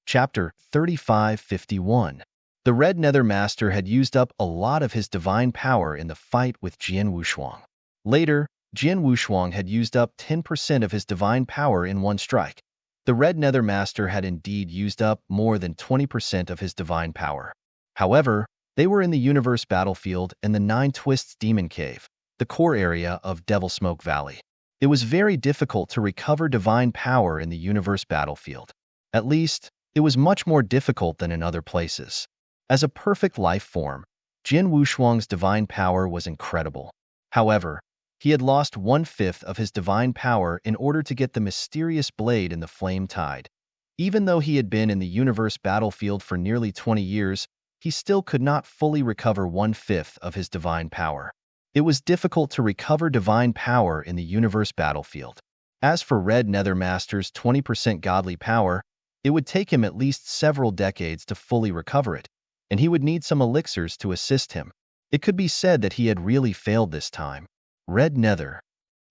Chapter 3551. The Red Nether Master had used up a lot of his divine power in the fight with Jian Wushuang. Later, Jian Wushuang had used up 10% of his divine power in one strike. The Red Nether Master had indeed used up more than 20% of his divine power. However, they were in the universe battlefield in the Nine Twists Demon Cave, the core area of Devil Smoke Valley. It was very difficult to recover divine power in the universe battlefield. At least, it was much more difficult than in other places. As a perfect life form, Jian Wushuang's divine power was incredible. However, he had lost 1/5 of his divine power in order to get the mysterious blade in the flame tide. Even though he had been in the universe battlefield for nearly 20 years, he still could not fully recover 1/5 of his divine power. It was difficult to recover divine power in the universe battlefield. As for Red Nether Master's 20% godly power, it would take him at least several decades to fully recover it, and he would need some elixirs to assist him. It could be said that he had really failed this time. Red Nether.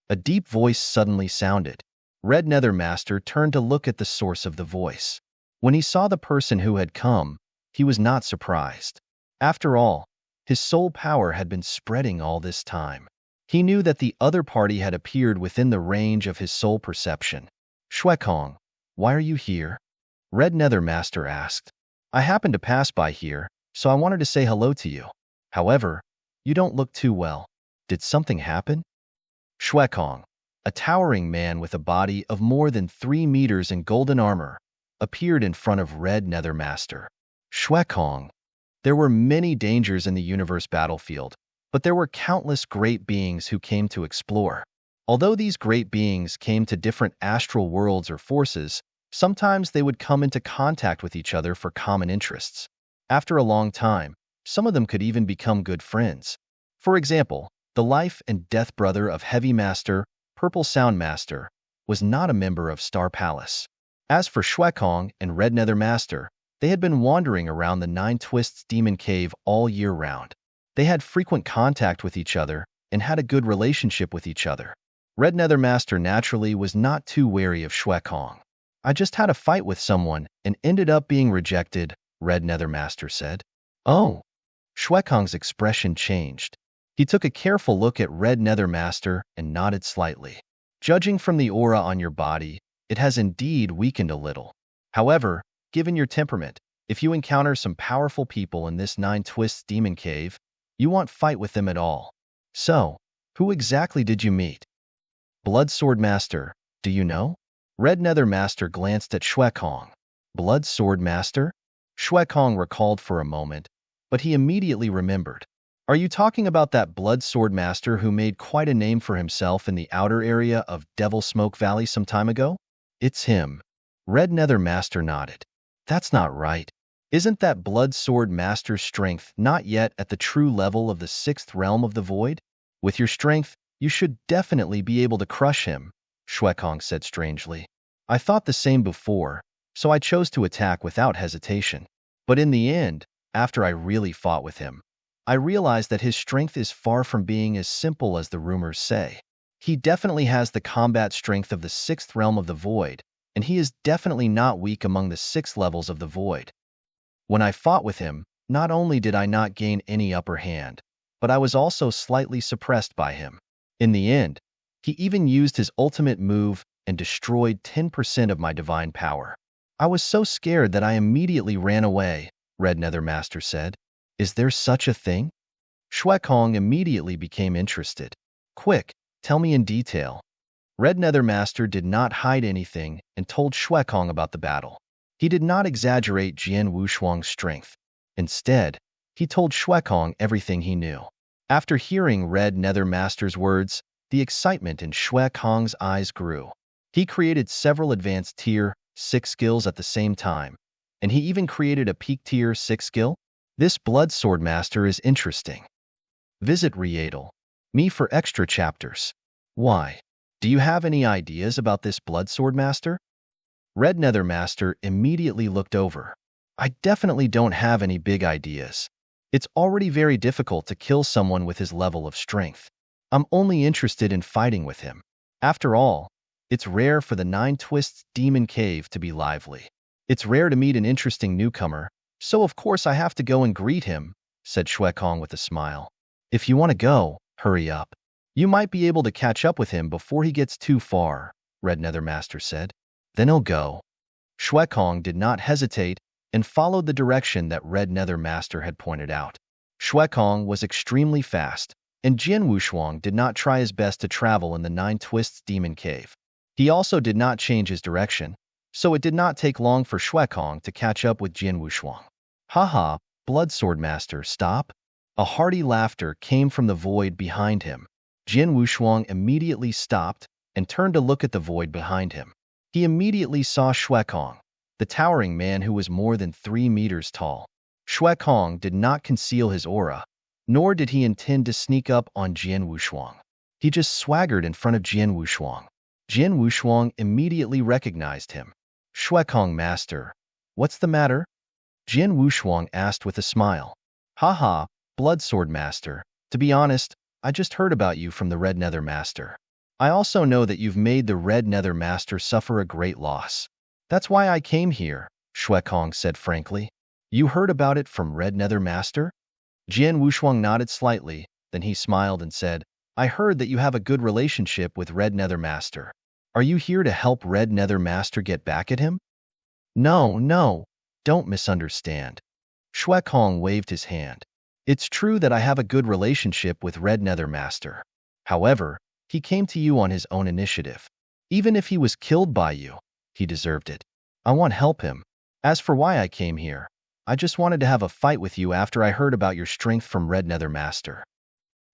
A deep voice suddenly sounded. Red Nether Master turned to look at the source of the voice. When he saw the person who had come, he was not surprised. After all, his soul power had been spreading all this time. He knew that the other party had appeared within the range of his soul perception. Shuekong, why are you here? Red Nether Master asked. I happened to pass by here, so I wanted to say hello to you. However, you don't look too well. Did something happen? Shuekong, a towering man with a body of more than 3 meters in golden armor, appeared in front of Red Nether Master. Shuekong. There were many dangers in the universe battlefield, but there were countless great beings who came to explore. Although these great beings came to different astral worlds or forces, sometimes they would come into contact with each other for common interests. After a long time, some of them could even become good friends. For example, the life and death brother of Heavy Master, Purple Sound Master, was not a member of Star Palace. As for Shuekong and Red Nether Master, they had been wandering around the Nine Twists Demon Cave all year round. They had frequent contact with each other and had a good relationship with each other. Red Nether Master naturally was not too wary of Shuekong. I just had a fight with someone and ended up being rejected, Red Nether Master said. Oh. Shuekong's expression changed. He took a careful look at Red Nether Master and nodded slightly. Judging from the aura on your body, it has indeed weakened a little. However, given your temperament, if you encounter some powerful people in this Nine Twists Demon Cave, you won't fight with them at all. So, who exactly did you meet? Blood Sword Master, do you know? Red Nether Master glanced at Shuekong. Blood Sword Master? Shuekong recalled for a moment, but he immediately remembered. Are you talking about that Blood Sword Master who made quite a name for himself in the outer area of Devil Smoke Valley some time ago? It's him. Red Nether Master nodded. That's not right. Isn't that Blood Sword Master's strength not yet at the true level of the 6th realm of the void? With your strength, you should definitely be able to crush him, Shuekong said strangely. I thought the same before, so I chose to attack without hesitation. But in the end, after I really fought with him, I realized that his strength is far from being as simple as the rumors say. He definitely has the combat strength of the 6th realm of the void, and he is definitely not weak among the 6 levels of the void. When I fought with him, not only did I not gain any upper hand, but I was also slightly suppressed by him. In the end, he even used his ultimate move and destroyed 10% of my divine power. I was so scared that I immediately ran away, Red Nether Master said. Is there such a thing? Shuekong immediately became interested. Quick, tell me in detail. Red Nether Master did not hide anything and told Shuekong about the battle. He did not exaggerate Jian Wushuang's strength. Instead, he told Shuekong everything he knew. After hearing Red Nether Master's words, the excitement in Shuekong's eyes grew. He created several advanced Tier 6 skills at the same time, and he even created a peak Tier 6 skill. This Blood Sword Master is interesting. Visit Readel. Me for extra chapters. Why? Do you have any ideas about this Blood Sword Master? Red Nether Master immediately looked over. I definitely don't have any big ideas. It's already very difficult to kill someone with his level of strength. I'm only interested in fighting with him. After all, it's rare for the Nine Twists Demon Cave to be lively. It's rare to meet an interesting newcomer, so of course I have to go and greet him, said Shui Kong with a smile. If you want to go, hurry up. You might be able to catch up with him before he gets too far, Red Nether Master said. Then he'll go. Shui Kong did not hesitate and followed the direction that Red Nether Master had pointed out. Shui Kong was extremely fast, and Jian Wushuang did not try his best to travel in the Nine Twists Demon Cave. He also did not change his direction, so it did not take long for Shui Kong to catch up with Jian Wushuang. Haha, Blood Sword Master, stop! A hearty laughter came from the void behind him. Jian Wushuang immediately stopped and turned to look at the void behind him. He immediately saw Shui Kong, the towering man who was more than 3 meters tall. Shui Kong did not conceal his aura, nor did he intend to sneak up on Jian Wushuang. He just swaggered in front of Jian Wushuang. Jian Wushuang immediately recognized him. Shui Kong Master, what's the matter? Jian Wushuang asked with a smile. Haha, Blood Sword Master, to be honest, I just heard about you from the Red Nether Master. I also know that you've made the Red Nether Master suffer a great loss. That's why I came here, Shui Kong said frankly. You heard about it from Red Nether Master? Jian Wushuang nodded slightly, then he smiled and said, I heard that you have a good relationship with Red Nether Master. Are you here to help Red Nether Master get back at him? No, don't misunderstand. Shui Kong waved his hand. It's true that I have a good relationship with Red Nether Master. However, he came to you on his own initiative. Even if he was killed by you, he deserved it. I want to help him. As for why I came here, I just wanted to have a fight with you after I heard about your strength from Red Nether Master.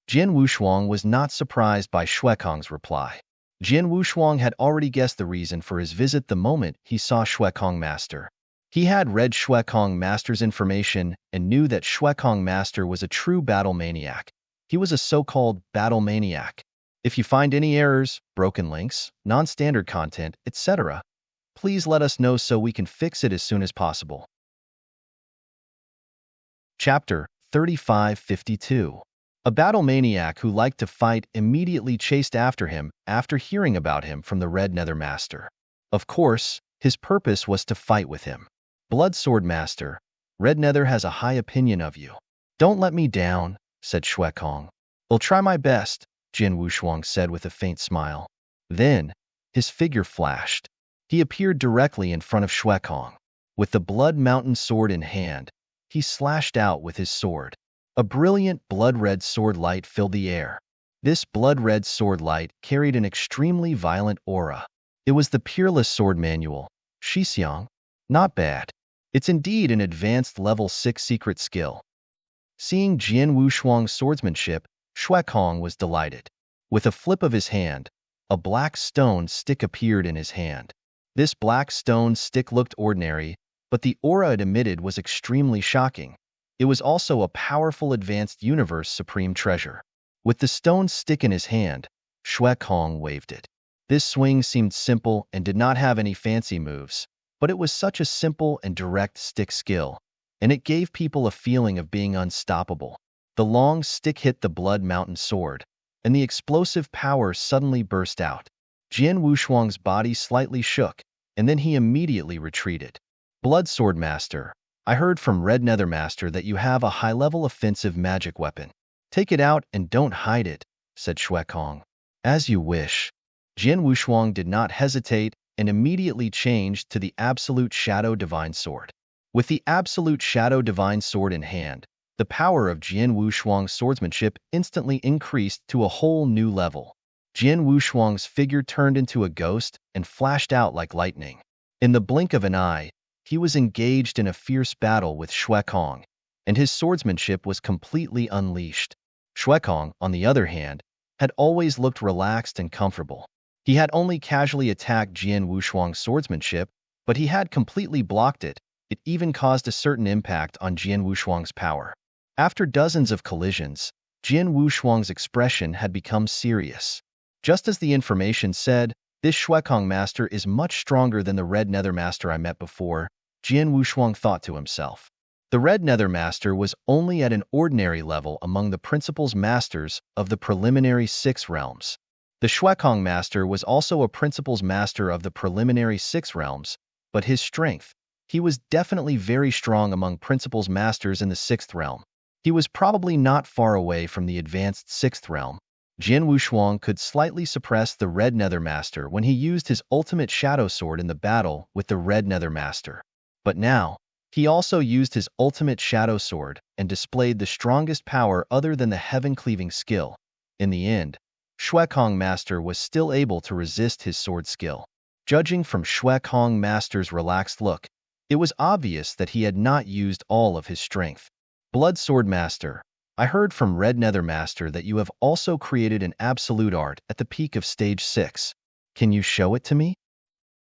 Jian Wushuang was not surprised by Shui Kong's reply. Jian Wushuang had already guessed the reason for his visit the moment he saw Shui Kong Master. He had read Shui Kong Master's information and knew that Shui Kong Master was a true battle maniac. He was a so-called battle maniac. If you find any errors, broken links, non-standard content, etc., please let us know so we can fix it as soon as possible. Chapter 3552. A battle maniac who liked to fight immediately chased after him after hearing about him from the Red Nether Master. Of course, his purpose was to fight with him. Blood Sword Master, Red Nether has a high opinion of you. Don't let me down, said Shui Kong. I'll try my best, Jian Wushuang said with a faint smile. Then, his figure flashed. He appeared directly in front of Shui Kong. With the Blood Mountain sword in hand, he slashed out with his sword. A brilliant blood-red sword light filled the air. This blood-red sword light carried an extremely violent aura. It was the Peerless Sword Manual, Shixiang. Not bad. It's indeed an advanced level 6 secret skill. Seeing Jian Wushuang's swordsmanship, Shui Kong was delighted. With a flip of his hand, a black stone stick appeared in his hand. This black stone stick looked ordinary, but the aura it emitted was extremely shocking. It was also a powerful advanced universe supreme treasure. With the stone stick in his hand, Shui Kong waved it. This swing seemed simple and did not have any fancy moves, but it was such a simple and direct stick skill, and it gave people a feeling of being unstoppable. The long stick hit the Blood Mountain sword, and the explosive power suddenly burst out. Jian Wushuang's body slightly shook, and then he immediately retreated. Blood Sword Master, I heard from Red Nether Master that you have a high-level offensive magic weapon. Take it out and don't hide it, said Shui Kong. As you wish. Jian Wushuang did not hesitate and immediately changed to the Absolute Shadow Divine Sword. With the Absolute Shadow Divine Sword in hand, the power of Jian Wushuang's swordsmanship instantly increased to a whole new level. Jian Wushuang's figure turned into a ghost and flashed out like lightning. In the blink of an eye, he was engaged in a fierce battle with Shui Kong, and his swordsmanship was completely unleashed. Shui Kong, on the other hand, had always looked relaxed and comfortable. He had only casually attacked Jian Wushuang's swordsmanship, but he had completely blocked it. It even caused a certain impact on Jian Wushuang's power. After dozens of collisions, Jian Wushuang's expression had become serious. Just as the information said, this Shui Kong Master is much stronger than the Red Nether Master I met before, Jian Wushuang thought to himself. The Red Nether Master was only at an ordinary level among the Principal's Masters of the preliminary 6 realms. The Shui Kong Master was also a Principal's Master of the preliminary 6 realms, but his strength, He was definitely very strong among Principal's masters in the 6th realm. He was probably not far away from the advanced 6th realm. Jian Wushuang could slightly suppress the Red Nether Master when he used his ultimate Shadow Sword in the battle with the Red Nether Master. But now, he also used his ultimate Shadow Sword and displayed the strongest power other than the heaven-cleaving skill. In the end, Shuekong Master was still able to resist his sword skill. Judging from Shuekong Master's relaxed look, it was obvious that he had not used all of his strength. Blood Sword Master, I heard from Red Nether Master that you have also created an absolute art at the peak of stage 6. Can you show it to me?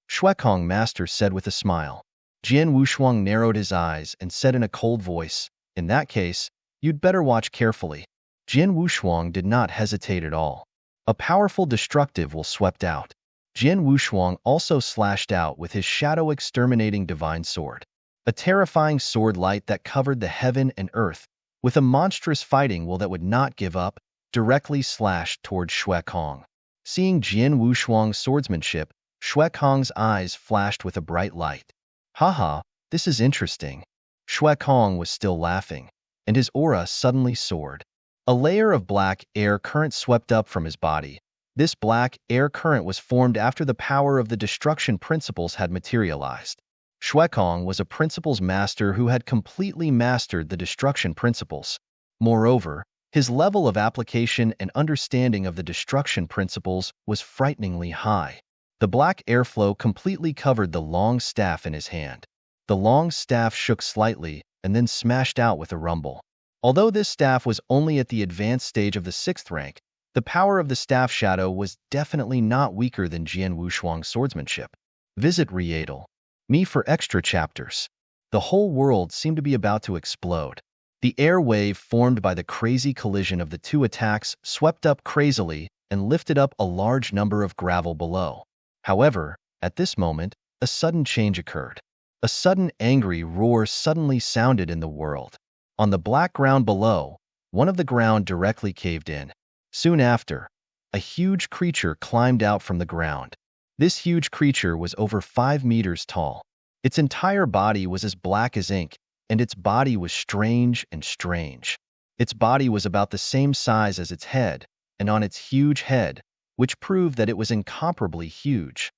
Shuekong Master said with a smile. Jian Wushuang narrowed his eyes and said in a cold voice, in that case, you'd better watch carefully. Jian Wushuang did not hesitate at all. A powerful destructive will swept out. Jian Wushuang also slashed out with his shadow-exterminating divine sword. A terrifying sword light that covered the heaven and earth, with a monstrous fighting will that would not give up, directly slashed towards Shuekong. Seeing Jian Wushuang's swordsmanship, Shuekong's eyes flashed with a bright light. Haha, this is interesting. Shuekong was still laughing, and his aura suddenly soared. A layer of black air current swept up from his body. This black air current was formed after the power of the destruction principles had materialized. Shuekong was a principles master who had completely mastered the destruction principles. Moreover, his level of application and understanding of the destruction principles was frighteningly high. The black airflow completely covered the long staff in his hand. The long staff shook slightly and then smashed out with a rumble. Although this staff was only at the advanced stage of the 6th rank, the power of the staff shadow was definitely not weaker than Jian Wushuang's swordsmanship. Visit Readel. Me for extra chapters. The whole world seemed to be about to explode. The air wave formed by the crazy collision of the two attacks swept up crazily and lifted up a large number of gravel below. However, at this moment, a sudden change occurred. A sudden angry roar suddenly sounded in the world. On the black ground below, one of the ground directly caved in. Soon after, a huge creature climbed out from the ground. This huge creature was over 5 meters tall. Its entire body was as black as ink, and its body was strange. Its body was about the same size as its head, and on its huge head, which proved that it was incomparably huge.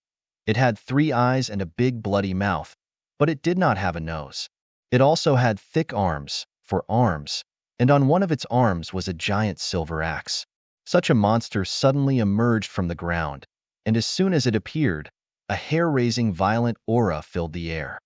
It had 3 eyes and a big bloody mouth, but it did not have a nose. It also had thick arms, for arms, and on one of its arms was a giant silver axe. Such a monster suddenly emerged from the ground, and as soon as it appeared, a hair-raising violent aura filled the air.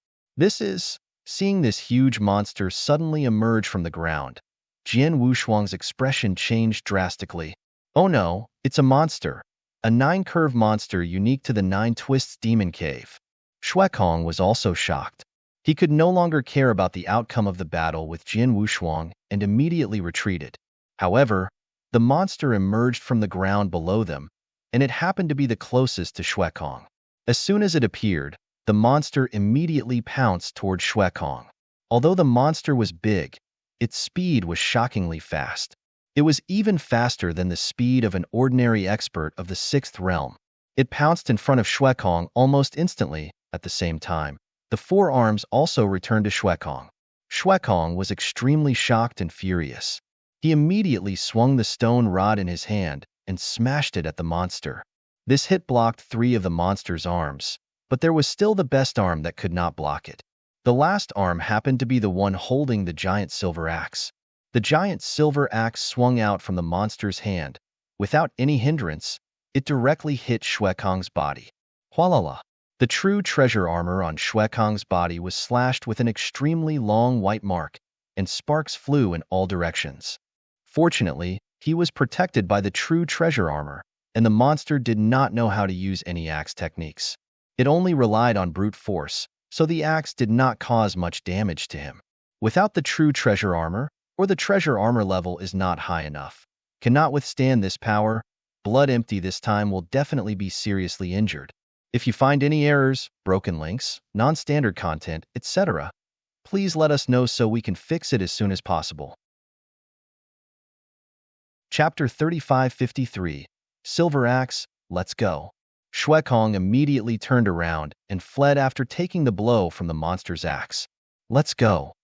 Seeing this huge monster suddenly emerge from the ground, Jian Wushuang's expression changed drastically. Oh no, it's a monster. A 9-curve monster unique to the 9 Twists Demon Cave. Shuekong was also shocked. He could no longer care about the outcome of the battle with Jian Wushuang and immediately retreated. However, the monster emerged from the ground below them, and it happened to be the closest to Shuekong. As soon as it appeared, the monster immediately pounced toward Shuekong. Although the monster was big, its speed was shockingly fast. It was even faster than the speed of an ordinary expert of the 6th realm. It pounced in front of Shuekong almost instantly. At the same time, the 4 arms also returned to Shuekong. Shuekong was extremely shocked and furious. He immediately swung the stone rod in his hand and smashed it at the monster. This hit blocked 3 of the monster's arms, but there was still the best arm that could not block it. The last arm happened to be the one holding the giant silver axe. The giant silver axe swung out from the monster's hand. Without any hindrance, it directly hit Shuekong's body. Hualala! The true treasure armor on Shuekong's body was slashed with an extremely long white mark, and sparks flew in all directions. Fortunately, he was protected by the true treasure armor, and the monster did not know how to use any axe techniques. It only relied on brute force, so the axe did not cause much damage to him. Without the true treasure armor, or the treasure armor level is not high enough, cannot withstand this power, Blood Empty this time will definitely be seriously injured. If you find any errors, broken links, non-standard content, etc., please let us know so we can fix it as soon as possible. Chapter 3553, Silver Axe, Let's Go. Shui Kong immediately turned around and fled after taking the blow from the monster's axe. Let's go.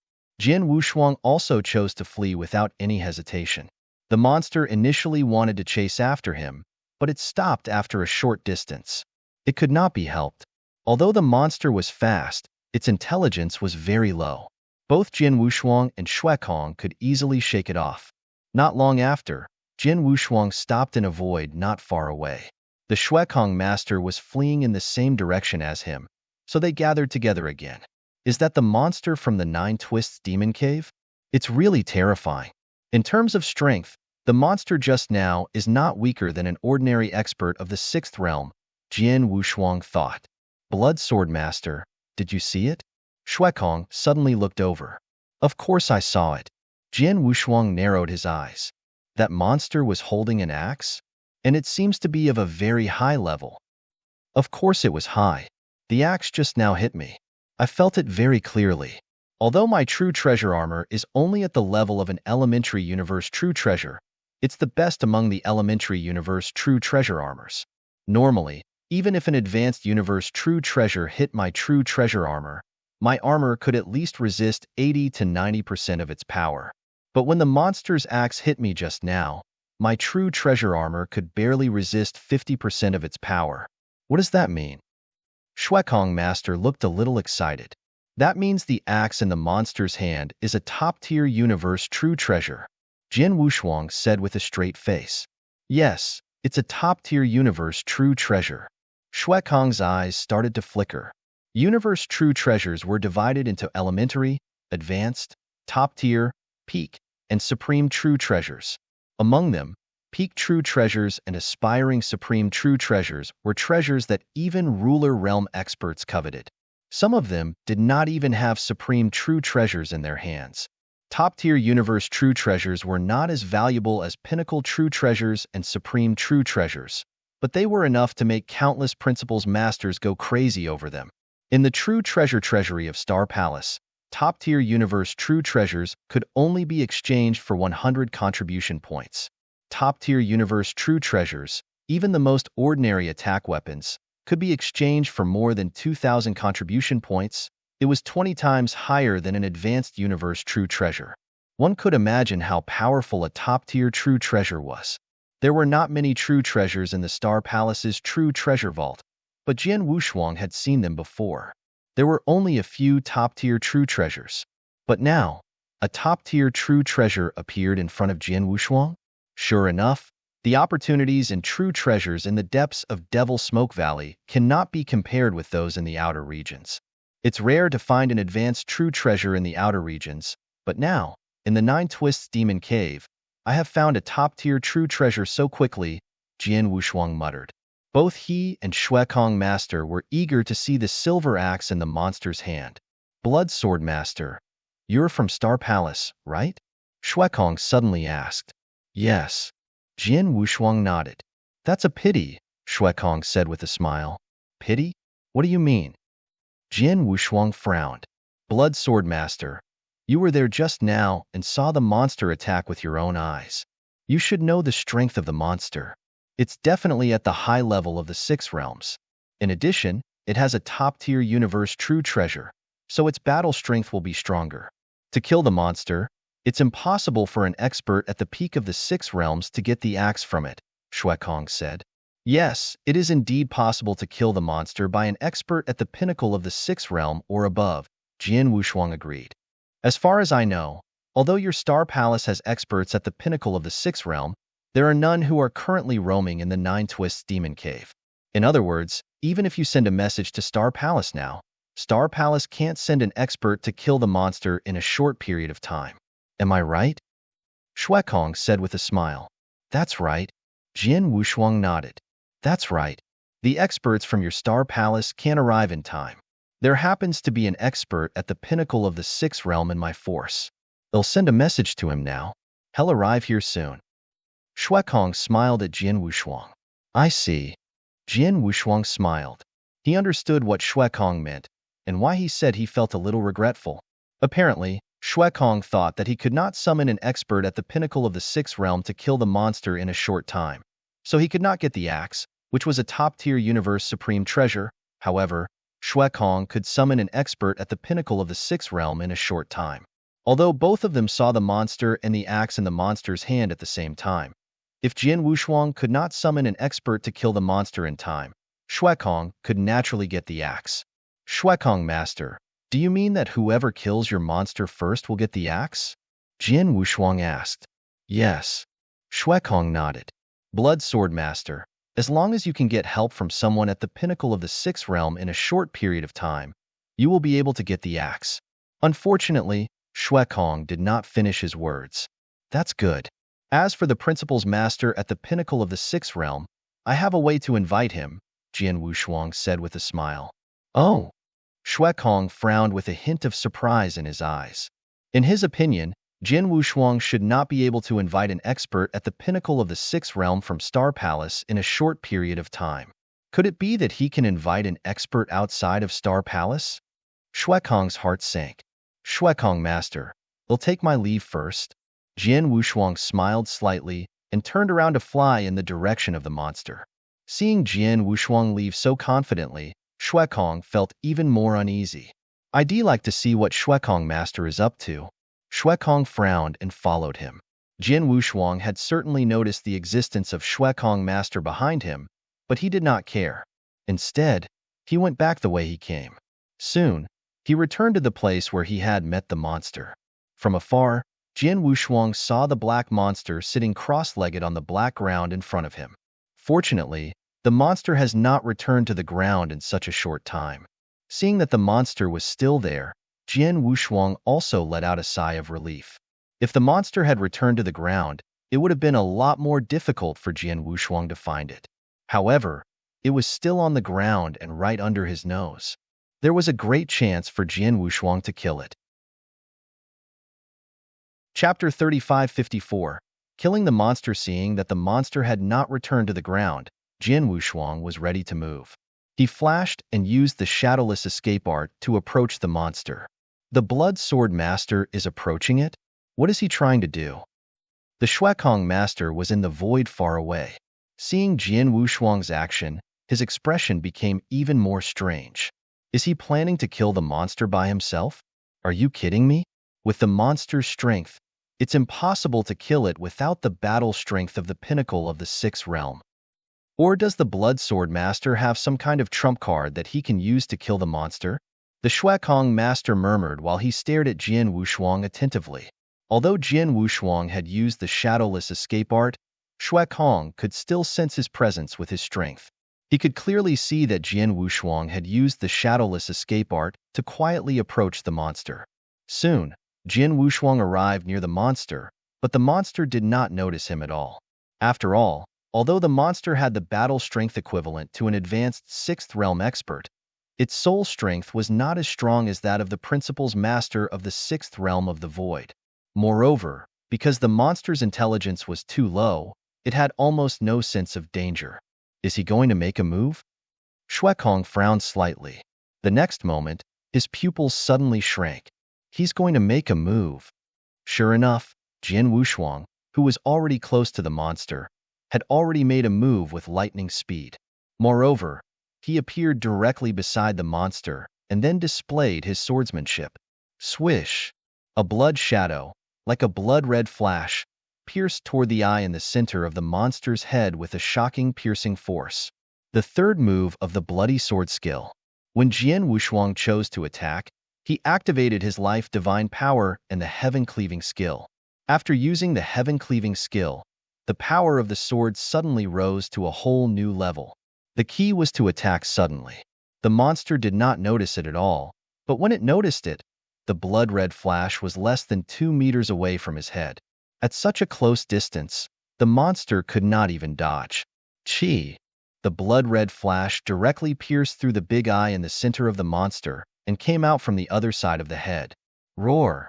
Jian Wushuang also chose to flee without any hesitation. The monster initially wanted to chase after him, but it stopped after a short distance. It could not be helped. Although the monster was fast, its intelligence was very low. Both Jian Wushuang and Shui Kong could easily shake it off. Not long after, Jian Wushuang stopped in a void not far away. The Shui Kong master was fleeing in the same direction as him, so they gathered together again. Is that the monster from the Nine Twists Demon Cave? It's really terrifying. In terms of strength, the monster just now is not weaker than an ordinary expert of the sixth realm, Jian Wushuang thought. Blood Sword Master, did you see it? Shui Kong suddenly looked over. Of course I saw it. Jian Wushuang narrowed his eyes. That monster was holding an axe? And it seems to be of a very high level. Of course it was high. The axe just now hit me. I felt it very clearly. Although my true treasure armor is only at the level of an elementary universe true treasure, it's the best among the elementary universe true treasure armors. Normally, even if an advanced universe true treasure hit my true treasure armor, my armor could at least resist 80 to 90% of its power. But when the monster's axe hit me just now, my true treasure armor could barely resist 50% of its power. What does that mean? Shui Kong Master looked a little excited. That means the axe in the monster's hand is a top-tier universe true treasure, Jian Wushuang said with a straight face. Yes, it's a top-tier universe true treasure. Shui Kong's eyes started to flicker. Universe true treasures were divided into elementary, advanced, top-tier, peak, and supreme true treasures. Among them, peak true treasures and aspiring supreme true treasures were treasures that even ruler realm experts coveted. Some of them did not even have supreme true treasures in their hands. Top-tier universe true treasures were not as valuable as pinnacle true treasures and supreme true treasures, but they were enough to make countless principals masters go crazy over them. In the true treasure treasury of Star Palace, top-tier universe true treasures could only be exchanged for 100 contribution points. Top-tier universe true treasures, even the most ordinary attack weapons, could be exchanged for more than 2,000 contribution points. It was 20 times higher than an advanced universe true treasure. One could imagine how powerful a top-tier true treasure was. There were not many true treasures in the Star Palace's true treasure vault, but Jian Wushuang had seen them before. There were only a few top-tier true treasures. But now, a top-tier true treasure appeared in front of Jian Wushuang. Sure enough, the opportunities and true treasures in the depths of Devil Smoke Valley cannot be compared with those in the outer regions. It's rare to find an advanced true treasure in the outer regions, but now, in the Nine Twists Demon Cave, I have found a top-tier true treasure so quickly, Jian Wushuang muttered. Both he and Shui Kong Master were eager to see the silver axe in the monster's hand. Blood Sword Master, you're from Star Palace, right? Shui Kong suddenly asked. Yes. Jian Wushuang nodded. That's a pity, Shui Kong said with a smile. Pity? What do you mean? Jian Wushuang frowned. Blood Sword Master, you were there just now and saw the monster attack with your own eyes. You should know the strength of the monster. It's definitely at the high level of the six realms. In addition, it has a top-tier universe true treasure, so its battle strength will be stronger. To kill the monster, it's impossible for an expert at the peak of the six realms to get the axe from it, Shui Kong said. Yes, it is indeed possible to kill the monster by an expert at the pinnacle of the sixth realm or above, Jian Wushuang agreed. As far as I know, although your Star Palace has experts at the pinnacle of the sixth realm, there are none who are currently roaming in the Nine Twists Demon Cave. In other words, even if you send a message to Star Palace now, Star Palace can't send an expert to kill the monster in a short period of time. Am I right? Shui Kong said with a smile. That's right. Jian Wushuang nodded. That's right. The experts from your Star Palace can't arrive in time. There happens to be an expert at the pinnacle of the sixth realm in my force. They'll send a message to him now. He'll arrive here soon. Shui Kong smiled at Jian Wushuang. I see. Jian Wushuang smiled. He understood what Shui Kong meant, and why he said he felt a little regretful. Apparently, Shui Kong thought that he could not summon an expert at the pinnacle of the sixth realm to kill the monster in a short time, so he could not get the axe, which was a top-tier universe supreme treasure. However, Shui Kong could summon an expert at the pinnacle of the sixth realm in a short time. Although both of them saw the monster and the axe in the monster's hand at the same time, if Jian Wushuang could not summon an expert to kill the monster in time, Shui Kong could naturally get the axe. Shui Kong Master, do you mean that whoever kills your monster first will get the axe? Jian Wushuang asked. Yes. Shui Kong nodded. Blood Sword Master, as long as you can get help from someone at the pinnacle of the sixth realm in a short period of time, you will be able to get the axe. Unfortunately, Shui Kong did not finish his words. That's good. As for the principal's master at the pinnacle of the sixth realm, I have a way to invite him, Jian Wushuang said with a smile. Oh. Shui Kong frowned with a hint of surprise in his eyes. In his opinion, Jian Wushuang should not be able to invite an expert at the pinnacle of the sixth realm from Star Palace in a short period of time. Could it be that he can invite an expert outside of Star Palace? Shui Kong's heart sank. Shui Kong Master, I'll take my leave first. Jian Wushuang smiled slightly and turned around to fly in the direction of the monster. Seeing Jian Wushuang leave so confidently, Shui Kong felt even more uneasy. I'd like to see what Shui Kong Master is up to. Shui Kong frowned and followed him. Jian Wushuang had certainly noticed the existence of Shui Kong Master behind him, but he did not care. Instead, he went back the way he came. Soon, he returned to the place where he had met the monster. From afar, Jian Wushuang saw the black monster sitting cross-legged on the black ground in front of him. Fortunately, the monster has not returned to the ground in such a short time. Seeing that the monster was still there, Jian Wushuang also let out a sigh of relief. If the monster had returned to the ground, it would have been a lot more difficult for Jian Wushuang to find it. However, it was still on the ground and right under his nose. There was a great chance for Jian Wushuang to kill it. Chapter 3554. Killing the monster. Seeing that the monster had not returned to the ground, Jian Wushuang was ready to move. He flashed and used the shadowless escape art to approach the monster. The Blood Sword Master is approaching it? What is he trying to do? The Shui Kong Master was in the void far away. Seeing Jian Wushuang's action, his expression became even more strange. Is he planning to kill the monster by himself? Are you kidding me? With the monster's strength, it's impossible to kill it without the battle strength of the pinnacle of the sixth realm. Or does the Blood Sword Master have some kind of trump card that he can use to kill the monster? The Shui Kong Master murmured while he stared at Jian Wushuang attentively. Although Jian Wushuang had used the shadowless escape art, Shui Kong could still sense his presence with his strength. He could clearly see that Jian Wushuang had used the shadowless escape art to quietly approach the monster. Soon, Jian Wushuang arrived near the monster, but the monster did not notice him at all. After all, although the monster had the battle strength equivalent to an advanced sixth realm expert, its soul strength was not as strong as that of the principal's master of the sixth realm of the void. Moreover, because the monster's intelligence was too low, it had almost no sense of danger. Is he going to make a move? Shui Kong frowned slightly. The next moment, his pupils suddenly shrank. He's going to make a move. Sure enough, Jian Wushuang, who was already close to the monster, had already made a move with lightning speed. Moreover, he appeared directly beside the monster and then displayed his swordsmanship. Swish! A blood shadow, like a blood-red flash, pierced toward the eye in the center of the monster's head with a shocking piercing force. The third move of the bloody sword skill. When Jian Wushuang chose to attack, he activated his life divine power and the heaven-cleaving skill. After using the heaven-cleaving skill, the power of the sword suddenly rose to a whole new level. The key was to attack suddenly. The monster did not notice it at all, but when it noticed it, the blood-red flash was less than 2 meters away from his head. At such a close distance, the monster could not even dodge. Chi! The blood-red flash directly pierced through the big eye in the center of the monster and came out from the other side of the head. Roar!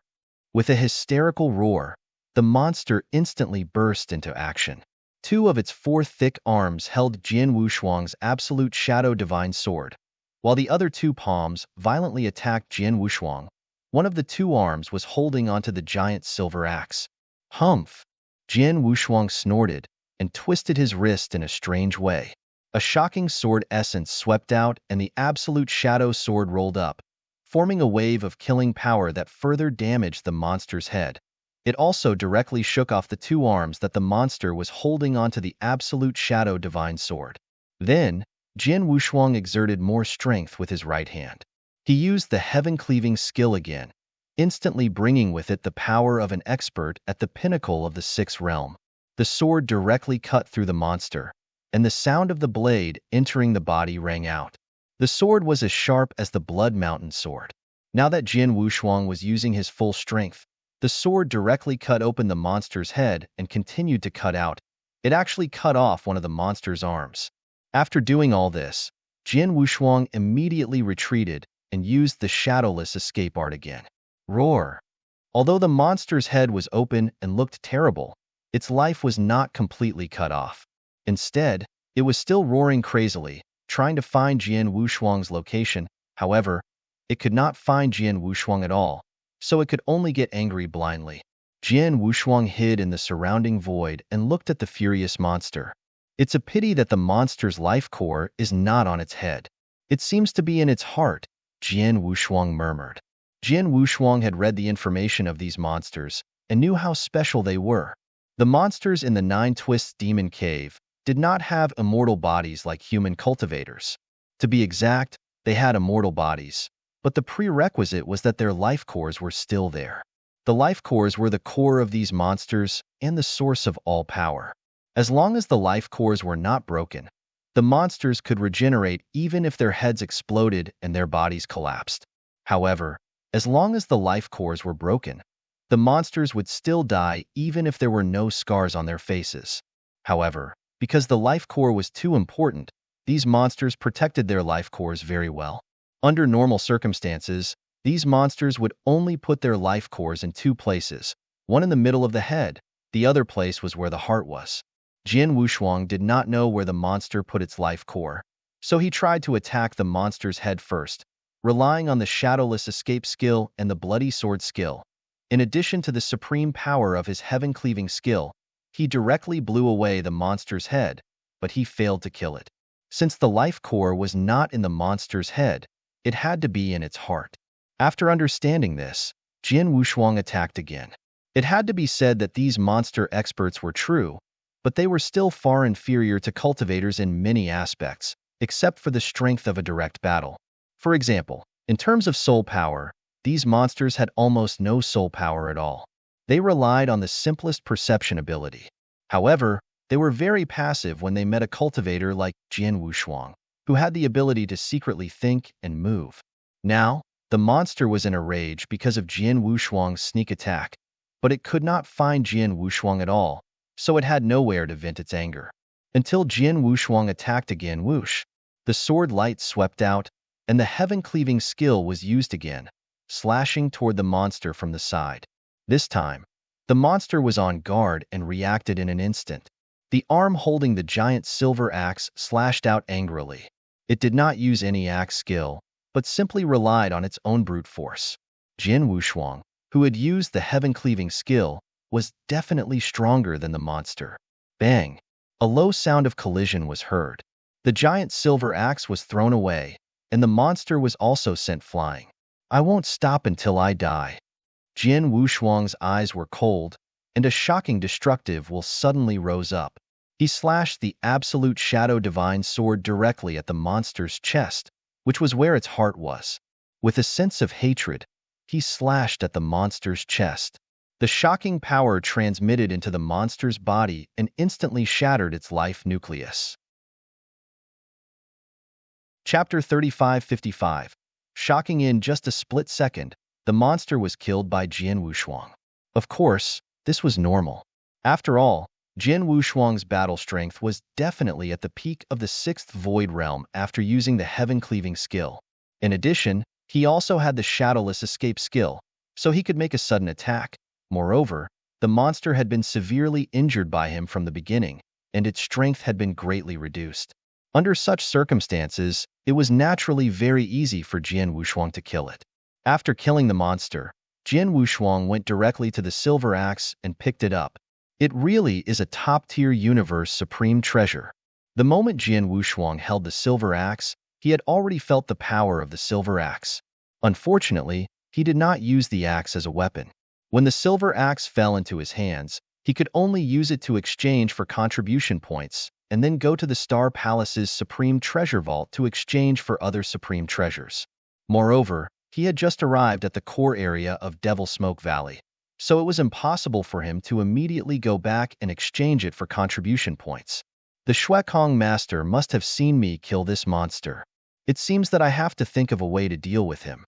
With a hysterical roar, the monster instantly burst into action. 2 of its 4 thick arms held Jian Wushuang's absolute shadow divine sword, while the other 2 palms violently attacked Jian Wushuang. One of the 2 arms was holding onto the giant silver axe. Humph! Jian Wushuang snorted and twisted his wrist in a strange way. A shocking sword essence swept out and the absolute shadow sword rolled up, forming a wave of killing power that further damaged the monster's head. It also directly shook off the two arms that the monster was holding onto the absolute shadow divine sword. Then, Jian Wushuang exerted more strength with his right hand. He used the heaven-cleaving skill again, instantly bringing with it the power of an expert at the pinnacle of the sixth realm. The sword directly cut through the monster, and the sound of the blade entering the body rang out. The sword was as sharp as the Blood Mountain sword. Now that Jian Wushuang was using his full strength, the sword directly cut open the monster's head and continued to cut out. It actually cut off one of the monster's arms. After doing all this, Jian Wushuang immediately retreated and used the shadowless escape art again. Roar! Although the monster's head was open and looked terrible, its life was not completely cut off. Instead, it was still roaring crazily, trying to find Jian Wushuang's location. However, it could not find Jian Wushuang at all, so it could only get angry blindly. Jian Wushuang hid in the surrounding void and looked at the furious monster. It's a pity that the monster's life core is not on its head. It seems to be in its heart, Jian Wushuang murmured. Jian Wushuang had read the information of these monsters and knew how special they were. The monsters in the Nine Twists Demon Cave did not have immortal bodies like human cultivators. To be exact, they had immortal bodies, but the prerequisite was that their life cores were still there. The life cores were the core of these monsters and the source of all power. As long as the life cores were not broken, the monsters could regenerate even if their heads exploded and their bodies collapsed. However, as long as the life cores were broken, the monsters would still die even if there were no scars on their faces. However, because the life core was too important, these monsters protected their life cores very well. Under normal circumstances, these monsters would only put their life cores in two places, one in the middle of the head, the other place was where the heart was. Jian Wushuang did not know where the monster put its life core, so he tried to attack the monster's head first, relying on the shadowless escape skill and the bloody sword skill. In addition to the supreme power of his heaven-cleaving skill, he directly blew away the monster's head, but he failed to kill it. Since the life core was not in the monster's head, it had to be in its heart. After understanding this, Jian Wushuang attacked again. It had to be said that these monster experts were true, but they were still far inferior to cultivators in many aspects, except for the strength of a direct battle. For example, in terms of soul power, these monsters had almost no soul power at all. They relied on the simplest perception ability. However, they were very passive when they met a cultivator like Jian Wushuang, who had the ability to secretly think and move. Now, the monster was in a rage because of Jian Wushuang's sneak attack, but it could not find Jian Wushuang at all, so it had nowhere to vent its anger. Until Jian Wushuang attacked again. Whoosh! The sword light swept out, and the heaven-cleaving skill was used again, slashing toward the monster from the side. This time, the monster was on guard and reacted in an instant. The arm holding the giant silver axe slashed out angrily. It did not use any axe skill, but simply relied on its own brute force. Jian Wushuang, who had used the heaven-cleaving skill, was definitely stronger than the monster. Bang! A low sound of collision was heard. The giant silver axe was thrown away, and the monster was also sent flying. I won't stop until I die. Jian Wushuang's eyes were cold, and a shocking destructive will suddenly rose up. He slashed the absolute shadow divine sword directly at the monster's chest, which was where its heart was. With a sense of hatred, he slashed at the monster's chest. The shocking power transmitted into the monster's body and instantly shattered its life nucleus. Chapter 3555. Shocking. In just a split second, the monster was killed by Jian Wushuang. Of course, this was normal. After all, Jian Wushuang's battle strength was definitely at the peak of the sixth void realm after using the heaven-cleaving skill. In addition, he also had the shadowless escape skill, so he could make a sudden attack. Moreover, the monster had been severely injured by him from the beginning, and its strength had been greatly reduced. Under such circumstances, it was naturally very easy for Jian Wushuang to kill it. After killing the monster, Jian Wushuang went directly to the silver axe and picked it up. It really is a top-tier universe supreme treasure. The moment Jian Wushuang held the silver axe, he had already felt the power of the silver axe. Unfortunately, he did not use the axe as a weapon. When the silver axe fell into his hands, he could only use it to exchange for contribution points, and then go to the Star Palace's Supreme Treasure Vault to exchange for other Supreme Treasures. Moreover, he had just arrived at the core area of Devil Smoke Valley, so it was impossible for him to immediately go back and exchange it for contribution points. The Shuekong Master must have seen me kill this monster. It seems that I have to think of a way to deal with him.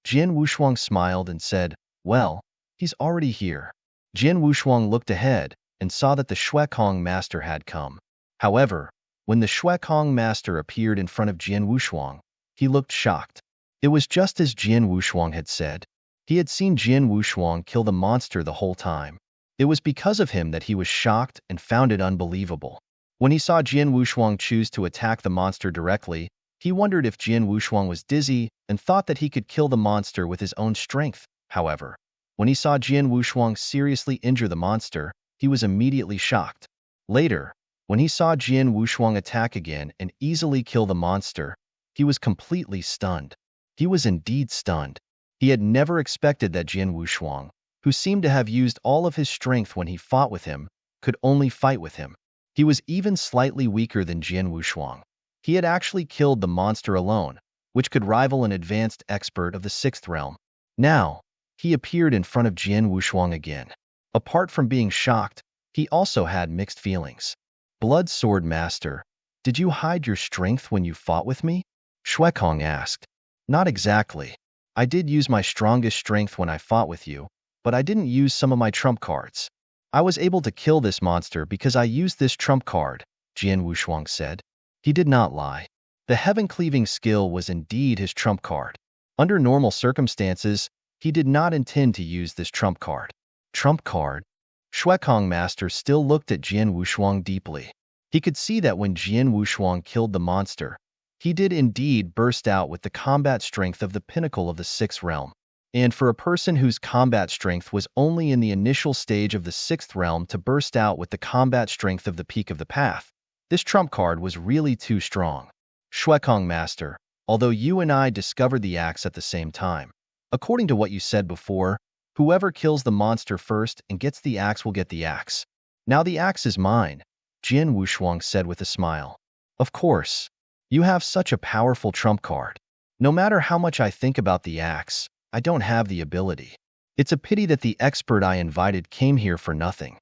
Jian Wushuang smiled and said, "Well, he's already here." Jian Wushuang looked ahead and saw that the Shuekong Master had come. However, when the Shuekong Master appeared in front of Jian Wushuang, he looked shocked. It was just as Jian Wushuang had said. He had seen Jian Wushuang kill the monster the whole time. It was because of him that he was shocked and found it unbelievable. When he saw Jian Wushuang choose to attack the monster directly, he wondered if Jian Wushuang was dizzy and thought that he could kill the monster with his own strength. However, when he saw Jian Wushuang seriously injure the monster, he was immediately shocked. Later, when he saw Jian Wushuang attack again and easily kill the monster, he was completely stunned. He was indeed stunned. He had never expected that Jian Wushuang, who seemed to have used all of his strength when he fought with him, could only fight with him. He was even slightly weaker than Jian Wushuang. He had actually killed the monster alone, which could rival an advanced expert of the sixth realm. Now, he appeared in front of Jian Wushuang again. Apart from being shocked, he also had mixed feelings. "Blood Sword Master, did you hide your strength when you fought with me?" Shuekong asked. "Not exactly. I did use my strongest strength when I fought with you, but I didn't use some of my trump cards. I was able to kill this monster because I used this trump card," Jian Wushuang said. He did not lie. The heaven-cleaving skill was indeed his trump card. Under normal circumstances, he did not intend to use this trump card. Trump card? Shuekong Master still looked at Jian Wushuang deeply. He could see that when Jian Wushuang killed the monster, he did indeed burst out with the combat strength of the pinnacle of the sixth realm. And for a person whose combat strength was only in the initial stage of the sixth realm to burst out with the combat strength of the peak of the path, this trump card was really too strong. Shuekong Master, although you and I discovered the axe at the same time, according to what you said before, whoever kills the monster first and gets the axe will get the axe. Now the axe is mine, Jian Wushuang said with a smile. Of course. You have such a powerful trump card. No matter how much I think about the axe, I don't have the ability. It's a pity that the expert I invited came here for nothing.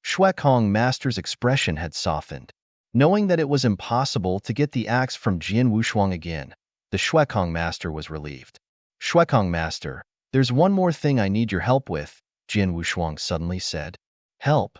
Shuekong Master's expression had softened. Knowing that it was impossible to get the axe from Jian Wushuang again, the Shuekong Master was relieved. Shuekong Master, there's one more thing I need your help with, Jian Wushuang suddenly said. Help?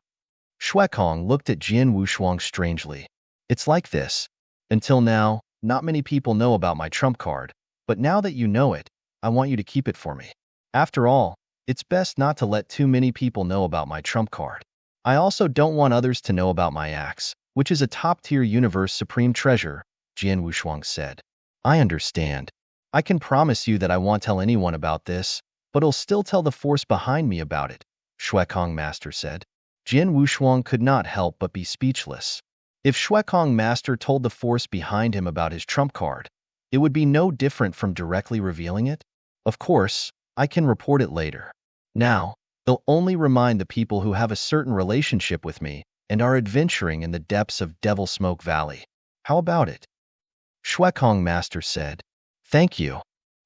Shuekong looked at Jian Wushuang strangely. It's like this. Until now, not many people know about my trump card, but now that you know it, I want you to keep it for me. After all, it's best not to let too many people know about my trump card. I also don't want others to know about my axe, which is a top-tier universe supreme treasure, Jian Wushuang said. I understand. I can promise you that I won't tell anyone about this, but I'll still tell the force behind me about it, Shuekong Master said. Jian Wushuang could not help but be speechless. If Shuekong Master told the force behind him about his trump card, it would be no different from directly revealing it. Of course, I can report it later. Now, they'll only remind the people who have a certain relationship with me and are adventuring in the depths of Devil Smoke Valley. How about it? Shuekong Master said. Thank you.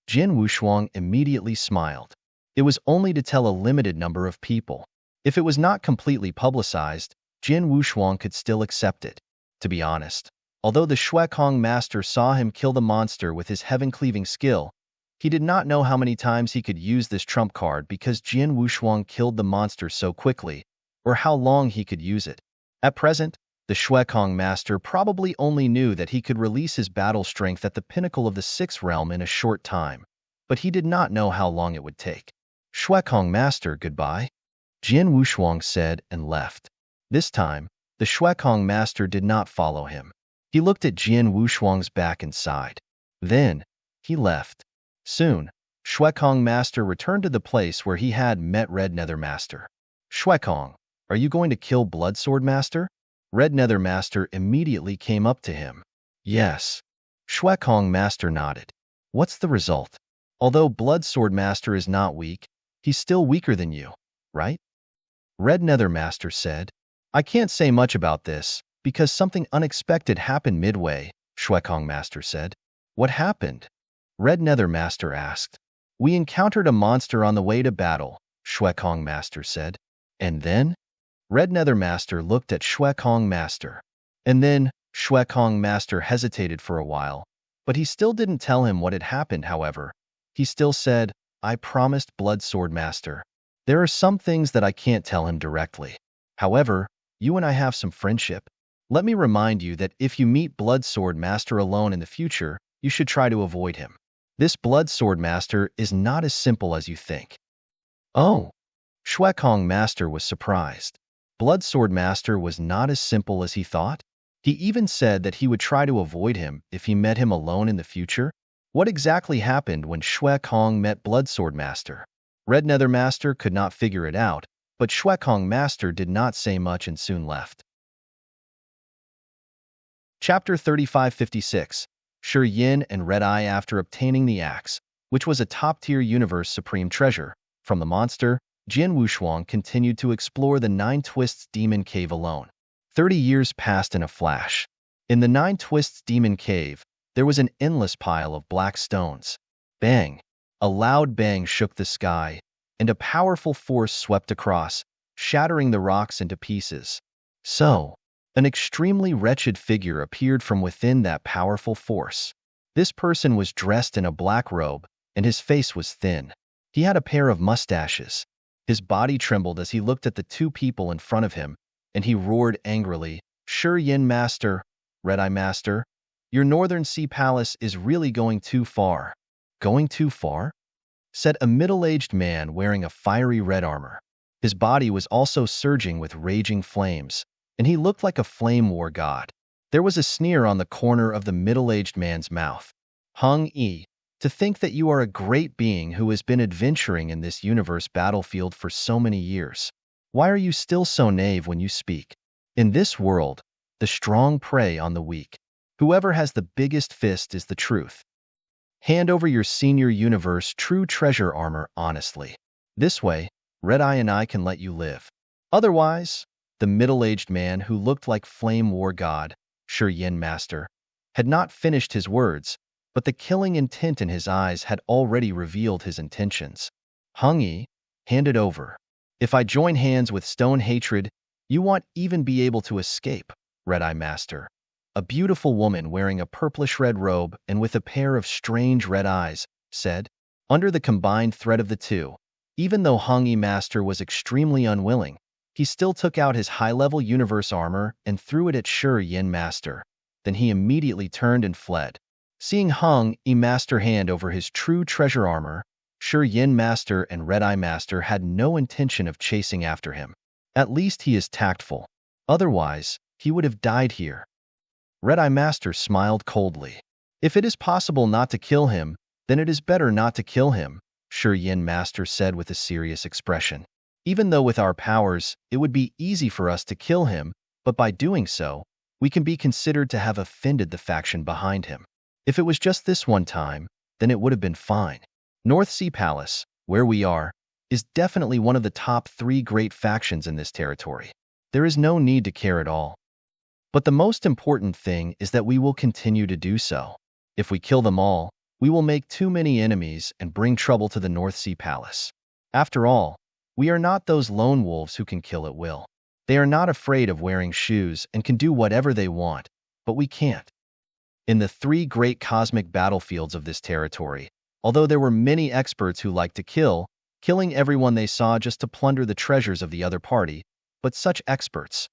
Jian Wushuang immediately smiled. It was only to tell a limited number of people. If it was not completely publicized, Jian Wushuang could still accept it. To be honest, although the Shuekong Master saw him kill the monster with his heaven-cleaving skill, he did not know how many times he could use this trump card because Jian Wushuang killed the monster so quickly, or how long he could use it. At present, the Shuekong Master probably only knew that he could release his battle strength at the pinnacle of the sixth realm in a short time, but he did not know how long it would take. Shuekong Master, goodbye, Jian Wushuang said and left. This time, the Shuekong Master did not follow him. He looked at Jian Wushuang's back and sighed. Then, he left. Soon, Shuekong Master returned to the place where he had met Red Nether Master. Shuekong, are you going to kill Blood Sword Master? Red Nether Master immediately came up to him. Yes. Shuekong Master nodded. What's the result? Although Blood Sword Master is not weak, he's still weaker than you, right? Red Nether Master said. I can't say much about this, because something unexpected happened midway, Shuekong Master said. What happened? Red Nether Master asked. We encountered a monster on the way to battle, Shuekong Master said. And then? Red Nether Master looked at Shuekong Master. And then, Shuekong Master hesitated for a while, but he still didn't tell him what had happened, however. He still said, I promised Blood Sword Master. There are some things that I can't tell him directly. However, you and I have some friendship. Let me remind you that if you meet Blood Sword Master alone in the future, you should try to avoid him. This Blood Sword Master is not as simple as you think. Oh! Shuekong Master was surprised. Blood Sword Master was not as simple as he thought. He even said that he would try to avoid him if he met him alone in the future. What exactly happened when Shuekong met Blood Sword Master? Red Nether Master could not figure it out, but Shuekong Master did not say much and soon left. Chapter 3556. Shi Yin and Red Eye after obtaining the axe, which was a top-tier universe supreme treasure, from the monster, Jian Wushuang continued to explore the Nine Twists Demon Cave alone. 30 years passed in a flash. In the Nine Twists Demon Cave, there was an endless pile of black stones. Bang! A loud bang shook the sky, and a powerful force swept across, shattering the rocks into pieces. So, an extremely wretched figure appeared from within that powerful force. This person was dressed in a black robe, and his face was thin. He had a pair of mustaches. His body trembled as he looked at the two people in front of him, and he roared angrily, Shi Yin Master, Red Eye Master, your Northern Sea Palace is really going too far. Going too far? Said a middle-aged man wearing a fiery red armor. His body was also surging with raging flames, and he looked like a flame war god. There was a sneer on the corner of the middle-aged man's mouth. Hung Yi, to think that you are a great being who has been adventuring in this universe battlefield for so many years. Why are you still so naive when you speak? In this world, the strong prey on the weak. Whoever has the biggest fist is the truth. Hand over your senior universe true treasure armor honestly. This way, Red Eye and I can let you live. Otherwise, the middle-aged man who looked like Flame War God, Shi Yin Master, had not finished his words, but the killing intent in his eyes had already revealed his intentions. Hung Yi, hand it over. If I join hands with stone hatred, you won't even be able to escape, Red Eye Master. A beautiful woman wearing a purplish-red robe and with a pair of strange red eyes, said. Under the combined threat of the two, even though Hung Yi Master was extremely unwilling, he still took out his high-level universe armor and threw it at Shi Yin Master. Then he immediately turned and fled. Seeing Hung Yi Master hand over his true treasure armor, Shi Yin Master and Red Eye Master had no intention of chasing after him. At least he is tactful. Otherwise, he would have died here. Red Eye Master smiled coldly. If it is possible not to kill him, then it is better not to kill him, Shi Yin Master said with a serious expression. Even though with our powers, it would be easy for us to kill him, but by doing so, we can be considered to have offended the faction behind him. If it was just this one time, then it would have been fine. North Sea Palace, where we are, is definitely one of the top 3 great factions in this territory. There is no need to care at all. But the most important thing is that we will continue to do so. If we kill them all, we will make too many enemies and bring trouble to the North Sea Palace. After all, we are not those lone wolves who can kill at will. They are not afraid of wearing shoes and can do whatever they want, but we can't. In the 3 great cosmic battlefields of this territory, although there were many experts who liked to killing everyone they saw just to plunder the treasures of the other party, but such experts,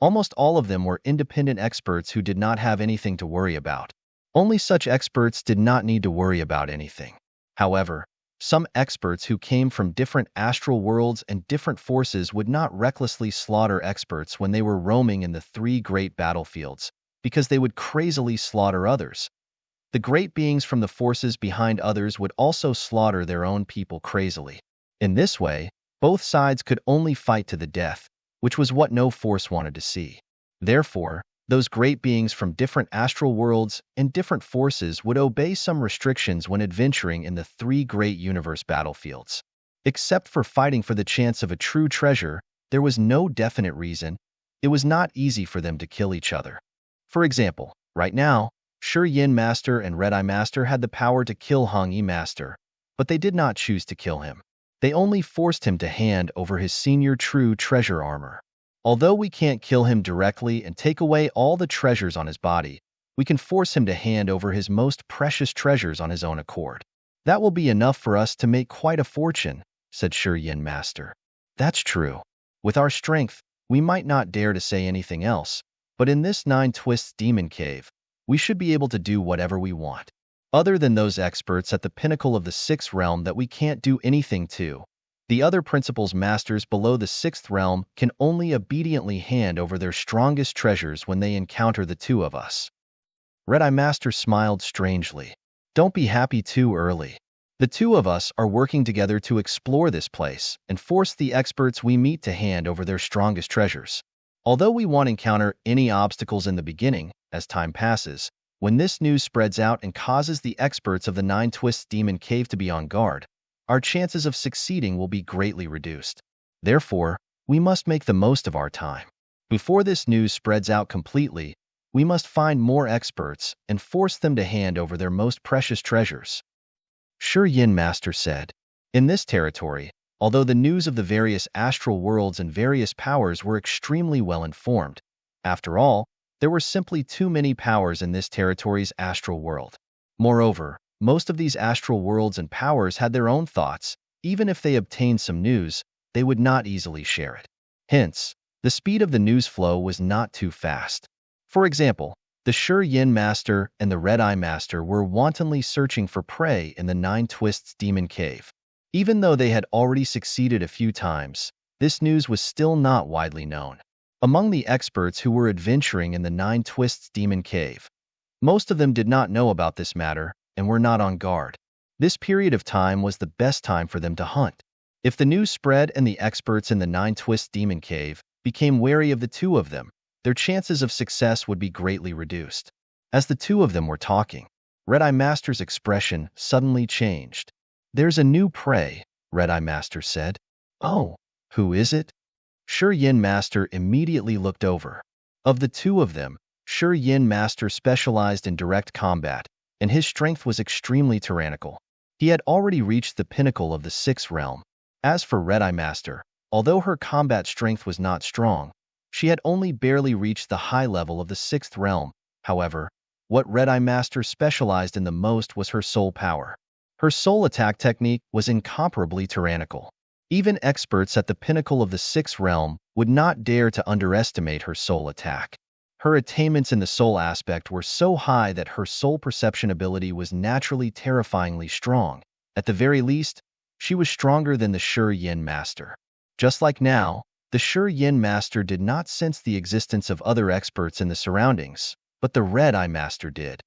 almost all of them were independent experts who did not have anything to worry about. Only such experts did not need to worry about anything. However, some experts who came from different astral worlds and different forces would not recklessly slaughter experts when they were roaming in the 3 great battlefields, because they would crazily slaughter others. The great beings from the forces behind others would also slaughter their own people crazily. In this way, both sides could only fight to the death, which was what no force wanted to see. Therefore, those great beings from different astral worlds and different forces would obey some restrictions when adventuring in the three great universe battlefields. Except for fighting for the chance of a true treasure, there was no definite reason. It was not easy for them to kill each other. For example, right now, Shi Yin Master and Red Eye Master had the power to kill Hong Yi Master, but they did not choose to kill him. They only forced him to hand over his senior true treasure armor. Although we can't kill him directly and take away all the treasures on his body, we can force him to hand over his most precious treasures on his own accord. That will be enough for us to make quite a fortune, said Shi Yin Master. That's true. With our strength, we might not dare to say anything else, but in this Nine Twists Demon Cave, we should be able to do whatever we want. Other than those experts at the pinnacle of the sixth realm that we can't do anything to, the other principals masters below the sixth realm can only obediently hand over their strongest treasures when they encounter the two of us. Red Eye Master smiled strangely. Don't be happy too early. The two of us are working together to explore this place and force the experts we meet to hand over their strongest treasures. Although we won't encounter any obstacles in the beginning, as time passes, when this news spreads out and causes the experts of the Nine Twists Demon Cave to be on guard, our chances of succeeding will be greatly reduced. Therefore, we must make the most of our time. Before this news spreads out completely, we must find more experts and force them to hand over their most precious treasures. Shi Yin Master said. In this territory, although the news of the various astral worlds and various powers were extremely well informed, after all, there were simply too many powers in this territory's astral world. Moreover, most of these astral worlds and powers had their own thoughts. Even if they obtained some news, they would not easily share it. Hence, the speed of the news flow was not too fast. For example, the Shi Yin Master and the Red Eye Master were wantonly searching for prey in the Nine Twists Demon Cave. Even though they had already succeeded a few times, this news was still not widely known. Among the experts who were adventuring in the Nine Twists Demon Cave, most of them did not know about this matter and were not on guard. This period of time was the best time for them to hunt. If the news spread and the experts in the Nine Twists Demon Cave became wary of the two of them, their chances of success would be greatly reduced. As the two of them were talking, Red Eye Master's expression suddenly changed. There's a new prey, Red Eye Master said. Oh, who is it? Shi Yin Master immediately looked over. Of the two of them, Shi Yin Master specialized in direct combat, and his strength was extremely tyrannical. He had already reached the pinnacle of the sixth realm. As for Red Eye Master, although her combat strength was not strong, she had only barely reached the high level of the sixth realm. However, what Red Eye Master specialized in the most was her soul power. Her soul attack technique was incomparably tyrannical. Even experts at the pinnacle of the sixth realm would not dare to underestimate her soul attack. Her attainments in the soul aspect were so high that her soul perception ability was naturally terrifyingly strong. At the very least, she was stronger than the Shi Yin Master. Just like now, the Shi Yin Master did not sense the existence of other experts in the surroundings, but the Red Eye Master did.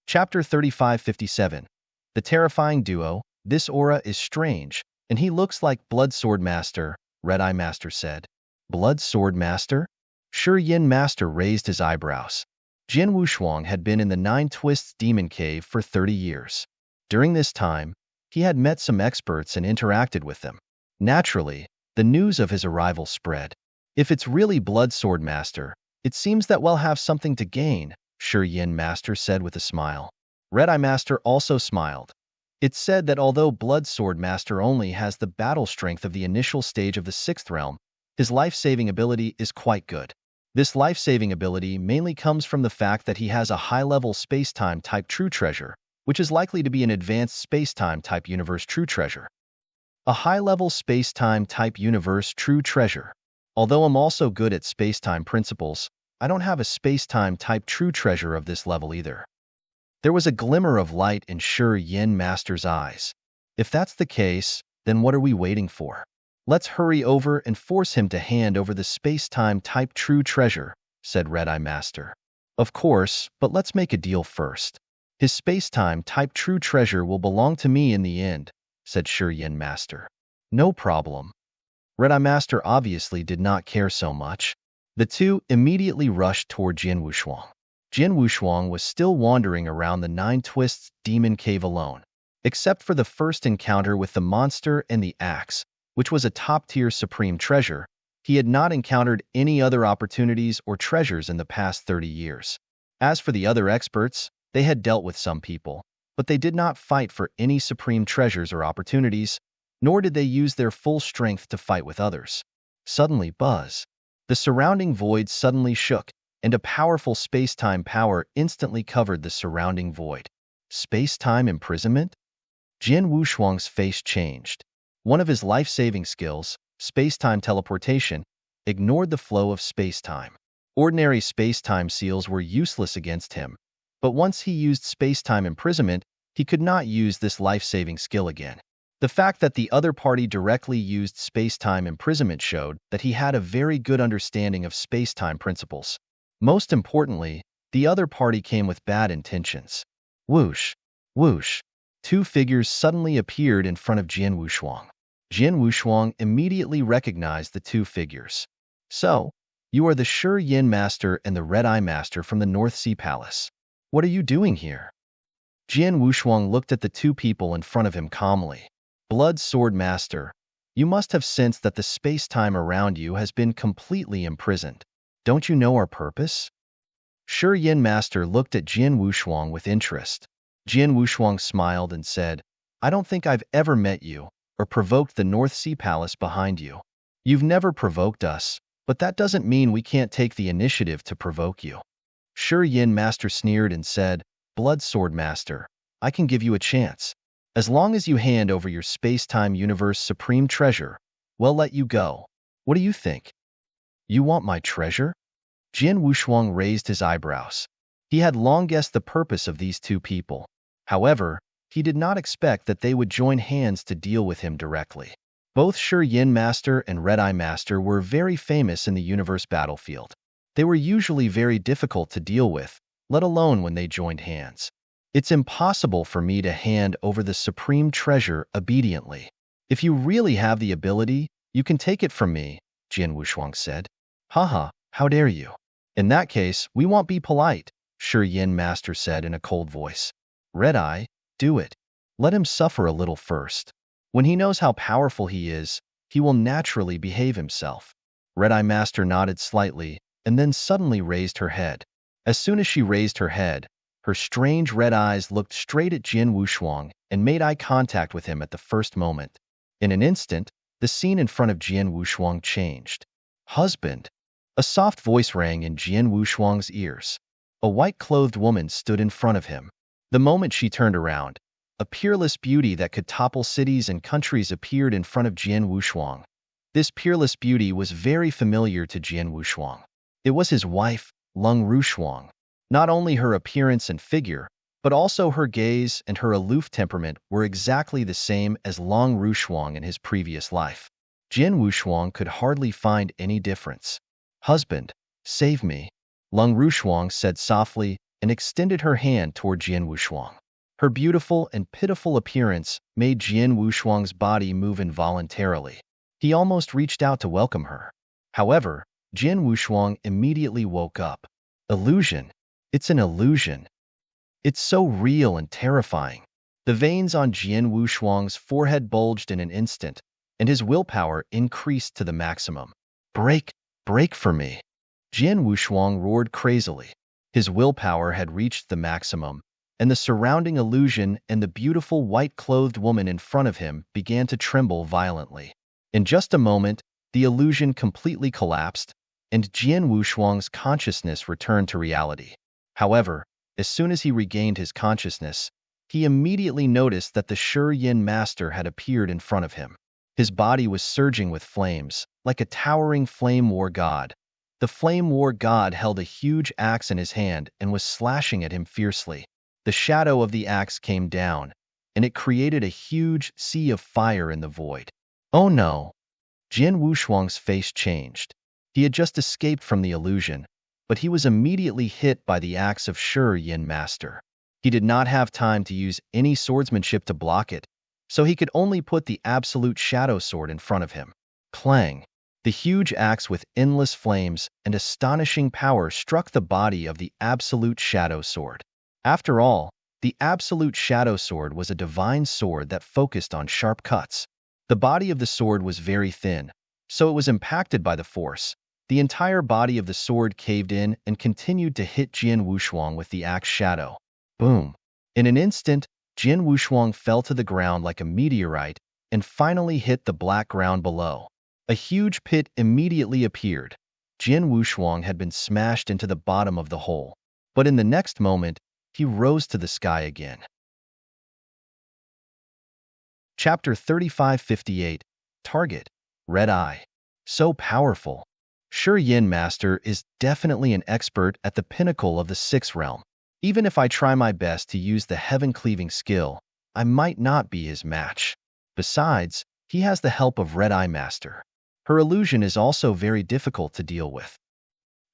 Chapter 3557. The Terrifying Duo. This aura is strange, and he looks like Blood Sword Master, Red Eye Master said. Blood Sword Master? Shi Yin Master raised his eyebrows. Jian Wushuang had been in the Nine Twists Demon Cave for 30 years. During this time, he had met some experts and interacted with them. Naturally, the news of his arrival spread. If it's really Blood Sword Master, it seems that we'll have something to gain, Shi Yin Master said with a smile. Red Eye Master also smiled. It's said that although Blood Sword Master only has the battle strength of the initial stage of the sixth realm, his life-saving ability is quite good. This life-saving ability mainly comes from the fact that he has a high-level space-time type true treasure, which is likely to be an advanced space-time type universe true treasure. A high-level space-time type universe true treasure. Although I'm also good at space-time principles, I don't have a space-time type true treasure of this level either. There was a glimmer of light in Shi Yin Master's eyes. If that's the case, then what are we waiting for? Let's hurry over and force him to hand over the space-time type true treasure, said Red Eye Master. Of course, but let's make a deal first. His space-time type true treasure will belong to me in the end, said Shi Yin Master. No problem. Red-Eye Master obviously did not care so much. The two immediately rushed toward Jian Wushuang. Jian Wushuang was still wandering around the Nine Twists Demon Cave alone, except for the first encounter with the monster and the axe, which was a top-tier supreme treasure. He had not encountered any other opportunities or treasures in the past 30 years. As for the other experts, they had dealt with some people, but they did not fight for any supreme treasures or opportunities, nor did they use their full strength to fight with others. Suddenly, buzz. The surrounding void suddenly shook, and a powerful space-time power instantly covered the surrounding void. Space-time imprisonment? Jian Wushuang's face changed. One of his life-saving skills, space-time teleportation, ignored the flow of space-time. Ordinary space-time seals were useless against him, but once he used space-time imprisonment, he could not use this life-saving skill again. The fact that the other party directly used space-time imprisonment showed that he had a very good understanding of space-time principles. Most importantly, the other party came with bad intentions. Whoosh, whoosh. Two figures suddenly appeared in front of Jian Wushuang. Jian Wushuang immediately recognized the two figures. So, you are the Shi Yin Master and the Red-Eye Master from the North Sea Palace. What are you doing here? Jian Wushuang looked at the two people in front of him calmly. Blood Sword Master, you must have sensed that the space-time around you has been completely imprisoned. Don't you know our purpose? Shi Yin Master looked at Jian Wushuang with interest. Jian Wushuang smiled and said, I don't think I've ever met you or provoked the North Sea Palace behind you. You've never provoked us, but that doesn't mean we can't take the initiative to provoke you. Shi Yin Master sneered and said, Blood Sword Master, I can give you a chance. As long as you hand over your space-time universe supreme treasure, we'll let you go. What do you think? You want my treasure? Jian Wushuang raised his eyebrows. He had long guessed the purpose of these two people. However, he did not expect that they would join hands to deal with him directly. Both Shi Yin Master and Red-Eye Master were very famous in the universe battlefield. They were usually very difficult to deal with, let alone when they joined hands. It's impossible for me to hand over the supreme treasure obediently. If you really have the ability, you can take it from me, Jian Wushuang said. Haha, how dare you? In that case, we won't be polite, Shi Yin Master said in a cold voice. Red-Eye, do it. Let him suffer a little first. When he knows how powerful he is, he will naturally behave himself. Red-Eye Master nodded slightly, and then suddenly raised her head. As soon as she raised her head, her strange red eyes looked straight at Jian Wushuang and made eye contact with him at the first moment. In an instant, the scene in front of Jian Wushuang changed. Husband! A soft voice rang in Jian Wushuang's ears. A white-clothed woman stood in front of him. The moment she turned around, a peerless beauty that could topple cities and countries appeared in front of Jian Wushuang. This peerless beauty was very familiar to Jian Wushuang. It was his wife, Lung Rushuang. Not only her appearance and figure, but also her gaze and her aloof temperament were exactly the same as Lung Rushuang in his previous life. Jian Wushuang could hardly find any difference. Husband, save me, Lung Rushuang said softly and extended her hand toward Jian Wushuang. Her beautiful and pitiful appearance made Jian Wushuang's body move involuntarily. He almost reached out to welcome her. However, Jian Wushuang immediately woke up. Illusion. It's an illusion. It's so real and terrifying. The veins on Jian Wushuang's forehead bulged in an instant, and his willpower increased to the maximum. Break for me. Jian Wushuang roared crazily. His willpower had reached the maximum, and the surrounding illusion and the beautiful white-clothed woman in front of him began to tremble violently. In just a moment, the illusion completely collapsed, and Jian Wushuang's consciousness returned to reality. However, as soon as he regained his consciousness, he immediately noticed that the Shi Yin Master had appeared in front of him. His body was surging with flames, like a towering flame war god. The flame war god held a huge axe in his hand and was slashing at him fiercely. The shadow of the axe came down, and it created a huge sea of fire in the void. Oh no! Jian Wushuang's face changed. He had just escaped from the illusion, but he was immediately hit by the axe of Shi Yin Master. He did not have time to use any swordsmanship to block it, so he could only put the absolute shadow sword in front of him. Clang! The huge axe with endless flames and astonishing power struck the body of the Absolute Shadow Sword. After all, the Absolute Shadow Sword was a divine sword that focused on sharp cuts. The body of the sword was very thin, so it was impacted by the force. The entire body of the sword caved in and continued to hit Jian Wushuang with the axe shadow. Boom! In an instant, Jian Wushuang fell to the ground like a meteorite and finally hit the black ground below. A huge pit immediately appeared. Jian Wushuang had been smashed into the bottom of the hole, but in the next moment, he rose to the sky again. Chapter 3558. Target. Red Eye. So powerful. Shi Yin Master is definitely an expert at the pinnacle of the sixth realm. Even if I try my best to use the heaven-cleaving skill, I might not be his match. Besides, he has the help of Red Eye Master. Her illusion is also very difficult to deal with.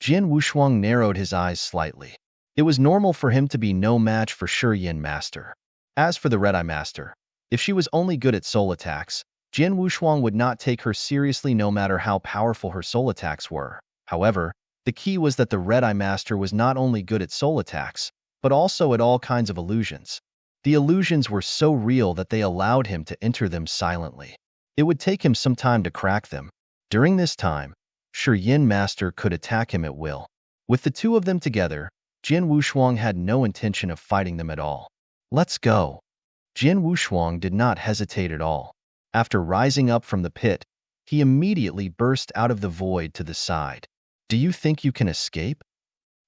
Jian Wushuang narrowed his eyes slightly. It was normal for him to be no match for Shi Yin Master. As for the Red Eye Master, if she was only good at soul attacks, Jian Wushuang would not take her seriously no matter how powerful her soul attacks were. However, the key was that the Red Eye Master was not only good at soul attacks, but also at all kinds of illusions. The illusions were so real that they allowed him to enter them silently. It would take him some time to crack them. During this time, Shi Yin Master could attack him at will. With the two of them together, Jian Wushuang had no intention of fighting them at all. Let's go. Jian Wushuang did not hesitate at all. After rising up from the pit, he immediately burst out of the void to the side. Do you think you can escape?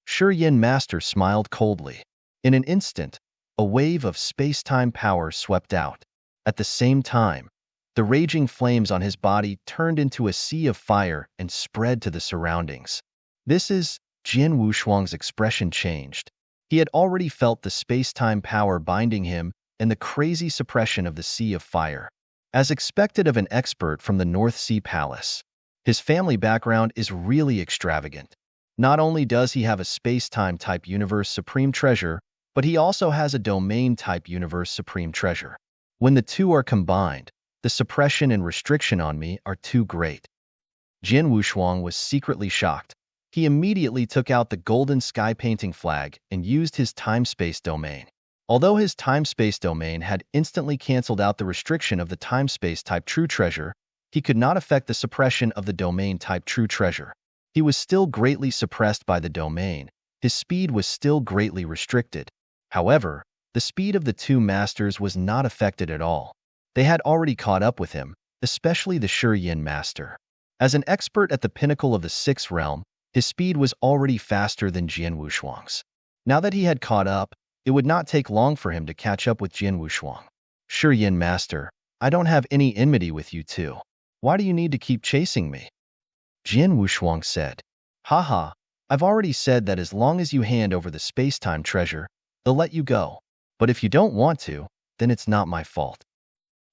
Shi Yin Master smiled coldly. In an instant, a wave of space-time power swept out. At the same time, the raging flames on his body turned into a sea of fire and spread to the surroundings. Jian Wushuang's expression changed. He had already felt the space-time power binding him and the crazy suppression of the sea of fire. As expected of an expert from the North Sea Palace, his family background is really extravagant. Not only does he have a space-time type universe supreme treasure, but he also has a domain type universe supreme treasure. When the two are combined, the suppression and restriction on me are too great. Jian Wushuang was secretly shocked. He immediately took out the golden sky painting flag and used his time-space domain. Although his time-space domain had instantly cancelled out the restriction of the time-space type true treasure, he could not affect the suppression of the domain type true treasure. He was still greatly suppressed by the domain. His speed was still greatly restricted. However, the speed of the two masters was not affected at all. They had already caught up with him, especially the Shi Yin Master. As an expert at the pinnacle of the sixth realm, his speed was already faster than Jian Wushuang's. Now that he had caught up, it would not take long for him to catch up with Jian Wushuang. Shi Yin Master, I don't have any enmity with you two. Why do you need to keep chasing me? Jian Wushuang said. Haha, I've already said that as long as you hand over the space-time treasure, they'll let you go. But if you don't want to, then it's not my fault.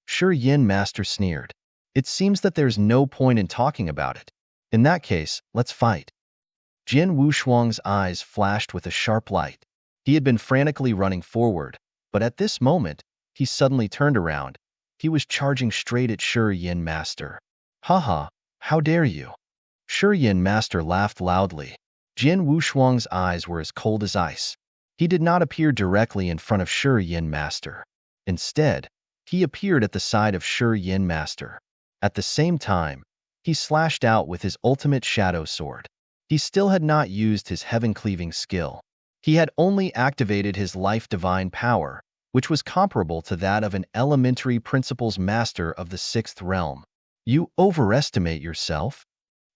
Shi Yin Master sneered. It seems that there's no point in talking about it. In that case, let's fight. Jian Wushuang's eyes flashed with a sharp light. He had been frantically running forward, but at this moment, he suddenly turned around. He was charging straight at Shi Yin Master. Haha, how dare you? Shi Yin Master laughed loudly. Jian Wushuang's eyes were as cold as ice. He did not appear directly in front of Shi Yin Master. Instead, he appeared at the side of Shi Yin Master. At the same time, he slashed out with his ultimate shadow sword. He still had not used his heaven-cleaving skill. He had only activated his life divine power, which was comparable to that of an elementary principles master of the sixth realm. You overestimate yourself?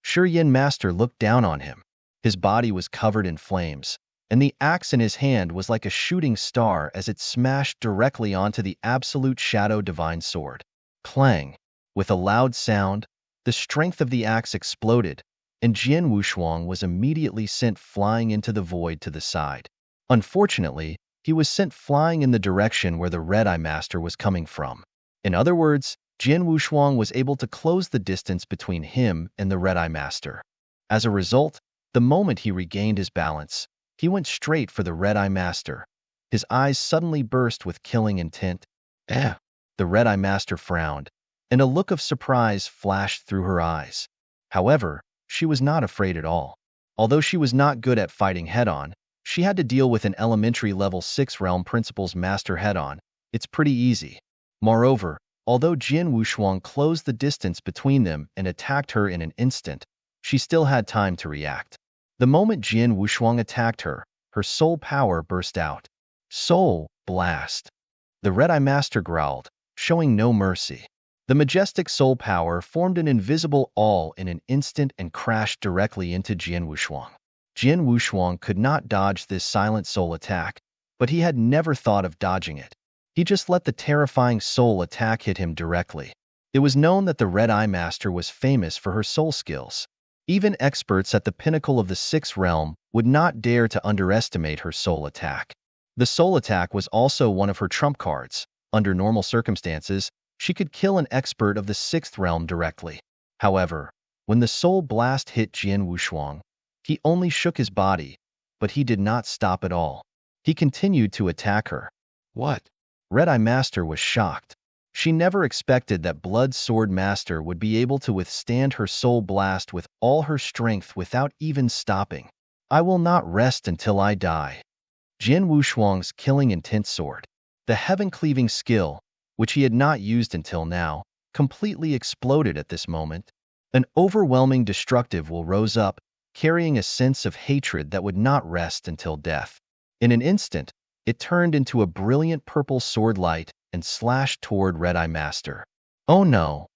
Shi Yin Master looked down on him. His body was covered in flames, and the axe in his hand was like a shooting star as it smashed directly onto the absolute shadow divine sword. Clang! With a loud sound, the strength of the axe exploded, and Jian Wushuang was immediately sent flying into the void to the side. Unfortunately, he was sent flying in the direction where the Red Eye Master was coming from. In other words, Jian Wushuang was able to close the distance between him and the Red Eye Master. As a result, the moment he regained his balance, he went straight for the Red Eye Master. His eyes suddenly burst with killing intent. The Red Eye Master frowned. and a look of surprise flashed through her eyes. However, she was not afraid at all. Although she was not good at fighting head-on, she had to deal with an elementary level 6 realm principles master head-on. It's pretty easy. Moreover, although Jian Wushuang closed the distance between them and attacked her in an instant, she still had time to react. The moment Jian Wushuang attacked her, her soul power burst out. Soul blast. The Red-Eye Master growled, showing no mercy. The majestic soul power formed an invisible awl in an instant and crashed directly into Jian Wushuang. Jian Wushuang could not dodge this silent soul attack, but he had never thought of dodging it. He just let the terrifying soul attack hit him directly. It was known that the Red-Eye Master was famous for her soul skills. Even experts at the pinnacle of the 6th realm would not dare to underestimate her soul attack. The soul attack was also one of her trump cards. Under normal circumstances, she could kill an expert of the 6th realm directly. However, when the soul blast hit Jian Wushuang, he only shook his body, but he did not stop at all. He continued to attack her. What? Red-Eye Master was shocked. She never expected that Blood Sword Master would be able to withstand her soul blast with all her strength without even stopping. I will not rest until I die. Jian Wushuang's killing intent sword, the heaven-cleaving skill, which he had not used until now, completely exploded at this moment. An overwhelming destructive will rose up, carrying a sense of hatred that would not rest until death. In an instant, it turned into a brilliant purple sword light and slashed toward Red-Eye Master. Oh no!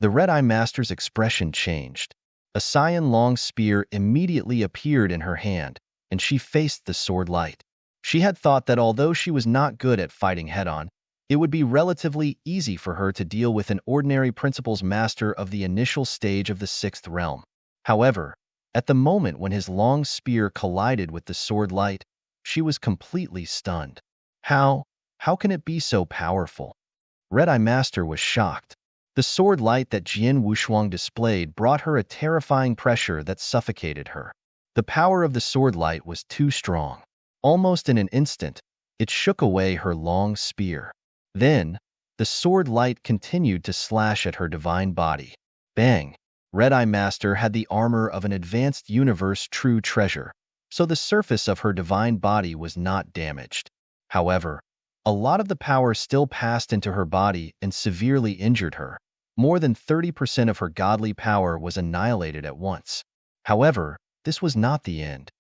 The Red-Eye Master's expression changed. A cyan-long spear immediately appeared in her hand, and she faced the sword light. She had thought that although she was not good at fighting head-on, it would be relatively easy for her to deal with an ordinary principles master of the initial stage of the 6th realm. However, at the moment when his long spear collided with the sword light, she was completely stunned. How can it be so powerful? Red-Eye Master was shocked. The sword light that Jian Wushuang displayed brought her a terrifying pressure that suffocated her. The power of the sword light was too strong. Almost in an instant, it shook away her long spear. Then, the sword light continued to slash at her divine body. Bang! Red-Eye Master had the armor of an advanced universe true treasure, so the surface of her divine body was not damaged. However, a lot of the power still passed into her body and severely injured her. More than 30% of her godly power was annihilated at once. However, this was not the end.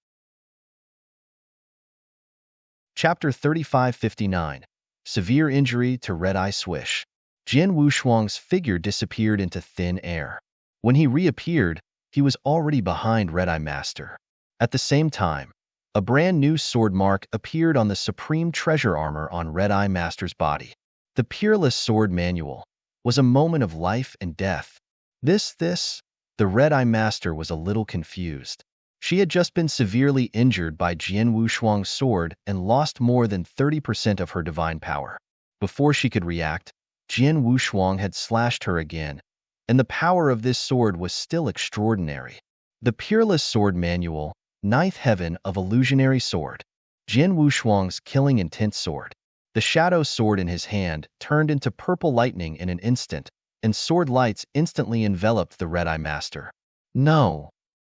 Chapter 3559. Severe Injury to Red-Eye Swish. Jian Wushuang's figure disappeared into thin air. When he reappeared, he was already behind Red-Eye Master. At the same time, a brand new sword mark appeared on the supreme treasure armor on Red-Eye Master's body. The Peerless Sword Manual was a moment of life and death. The Red-Eye Master was a little confused. She had just been severely injured by Jian Wushuang's sword and lost more than 30% of her divine power. Before she could react, Jian Wushuang had slashed her again, and the power of this sword was still extraordinary. The Peerless Sword Manual, 9th Heaven of Illusionary Sword. Jian Wushuang's killing intent sword. The shadow sword in his hand turned into purple lightning in an instant, and sword lights instantly enveloped the Red-Eye Master. No!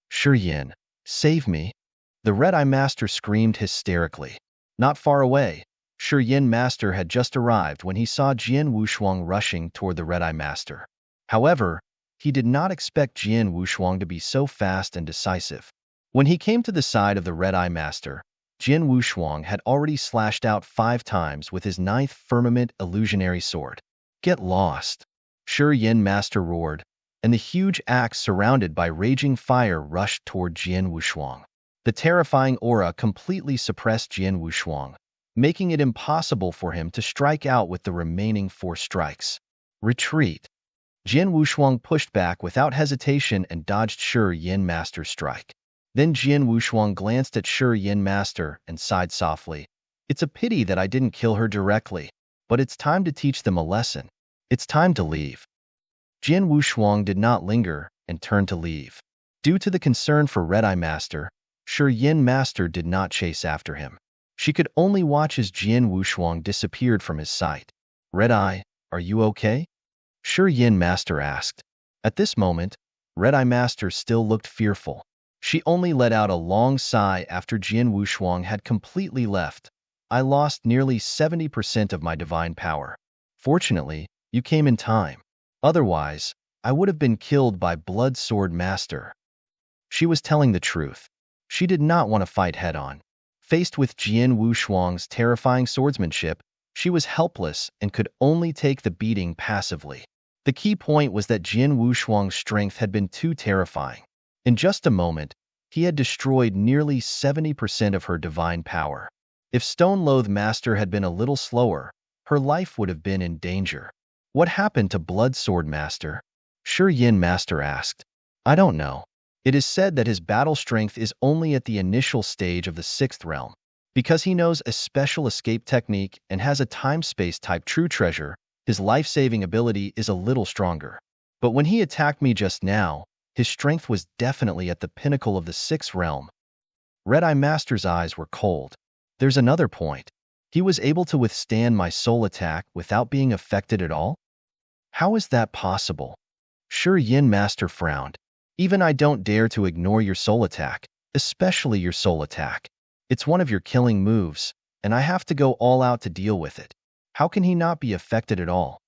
Shi, save me! The Red-Eye Master screamed hysterically. Not far away, Shi Master had just arrived when he saw Jian Wushuang rushing toward the Red-Eye Master. However, he did not expect Jian Wushuang to be so fast and decisive. When he came to the side of the Red-Eye Master, Jian Wushuang had already slashed out 5 times with his 9th Firmament Illusionary Sword. Get lost! Shi Master roared, and the huge axe surrounded by raging fire rushed toward Jian Wushuang. The terrifying aura completely suppressed Jian Wushuang, making it impossible for him to strike out with the remaining 4 strikes. Retreat! Jian Wushuang pushed back without hesitation and dodged Shi Master's strike. Then Jian Wushuang glanced at Shi Master and sighed softly. It's a pity that I didn't kill her directly, but it's time to teach them a lesson. It's time to leave. Jian Wushuang did not linger and turned to leave. Due to the concern for Red-Eye Master, Shi Master did not chase after him. She could only watch as Jian Wushuang disappeared from his sight. Red-Eye, are you okay? Sure Yin Master asked. At this moment, Red-Eye Master still looked fearful. She only let out a long sigh after Jian Wushuang had completely left. I lost nearly 70% of my divine power. Fortunately, you came in time. Otherwise, I would have been killed by Blood Sword Master. She was telling the truth. She did not want to fight head-on. Faced with Jian Wushuang's terrifying swordsmanship, she was helpless and could only take the beating passively. The key point was that Jian Wushuang's strength had been too terrifying. In just a moment, he had destroyed nearly 70% of her divine power. If Stone Loathe Master had been a little slower, her life would have been in danger. What happened to Blood Sword Master? Sure Yin Master asked. I don't know. It is said that his battle strength is only at the initial stage of the 6th realm. Because he knows a special escape technique and has a time-space type true treasure, his life-saving ability is a little stronger. But when he attacked me just now, his strength was definitely at the pinnacle of the 6th realm. Red-Eye Master's eyes were cold. There's another point. He was able to withstand my soul attack without being affected at all? How is that possible? Sure Yin Master frowned. Even I don't dare to ignore your soul attack, especially your soul attack. It's one of your killing moves, and I have to go all out to deal with it. How can he not be affected at all?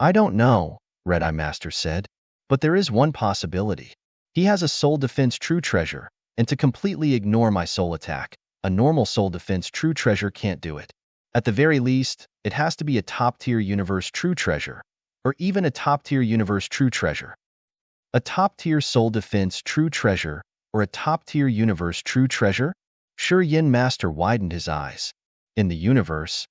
I don't know, Red-Eye Master said, but there is one possibility. He has a soul defense true treasure, and to completely ignore my soul attack, a normal soul defense true treasure can't do it. At the very least, it has to be a top-tier universe true treasure, or even a top-tier universe true treasure. A top-tier soul defense true treasure, or a top-tier universe true treasure? Sure Yin Master widened his eyes. In the universe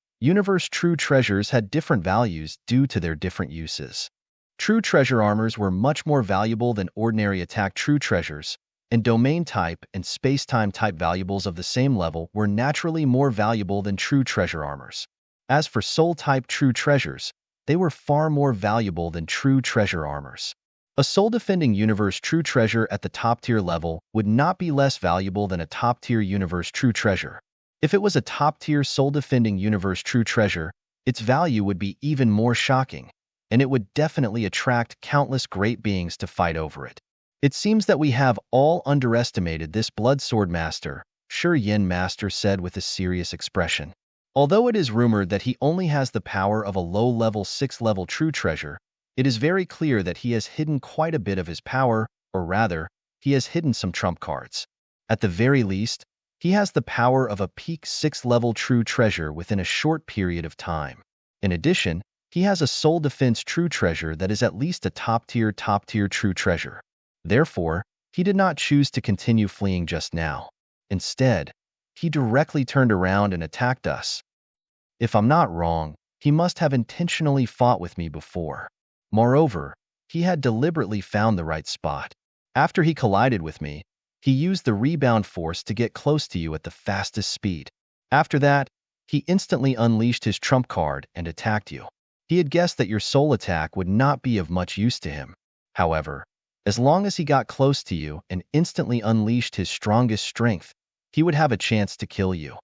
true treasures had different values due to their different uses. True treasure armors were much more valuable than ordinary attack true treasures, and domain type and space-time type valuables of the same level were naturally more valuable than true treasure armors. As for soul type true treasures, they were far more valuable than true treasure armors. A soul-defending universe true treasure at the top-tier level would not be less valuable than a top-tier universe true treasure. If it was a top-tier soul-defending universe true treasure, its value would be even more shocking, and it would definitely attract countless great beings to fight over it. It seems that we have all underestimated this Blood Sword Master, Sure Yin Master said with a serious expression. Although it is rumored that he only has the power of a low-level 6th-level true treasure, it is very clear that he has hidden quite a bit of his power, or rather, he has hidden some trump cards. At the very least, he has the power of a peak 6th-level true treasure within a short period of time. In addition, he has a soul defense true treasure that is at least a top-tier true treasure. Therefore, he did not choose to continue fleeing just now. Instead, he directly turned around and attacked us. If I'm not wrong, he must have intentionally fought with me before. Moreover, he had deliberately found the right spot. After he collided with me, he used the rebound force to get close to you at the fastest speed. After that, he instantly unleashed his trump card and attacked you. He had guessed that your soul attack would not be of much use to him. However, as long as he got close to you and instantly unleashed his strongest strength, he would have a chance to kill you.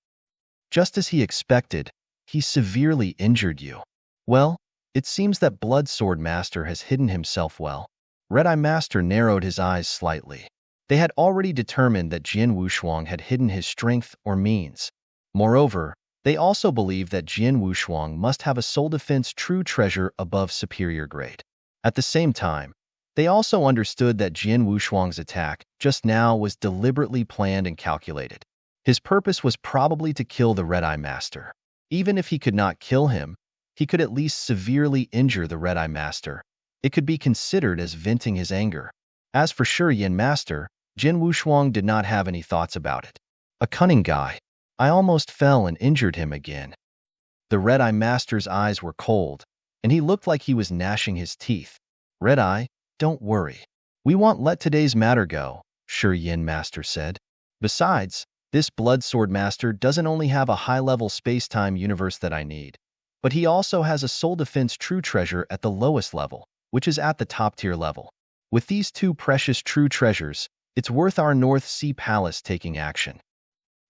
Just as he expected, he severely injured you. Well, it seems that Blood Sword Master has hidden himself well. Red-Eye Master narrowed his eyes slightly. They had already determined that Jian Wushuang had hidden his strength or means. Moreover, they also believed that Jian Wushuang must have a soul defense true treasure above superior grade. At the same time, they also understood that Jian Wushuang's attack just now was deliberately planned and calculated. His purpose was probably to kill the Red-Eye Master. Even if he could not kill him, he could at least severely injure the Red-Eye Master. It could be considered as venting his anger. As for Sure Yin Master, Jian Wushuang did not have any thoughts about it. A cunning guy. I almost fell and injured him again. The Red-Eye Master's eyes were cold, and he looked like he was gnashing his teeth. Red-Eye, don't worry. We won't let today's matter go, Sure Yin Master said. Besides, this Blood Sword Master doesn't only have a high-level space-time universe that I need, but he also has a soul defense true treasure at the lowest level, which is at the top-tier level. With these two precious true treasures, it's worth our North Sea Palace taking action.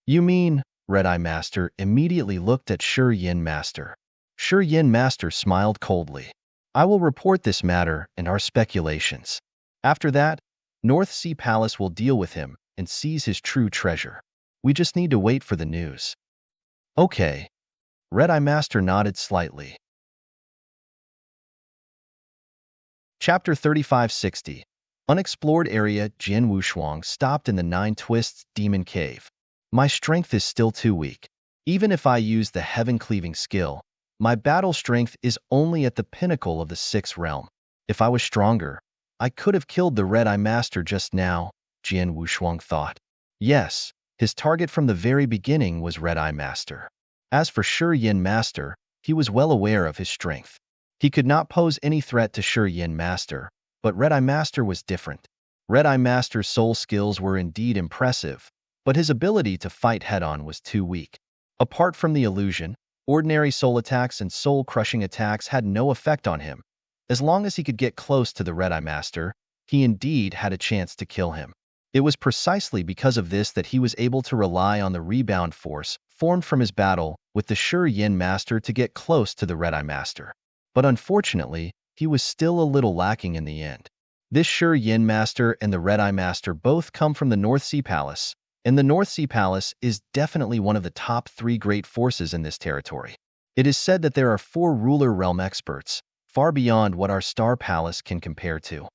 You mean? Red-Eye Master immediately looked at Sure Yin Master. Sure Yin Master smiled coldly. I will report this matter and our speculations. After that, North Sea Palace will deal with him and seize his true treasure. We just need to wait for the news. Okay. Red-Eye Master nodded slightly. Chapter 3560. Unexplored area. Jian Wushuang stopped in the Nine Twists Demon Cave. My strength is still too weak. Even if I use the heaven-cleaving skill, my battle strength is only at the pinnacle of the sixth realm. If I was stronger, I could have killed the Red-Eye Master just now, Jian Wushuang thought. Yes, his target from the very beginning was Red-Eye Master. As for Shi Yin Master, he was well aware of his strength. He could not pose any threat to Shi Yin Master, but Red-Eye Master was different. Red-Eye Master's soul skills were indeed impressive, but his ability to fight head-on was too weak. Apart from the illusion, ordinary soul attacks and soul-crushing attacks had no effect on him. As long as he could get close to the Red-Eye Master, he indeed had a chance to kill him. It was precisely because of this that he was able to rely on the rebound force formed from his battle with the Shi Yin Master to get close to the Red-Eye Master. But unfortunately, he was still a little lacking in the end. This Shi Yin Master and the Red-Eye Master both come from the North Sea Palace, and the North Sea Palace is definitely one of the top 3 great forces in this territory. It is said that there are 4 ruler realm experts, far beyond what our Star Palace can compare to.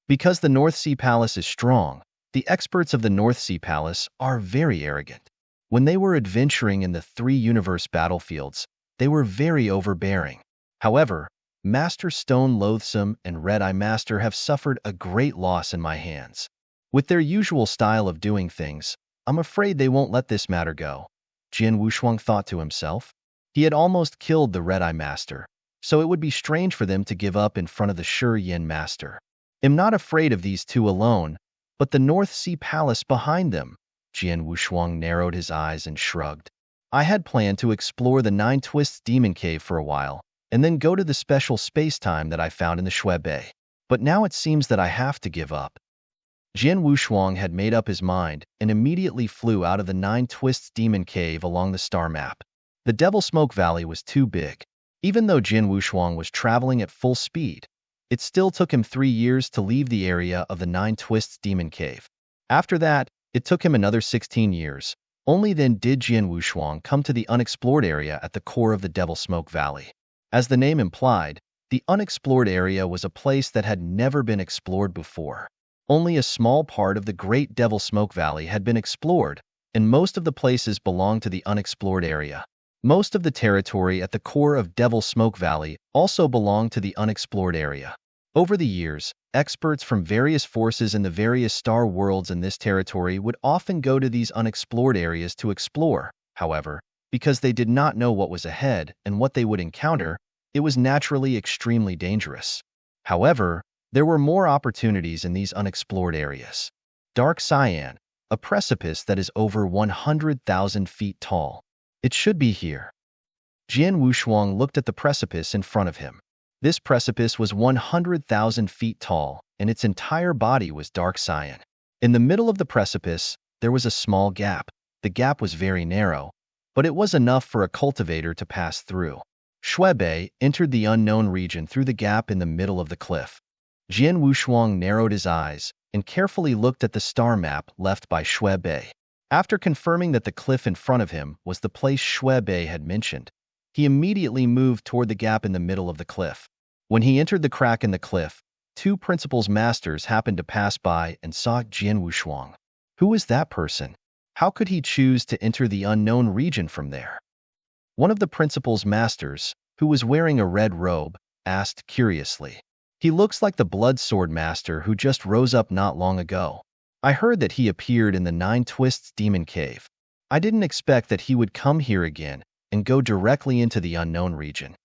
Because the North Sea Palace is strong, the experts of the North Sea Palace are very arrogant. When they were adventuring in the 3 universe battlefields, they were very overbearing. However, Master Stone Loathsome and Red-Eye Master have suffered a great loss in my hands. With their usual style of doing things, I'm afraid they won't let this matter go, Jian Wushuang thought to himself. He had almost killed the Red-Eye Master, so it would be strange for them to give up in front of the Shi Yin Master. I'm not afraid of these 2 alone, but the North Sea Palace behind them. Jian Wushuang narrowed his eyes and shrugged. I had planned to explore the Nine Twists Demon Cave for a while, and then go to the special space-time that I found in the Shui Bay. But now it seems that I have to give up. Jian Wushuang had made up his mind and immediately flew out of the Nine Twists Demon Cave along the star map. The Devil Smoke Valley was too big. Even though Jian Wushuang was traveling at full speed, it still took him 3 years to leave the area of the Nine Twists Demon Cave. After that, it took him another 16 years. Only then did Jian Wushuang come to the unexplored area at the core of the Devil Smoke Valley. As the name implied, the unexplored area was a place that had never been explored before. Only a small part of the Great Devil Smoke Valley had been explored, and most of the places belonged to the unexplored area. Most of the territory at the core of Devil Smoke Valley also belonged to the unexplored area. Over the years, experts from various forces in the various star worlds in this territory would often go to these unexplored areas to explore. However, because they did not know what was ahead and what they would encounter, it was naturally extremely dangerous. However, there were more opportunities in these unexplored areas. Dark Cyan, a precipice that is over 100,000 feet tall. It should be here. Jian Wushuang looked at the precipice in front of him. This precipice was 100,000 feet tall, and its entire body was dark cyan. In the middle of the precipice, there was a small gap. The gap was very narrow, but it was enough for a cultivator to pass through. Shui Bei entered the unknown region through the gap in the middle of the cliff. Jian Wushuang narrowed his eyes and carefully looked at the star map left by Shui Bei. After confirming that the cliff in front of him was the place Shui Bei had mentioned, he immediately moved toward the gap in the middle of the cliff. When he entered the crack in the cliff, 2 principal's masters happened to pass by and saw Jian Wushuang. Who was that person? How could he choose to enter the unknown region from there? One of the principal's masters, who was wearing a red robe, asked curiously. He looks like the blood sword master who just rose up not long ago. I heard that he appeared in the Nine Twists Demon Cave. I didn't expect that he would come here again and go directly into the unknown region.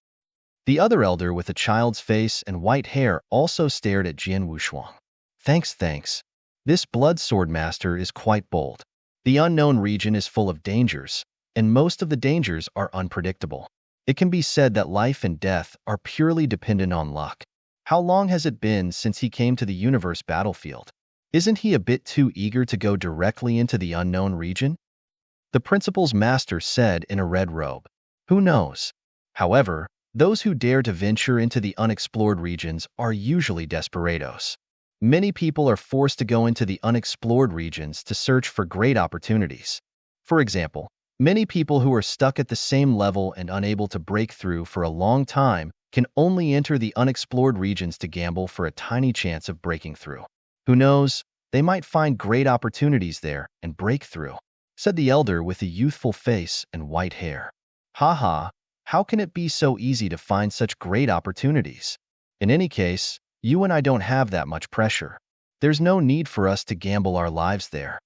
The other elder with a child's face and white hair also stared at Jian Wushuang. Thanks. This blood sword master is quite bold. The unknown region is full of dangers, and most of the dangers are unpredictable. It can be said that life and death are purely dependent on luck. How long has it been since he came to the universe battlefield? Isn't he a bit too eager to go directly into the unknown region? The principal's master said in a red robe. Who knows? However, Those who dare to venture into the unexplored regions are usually desperados. Many people are forced to go into the unexplored regions to search for great opportunities. For example, many people who are stuck at the same level and unable to break through for a long time can only enter the unexplored regions to gamble for a tiny chance of breaking through. Who knows, they might find great opportunities there and break through, said the elder with a youthful face and white hair. Haha, how can it be so easy to find such great opportunities? In any case, you and I don't have that much pressure. There's no need for us to gamble our lives there.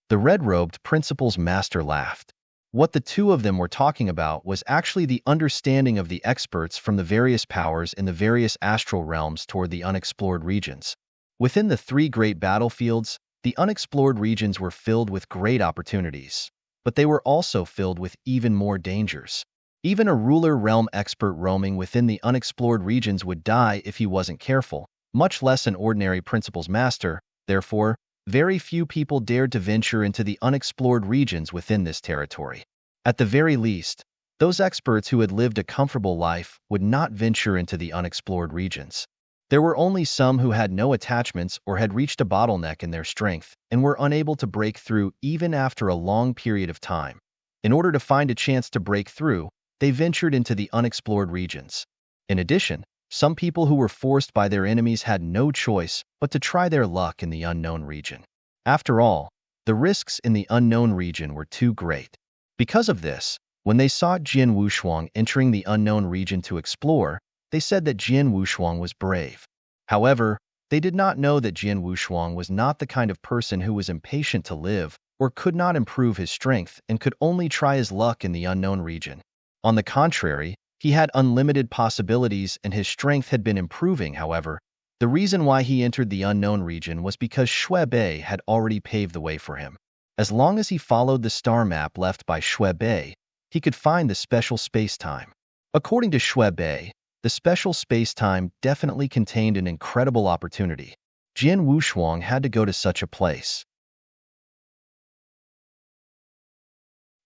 The red-robed principal's master laughed. What the two of them were talking about was actually the understanding of the experts from the various powers in the various astral realms toward the unexplored regions. Within the three great battlefields, the unexplored regions were filled with great opportunities, but they were also filled with even more dangers. Even a ruler realm expert roaming within the unexplored regions would die if he wasn't careful, much less an ordinary principal's master. Therefore, very few people dared to venture into the unexplored regions within this territory. At the very least, those experts who had lived a comfortable life would not venture into the unexplored regions. There were only some who had no attachments or had reached a bottleneck in their strength and were unable to break through even after a long period of time. In order to find a chance to break through, they ventured into the unexplored regions. In addition, some people who were forced by their enemies had no choice but to try their luck in the unknown region. After all, the risks in the unknown region were too great. Because of this, when they saw Jian Wushuang entering the unknown region to explore, they said that Jian Wushuang was brave. However, they did not know that Jian Wushuang was not the kind of person who was impatient to live or could not improve his strength and could only try his luck in the unknown region. On the contrary, he had unlimited possibilities and his strength had been improving. However, the reason why he entered the unknown region was because Shui Bei had already paved the way for him. As long as he followed the star map left by Shui Bei, he could find the special space-time. According to Shui Bei, the special space-time definitely contained an incredible opportunity. Jian Wushuang had to go to such a place.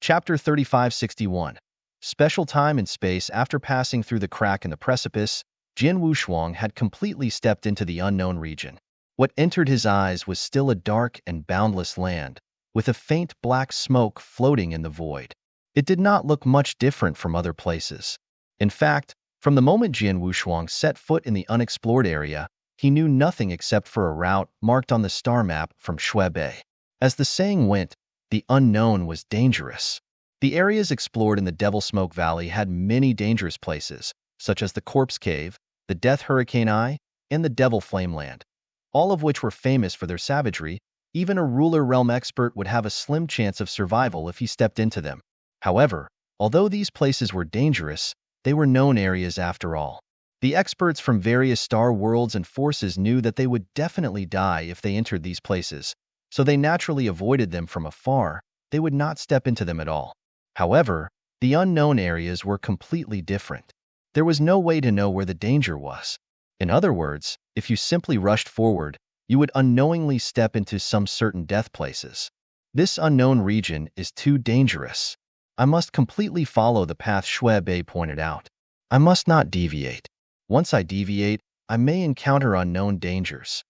Chapter 3561. Special time and space. After passing through the crack in the precipice, Jian Wushuang had completely stepped into the unknown region. What entered his eyes was still a dark and boundless land, with a faint black smoke floating in the void. It did not look much different from other places. In fact, from the moment Jian Wushuang set foot in the unexplored area, he knew nothing except for a route marked on the star map from Shui Bei. As the saying went, the unknown was dangerous. The areas explored in the Devil Smoke Valley had many dangerous places, such as the Corpse Cave, the Death Hurricane Eye, and the Devil Flame Land, all of which were famous for their savagery. Even a ruler realm expert would have a slim chance of survival if he stepped into them. However, although these places were dangerous, they were known areas after all. The experts from various star worlds and forces knew that they would definitely die if they entered these places, so they naturally avoided them from afar. They would not step into them at all. However, the unknown areas were completely different. There was no way to know where the danger was. In other words, if you simply rushed forward, you would unknowingly step into some certain death places. This unknown region is too dangerous. I must completely follow the path Shui Bei pointed out. I must not deviate. Once I deviate, I may encounter unknown dangers.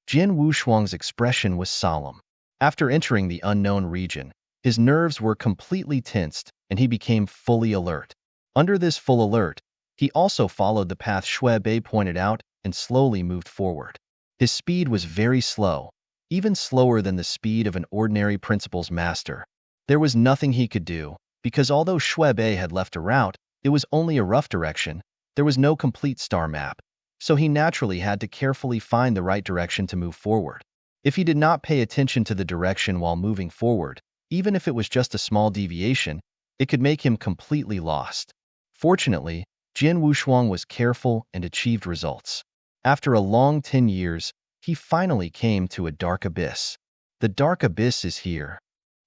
Jian Wushuang's expression was solemn. After entering the unknown region, his nerves were completely tensed, and he became fully alert. Under this full alert, he also followed the path Shui Bei pointed out and slowly moved forward. His speed was very slow, even slower than the speed of an ordinary principal's master. There was nothing he could do, because although Shui Bei had left a route, it was only a rough direction. There was no complete star map, so he naturally had to carefully find the right direction to move forward. If he did not pay attention to the direction while moving forward, even if it was just a small deviation, it could make him completely lost. Fortunately, Jian Wushuang was careful and achieved results. After a long 10 years, he finally came to a dark abyss. The dark abyss is here.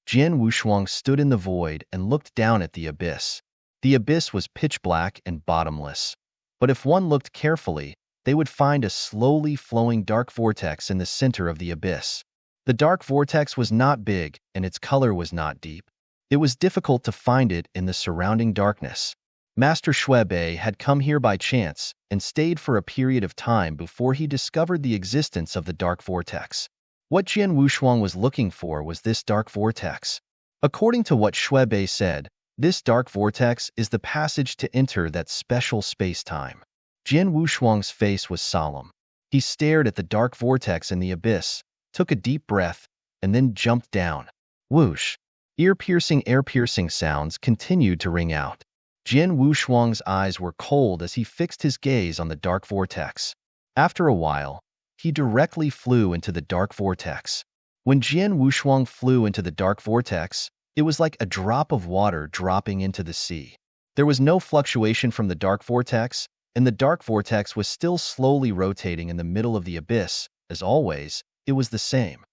Jian Wushuang stood in the void and looked down at the abyss. The abyss was pitch black and bottomless. But if one looked carefully, they would find a slowly flowing dark vortex in the center of the abyss. The dark vortex was not big, and its color was not deep. It was difficult to find it in the surrounding darkness. Master Shui had come here by chance and stayed for a period of time before he discovered the existence of the dark vortex. What Jian Wushuang was looking for was this dark vortex. According to what Shui said, this dark vortex is the passage to enter that special space-time. Jian Wushuang's face was solemn. He stared at the dark vortex in the abyss, took a deep breath, and then jumped down. Whoosh! Air-piercing sounds continued to ring out. Jian Wushuang's eyes were cold as he fixed his gaze on the dark vortex. After a while, he directly flew into the dark vortex. When Jian Wushuang flew into the dark vortex, it was like a drop of water dropping into the sea. There was no fluctuation from the dark vortex, and the dark vortex was still slowly rotating in the middle of the abyss. As always, it was the same.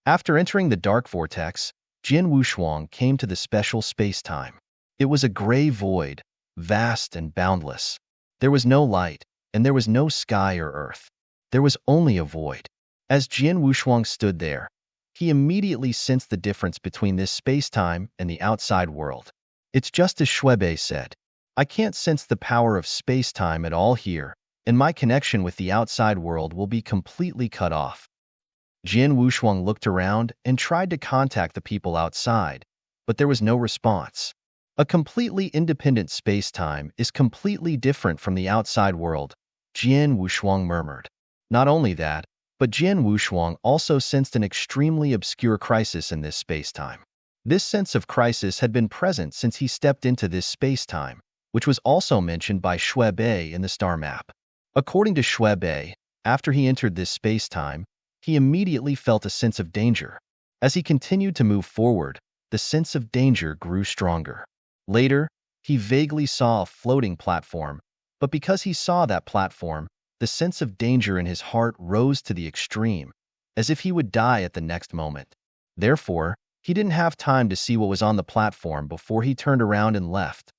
After entering the dark vortex, Jian Wushuang came to the special space-time. It was a gray void, vast and boundless. There was no light, and there was no sky or earth. There was only a void. As Jian Wushuang stood there, he immediately sensed the difference between this space-time and the outside world. It's just as Shui said. I can't sense the power of space-time at all here, and my connection with the outside world will be completely cut off. Jian Wushuang looked around and tried to contact the people outside, but there was no response. A completely independent space-time is completely different from the outside world, Jian Wushuang murmured. Not only that, but Jian Wushuang also sensed an extremely obscure crisis in this space-time. This sense of crisis had been present since he stepped into this space-time, which was also mentioned by Shui in the star map. According to Shui, after he entered this space-time, he immediately felt a sense of danger. As he continued to move forward, the sense of danger grew stronger. Later, he vaguely saw a floating platform, but because he saw that platform, the sense of danger in his heart rose to the extreme, as if he would die at the next moment. Therefore, he didn't have time to see what was on the platform before he turned around and left.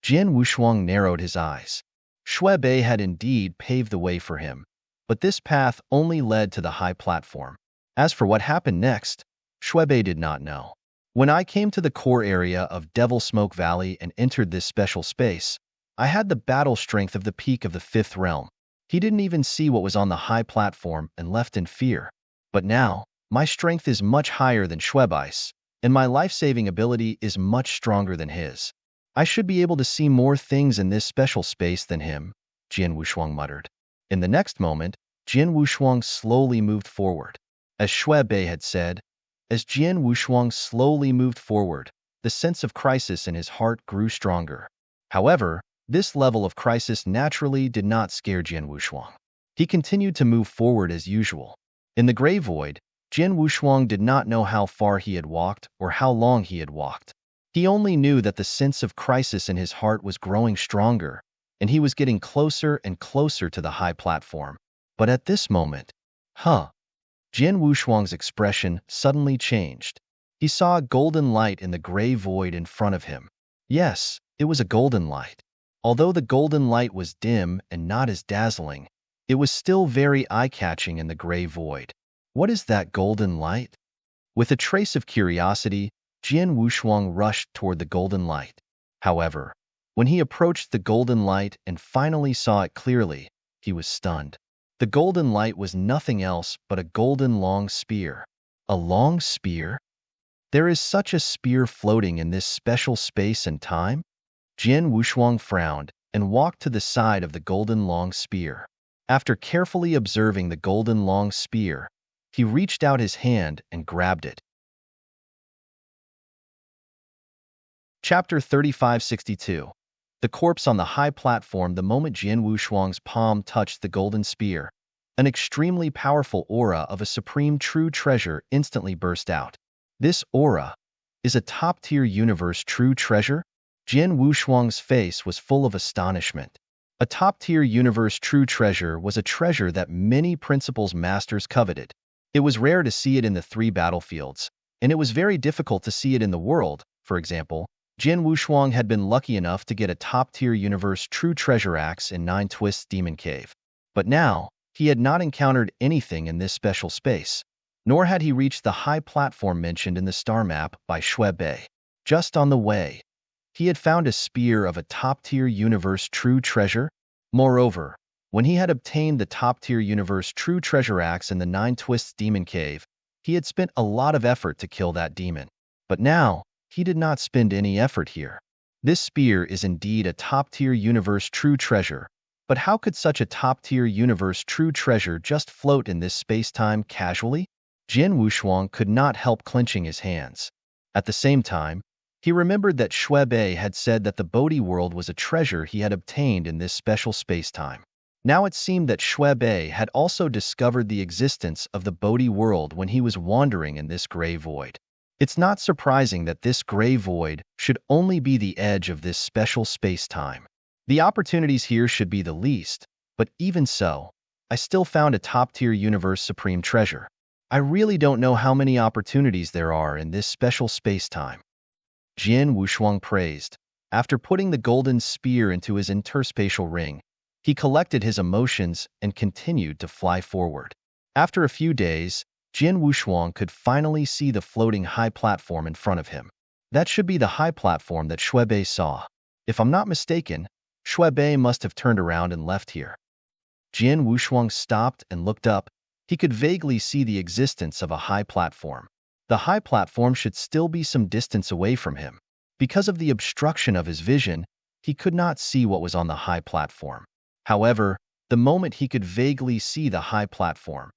Jian Wushuang narrowed his eyes. Shui had indeed paved the way for him, but this path only led to the high platform. As for what happened next, Shui did not know. When I came to the core area of Devil Smoke Valley and entered this special space, I had the battle strength of the peak of the fifth realm. He didn't even see what was on the high platform and left in fear. But now, my strength is much higher than Shui's, and my life-saving ability is much stronger than his. I should be able to see more things in this special space than him, Jian Wushuang muttered. In the next moment, Jian Wushuang slowly moved forward. As Shui had said, as Jian Wushuang slowly moved forward, the sense of crisis in his heart grew stronger. However, this level of crisis naturally did not scare Jian Wushuang. He continued to move forward as usual. In the gray void, Jian Wushuang did not know how far he had walked or how long he had walked. He only knew that the sense of crisis in his heart was growing stronger, and he was getting closer and closer to the high platform. But at this moment, Jian Wushuang's expression suddenly changed. He saw a golden light in the gray void in front of him. Yes, it was a golden light. Although the golden light was dim and not as dazzling, it was still very eye-catching in the gray void. What is that golden light? With a trace of curiosity, Jian Wushuang rushed toward the golden light. However, when he approached the golden light and finally saw it clearly, he was stunned. The golden light was nothing else but a golden long spear. A long spear? There is such a spear floating in this special space and time? Jian Wushuang frowned and walked to the side of the golden long spear. After carefully observing the golden long spear, he reached out his hand and grabbed it. Chapter 3562. The corpse on the high platform. The moment Jian Wushuang's palm touched the golden spear, an extremely powerful aura of a supreme true treasure instantly burst out. This aura is a top-tier universe true treasure? Jian Wushuang's face was full of astonishment. A top-tier universe true treasure was a treasure that many principles masters coveted. It was rare to see it in the 3 battlefields, and it was very difficult to see it in the world. For example, Jian Wushuang had been lucky enough to get a top-tier universe true treasure axe in 9 Twists Demon Cave. But now, he had not encountered anything in this special space, nor had he reached the high platform mentioned in the star map by Shui. Just on the way, He had found a spear of a top-tier universe true treasure. Moreover, when he had obtained the top-tier universe true treasure axe in the Nine Twists Demon Cave, he had spent a lot of effort to kill that demon. But now, he did not spend any effort here. This spear is indeed a top-tier universe true treasure, but how could such a top-tier universe true treasure just float in this space-time casually? Jian Wushuang could not help clenching his hands. At the same time, he remembered that Shui Bei had said that the Bodhi world was a treasure he had obtained in this special space-time. Now it seemed that Shui Bei had also discovered the existence of the Bodhi world when he was wandering in this gray void. It's not surprising that this gray void should only be the edge of this special space-time. The opportunities here should be the least, but even so, I still found a top-tier universe supreme treasure. I really don't know how many opportunities there are in this special space-time. Jian Wushuang praised. After putting the golden spear into his interspatial ring, he collected his emotions and continued to fly forward. After a few days, Jian Wushuang could finally see the floating high platform in front of him. That should be the high platform that Shui Bei saw. If I'm not mistaken, Shui Bei must have turned around and left here. Jian Wushuang stopped and looked up. He could vaguely see the existence of a high platform. The high platform should still be some distance away from him. Because of the obstruction of his vision, he could not see what was on the high platform. However, the moment he could vaguely see the high platform,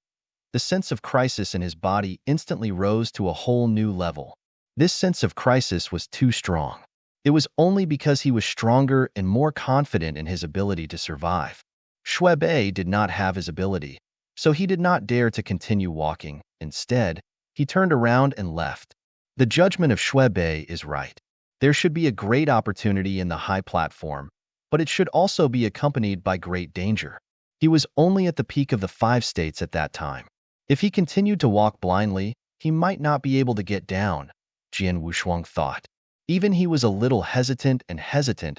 the sense of crisis in his body instantly rose to a whole new level. This sense of crisis was too strong. It was only because he was stronger and more confident in his ability to survive. Shui Bei did not have his ability, so he did not dare to continue walking. Instead, he turned around and left. The judgment of Shui Bei is right. There should be a great opportunity in the high platform, but it should also be accompanied by great danger. He was only at the peak of the 5 states at that time. If he continued to walk blindly, he might not be able to get down, Jian Wushuang thought. Even he was a little hesitant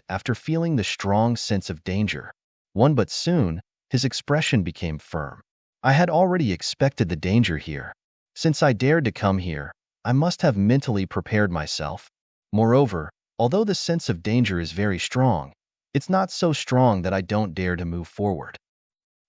after feeling the strong sense of danger. But soon, his expression became firm. I had already expected the danger here. Since I dared to come here, I must have mentally prepared myself. Moreover, although the sense of danger is very strong, it's not so strong that I don't dare to move forward.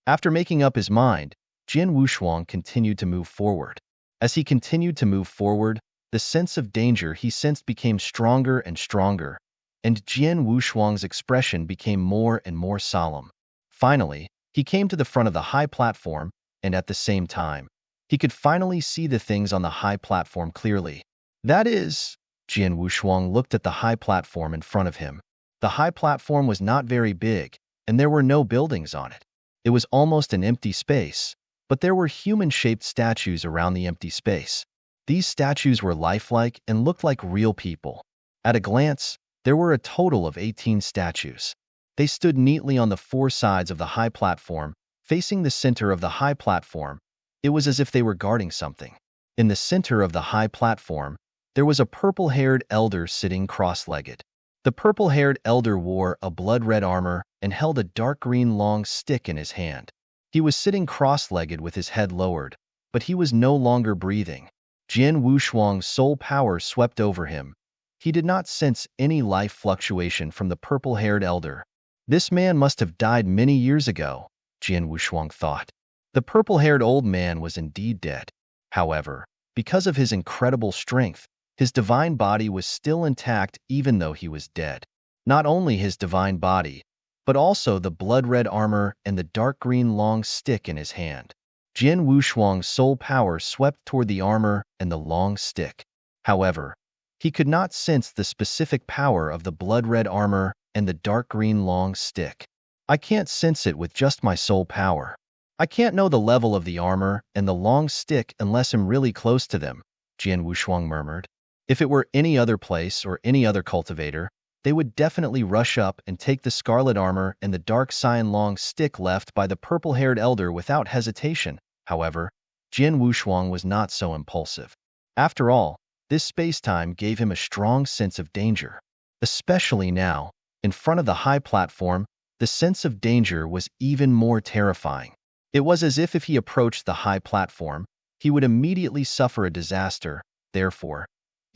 After making up his mind, Jian Wushuang continued to move forward. As he continued to move forward, the sense of danger he sensed became stronger and stronger, and Jian Wushuang's expression became more and more solemn. Finally, he came to the front of the high platform, and at the same time, he could finally see the things on the high platform clearly. That is, Jian Wushuang looked at the high platform in front of him. The high platform was not very big, and there were no buildings on it. It was almost an empty space, but there were human-shaped statues around the empty space. These statues were lifelike and looked like real people. At a glance, there were a total of 18 statues. They stood neatly on the 4 sides of the high platform, facing the center of the high platform. It was as if they were guarding something. In the center of the high platform, there was a purple-haired elder sitting cross-legged. The purple-haired elder wore a blood-red armor and held a dark green long stick in his hand. He was sitting cross-legged with his head lowered, but he was no longer breathing. Jian Wushuang's soul power swept over him. He did not sense any life fluctuation from the purple-haired elder. This man must have died many years ago, Jian Wushuang thought. The purple-haired old man was indeed dead. However, because of his incredible strength, his divine body was still intact even though he was dead. Not only his divine body, but also the blood-red armor and the dark green long stick in his hand. Jian Wushuang's soul power swept toward the armor and the long stick. However, he could not sense the specific power of the blood-red armor and the dark green long stick. I can't sense it with just my soul power. I can't know the level of the armor and the long stick unless I'm really close to them, Jian Wushuang murmured. If it were any other place or any other cultivator, they would definitely rush up and take the scarlet armor and the dark cyan long stick left by the purple-haired elder without hesitation. However, Jian Wushuang was not so impulsive. After all, this space-time gave him a strong sense of danger. Especially now, in front of the high platform, the sense of danger was even more terrifying. It was as if he approached the high platform, he would immediately suffer a disaster. Therefore,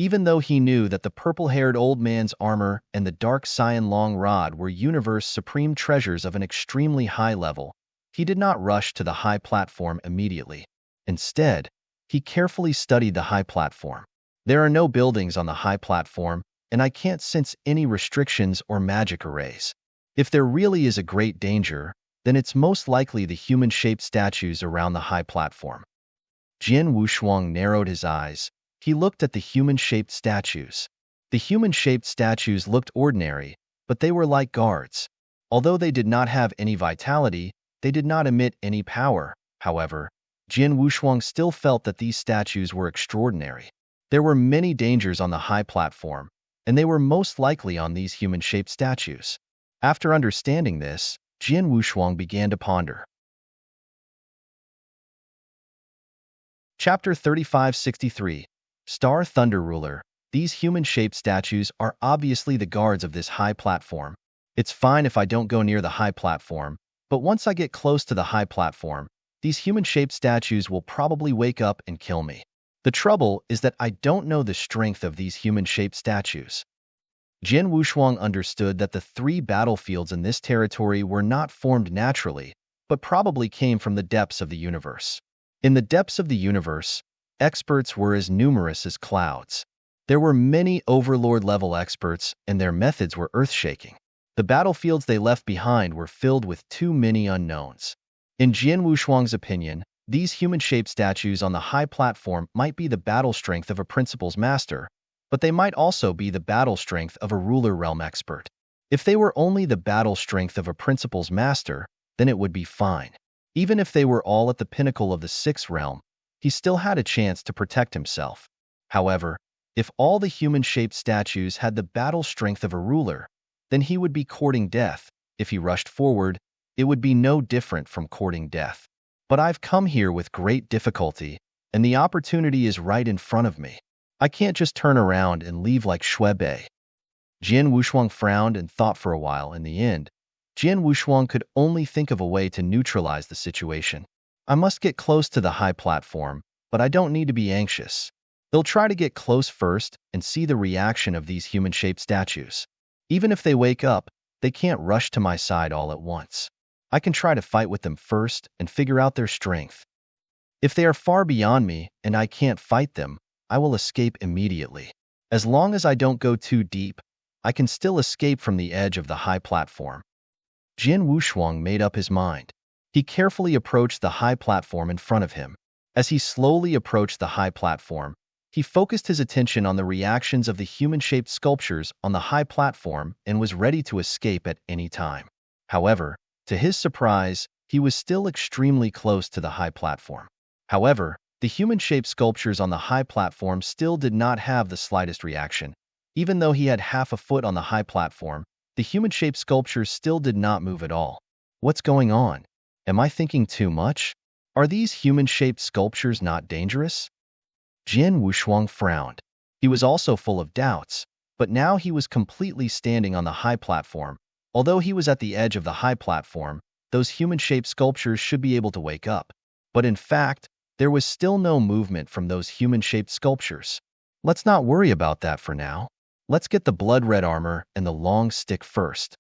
Even though he knew that the purple-haired old man's armor and the dark cyan long rod were universe supreme treasures of an extremely high level, he did not rush to the high platform immediately. Instead, he carefully studied the high platform. There are no buildings on the high platform, and I can't sense any restrictions or magic arrays. If there really is a great danger, then it's most likely the human-shaped statues around the high platform. Jian Wushuang narrowed his eyes. He looked at the human-shaped statues. The human-shaped statues looked ordinary, but they were like guards. Although they did not have any vitality, they did not emit any power. However, Jian Wushuang still felt that these statues were extraordinary. There were many dangers on the high platform, and they were most likely on these human-shaped statues. After understanding this, Jian Wushuang began to ponder. Chapter 3563. Star Thunder Ruler. These human-shaped statues are obviously the guards of this high platform. It's fine if I don't go near the high platform, but once I get close to the high platform, these human-shaped statues will probably wake up and kill me. The trouble is that I don't know the strength of these human-shaped statues. Jian Wushuang understood that the 3 battlefields in this territory were not formed naturally, but probably came from the depths of the universe. In the depths of the universe, experts were as numerous as clouds. There were many overlord-level experts, and their methods were earth-shaking. The battlefields they left behind were filled with too many unknowns. In Jian Wushuang's opinion, these human-shaped statues on the high platform might be the battle strength of a principal's master, but they might also be the battle strength of a ruler realm expert. If they were only the battle strength of a principal's master, then it would be fine. Even if they were all at the pinnacle of the 6th realm, he still had a chance to protect himself. However, if all the human-shaped statues had the battle strength of a ruler, then he would be courting death. If he rushed forward, it would be no different from courting death. But I've come here with great difficulty, and the opportunity is right in front of me. I can't just turn around and leave like Shui. Jian Wushuang frowned and thought for a while. In the end, Jian Wushuang could only think of a way to neutralize the situation. I must get close to the high platform, but I don't need to be anxious. They'll try to get close first and see the reaction of these human-shaped statues. Even if they wake up, they can't rush to my side all at once. I can try to fight with them first and figure out their strength. If they are far beyond me and I can't fight them, I will escape immediately. As long as I don't go too deep, I can still escape from the edge of the high platform. Jian Wushuang made up his mind. He carefully approached the high platform in front of him. As he slowly approached the high platform, he focused his attention on the reactions of the human-shaped sculptures on the high platform and was ready to escape at any time. However, to his surprise, he was still extremely close to the high platform. However, the human-shaped sculptures on the high platform still did not have the slightest reaction. Even though he had half a foot on the high platform, the human-shaped sculptures still did not move at all. What's going on? Am I thinking too much? Are these human-shaped sculptures not dangerous? Jian Wushuang frowned. He was also full of doubts, but now he was completely standing on the high platform. Although he was at the edge of the high platform, those human-shaped sculptures should be able to wake up. But in fact, there was still no movement from those human-shaped sculptures. Let's not worry about that for now. Let's get the blood-red armor and the long stick first.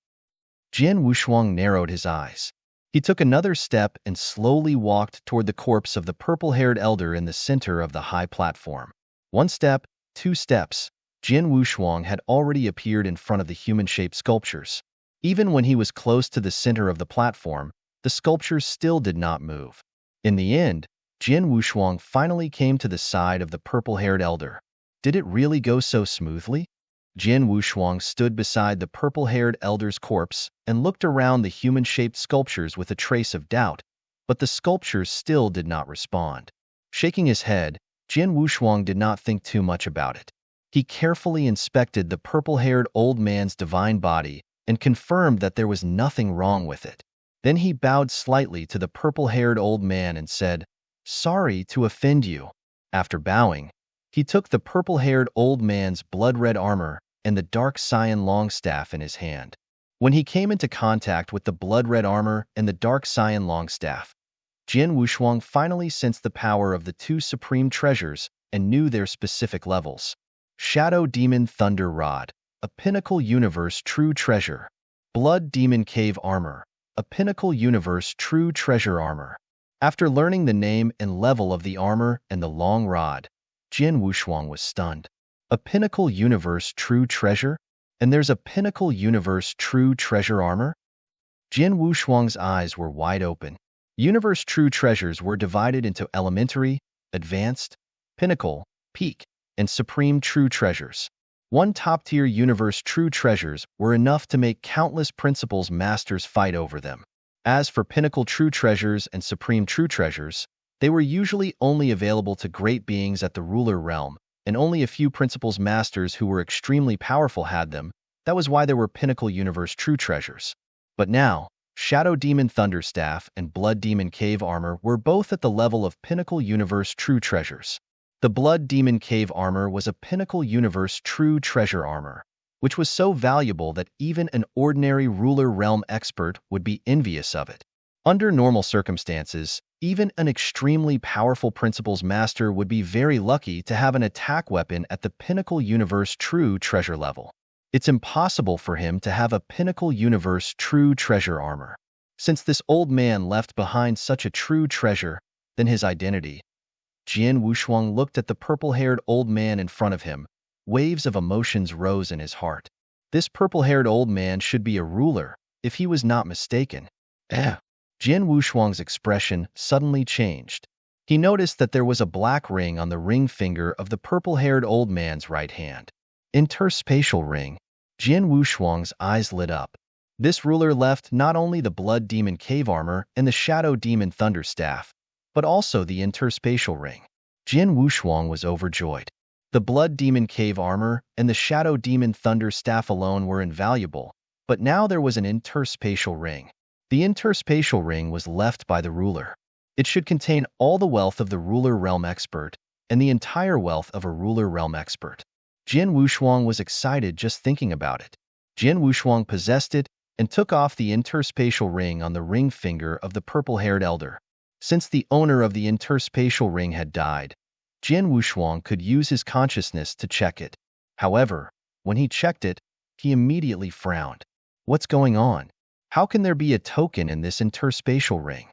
Jian Wushuang narrowed his eyes. He took another step and slowly walked toward the corpse of the purple-haired elder in the center of the high platform. 1 step, 2 steps. Jian Wushuang had already appeared in front of the human-shaped sculptures. Even when he was close to the center of the platform, the sculptures still did not move. In the end, Jian Wushuang finally came to the side of the purple-haired elder. Did it really go so smoothly? Jian Wushuang stood beside the purple-haired elder's corpse and looked around the human-shaped sculptures with a trace of doubt, but the sculptures still did not respond. Shaking his head, Jian Wushuang did not think too much about it. He carefully inspected the purple-haired old man's divine body and confirmed that there was nothing wrong with it. Then he bowed slightly to the purple-haired old man and said, "Sorry to offend you." After bowing, he took the purple-haired old man's blood-red armor and the dark cyan longstaff in his hand. When he came into contact with the blood-red armor and the dark cyan longstaff, Jian Wushuang finally sensed the power of the 2 supreme treasures and knew their specific levels. Shadow Demon Thunder Rod, a Pinnacle Universe True Treasure. Blood Demon Cave Armor, a Pinnacle Universe True Treasure Armor. After learning the name and level of the armor and the long rod, Jian Wushuang was stunned. A Pinnacle Universe True Treasure? And there's a Pinnacle Universe True Treasure Armor? Jian Wushuang's eyes were wide open. Universe True Treasures were divided into Elementary, Advanced, Pinnacle, Peak, and Supreme True Treasures. One top-tier Universe True Treasures were enough to make countless Principles Masters fight over them. As for Pinnacle True Treasures and Supreme True Treasures, they were usually only available to great beings at the ruler realm, and only a few Principles Masters who were extremely powerful had them. That was why there were Pinnacle Universe True Treasures. But now, Shadow Demon Thunderstaff and Blood Demon Cave Armor were both at the level of Pinnacle Universe True Treasures. The Blood Demon Cave Armor was a Pinnacle Universe True Treasure Armor, which was so valuable that even an ordinary ruler realm expert would be envious of it. Under normal circumstances, even an extremely powerful Principles Master would be very lucky to have an attack weapon at the Pinnacle Universe True Treasure level. It's impossible for him to have a Pinnacle Universe True Treasure Armor. Since this old man left behind such a true treasure, then his identity. Jian Wushuang looked at the purple-haired old man in front of him. Waves of emotions rose in his heart. This purple-haired old man should be a ruler, if he was not mistaken. Jian Wushuang's expression suddenly changed. He noticed that there was a black ring on the ring finger of the purple-haired old man's right hand. Interspatial ring. Jian Wushuang's eyes lit up. This ruler left not only the Blood Demon Cave Armor and the Shadow Demon Thunderstaff, but also the interspatial ring. Jian Wushuang was overjoyed. The Blood Demon Cave Armor and the Shadow Demon Thunderstaff alone were invaluable, but now there was an interspatial ring. The interspatial ring was left by the ruler. It should contain all the wealth of the ruler realm expert and the entire wealth of a ruler realm expert. Jian Wushuang was excited just thinking about it. Jian Wushuang possessed it and took off the interspatial ring on the ring finger of the purple-haired elder. Since the owner of the interspatial ring had died, Jian Wushuang could use his consciousness to check it. However, when he checked it, he immediately frowned. What's going on? How can there be a token in this interspatial ring?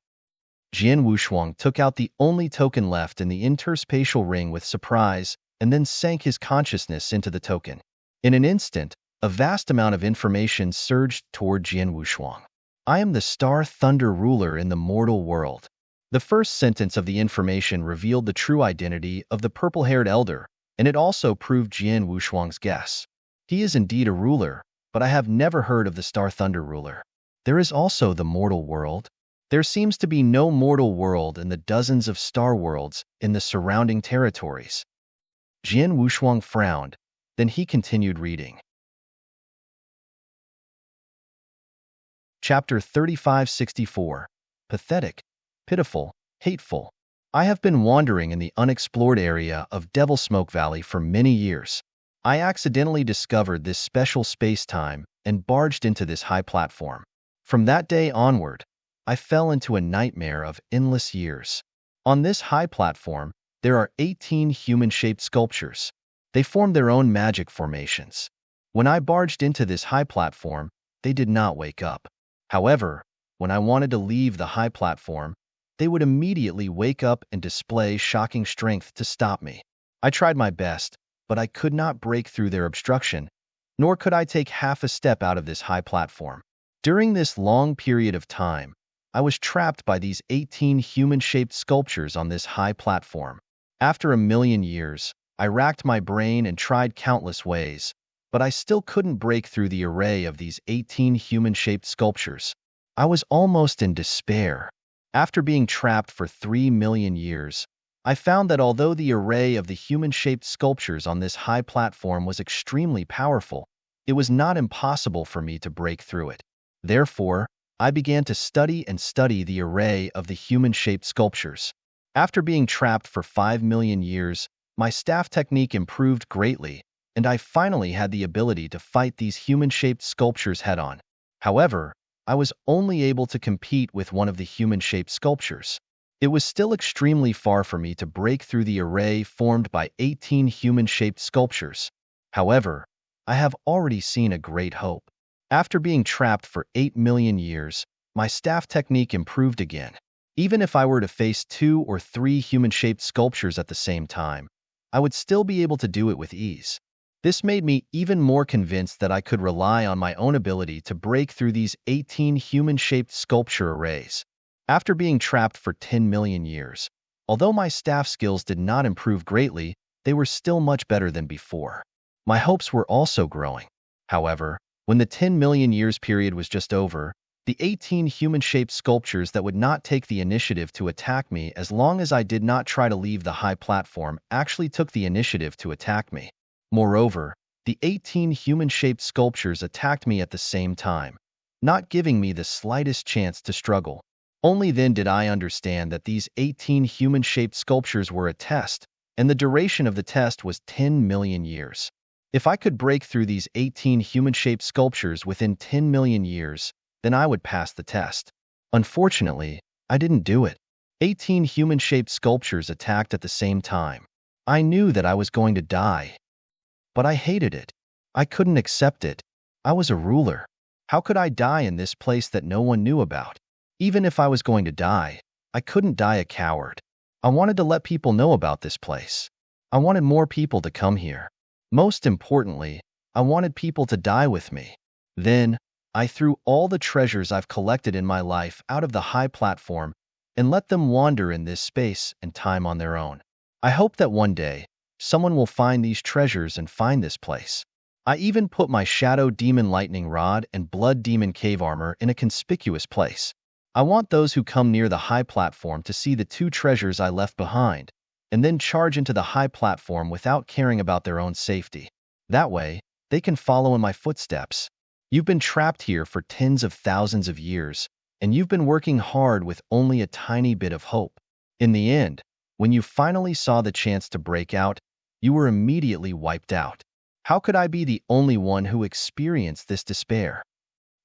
Jian Wushuang took out the only token left in the interspatial ring with surprise and then sank his consciousness into the token. In an instant, a vast amount of information surged toward Jian Wushuang. I am the Star Thunder ruler in the mortal world. The first sentence of the information revealed the true identity of the purple-haired elder, and it also proved Jian Wushuang's guess. He is indeed a ruler, but I have never heard of the Star Thunder ruler. There is also the mortal world. There seems to be no mortal world in the dozens of star worlds in the surrounding territories. Jian Wushuang frowned, then he continued reading. Chapter 3564. Pathetic, pitiful, hateful. I have been wandering in the unexplored area of Devil Smoke Valley for many years. I accidentally discovered this special space-time and barged into this high platform. From that day onward, I fell into a nightmare of endless years. On this high platform, there are 18 human-shaped sculptures. They form their own magic formations. When I barged into this high platform, they did not wake up. However, when I wanted to leave the high platform, they would immediately wake up and display shocking strength to stop me. I tried my best, but I could not break through their obstruction, nor could I take half a step out of this high platform. During this long period of time, I was trapped by these 18 human-shaped sculptures on this high platform. After a million years, I racked my brain and tried countless ways, but I still couldn't break through the array of these 18 human-shaped sculptures. I was almost in despair. After being trapped for 3 million years, I found that although the array of the human-shaped sculptures on this high platform was extremely powerful, it was not impossible for me to break through it. Therefore, I began to study the array of the human-shaped sculptures. After being trapped for 5 million years, my staff technique improved greatly, and I finally had the ability to fight these human-shaped sculptures head-on. However, I was only able to compete with one of the human-shaped sculptures. It was still extremely far for me to break through the array formed by 18 human-shaped sculptures, However, I have already seen a great hope. After being trapped for 8 million years, my staff technique improved again. Even if I were to face 2 or 3 human-shaped sculptures at the same time, I would still be able to do it with ease. This made me even more convinced that I could rely on my own ability to break through these 18 human-shaped sculpture arrays. After being trapped for 10 million years, although my staff skills did not improve greatly, they were still much better than before. My hopes were also growing. However, when the 10 million years period was just over, the 18 human-shaped sculptures that would not take the initiative to attack me as long as I did not try to leave the high platform actually took the initiative to attack me. Moreover, the 18 human-shaped sculptures attacked me at the same time, not giving me the slightest chance to struggle. Only then did I understand that these 18 human-shaped sculptures were a test, and the duration of the test was 10 million years. If I could break through these 18 human-shaped sculptures within 10 million years, then I would pass the test. Unfortunately, I didn't do it. 18 human-shaped sculptures attacked at the same time. I knew that I was going to die. But I hated it. I couldn't accept it. I was a ruler. How could I die in this place that no one knew about? Even if I was going to die, I couldn't die a coward. I wanted to let people know about this place. I wanted more people to come here. Most importantly, I wanted people to die with me. Then, I threw all the treasures I've collected in my life out of the high platform and let them wander in this space and time on their own. I hope that one day, someone will find these treasures and find this place. I even put my Shadow Demon Lightning Rod and Blood Demon Cave Armor in a conspicuous place. I want those who come near the high platform to see the 2 treasures I left behind, and then charge into the high platform without caring about their own safety. That way, they can follow in my footsteps. You've been trapped here for tens of thousands of years, and you've been working hard with only a tiny bit of hope. In the end, when you finally saw the chance to break out, you were immediately wiped out. How could I be the only one who experienced this despair?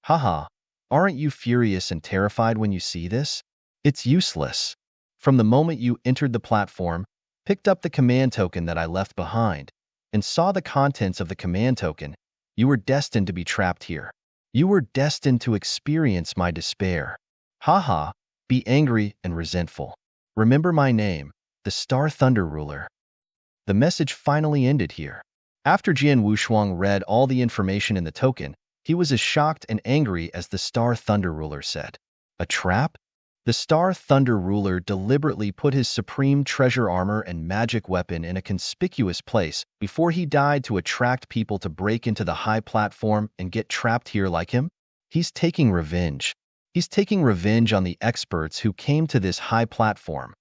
Haha, aren't you furious and terrified when you see this? It's useless. From the moment you entered the platform, picked up the command token that I left behind, and saw the contents of the command token, you were destined to be trapped here. You were destined to experience my despair. Haha, be angry and resentful. Remember my name, the Star Thunder Ruler. The message finally ended here. After Jian Wushuang read all the information in the token, he was as shocked and angry as the Star Thunder Ruler said. A trap? The Star Thunder Ruler deliberately put his supreme treasure armor and magic weapon in a conspicuous place before he died to attract people to break into the high platform and get trapped here like him? He's taking revenge. He's taking revenge on the experts who came to this high platform.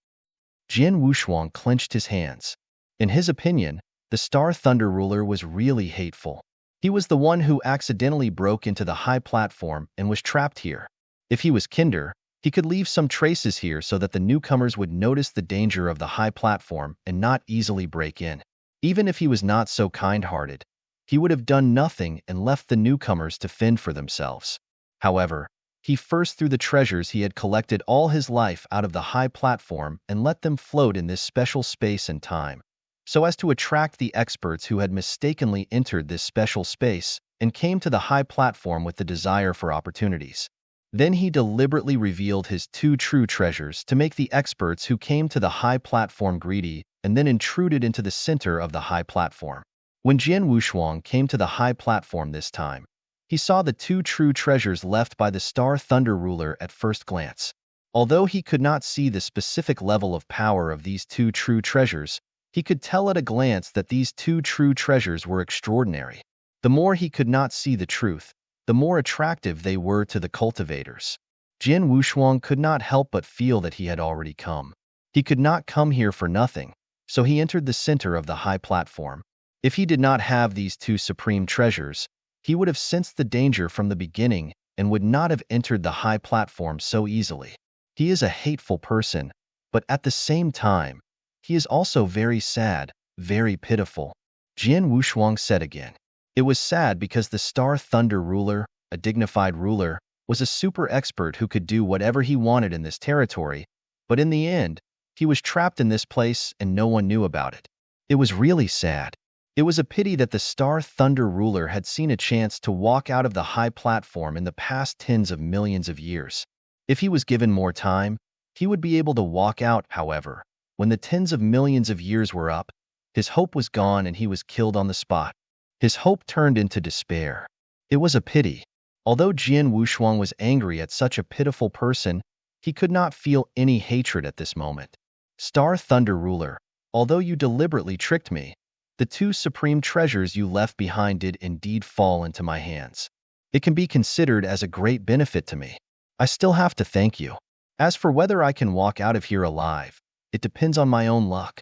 Jian Wushuang clenched his hands. In his opinion, the Star Thunder Ruler was really hateful. He was the one who accidentally broke into the high platform and was trapped here. If he was kinder, he could leave some traces here so that the newcomers would notice the danger of the high platform and not easily break in. Even if he was not so kind-hearted, he would have done nothing and left the newcomers to fend for themselves. However, he first threw the treasures he had collected all his life out of the high platform and let them float in this special space and time, so as to attract the experts who had mistakenly entered this special space and came to the high platform with the desire for opportunities. Then he deliberately revealed his 2 true treasures to make the experts who came to the high platform greedy and then intruded into the center of the high platform. When Jian Wushuang came to the high platform this time, he saw the 2 true treasures left by the Star Thunder Ruler at first glance. Although he could not see the specific level of power of these 2 true treasures, he could tell at a glance that these 2 true treasures were extraordinary. The more he could not see the truth, the more attractive they were to the cultivators. Jian Wushuang could not help but feel that he had already come. He could not come here for nothing, so he entered the center of the high platform. If he did not have these 2 supreme treasures, he would have sensed the danger from the beginning and would not have entered the high platform so easily. He is a hateful person, but at the same time, he is also very sad, very pitiful. Jian Wushuang said again. It was sad because the Star Thunder Ruler, a dignified ruler, was a super expert who could do whatever he wanted in this territory, but in the end, he was trapped in this place and no one knew about it. It was really sad. It was a pity that the Star Thunder ruler had seen a chance to walk out of the high platform in the past tens of millions of years. If he was given more time, he would be able to walk out. However, when the tens of millions of years were up, his hope was gone and he was killed on the spot. His hope turned into despair. It was a pity. Although Jian Wushuang was angry at such a pitiful person, he could not feel any hatred at this moment. Star Thunder ruler, although you deliberately tricked me, the two supreme treasures you left behind did indeed fall into my hands. It can be considered as a great benefit to me. I still have to thank you. As for whether I can walk out of here alive, it depends on my own luck.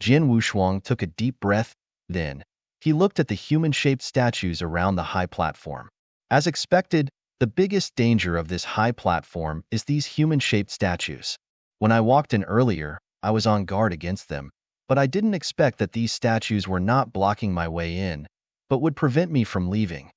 Jian Wushuang took a deep breath, then he looked at the human-shaped statues around the high platform. As expected, the biggest danger of this high platform is these human-shaped statues. When I walked in earlier, I was on guard against them, but I didn't expect that these statues were not blocking my way in, but would prevent me from leaving.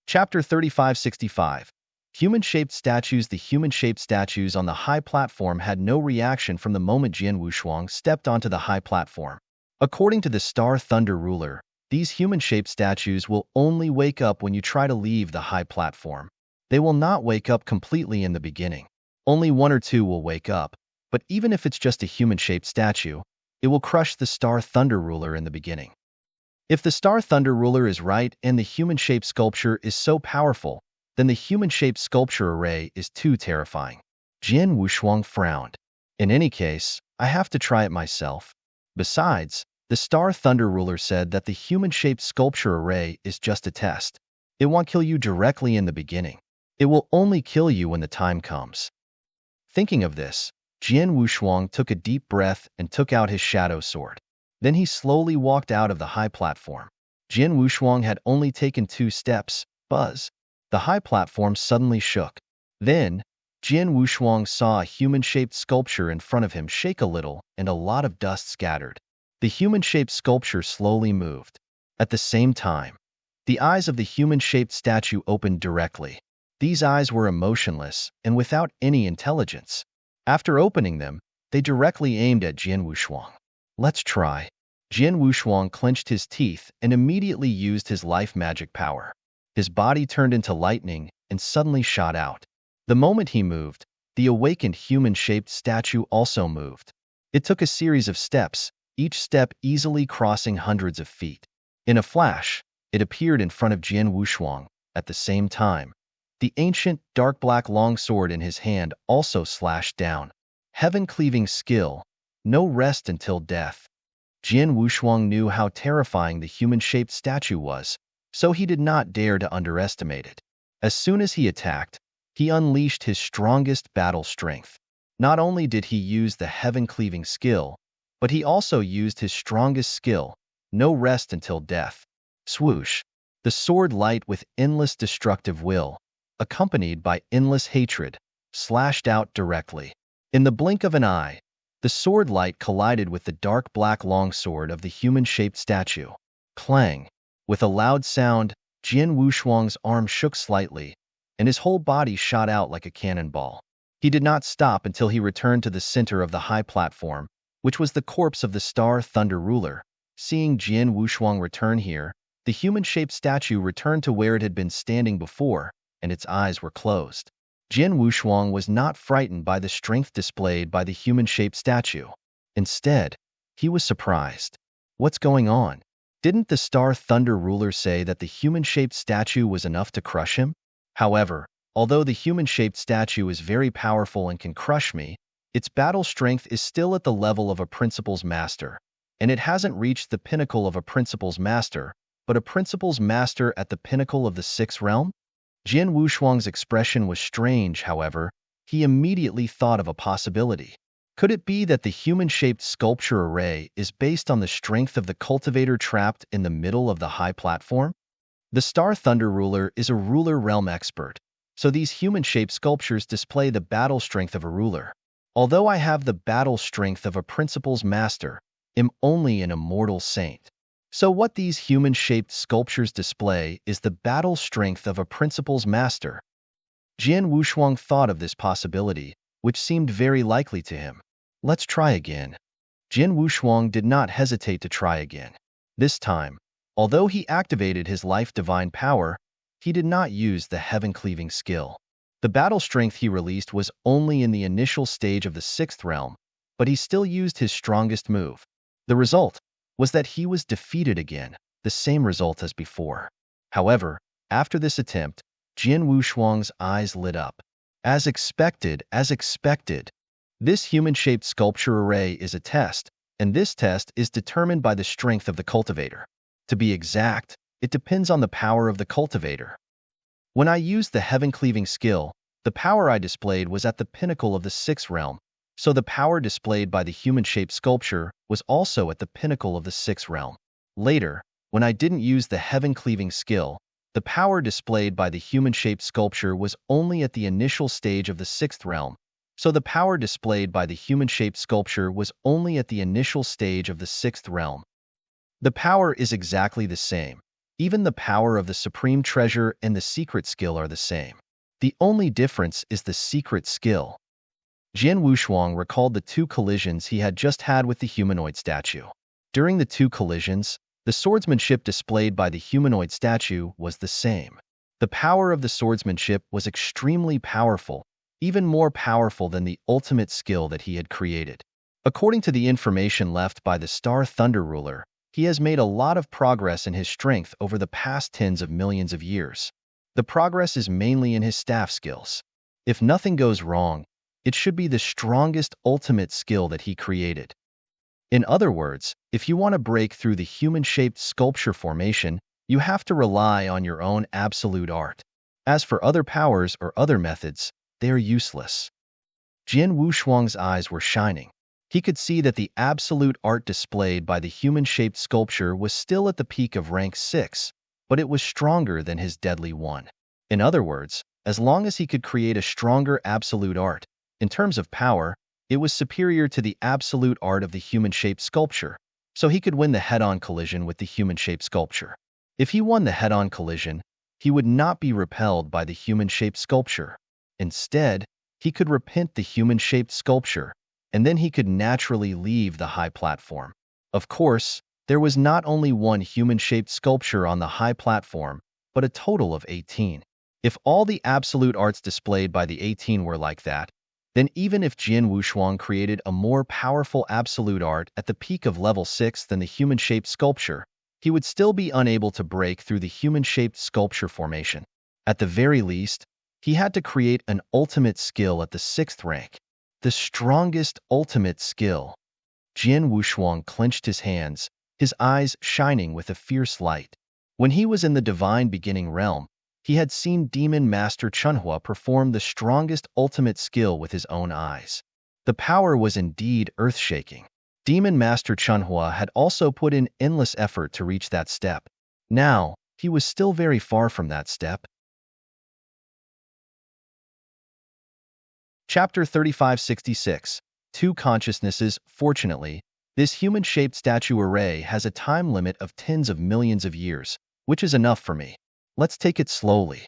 Chapter 3565. Human-shaped statues. The human-shaped statues on the high platform had no reaction from the moment Jian Wushuang stepped onto the high platform. According to the Star Thunder ruler, these human-shaped statues will only wake up when you try to leave the high platform. They will not wake up completely in the beginning. Only one or two will wake up, but even if it's just a human-shaped statue, it will crush the Star Thunder ruler in the beginning. If the Star Thunder ruler is right and the human-shaped sculpture is so powerful, then the human-shaped sculpture array is too terrifying. Jian Wushuang frowned. In any case, I have to try it myself. Besides, the Star Thunder ruler said that the human-shaped sculpture array is just a test. It won't kill you directly in the beginning. It will only kill you when the time comes. Thinking of this, Jian Wushuang took a deep breath and took out his shadow sword. Then he slowly walked out of the high platform. Jian Wushuang had only taken 2 steps. Buzz! The high platform suddenly shook. Then, Jian Wushuang saw a human-shaped sculpture in front of him shake a little and a lot of dust scattered. The human-shaped sculpture slowly moved. At the same time, the eyes of the human-shaped statue opened directly. These eyes were emotionless and without any intelligence. After opening them, they directly aimed at Jian Wushuang. Let's try. Jian Wushuang clenched his teeth and immediately used his life magic power. His body turned into lightning and suddenly shot out. The moment he moved, the awakened human-shaped statue also moved. It took a series of steps, each step easily crossing hundreds of feet. In a flash, it appeared in front of Jian Wushuang. At the same time, the ancient, dark black longsword in his hand also slashed down. Heaven-cleaving skill, no rest until death. Jian Wushuang knew how terrifying the human-shaped statue was, so he did not dare to underestimate it. As soon as he attacked, he unleashed his strongest battle strength. Not only did he use the heaven-cleaving skill, but he also used his strongest skill, no rest until death. Swoosh! The sword light with endless destructive will, accompanied by endless hatred, slashed out directly. In the blink of an eye, the sword light collided with the dark black longsword of the human-shaped statue. Clang! With a loud sound, Jian Wushuang's arm shook slightly, and his whole body shot out like a cannonball. He did not stop until he returned to the center of the high platform, which was the corpse of the Star Thunder ruler. Seeing Jian Wushuang return here, the human-shaped statue returned to where it had been standing before, and its eyes were closed. Jian Wushuang was not frightened by the strength displayed by the human-shaped statue. Instead, he was surprised. What's going on? Didn't the Star Thunder ruler say that the human-shaped statue was enough to crush him? However, although the human-shaped statue is very powerful and can crush me, its battle strength is still at the level of a principal's master, and it hasn't reached the pinnacle of a principal's master, but a principal's master at the pinnacle of the 6th realm? Jian Wushuang's expression was strange, however. He immediately thought of a possibility. Could it be that the human-shaped sculpture array is based on the strength of the cultivator trapped in the middle of the high platform? The Star Thunder ruler is a ruler realm expert, so these human-shaped sculptures display the battle strength of a ruler. Although I have the battle strength of a principal's master, I'm only an immortal saint. So what these human-shaped sculptures display is the battle strength of a principal's master. Jian Wushuang thought of this possibility, which seemed very likely to him. Let's try again. Jin Wushuang did not hesitate to try again. This time, although he activated his life divine power, he did not use the heaven-cleaving skill. The battle strength he released was only in the initial stage of the 6th realm, but he still used his strongest move. The result was that he was defeated again, the same result as before. However, after this attempt, Jin Wushuang's eyes lit up. As expected, this human-shaped sculpture array is a test, and this test is determined by the strength of the cultivator. To be exact, it depends on the power of the cultivator. When I used the heaven-cleaving skill, the power I displayed was at the pinnacle of the 6th realm, so the power displayed by the human-shaped sculpture was also at the pinnacle of the 6th realm. Later, when I didn't use the heaven-cleaving skill, the power displayed by the human-shaped sculpture was only at the initial stage of the 6th realm, so the power displayed by the human-shaped sculpture was only at the initial stage of the 6th realm. The power is exactly the same. Even the power of the supreme treasure and the secret skill are the same. The only difference is the secret skill. Jin Wushuang recalled the 2 collisions he had just had with the humanoid statue. During the 2 collisions, the swordsmanship displayed by the humanoid statue was the same. The power of the swordsmanship was extremely powerful, even more powerful than the ultimate skill that he had created. According to the information left by the Star Thunder Ruler, he has made a lot of progress in his strength over the past tens of millions of years. The progress is mainly in his staff skills. If nothing goes wrong, it should be the strongest ultimate skill that he created. In other words, if you want to break through the human-shaped sculpture formation, you have to rely on your own absolute art. As for other powers or other methods, they are useless. Jin Wushuang's eyes were shining. He could see that the absolute art displayed by the human-shaped sculpture was still at the peak of rank 6, but it was stronger than his deadly one. In other words, as long as he could create a stronger absolute art, in terms of power, it was superior to the absolute art of the human-shaped sculpture, so he could win the head-on collision with the human-shaped sculpture. If he won the head-on collision, he would not be repelled by the human-shaped sculpture. Instead, he could repent the human-shaped sculpture, and then he could naturally leave the high platform. Of course, there was not only one human-shaped sculpture on the high platform, but a total of 18. If all the absolute arts displayed by the 18 were like that, then even if Jin Wushuang created a more powerful absolute art at the peak of level 6 than the human-shaped sculpture, he would still be unable to break through the human-shaped sculpture formation. At the very least, he had to create an ultimate skill at the 6th rank. The strongest ultimate skill. Jin Wushuang clenched his hands, his eyes shining with a fierce light. When he was in the divine beginning realm, he had seen Demon Master Chunhua perform the strongest ultimate skill with his own eyes. The power was indeed earth-shaking. Demon Master Chunhua had also put in endless effort to reach that step. Now, he was still very far from that step. Chapter 3566. 2 Consciousnesses. Fortunately, this human-shaped statue array has a time limit of tens of millions of years, which is enough for me. Let's take it slowly.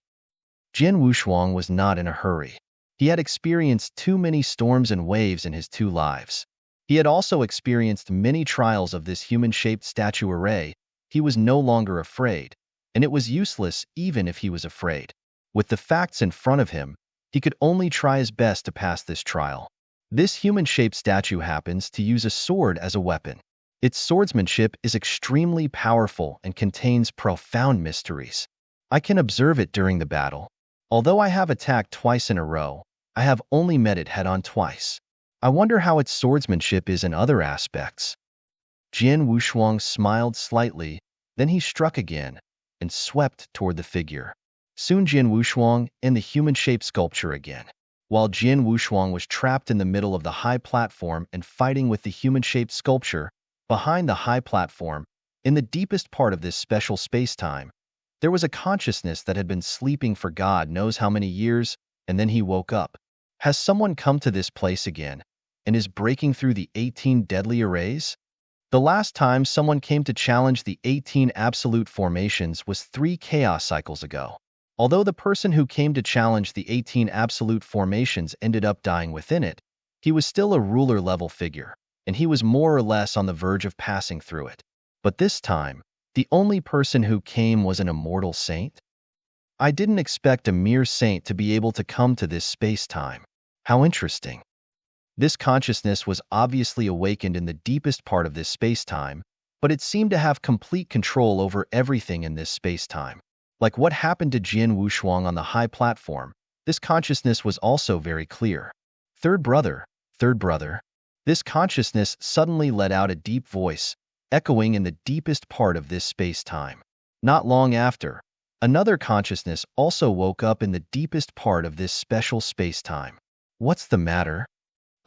Jin Wushuang was not in a hurry. He had experienced too many storms and waves in his 2 lives. He had also experienced many trials of this human-shaped statue array. He was no longer afraid, and it was useless even if he was afraid. With the facts in front of him, he could only try his best to pass this trial. This human-shaped statue happens to use a sword as a weapon. Its swordsmanship is extremely powerful and contains profound mysteries. I can observe it during the battle. Although I have attacked twice in a row, I have only met it head-on twice. I wonder how its swordsmanship is in other aspects. Jin Wushuang smiled slightly, then he struck again, and swept toward the figure. Soon Jin Wushuang and the human-shaped sculpture again. While Jin Wushuang was trapped in the middle of the high platform and fighting with the human-shaped sculpture, behind the high platform, in the deepest part of this special space-time, there was a consciousness that had been sleeping for God knows how many years, and then he woke up. Has someone come to this place again, and is breaking through the 18 deadly arrays? The last time someone came to challenge the 18 absolute formations was 3 chaos cycles ago. Although the person who came to challenge the 18 absolute formations ended up dying within it, he was still a ruler-level figure. and he was more or less on the verge of passing through it. But this time, the only person who came was an immortal saint? I didn't expect a mere saint to be able to come to this space-time. How interesting. This consciousness was obviously awakened in the deepest part of this space-time, but it seemed to have complete control over everything in this space-time. Like what happened to Jian Wushuang on the high platform, this consciousness was also very clear. Third brother, third brother. This consciousness suddenly let out a deep voice, echoing in the deepest part of this space-time. Not long after, another consciousness also woke up in the deepest part of this special space-time. What's the matter?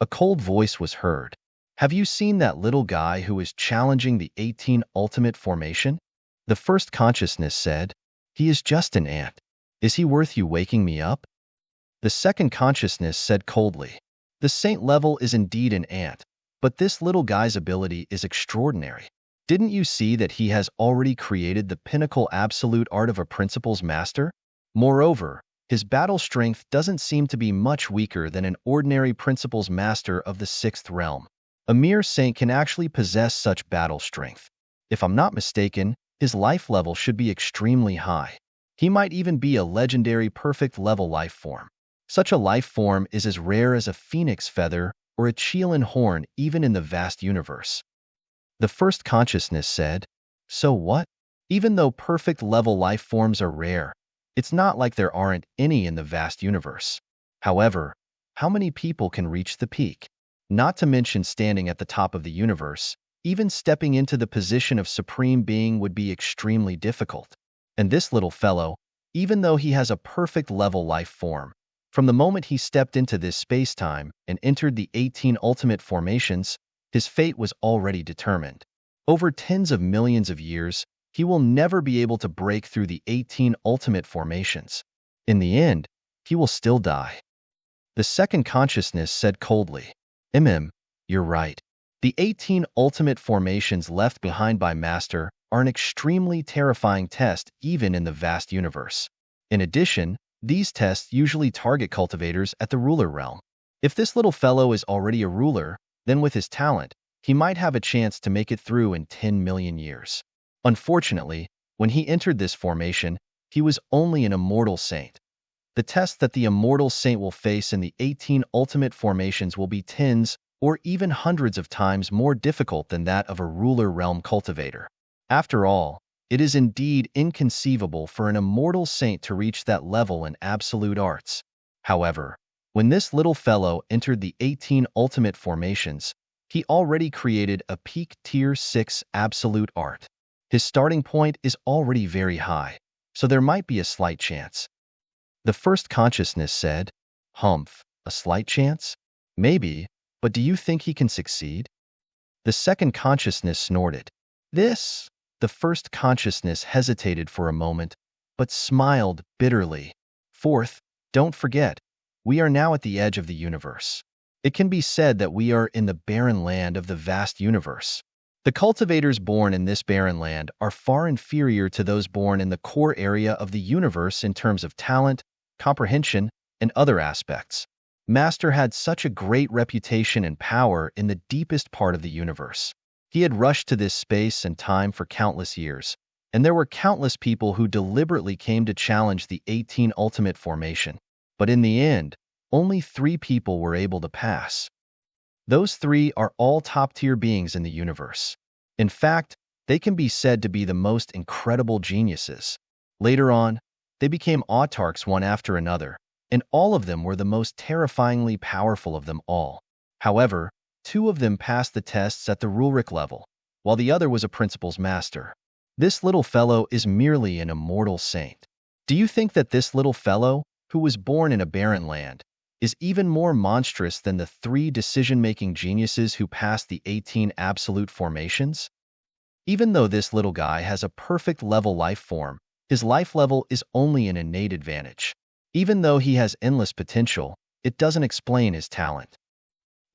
A cold voice was heard. Have you seen that little guy who is challenging the 18 ultimate formation? The first consciousness said, he is just an ant. Is he worth you waking me up? The second consciousness said coldly, the saint level is indeed an ant, but this little guy's ability is extraordinary. Didn't you see that he has already created the pinnacle absolute art of a principles master? Moreover, his battle strength doesn't seem to be much weaker than an ordinary principles master of the 6th realm. A mere saint can actually possess such battle strength. If I'm not mistaken, his life level should be extremely high. He might even be a legendary perfect level life form. Such a life form is as rare as a phoenix feather or a Chielin horn even in the vast universe. The first consciousness said, so what? Even though perfect level life forms are rare, it's not like there aren't any in the vast universe. However, how many people can reach the peak? Not to mention standing at the top of the universe, even stepping into the position of supreme being would be extremely difficult. And this little fellow, even though he has a perfect level life form, from the moment he stepped into this space-time and entered the 18 ultimate formations, his fate was already determined. Over tens of millions of years, he will never be able to break through the 18 ultimate formations. In the end, he will still die. The second consciousness said coldly, you're right. The 18 ultimate formations left behind by Master are an extremely terrifying test even in the vast universe. In addition, these tests usually target cultivators at the ruler realm. If this little fellow is already a ruler, then with his talent, he might have a chance to make it through in 10 million years. Unfortunately, when he entered this formation, he was only an immortal saint. The test that the immortal saint will face in the 18 ultimate formations will be tens or even hundreds of times more difficult than that of a ruler realm cultivator. After all, it is indeed inconceivable for an immortal saint to reach that level in absolute arts. However, when this little fellow entered the 18 ultimate formations, he already created a peak tier 6 absolute art. His starting point is already very high, so there might be a slight chance. The first consciousness said, Humph, a slight chance? Maybe, but do you think he can succeed? The second consciousness snorted. This? The first consciousness hesitated for a moment, but smiled bitterly. Fourth, don't forget, we are now at the edge of the universe. It can be said that we are in the barren land of the vast universe. The cultivators born in this barren land are far inferior to those born in the core area of the universe in terms of talent, comprehension, and other aspects. Master had such a great reputation and power in the deepest part of the universe. He had rushed to this space and time for countless years, and there were countless people who deliberately came to challenge the 18 ultimate formation. But in the end, only 3 people were able to pass. Those 3 are all top-tier beings in the universe. In fact, they can be said to be the most incredible geniuses. Later on, they became autarchs one after another, and all of them were the most terrifyingly powerful of them all. However, 2 of them passed the tests at the Rulric level, while the other was a principles master. This little fellow is merely an immortal saint. Do you think that this little fellow, who was born in a barren land, is even more monstrous than the 3 decision-making geniuses who passed the 18 absolute formations? Even though this little guy has a perfect level life form, his life level is only an innate advantage. Even though he has endless potential, it doesn't explain his talent.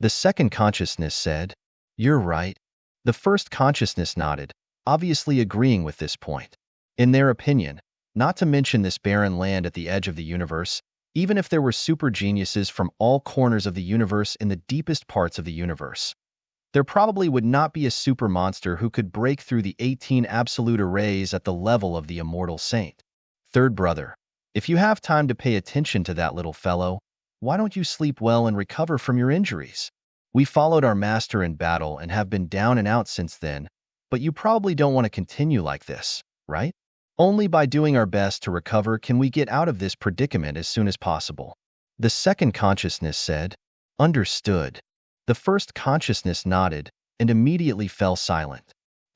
The second consciousness said, you're right. The first consciousness nodded, obviously agreeing with this point. In their opinion, not to mention this barren land at the edge of the universe, even if there were super geniuses from all corners of the universe in the deepest parts of the universe, There probably would not be a super monster who could break through the 18 absolute arrays at the level of the immortal saint. Third brother, if you have time to pay attention to that little fellow, why don't you sleep well and recover from your injuries? We followed our master in battle and have been down and out since then, but you probably don't want to continue like this, right? Only by doing our best to recover can we get out of this predicament as soon as possible. The second consciousness said, "Understood." The first consciousness nodded and immediately fell silent.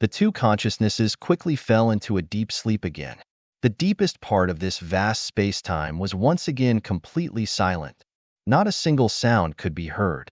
The two consciousnesses quickly fell into a deep sleep again. The deepest part of this vast space-time was once again completely silent. Not a single sound could be heard.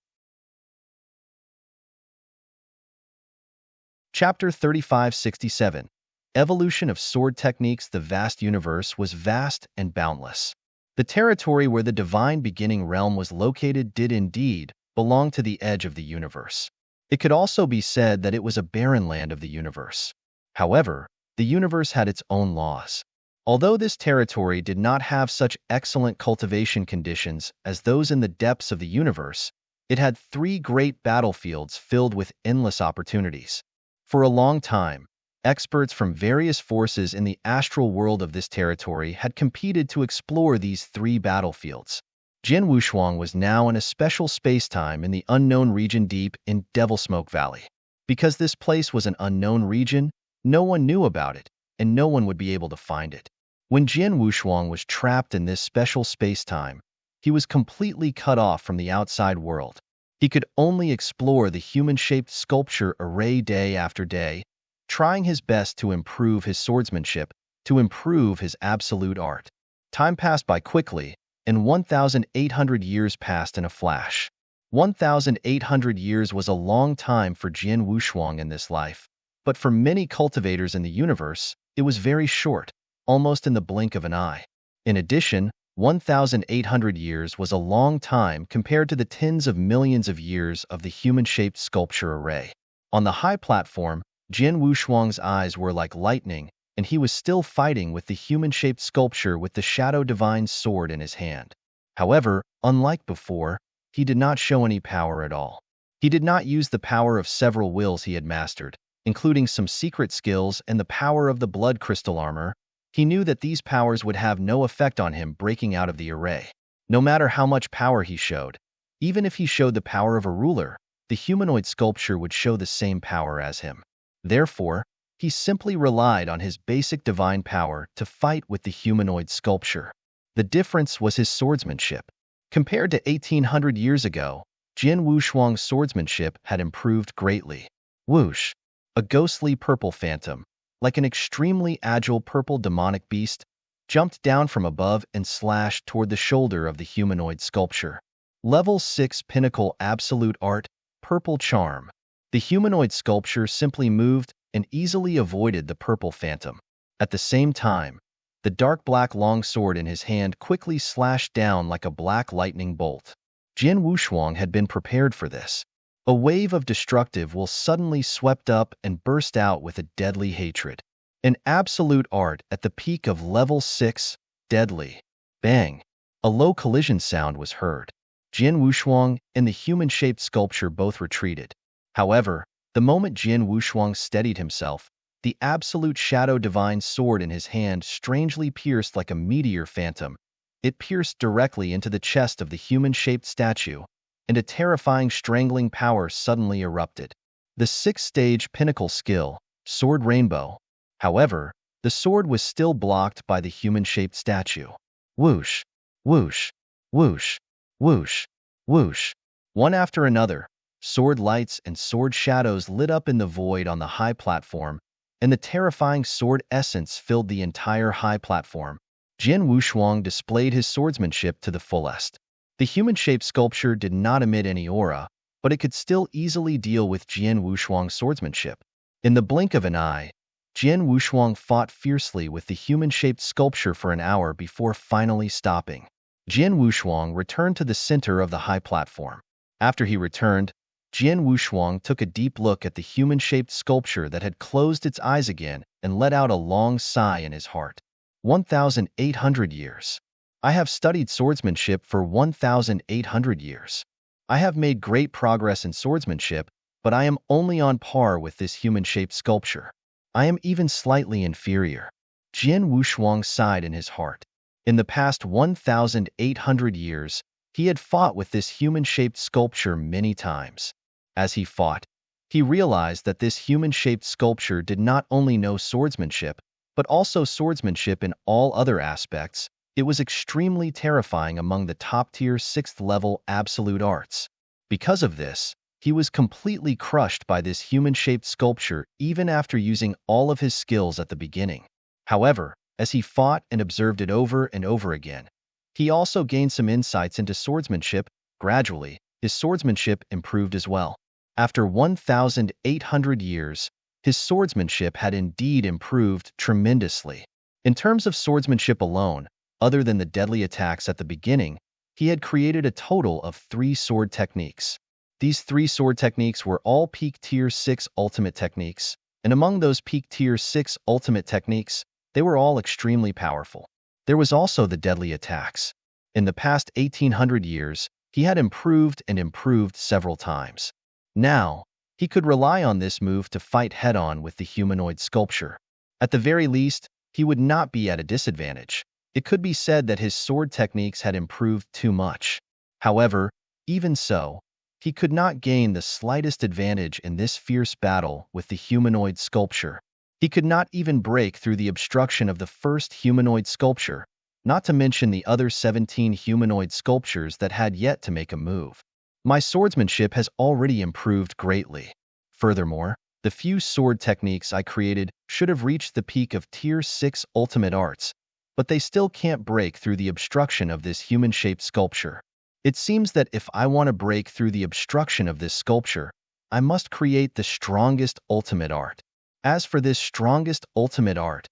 Chapter 3567. Evolution of Sword Techniques. The vast universe was vast and boundless. The territory where the divine beginning realm was located did indeed belong to the edge of the universe. It could also be said that it was a barren land of the universe. However, the universe had its own laws. Although this territory did not have such excellent cultivation conditions as those in the depths of the universe, it had three great battlefields filled with endless opportunities. For a long time, experts from various forces in the astral world of this territory had competed to explore these three battlefields. Jin Wushuang was now in a special space-time in the unknown region deep in Devil Smoke Valley. Because this place was an unknown region, no one knew about it, and no one would be able to find it. When Jin Wushuang was trapped in this special space-time, he was completely cut off from the outside world. He could only explore the human-shaped sculpture array day after day, trying his best to improve his swordsmanship, to improve his absolute art. Time passed by quickly, and 1,800 years passed in a flash. 1,800 years was a long time for Jin Wushuang in this life, but for many cultivators in the universe, it was very short, almost in the blink of an eye. In addition, 1,800 years was a long time compared to the tens of millions of years of the human-shaped sculpture array. On the high platform, Jin Wushuang's eyes were like lightning, and he was still fighting with the human-shaped sculpture with the Shadow Divine's sword in his hand. However, unlike before, he did not show any power at all. He did not use the power of several wills he had mastered, including some secret skills and the power of the blood crystal armor. He knew that these powers would have no effect on him breaking out of the array. No matter how much power he showed, even if he showed the power of a ruler, the humanoid sculpture would show the same power as him. Therefore, he simply relied on his basic divine power to fight with the humanoid sculpture. The difference was his swordsmanship. Compared to 1,800 years ago, Jin Wushuang's swordsmanship had improved greatly. Whoosh! A ghostly purple phantom, like an extremely agile purple demonic beast, jumped down from above and slashed toward the shoulder of the humanoid sculpture. Level 6 Pinnacle Absolute Art, Purple Charm. The humanoid sculpture simply moved and easily avoided the purple phantom. At the same time, the dark black long sword in his hand quickly slashed down like a black lightning bolt. Jin Wushuang had been prepared for this. A wave of destructive will suddenly swept up and burst out with a deadly hatred. An absolute art at the peak of level 6, deadly. Bang! A low collision sound was heard. Jin Wushuang and the human-shaped sculpture both retreated. However, the moment Jin Wushuang steadied himself, the absolute Shadow Divine sword in his hand strangely pierced like a meteor phantom. It pierced directly into the chest of the human-shaped statue, and a terrifying strangling power suddenly erupted. The 6th-stage pinnacle skill, Sword Rainbow. However, the sword was still blocked by the human-shaped statue. Whoosh! Whoosh! Whoosh! Whoosh! Whoosh! One after another, sword lights and sword shadows lit up in the void on the high platform, and the terrifying sword essence filled the entire high platform. Jin Wushuang displayed his swordsmanship to the fullest. The human-shaped sculpture did not emit any aura, but it could still easily deal with Jin Wushuang's swordsmanship. In the blink of an eye, Jin Wushuang fought fiercely with the human-shaped sculpture for an hour before finally stopping. Jin Wushuang returned to the center of the high platform. After he returned, Jin Wushuang took a deep look at the human-shaped sculpture that had closed its eyes again and let out a long sigh in his heart. 1,800 years. I have studied swordsmanship for 1,800 years. I have made great progress in swordsmanship, but I am only on par with this human-shaped sculpture. I am even slightly inferior. Jian Wushuang sighed in his heart. In the past 1,800 years, he had fought with this human-shaped sculpture many times. As he fought, he realized that this human-shaped sculpture did not only know swordsmanship, but also swordsmanship in all other aspects. It was extremely terrifying among the top-tier 6th-level absolute arts. Because of this, he was completely crushed by this human-shaped sculpture even after using all of his skills at the beginning. However, as he fought and observed it over and over again, he also gained some insights into swordsmanship. Gradually, his swordsmanship improved as well. After 1,800 years, his swordsmanship had indeed improved tremendously. In terms of swordsmanship alone, other than the deadly attacks at the beginning, he had created a total of 3 sword techniques. These 3 sword techniques were all peak tier 6 ultimate techniques, and among those peak tier 6 ultimate techniques, they were all extremely powerful. There was also the deadly attacks. In the past 1,800 years, he had improved and improved several times. Now, he could rely on this move to fight head-on with the humanoid sculpture. At the very least, he would not be at a disadvantage. It could be said that his sword techniques had improved too much. However, even so, he could not gain the slightest advantage in this fierce battle with the humanoid sculpture. He could not even break through the obstruction of the first humanoid sculpture, not to mention the other 17 humanoid sculptures that had yet to make a move. My swordsmanship has already improved greatly. Furthermore, the few sword techniques I created should have reached the peak of tier 6 ultimate arts, but they still can't break through the obstruction of this human-shaped sculpture. It seems that if I want to break through the obstruction of this sculpture, I must create the strongest ultimate art. As for this strongest ultimate art,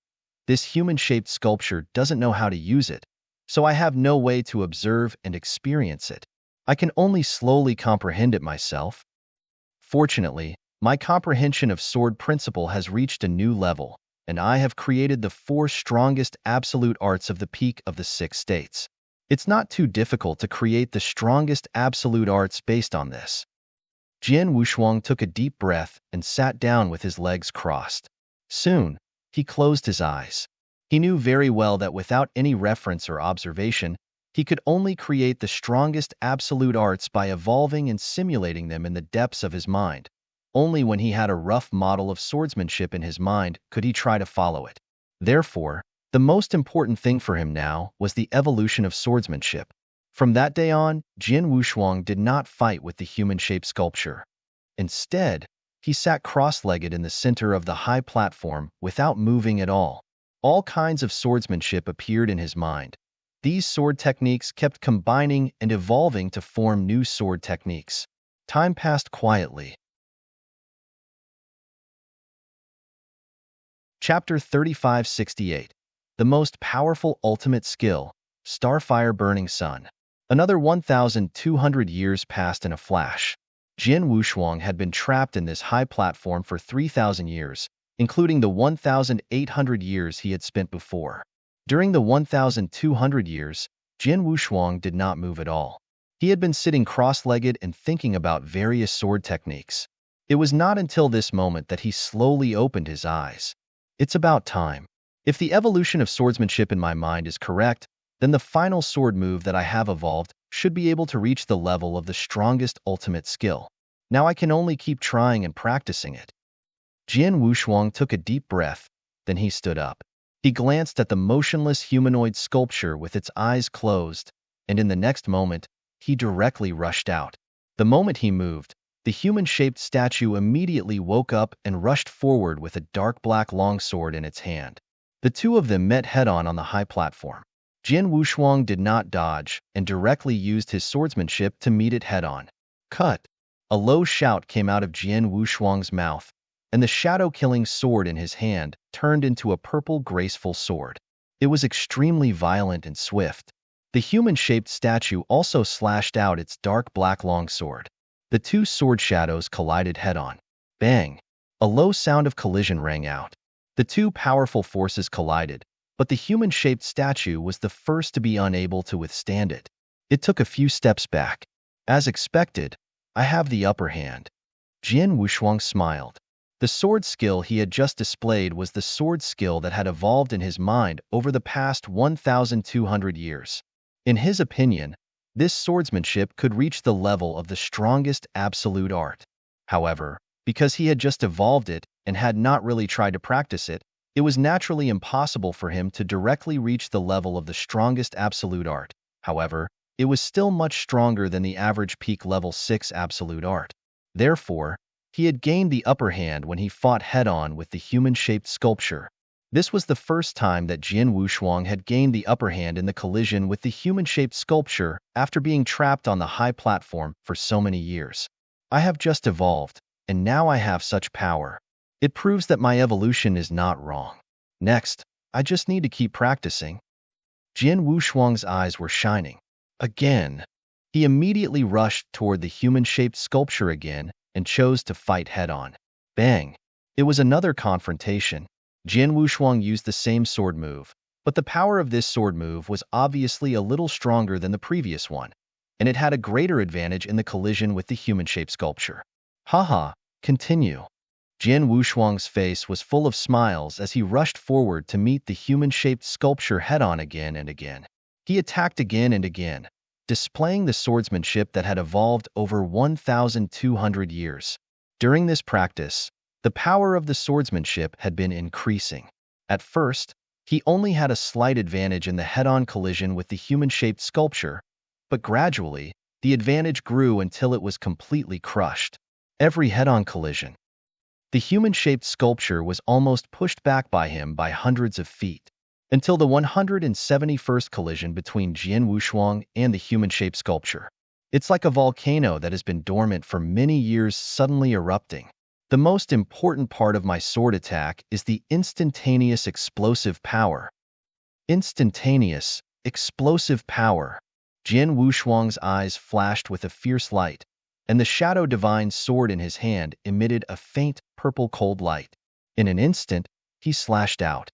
this human-shaped sculpture doesn't know how to use it, so I have no way to observe and experience it. I can only slowly comprehend it myself. Fortunately, my comprehension of sword principle has reached a new level, and I have created the 4 strongest absolute arts of the peak of the 6 states. It's not too difficult to create the strongest absolute arts based on this. Jian Wushuang took a deep breath and sat down with his legs crossed. Soon, he closed his eyes. He knew very well that without any reference or observation, he could only create the strongest absolute arts by evolving and simulating them in the depths of his mind. Only when he had a rough model of swordsmanship in his mind could he try to follow it. Therefore, the most important thing for him now was the evolution of swordsmanship. From that day on, Jian Wushuang did not fight with the human-shaped sculpture. Instead, he sat cross-legged in the center of the high platform without moving at all. All kinds of swordsmanship appeared in his mind. These sword techniques kept combining and evolving to form new sword techniques. Time passed quietly. Chapter 3568. The Most Powerful Ultimate Skill, Starfire Burning Sun. Another 1,200 years passed in a flash. Jian Wushuang had been trapped in this high platform for 3,000 years, including the 1,800 years he had spent before. During the 1,200 years, Jian Wushuang did not move at all. He had been sitting cross-legged and thinking about various sword techniques. It was not until this moment that he slowly opened his eyes. It's about time. If the evolution of swordsmanship in my mind is correct, then the final sword move that I have evolved should be able to reach the level of the strongest ultimate skill. Now I can only keep trying and practicing it. Jian Wushuang took a deep breath, then he stood up. He glanced at the motionless humanoid sculpture with its eyes closed, and in the next moment, he directly rushed out. The moment he moved, the human-shaped statue immediately woke up and rushed forward with a dark black longsword in its hand. The two of them met head-on on the high platform. Jian Wushuang did not dodge and directly used his swordsmanship to meet it head-on. Cut! A low shout came out of Jian Wushuang's mouth, and the shadow-killing sword in his hand turned into a purple graceful sword. It was extremely violent and swift. The human-shaped statue also slashed out its dark black longsword. The two sword shadows collided head-on. Bang! A low sound of collision rang out. The two powerful forces collided, but the human-shaped statue was the first to be unable to withstand it. It took a few steps back. As expected, I have the upper hand. Jian Wushuang smiled. The sword skill he had just displayed was the sword skill that had evolved in his mind over the past 1,200 years. In his opinion, this swordsmanship could reach the level of the strongest absolute art. However, because he had just evolved it and had not really tried to practice it, it was naturally impossible for him to directly reach the level of the strongest absolute art. However, it was still much stronger than the average peak level 6 absolute art. Therefore, he had gained the upper hand when he fought head-on with the human-shaped sculpture. This was the first time that Jian Wushuang had gained the upper hand in the collision with the human-shaped sculpture after being trapped on the high platform for so many years. I have just evolved, and now I have such power. It proves that my evolution is not wrong. Next, I just need to keep practicing. Jian Wushuang's eyes were shining. Again. He immediately rushed toward the human-shaped sculpture again and chose to fight head-on. Bang! It was another confrontation. Jian Wushuang used the same sword move, but the power of this sword move was obviously a little stronger than the previous one, and it had a greater advantage in the collision with the human-shaped sculpture. Haha, continue. Jian Wushuang's face was full of smiles as he rushed forward to meet the human-shaped sculpture head-on again and again. He attacked again and again, displaying the swordsmanship that had evolved over 1,200 years. During this practice, the power of the swordsmanship had been increasing. At first, he only had a slight advantage in the head-on collision with the human-shaped sculpture, but gradually, the advantage grew until it was completely crushed. Every head-on collision, the human-shaped sculpture was almost pushed back by him by hundreds of feet, until the 171st collision between Jian Wushuang and the human-shaped sculpture. It's like a volcano that has been dormant for many years suddenly erupting. The most important part of my sword attack is the instantaneous explosive power. Instantaneous, explosive power. Jian Wushuang's eyes flashed with a fierce light, and the Shadow Divine sword in his hand emitted a faint, purple cold light. In an instant, he slashed out.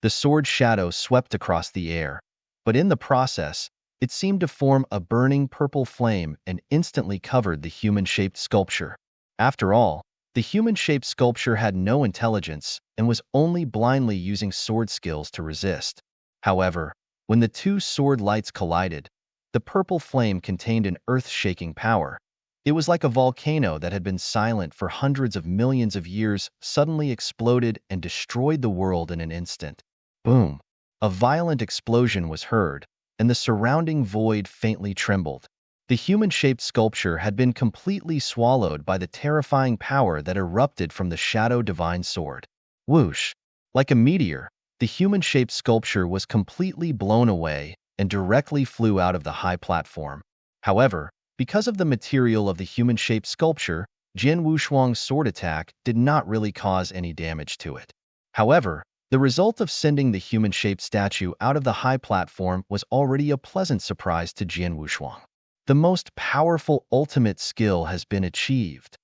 The sword's shadow swept across the air, but in the process, it seemed to form a burning purple flame and instantly covered the human-shaped sculpture. After all, the human-shaped sculpture had no intelligence and was only blindly using sword skills to resist. However, when the two sword lights collided, the purple flame contained an earth-shaking power. It was like a volcano that had been silent for hundreds of millions of years suddenly exploded and destroyed the world in an instant. Boom! A violent explosion was heard, and the surrounding void faintly trembled. The human-shaped sculpture had been completely swallowed by the terrifying power that erupted from the Shadow Divine sword. Whoosh! Like a meteor, the human-shaped sculpture was completely blown away and directly flew out of the high platform. However, because of the material of the human-shaped sculpture, Jian Wushuang's sword attack did not really cause any damage to it. However, the result of sending the human-shaped statue out of the high platform was already a pleasant surprise to Jian Wushuang. The most powerful ultimate skill has been achieved.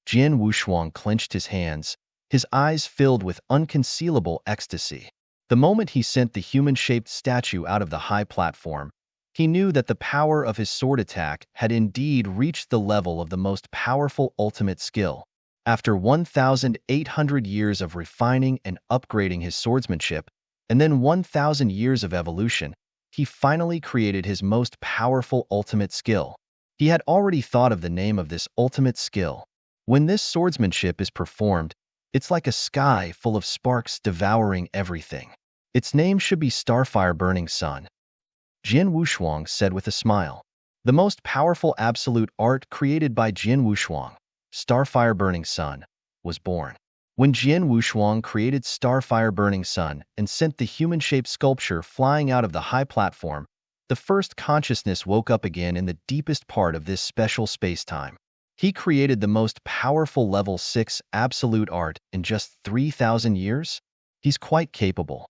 Jian Wushuang clenched his hands, his eyes filled with unconcealable ecstasy. The moment he sent the human-shaped statue out of the high platform, he knew that the power of his sword attack had indeed reached the level of the most powerful ultimate skill. After 1,800 years of refining and upgrading his swordsmanship, and then 1,000 years of evolution, he finally created his most powerful ultimate skill. He had already thought of the name of this ultimate skill. When this swordsmanship is performed, it's like a sky full of sparks devouring everything. Its name should be Starfire Burning Sun. Jian Wushuang said with a smile. The most powerful absolute art created by Jian Wushuang, Starfire Burning Sun, was born. When Jian Wushuang created Starfire Burning Sun and sent the human-shaped sculpture flying out of the high platform, the first consciousness woke up again in the deepest part of this special space-time. He created the most powerful level 6 absolute art in just 3,000 years? He's quite capable.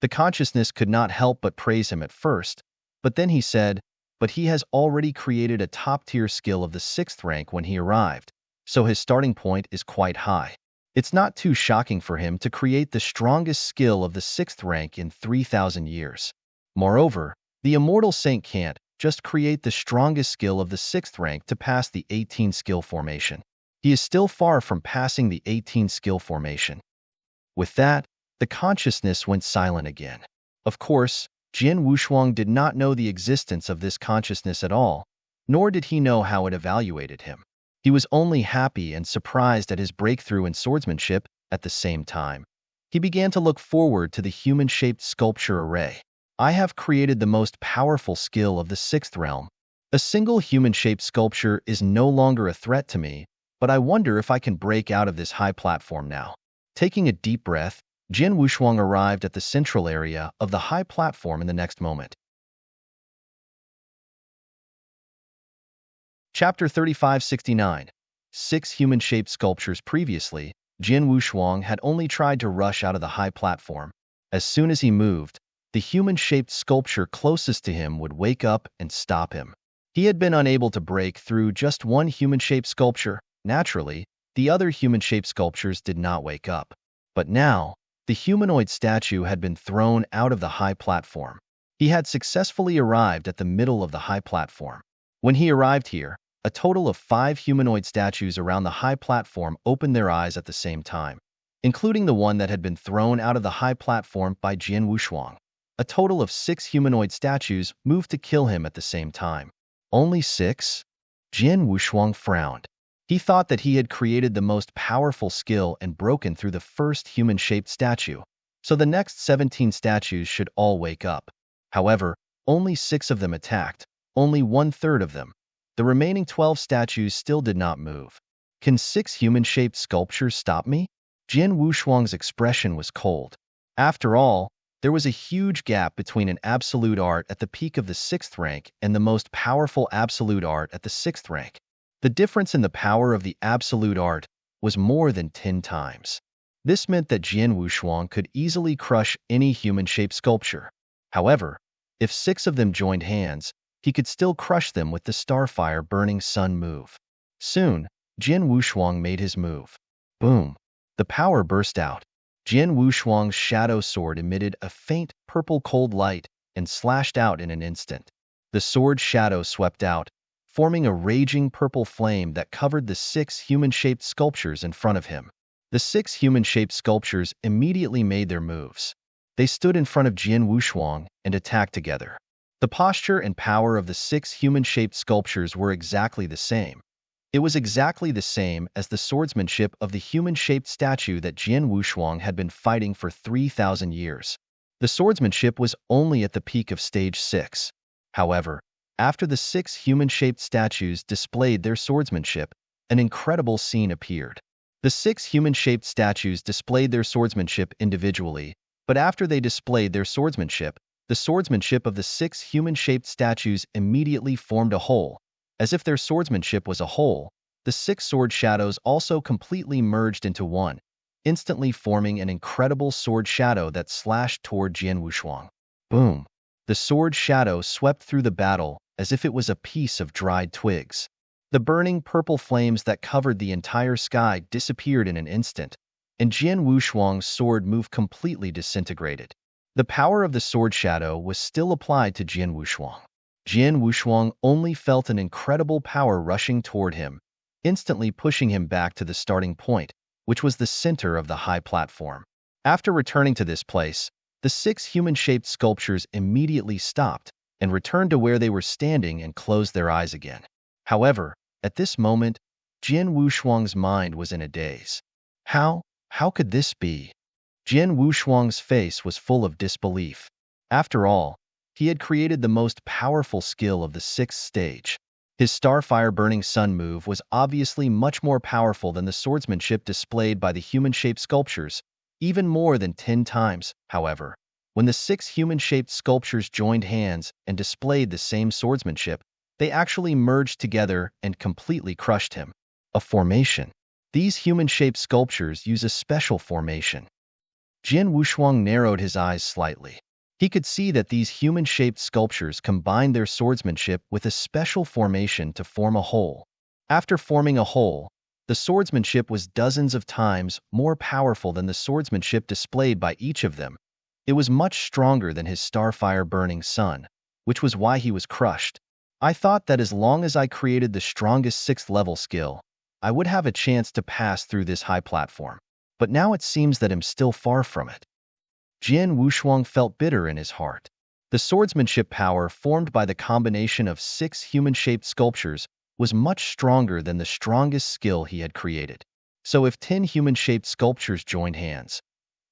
The consciousness could not help but praise him at first, but then he said, but he has already created a top-tier skill of the 6th rank when he arrived, so his starting point is quite high. It's not too shocking for him to create the strongest skill of the 6th rank in 3,000 years. Moreover, the immortal saint can't just create the strongest skill of the 6th rank to pass the 18 skill formation. He is still far from passing the 18 skill formation. With that, the consciousness went silent again. Of course, Jian Wushuang did not know the existence of this consciousness at all, nor did he know how it evaluated him. He was only happy and surprised at his breakthrough in swordsmanship at the same time. He began to look forward to the human-shaped sculpture array. I have created the most powerful skill of the sixth realm. A single human-shaped sculpture is no longer a threat to me, but I wonder if I can break out of this high platform now. Taking a deep breath, Jian Wushuang arrived at the central area of the high platform in the next moment. Chapter 3569. 6 human-shaped sculptures. Previously, Jian Wushuang had only tried to rush out of the high platform. As soon as he moved, the human-shaped sculpture closest to him would wake up and stop him. He had been unable to break through just one human-shaped sculpture. Naturally, the other human-shaped sculptures did not wake up. But now, the humanoid statue had been thrown out of the high platform. He had successfully arrived at the middle of the high platform. When he arrived here, a total of 5 humanoid statues around the high platform opened their eyes at the same time, including the one that had been thrown out of the high platform by Jian Wushuang. A total of 6 humanoid statues moved to kill him at the same time. Only 6? Jian Wushuang frowned. He thought that he had created the most powerful skill and broken through the first human-shaped statue, so the next 17 statues should all wake up. However, only 6 of them attacked, only 1/3 of them. The remaining 12 statues still did not move. Can 6 human-shaped sculptures stop me? Jian Wushuang's expression was cold. After all, there was a huge gap between an absolute art at the peak of the 6th rank and the most powerful absolute art at the 6th rank. The difference in the power of the absolute art was more than 10 times. This meant that Jian Wushuang could easily crush any human-shaped sculpture. However, if 6 of them joined hands, he could still crush them with the Starfire Burning Sun move. Soon, Jian Wushuang made his move. Boom! The power burst out. Jian Wushuang's shadow sword emitted a faint, purple cold light and slashed out in an instant. The sword's shadow swept out, forming a raging purple flame that covered the 6 human-shaped sculptures in front of him. The 6 human-shaped sculptures immediately made their moves. They stood in front of Jian Wushuang and attacked together. The posture and power of the 6 human-shaped sculptures were exactly the same. It was exactly the same as the swordsmanship of the human-shaped statue that Jian Wushuang had been fighting for 3,000 years. The swordsmanship was only at the peak of stage 6. However, after the 6 human-shaped statues displayed their swordsmanship, an incredible scene appeared. The 6 human-shaped statues displayed their swordsmanship individually, but after they displayed their swordsmanship, the swordsmanship of the 6 human-shaped statues immediately formed a whole. As if their swordsmanship was a whole, the 6 sword shadows also completely merged into one, instantly forming an incredible sword shadow that slashed toward Jian Wushuang. Boom! The sword shadow swept through the battle as if it was a piece of dried twigs. The burning purple flames that covered the entire sky disappeared in an instant, and Jian Wushuang's sword moved completely disintegrated. The power of the sword shadow was still applied to Jian Wushuang. Jian Wushuang only felt an incredible power rushing toward him, instantly pushing him back to the starting point, which was the center of the high platform. After returning to this place, the 6 human-shaped sculptures immediately stopped and returned to where they were standing and closed their eyes again. However, at this moment, Jian Wushuang's mind was in a daze. How could this be? Jian Wushuang's face was full of disbelief. After all, he had created the most powerful skill of the 6th stage. His Starfire Burning Sun move was obviously much more powerful than the swordsmanship displayed by the human-shaped sculptures, even more than 10 times. However, when the 6 human-shaped sculptures joined hands and displayed the same swordsmanship, they actually merged together and completely crushed him. A formation. These human-shaped sculptures use a special formation. Jian Wushuang narrowed his eyes slightly. He could see that these human-shaped sculptures combined their swordsmanship with a special formation to form a whole. After forming a whole, the swordsmanship was dozens of times more powerful than the swordsmanship displayed by each of them. It was much stronger than his Starfire Burning Sun, which was why he was crushed. I thought that as long as I created the strongest 6th level skill, I would have a chance to pass through this high platform. But now it seems that I'm still far from it. Jian Wushuang felt bitter in his heart. The swordsmanship power formed by the combination of 6 human-shaped sculptures was much stronger than the strongest skill he had created. So if 10 human-shaped sculptures joined hands,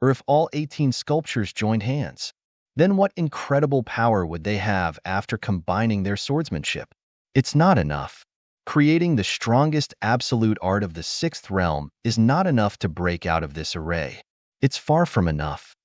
or if all 18 sculptures joined hands, then what incredible power would they have after combining their swordsmanship? It's not enough. Creating the strongest absolute art of the 6th realm is not enough to break out of this array. It's far from enough.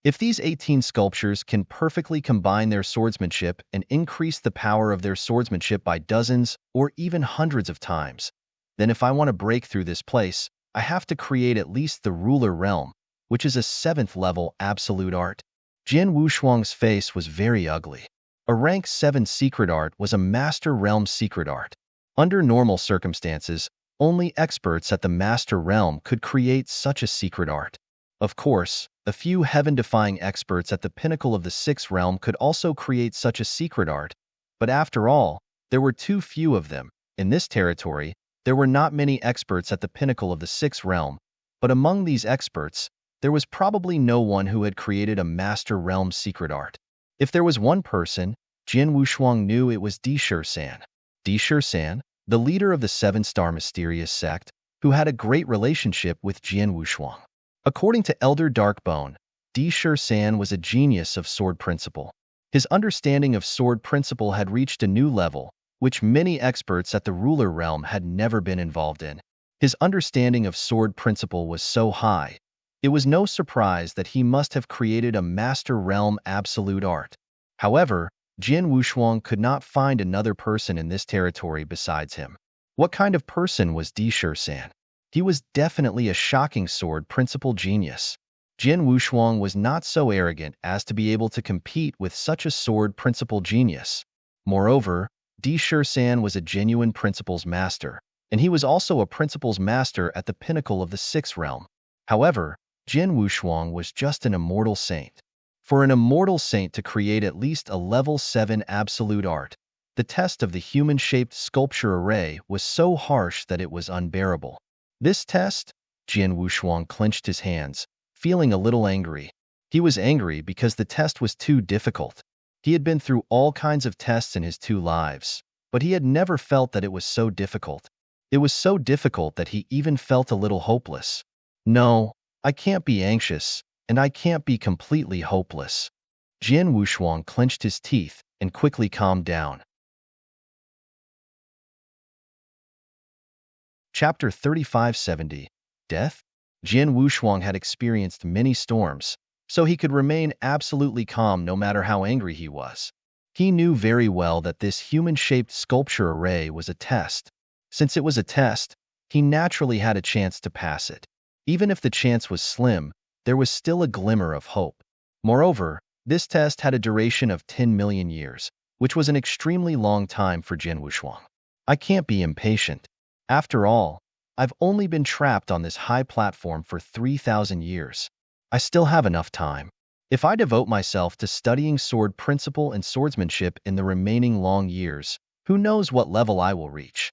If these 18 sculptures can perfectly combine their swordsmanship and increase the power of their swordsmanship by dozens or even hundreds of times, then if I want to break through this place, I have to create at least the ruler realm, which is a 7th level absolute art. Jian Wushuang's face was very ugly. A rank 7 secret art was a master realm secret art. Under normal circumstances, only experts at the master realm could create such a secret art. Of course, a few heaven-defying experts at the pinnacle of the 6th realm could also create such a secret art, but after all, there were too few of them. In this territory, there were not many experts at the pinnacle of the 6th realm, but among these experts, there was probably no one who had created a master realm secret art. If there was one person, Jian Wushuang knew it was Di-Shi-San. Di-Shi-San, the leader of the 7-star mysterious sect, who had a great relationship with Jian Wushuang. According to Elder Darkbone, Di-Shi-San was a genius of sword principle. His understanding of sword principle had reached a new level, which many experts at the ruler realm had never been involved in. His understanding of sword principle was so high, it was no surprise that he must have created a master realm absolute art. However, Jian Wushuang could not find another person in this territory besides him. What kind of person was Di-Shi-San? He was definitely a shocking sword principle genius. Jian Wushuang was not so arrogant as to be able to compete with such a sword principle genius. Moreover, Di-Shi-San was a genuine principles master, and he was also a principles master at the pinnacle of the 6th realm. However, Jian Wushuang was just an immortal saint. For an immortal saint to create at least a level 7 absolute art, the test of the human-shaped sculpture array was so harsh that it was unbearable. This test? Jian Wushuang clenched his hands, feeling a little angry. He was angry because the test was too difficult. He had been through all kinds of tests in his 2 lives, but he had never felt that it was so difficult. It was so difficult that he even felt a little hopeless. No, I can't be anxious, and I can't be completely hopeless. Jian Wushuang clenched his teeth and quickly calmed down. Chapter 3570. Death? Jian Wushuang had experienced many storms, so he could remain absolutely calm no matter how angry he was. He knew very well that this human-shaped sculpture array was a test. Since it was a test, he naturally had a chance to pass it. Even if the chance was slim, there was still a glimmer of hope. Moreover, this test had a duration of 10 million years, which was an extremely long time for Jian Wushuang. I can't be impatient. After all, I've only been trapped on this high platform for 3,000 years. I still have enough time. If I devote myself to studying sword principle and swordsmanship in the remaining long years, who knows what level I will reach?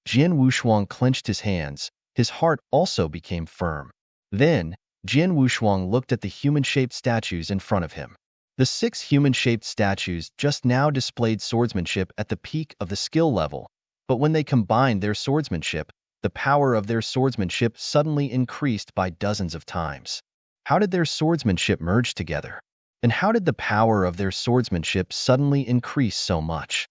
Jian Wushuang clenched his hands. His heart also became firm. Then, Jian Wushuang looked at the human-shaped statues in front of him. The 6 human-shaped statues just now displayed swordsmanship at the peak of the skill level, but when they combined their swordsmanship, the power of their swordsmanship suddenly increased by dozens of times. How did their swordsmanship merge together? And how did the power of their swordsmanship suddenly increase so much?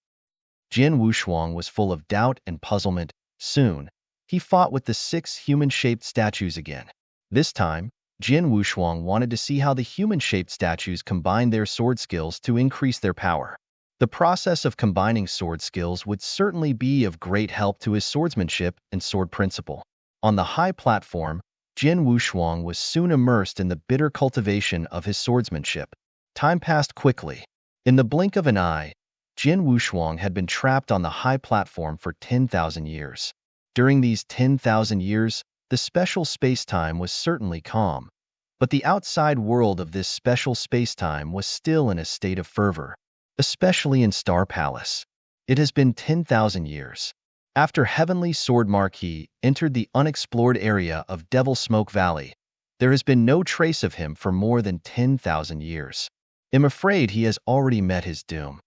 Jian Wushuang was full of doubt and puzzlement. Soon, he fought with the 6 human-shaped statues again. This time, Jian Wushuang wanted to see how the human-shaped statues combined their sword skills to increase their power. The process of combining sword skills would certainly be of great help to his swordsmanship and sword principle. On the high platform, Jian Wushuang was soon immersed in the bitter cultivation of his swordsmanship. Time passed quickly. In the blink of an eye, Jian Wushuang had been trapped on the high platform for 10,000 years. During these 10,000 years, the special space-time was certainly calm, but the outside world of this special space-time was still in a state of fervor, especially in Star Palace. It has been 10,000 years. After Heavenly Sword Marquis entered the unexplored area of Devil Smoke Valley, there has been no trace of him for more than 10,000 years. I'm afraid he has already met his doom.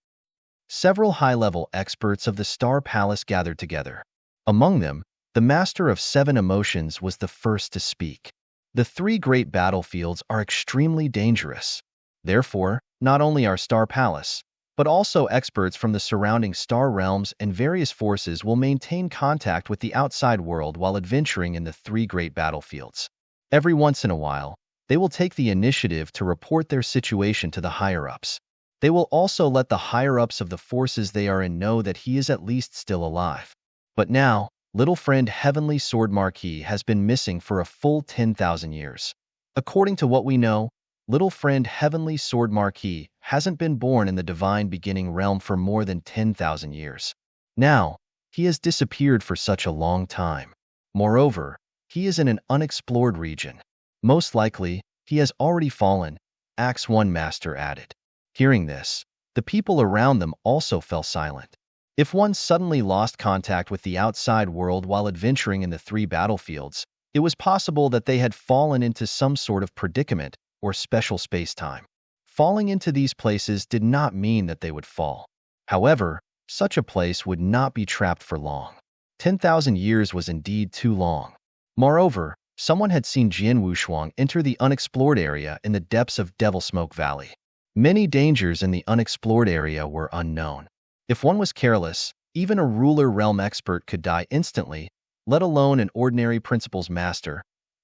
Several high-level experts of the Star Palace gathered together. Among them, the Master of Seven Emotions was the first to speak. The three great battlefields are extremely dangerous. Therefore, not only our Star Palace, but also experts from the surrounding star realms and various forces will maintain contact with the outside world while adventuring in the three great battlefields. Every once in a while, they will take the initiative to report their situation to the higher-ups. They will also let the higher-ups of the forces they are in know that he is at least still alive. But now, little friend Heavenly Sword Marquis has been missing for a full 10,000 years. According to what we know, little friend Heavenly Sword Marquis hasn't been born in the divine beginning realm for more than 10,000 years. Now, he has disappeared for such a long time. Moreover, he is in an unexplored region. Most likely, he has already fallen, Axe One Master added. Hearing this, the people around them also fell silent. If one suddenly lost contact with the outside world while adventuring in the three battlefields, it was possible that they had fallen into some sort of predicament or special space-time. Falling into these places did not mean that they would fall. However, such a place would not be trapped for long. 10,000 years was indeed too long. Moreover, someone had seen Jian Wushuang enter the unexplored area in the depths of Devil Smoke Valley. Many dangers in the unexplored area were unknown. If one was careless, even a ruler realm expert could die instantly, let alone an ordinary principles master.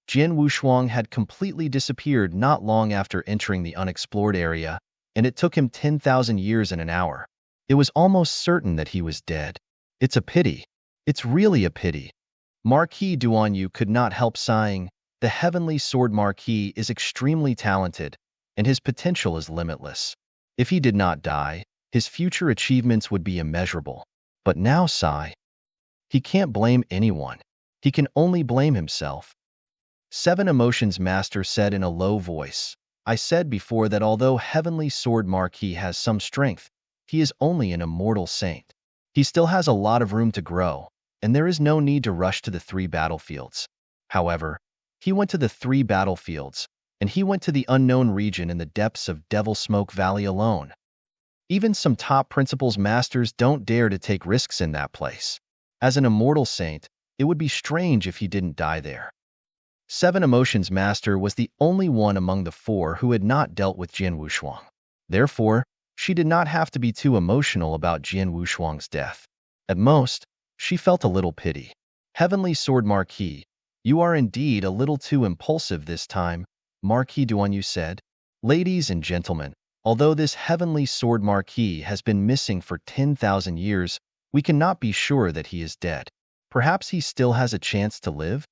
Jian Wushuang had completely disappeared not long after entering the unexplored area, and it took him 10,000 years and an hour. It was almost certain that he was dead. It's a pity. It's really a pity. Marquis Duanyu could not help sighing. The Heavenly Sword Marquis is extremely talented, and his potential is limitless. If he did not die, his future achievements would be immeasurable. But now, sigh. He can't blame anyone. He can only blame himself. Seven Emotions Master said in a low voice, I said before that although Heavenly Sword Marquis has some strength, he is only an immortal saint. He still has a lot of room to grow, and there is no need to rush to the three battlefields. However, he went to the three battlefields, and he went to the unknown region in the depths of Devil Smoke Valley alone. Even some top principles masters don't dare to take risks in that place. As an immortal saint, it would be strange if he didn't die there. Seven Emotions Master was the only one among the four who had not dealt with Jian Wushuang. Therefore, she did not have to be too emotional about Jian Wushuang's death. At most, she felt a little pity. Heavenly Sword Marquis, you are indeed a little too impulsive this time, Marquis Duanyu said. Ladies and gentlemen, although this Heavenly Sword Marquis has been missing for 10,000 years, we cannot be sure that he is dead. Perhaps he still has a chance to live?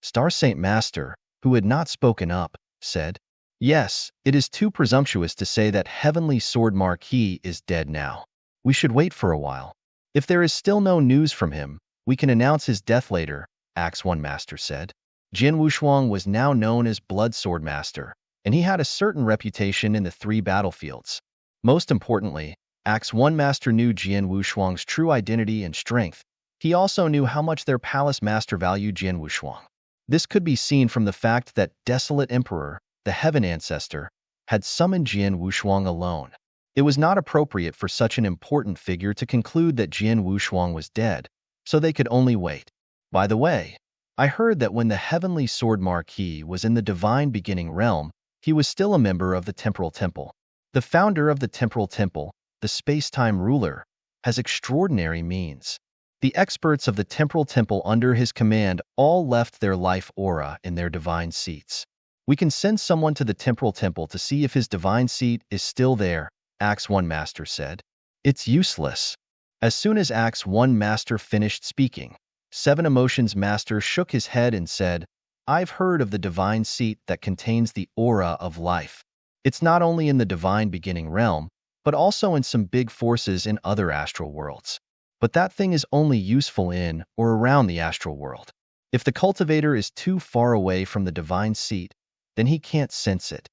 Star Saint Master, who had not spoken up, said, Yes, it is too presumptuous to say that Heavenly Sword Marquis is dead now. We should wait for a while. If there is still no news from him, we can announce his death later, Axe One Master said. Jian Wushuang was now known as Blood Sword Master, and he had a certain reputation in the three battlefields. Most importantly, Axe One Master knew Jian Wushuang's true identity and strength. He also knew how much their palace master valued Jian Wushuang. This could be seen from the fact that Desolate Emperor, the Heaven Ancestor, had summoned Jian Wushuang alone. It was not appropriate for such an important figure to conclude that Jian Wushuang was dead, so they could only wait. By the way, I heard that when the Heavenly Sword Marquis was in the Divine Beginning realm, he was still a member of the Temporal Temple. The founder of the Temporal Temple, the space-time ruler, has extraordinary means. The experts of the Temporal Temple under his command all left their life aura in their divine seats. We can send someone to the Temporal Temple to see if his divine seat is still there, Axe One Master said. It's useless. As soon as Axe One Master finished speaking, Seven Emotions Master shook his head and said, I've heard of the divine seat that contains the aura of life. It's not only in the Divine Beginning realm, but also in some big forces in other astral worlds. But that thing is only useful in or around the astral world. If the cultivator is too far away from the divine seat, then he can't sense it.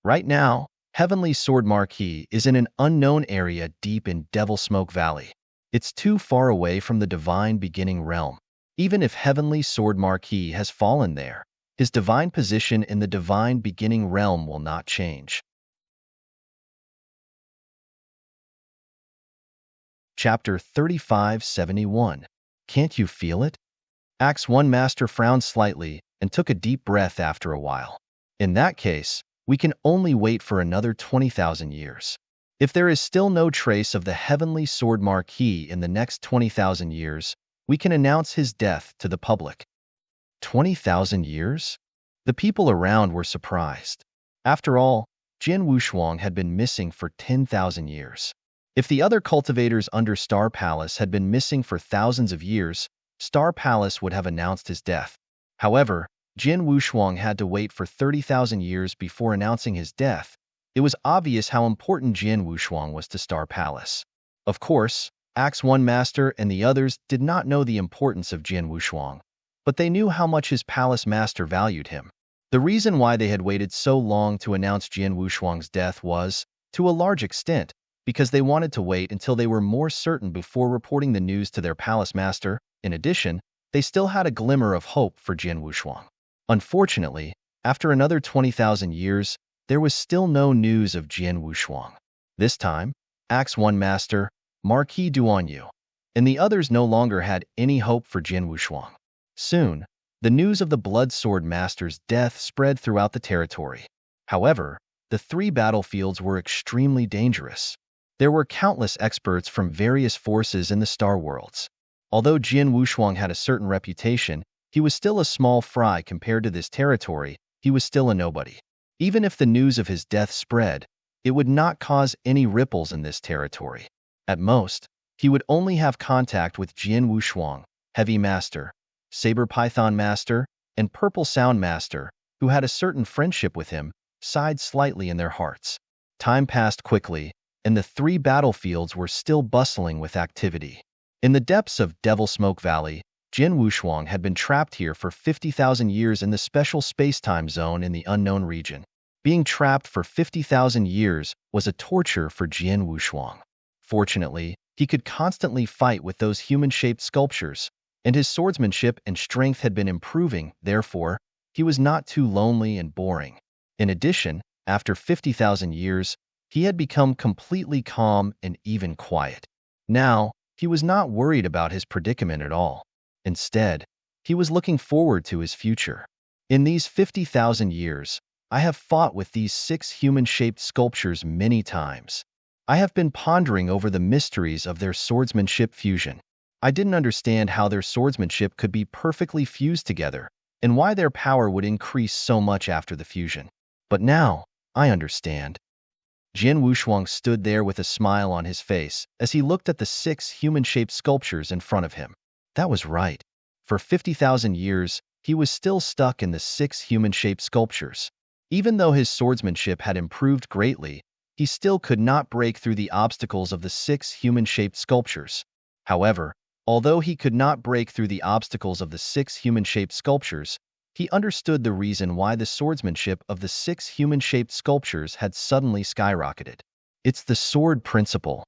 Right now, Heavenly Sword Marquis is in an unknown area deep in Devil Smoke Valley. It's too far away from the divine beginning realm. Even if Heavenly Sword Marquis has fallen there, his divine position in the divine beginning realm will not change. Chapter 3571. Can't you feel it? Axe 1 Master frowned slightly and took a deep breath after a while. In that case, we can only wait for another 20,000 years. If there is still no trace of the Heavenly Sword Marquis in the next 20,000 years, we can announce his death to the public. 20,000 years? The people around were surprised. After all, Jian Wushuang had been missing for 10,000 years. If the other cultivators under Star Palace had been missing for thousands of years, Star Palace would have announced his death. However, Jian Wushuang had to wait for 30,000 years before announcing his death. It was obvious how important Jian Wushuang was to Star Palace. Of course, Axe 1 Master and the others did not know the importance of Jian Wushuang, but they knew how much his palace master valued him. The reason why they had waited so long to announce Jian Wushuang's death was, to a large extent, because they wanted to wait until they were more certain before reporting the news to their palace master. In addition, they still had a glimmer of hope for Jian Wushuang. Unfortunately, after another 20,000 years, there was still no news of Jian Wushuang. This time, Axe 1 Master, Marquis Duanyu, and the others no longer had any hope for Jian Wushuang. Soon, the news of the Blood Sword Master's death spread throughout the territory. However, the three battlefields were extremely dangerous. There were countless experts from various forces in the Star Worlds. Although Jian Wushuang had a certain reputation, he was still a small fry compared to this territory. He was still a nobody. Even if the news of his death spread, it would not cause any ripples in this territory. At most, he would only have contact with Jian Wushuang, Heavy Master, Saber Python Master, and Purple Sound Master, who had a certain friendship with him, sighed slightly in their hearts. Time passed quickly, and the three battlefields were still bustling with activity. In the depths of Devil Smoke Valley, Jian Wushuang had been trapped here for 50,000 years in the special space-time zone in the unknown region. Being trapped for 50,000 years was a torture for Jian Wushuang. Fortunately, he could constantly fight with those human-shaped sculptures, and his swordsmanship and strength had been improving. Therefore, he was not too lonely and boring. In addition, after 50,000 years, he had become completely calm and even quiet. Now, he was not worried about his predicament at all. Instead, he was looking forward to his future. In these 50,000 years, I have fought with these 6 human-shaped sculptures many times. I have been pondering over the mysteries of their swordsmanship fusion. I didn't understand how their swordsmanship could be perfectly fused together, and why their power would increase so much after the fusion. But now, I understand. Jian Wushuang stood there with a smile on his face as he looked at the 6 human-shaped sculptures in front of him. That was right. For 50,000 years, he was still stuck in the 6 human-shaped sculptures. Even though his swordsmanship had improved greatly, he still could not break through the obstacles of the 6 human-shaped sculptures. However, although he could not break through the obstacles of the 6 human-shaped sculptures, he understood the reason why the swordsmanship of the 6 human-shaped sculptures had suddenly skyrocketed. It's the sword principle.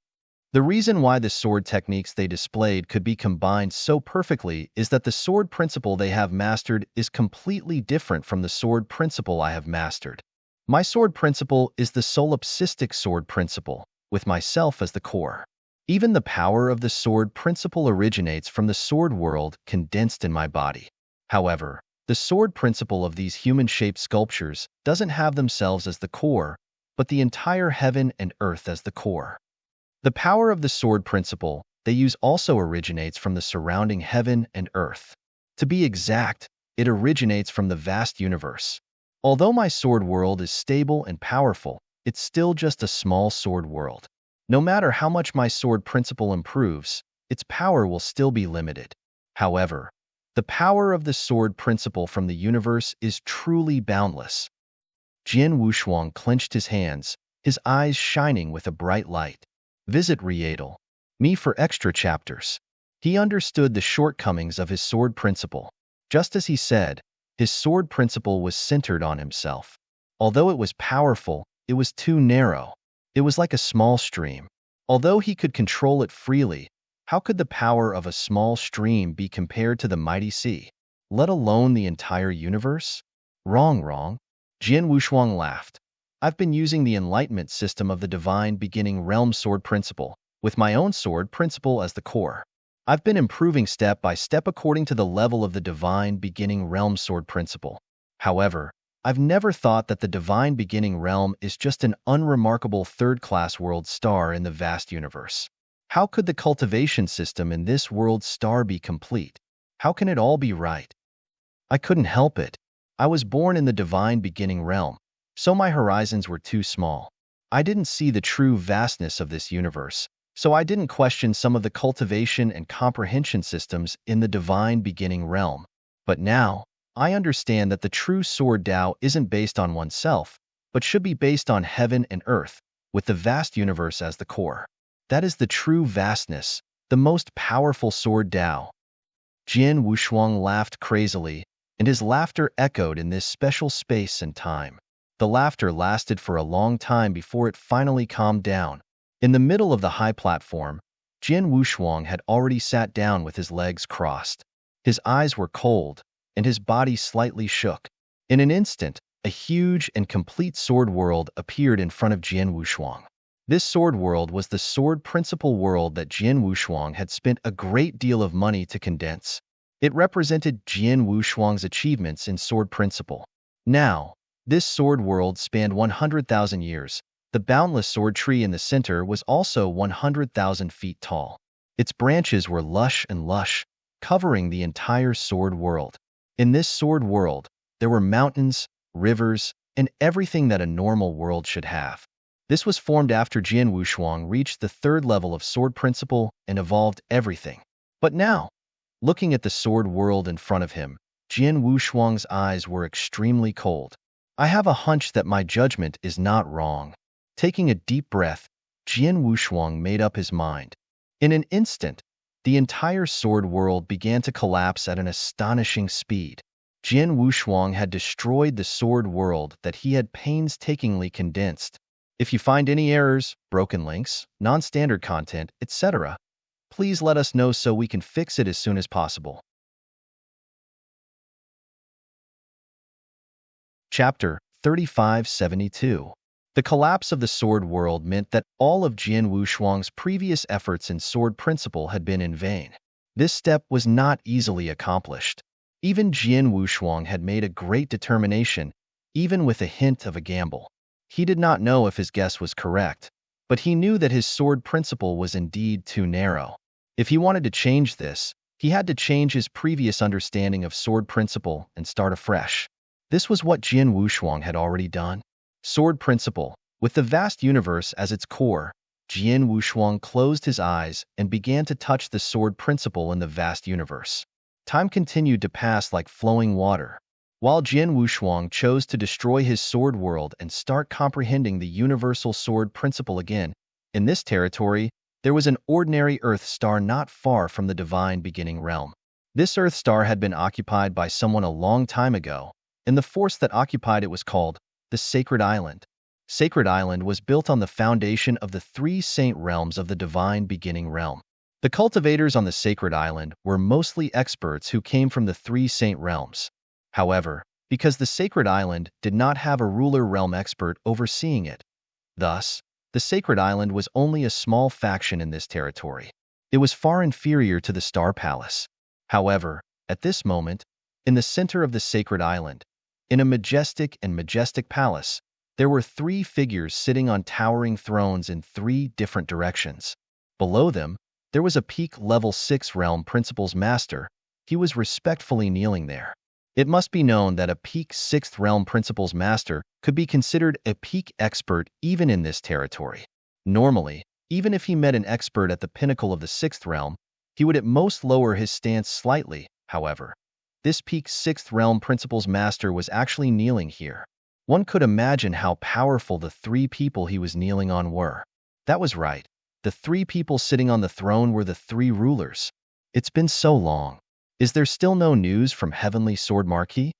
The reason why the sword techniques they displayed could be combined so perfectly is that the sword principle they have mastered is completely different from the sword principle I have mastered. My sword principle is the solipsistic sword principle, with myself as the core. Even the power of the sword principle originates from the sword world condensed in my body. However, the sword principle of these human-shaped sculptures doesn't have themselves as the core, but the entire heaven and earth as the core. The power of the sword principle they use also originates from the surrounding heaven and earth. To be exact, it originates from the vast universe. Although my sword world is stable and powerful, it's still just a small sword world. No matter how much my sword principle improves, its power will still be limited. However, the power of the sword principle from the universe is truly boundless. Jian Wushuang clenched his hands, his eyes shining with a bright light. Visit Rietal. Me for extra chapters. He understood the shortcomings of his sword principle. Just as he said, his sword principle was centered on himself. Although it was powerful, it was too narrow. It was like a small stream. Although he could control it freely, How could the power of a small stream be compared to the mighty sea, let alone the entire universe? Wrong, wrong. Jian Wushuang laughed. I've been using the enlightenment system of the divine beginning realm sword principle, with my own sword principle as the core. I've been improving step by step according to the level of the divine beginning realm sword principle. However, I've never thought that the divine beginning realm is just an unremarkable third-class world star in the vast universe. How could the cultivation system in this world star be complete? How can it all be right? I couldn't help it. I was born in the divine beginning realm, so my horizons were too small. I didn't see the true vastness of this universe, so I didn't question some of the cultivation and comprehension systems in the divine beginning realm. But now, I understand that the true sword Tao isn't based on oneself, but should be based on heaven and earth, with the vast universe as the core. That is the true vastness, the most powerful sword Tao. Jian Wushuang laughed crazily, and his laughter echoed in this special space and time. The laughter lasted for a long time before it finally calmed down. In the middle of the high platform, Jian Wushuang had already sat down with his legs crossed. His eyes were cold, and his body slightly shook. In an instant, a huge and complete sword world appeared in front of Jian Wushuang. This sword world was the sword principle world that Jian Wushuang had spent a great deal of money to condense. It represented Jian Wushuang's achievements in sword principle. Now, this sword world spanned 100,000 years. The boundless sword tree in the center was also 100,000 feet tall. Its branches were lush and lush, covering the entire sword world. In this sword world, there were mountains, rivers, and everything that a normal world should have. This was formed after Jian Wushuang reached the third level of sword principle and evolved everything. But now, looking at the sword world in front of him, Jian Wushuang's eyes were extremely cold. I have a hunch that my judgment is not wrong. Taking a deep breath, Jian Wushuang made up his mind. In an instant, the entire sword world began to collapse at an astonishing speed. Jian Wushuang had destroyed the sword world that he had painstakingly condensed. If you find any errors, broken links, non-standard content, etc., please let us know so we can fix it as soon as possible. Chapter 3572. The collapse of the sword world meant that all of Jian Wushuang's previous efforts in sword principle had been in vain. This step was not easily accomplished. Even Jian Wushuang had made a great determination, even with a hint of a gamble. He did not know if his guess was correct, but he knew that his sword principle was indeed too narrow. If he wanted to change this, he had to change his previous understanding of sword principle and start afresh. This was what Jian Wushuang had already done. Sword principle, with the vast universe as its core, Jian Wushuang closed his eyes and began to touch the sword principle in the vast universe. Time continued to pass like flowing water. While Jian Wushuang chose to destroy his sword world and start comprehending the universal sword principle again, in this territory, there was an ordinary Earth star not far from the divine beginning realm. This Earth star had been occupied by someone a long time ago, and the force that occupied it was called the Sacred Island. Sacred Island was built on the foundation of the three saint realms of the divine beginning realm. The cultivators on the Sacred Island were mostly experts who came from the three saint realms. However, because the Sacred Island did not have a ruler realm expert overseeing it, thus, the Sacred Island was only a small faction in this territory. It was far inferior to the Star Palace. However, at this moment, in the center of the Sacred Island, in a majestic palace, there were three figures sitting on towering thrones in three different directions. Below them, there was a peak level 6 realm principles master. He was respectfully kneeling there. It must be known that a peak 6th realm principles master could be considered a peak expert even in this territory. Normally, even if he met an expert at the pinnacle of the 6th realm, he would at most lower his stance slightly. However, this peak 6th realm principles master was actually kneeling here. One could imagine how powerful the three people he was kneeling on were. That was right. The three people sitting on the throne were the three rulers. It's been so long. Is there still no news from Heavenly Sword Marquis?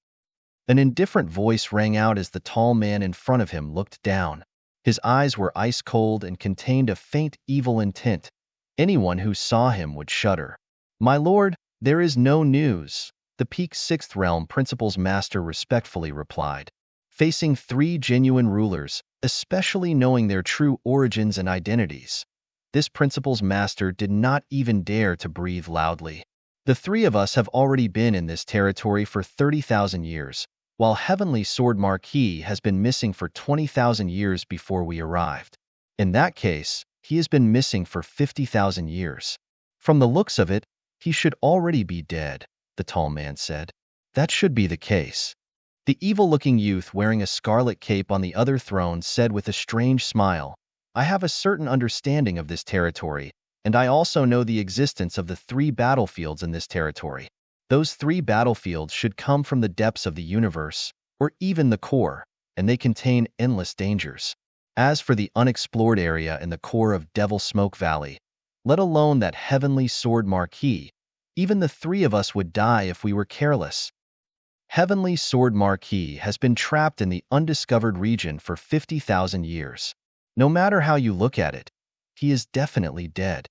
An indifferent voice rang out as the tall man in front of him looked down. His eyes were ice cold and contained a faint evil intent. Anyone who saw him would shudder. "My lord, there is no news," the peak's sixth realm principal's master respectfully replied. Facing three genuine rulers, especially knowing their true origins and identities, this principal's master did not even dare to breathe loudly. "The three of us have already been in this territory for 30,000 years, while Heavenly Sword Marquis has been missing for 20,000 years before we arrived. In that case, he has been missing for 50,000 years. From the looks of it, he should already be dead," the tall man said. "That should be the case." The evil-looking youth wearing a scarlet cape on the other throne said with a strange smile, "I have a certain understanding of this territory, and I also know the existence of the three battlefields in this territory. Those three battlefields should come from the depths of the universe, or even the core, and they contain endless dangers. As for the unexplored area in the core of Devil Smoke Valley, let alone that Heavenly Sword Marquis, even the three of us would die if we were careless. Heavenly Sword Marquis has been trapped in the undiscovered region for 50,000 years. No matter how you look at it, he is definitely dead."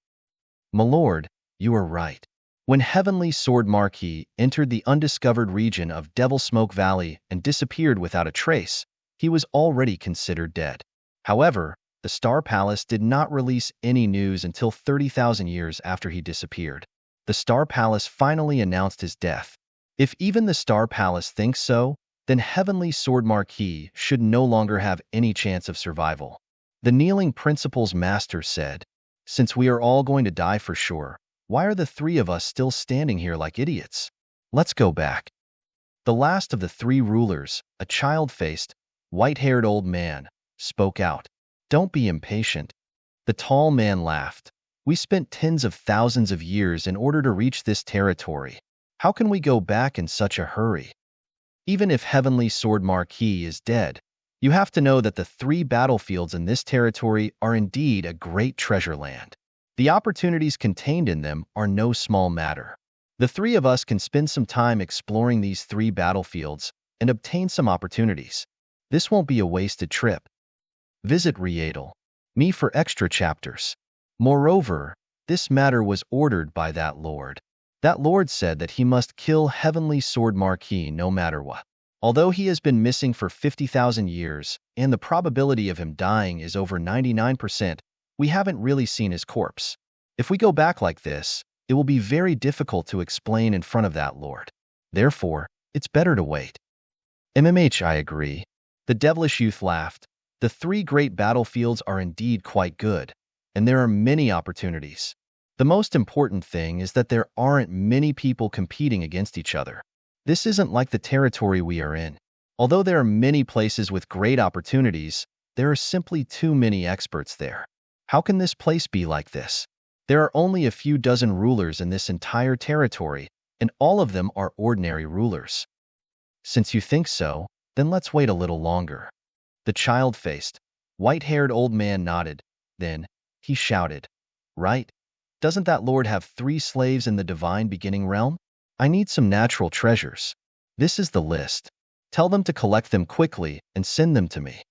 "My lord, you are right. When Heavenly Sword Marquis entered the undiscovered region of Devil Smoke Valley and disappeared without a trace, he was already considered dead. However, the Star Palace did not release any news until 30,000 years after he disappeared. The Star Palace finally announced his death. If even the Star Palace thinks so, then Heavenly Sword Marquis should no longer have any chance of survival." The kneeling principal's master said, "Since we are all going to die for sure, why are the three of us still standing here like idiots? Let's go back." The last of the three rulers, a child-faced, white-haired old man, spoke out. "Don't be impatient." The tall man laughed. "We spent tens of thousands of years in order to reach this territory. How can we go back in such a hurry? Even if Heavenly Sword Marquis is dead, you have to know that the three battlefields in this territory are indeed a great treasure land. The opportunities contained in them are no small matter. The three of us can spend some time exploring these three battlefields and obtain some opportunities. This won't be a wasted trip. Visit Riedel. Me for extra chapters. Moreover, this matter was ordered by that lord. That lord said that he must kill Heavenly Sword Marquis no matter what. Although he has been missing for 50,000 years, and the probability of him dying is over 99%, we haven't really seen his corpse. If we go back like this, it will be very difficult to explain in front of that lord. Therefore, it's better to wait." I agree. The devilish youth laughed. "The three great battlefields are indeed quite good, and there are many opportunities. The most important thing is that there aren't many people competing against each other. This isn't like the territory we are in. Although there are many places with great opportunities, there are simply too many experts there. How can this place be like this? There are only a few dozen rulers in this entire territory, and all of them are ordinary rulers." "Since you think so, then let's wait a little longer." The child-faced, white-haired old man nodded. Then, he shouted, "Right? Doesn't that lord have 3 slaves in the divine beginning realm? I need some natural treasures. This is the list. Tell them to collect them quickly and send them to me."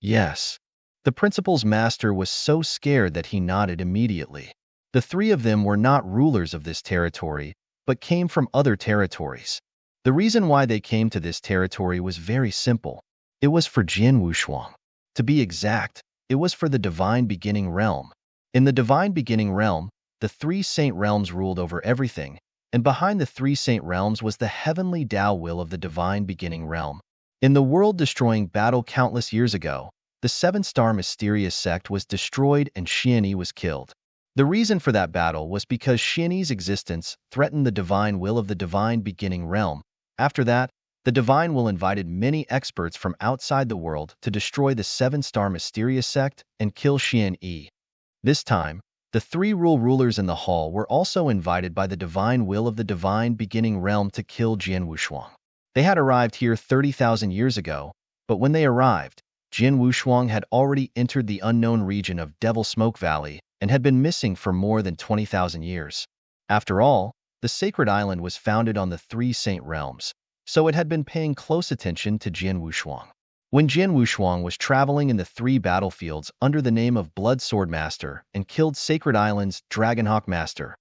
"Yes." The principal's master was so scared that he nodded immediately. The three of them were not rulers of this territory, but came from other territories. The reason why they came to this territory was very simple. It was for Jian Wushuang. To be exact, it was for the divine beginning realm. In the divine beginning realm, the 3 saint realms ruled over everything, and behind the 3 saint realms was the heavenly Tao will of the divine beginning realm. In the world-destroying battle countless years ago, the 7-star mysterious sect was destroyed and Xianyi was killed. The reason for that battle was because Xianyi's existence threatened the divine will of the divine beginning realm. After that, the divine will invited many experts from outside the world to destroy the 7-star mysterious sect and kill Xianyi. This time, the 3 rulers in the hall were also invited by the divine will of the divine beginning realm to kill Jian Wushuang. They had arrived here 30,000 years ago, but when they arrived, Jian Wushuang had already entered the unknown region of Devil Smoke Valley and had been missing for more than 20,000 years. After all, the sacred island was founded on the 3 saint realms, so it had been paying close attention to Jian Wushuang. When Jian Wushuang was traveling in the three battlefields under the name of Blood Sword Master and killed Sacred Island's Dragonhawk Master,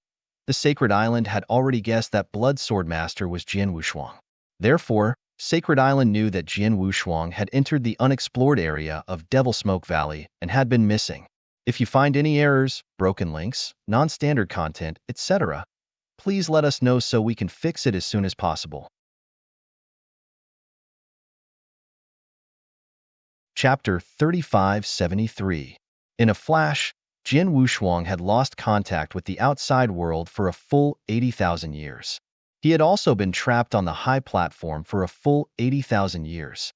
the Sacred Island had already guessed that Blood Sword Master was Jian Wushuang. Therefore, Sacred Island knew that Jian Wushuang had entered the unexplored area of Devil Smoke Valley and had been missing. If you find any errors, broken links, non-standard content, etc., please let us know so we can fix it as soon as possible. Chapter 3573. In a flash, Jian Wushuang had lost contact with the outside world for a full 80,000 years. He had also been trapped on the high platform for a full 80,000 years.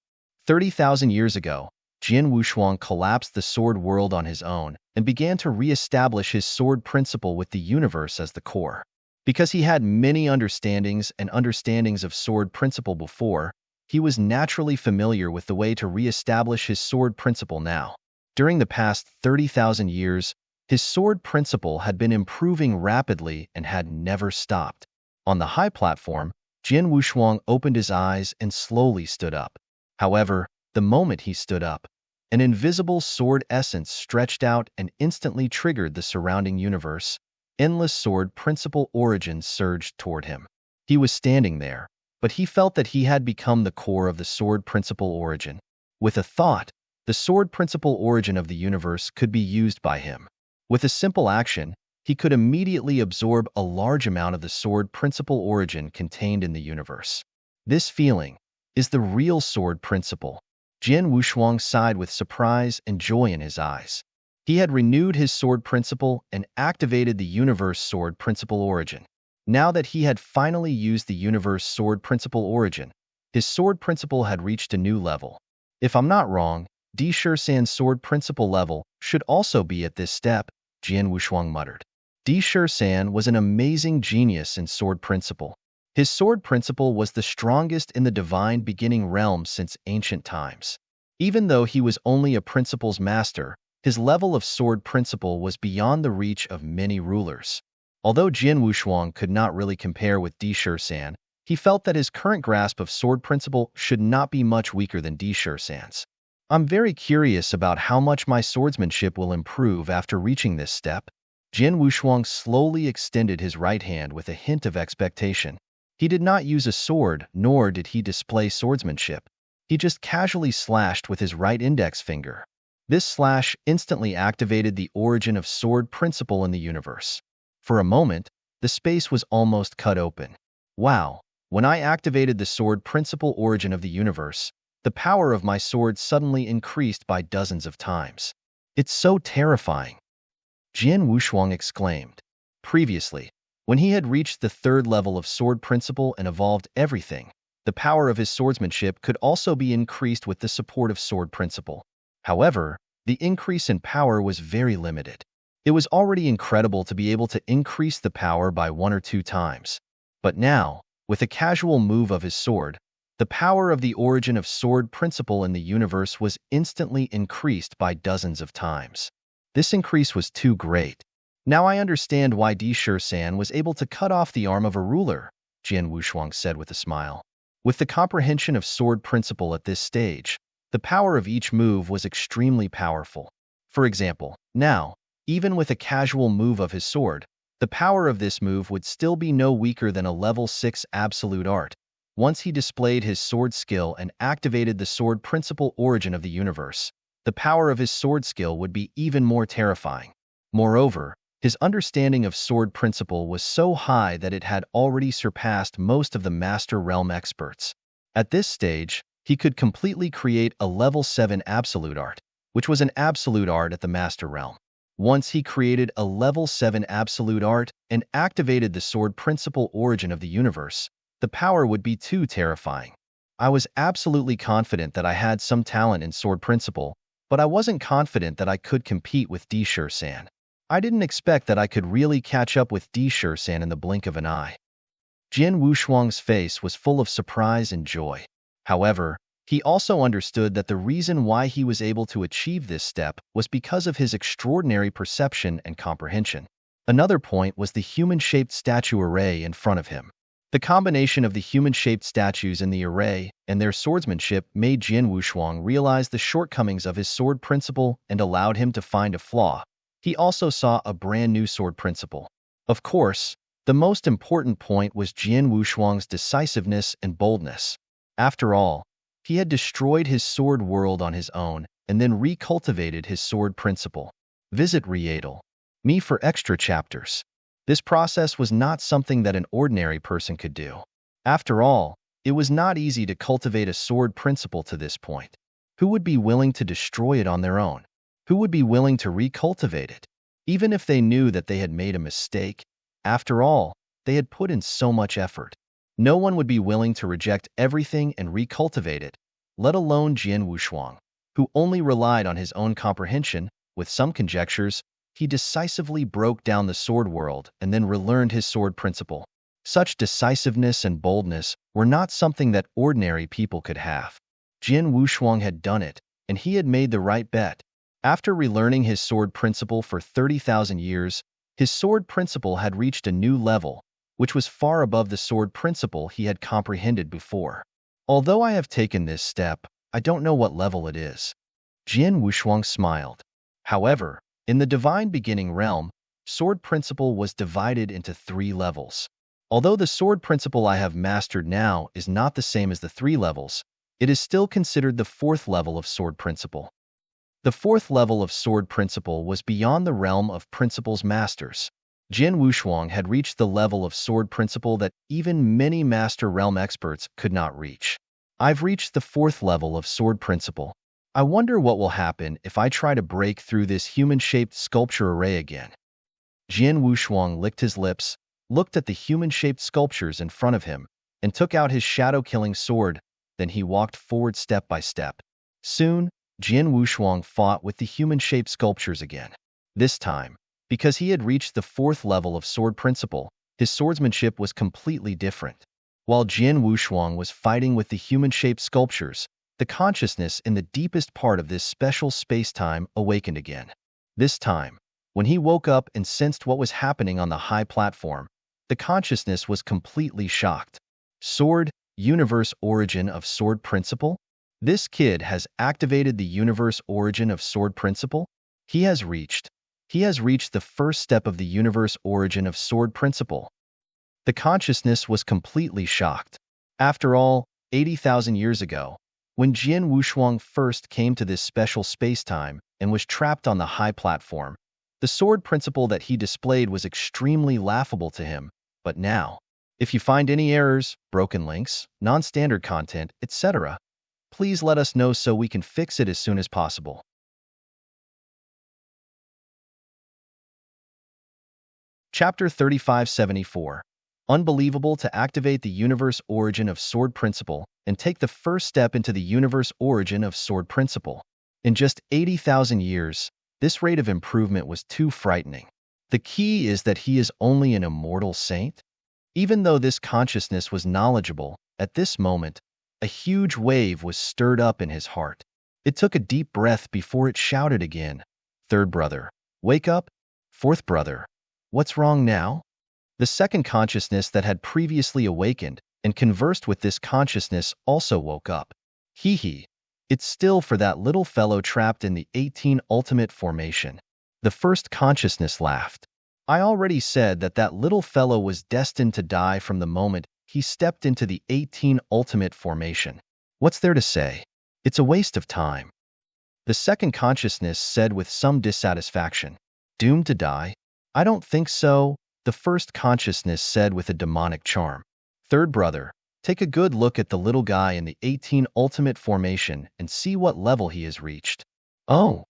30,000 years ago, Jian Wushuang collapsed the sword world on his own and began to re-establish his sword principle with the universe as the core. Because he had many understandings of sword principle before, he was naturally familiar with the way to re-establish his sword principle now. During the past 30,000 years, his sword principle had been improving rapidly and had never stopped. On the high platform, Jian Wushuang opened his eyes and slowly stood up. However, the moment he stood up, an invisible sword essence stretched out and instantly triggered the surrounding universe. Endless sword principle origins surged toward him. He was standing there, but he felt that he had become the core of the sword principle origin. With a thought, the sword principle origin of the universe could be used by him. With a simple action, he could immediately absorb a large amount of the sword principle origin contained in the universe. This feeling is the real sword principle. Jian Wushuang sighed with surprise and joy in his eyes. He had renewed his sword principle and activated the universe sword principle origin. Now that he had finally used the universe sword principle origin, his sword principle had reached a new level. If I'm not wrong, Di Shisan's sword principle level should also be at this step, Jian Wushuang muttered. Di Shisan was an amazing genius in sword principle. His sword principle was the strongest in the divine beginning realm since ancient times. Even though he was only a principle's master, his level of sword principle was beyond the reach of many rulers. Although Jian Wushuang could not really compare with Di Shisan, he felt that his current grasp of sword principle should not be much weaker than Di Shisan's. I'm very curious about how much my swordsmanship will improve after reaching this step. Jian Wushuang slowly extended his right hand with a hint of expectation. He did not use a sword, nor did he display swordsmanship. He just casually slashed with his right index finger. This slash instantly activated the origin of sword principle in the universe. For a moment, the space was almost cut open. Wow! When I activated the sword principle origin of the universe, the power of my sword suddenly increased by dozens of times. It's so terrifying! Jian Wushuang exclaimed. Previously, when he had reached the third level of sword principle and evolved everything, the power of his swordsmanship could also be increased with the support of sword principle. However, the increase in power was very limited. It was already incredible to be able to increase the power by 1 or 2 times. But now, with a casual move of his sword, the power of the origin of sword principle in the universe was instantly increased by dozens of times. This increase was too great. Now I understand why Di Shisan was able to cut off the arm of a ruler, Jian Wushuang said with a smile. With the comprehension of sword principle at this stage, the power of each move was extremely powerful. For example, now, even with a casual move of his sword, the power of this move would still be no weaker than a level 6 absolute art. Once he displayed his sword skill and activated the sword principle origin of the universe, the power of his sword skill would be even more terrifying. Moreover, his understanding of sword principle was so high that it had already surpassed most of the Master Realm experts. At this stage, he could completely create a level 7 absolute art, which was an absolute art at the Master Realm. Once he created a level 7 absolute art and activated the sword principle origin of the universe, the power would be too terrifying. I was absolutely confident that I had some talent in sword principle, but I wasn't confident that I could compete with Di Shisan. I didn't expect that I could really catch up with Di Shisan in the blink of an eye. Jian Wushuang's face was full of surprise and joy. However, he also understood that the reason why he was able to achieve this step was because of his extraordinary perception and comprehension. Another point was the human-shaped statue array in front of him. The combination of the human-shaped statues in the array and their swordsmanship made Jian Wushuang realize the shortcomings of his sword principle and allowed him to find a flaw. He also saw a brand new sword principle. Of course, the most important point was Jian Wushuang's decisiveness and boldness. After all, he had destroyed his sword world on his own and then recultivated his sword principle. Visit Readle Me for extra chapters. This process was not something that an ordinary person could do. After all, it was not easy to cultivate a sword principle to this point. Who would be willing to destroy it on their own? Who would be willing to recultivate it? Even if they knew that they had made a mistake, after all, they had put in so much effort. No one would be willing to reject everything and recultivate it, let alone Jian Wushuang, who only relied on his own comprehension. With some conjectures, he decisively broke down the sword world and then relearned his sword principle. Such decisiveness and boldness were not something that ordinary people could have. Jian Wushuang had done it, and he had made the right bet. After relearning his sword principle for 30,000 years, his sword principle had reached a new level, which was far above the sword principle he had comprehended before. Although I have taken this step, I don't know what level it is. Jian Wushuang smiled. However, in the divine beginning realm, sword principle was divided into 3 levels. Although the sword principle I have mastered now is not the same as the 3 levels, it is still considered the 4th level of sword principle. The 4th level of sword principle was beyond the realm of principles masters. Jian Wushuang had reached the level of sword principle that even many master realm experts could not reach. I've reached the 4th level of sword principle. I wonder what will happen if I try to break through this human-shaped sculpture array again. Jian Wushuang licked his lips, looked at the human-shaped sculptures in front of him, and took out his shadow-killing sword. Then he walked forward step by step. Soon, Jian Wushuang fought with the human-shaped sculptures again. This time, because he had reached the 4th level of sword principle, his swordsmanship was completely different. While Jian Wushuang was fighting with the human-shaped sculptures, the consciousness in the deepest part of this special space-time awakened again. This time, when he woke up and sensed what was happening on the high platform, the consciousness was completely shocked. Sword, universe origin of sword principle? This kid has activated the universe origin of sword principle? He has reached the first step of the universe origin of sword principle. The consciousness was completely shocked. After all, 80,000 years ago, when Jian Wushuang first came to this special space-time and was trapped on the high platform, the sword principle that he displayed was extremely laughable to him. But now, if you find any errors, broken links, non-standard content, etc., please let us know so we can fix it as soon as possible. Chapter 3574. Unbelievable to activate the universe origin of sword principle and take the first step into the universe origin of sword principle. In just 80,000 years, this rate of improvement was too frightening. The key is that he is only an immortal saint. Even though this consciousness was knowledgeable, at this moment, a huge wave was stirred up in his heart. It took a deep breath before it shouted again, "Third brother, wake up! Fourth brother, what's wrong now?" The second consciousness that had previously awakened and conversed with this consciousness also woke up. Hee, it's still for that little fellow trapped in the 18 ultimate formation. The first consciousness laughed. I already said that that little fellow was destined to die from the moment he stepped into the 18 ultimate formation. What's there to say? It's a waste of time. The second consciousness said with some dissatisfaction. Doomed to die? I don't think so, the first consciousness said with a demonic charm. Third brother, take a good look at the little guy in the 18 ultimate formation and see what level he has reached. Oh!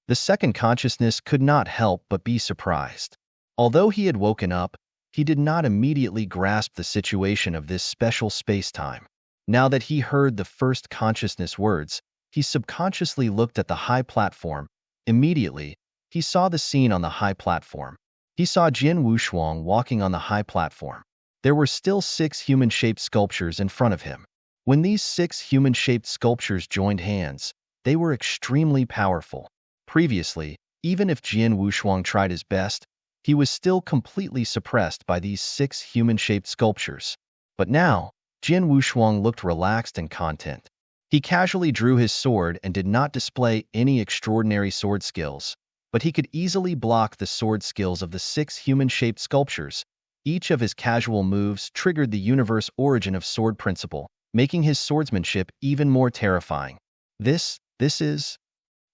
The second consciousness could not help but be surprised. Although he had woken up, he did not immediately grasp the situation of this special space-time. Now that he heard the first consciousness words, he subconsciously looked at the high platform. Immediately, he saw the scene on the high platform. He saw Jian Wushuang walking on the high platform. There were still 6 human-shaped sculptures in front of him. When these 6 human-shaped sculptures joined hands, they were extremely powerful. Previously, even if Jian Wushuang tried his best, he was still completely suppressed by these 6 human-shaped sculptures. But now, Jian Wushuang looked relaxed and content. He casually drew his sword and did not display any extraordinary sword skills, but he could easily block the sword skills of the 6 human-shaped sculptures. Each of his casual moves triggered the universe origin of sword principle, making his swordsmanship even more terrifying. This is...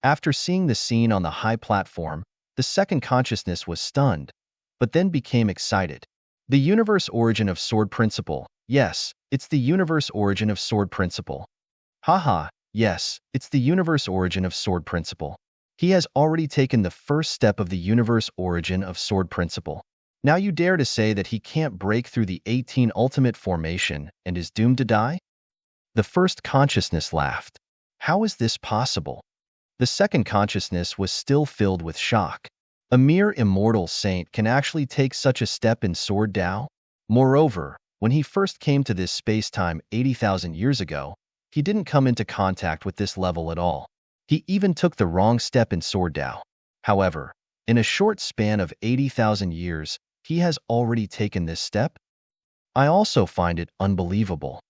After seeing the scene on the high platform, the second consciousness was stunned, but then became excited. The universe origin of sword principle. Yes, it's the universe origin of sword principle. Haha, yes, it's the universe origin of sword principle. He has already taken the first step of the universe origin of sword principle. Now you dare to say that he can't break through the 18 ultimate formation and is doomed to die? The first consciousness laughed. How is this possible? The second consciousness was still filled with shock. A mere immortal saint can actually take such a step in Sword Dao? Moreover, when he first came to this space-time 80,000 years ago, he didn't come into contact with this level at all. He even took the wrong step in Sword Dao. However, in a short span of 80,000 years, he has already taken this step? I also find it unbelievable.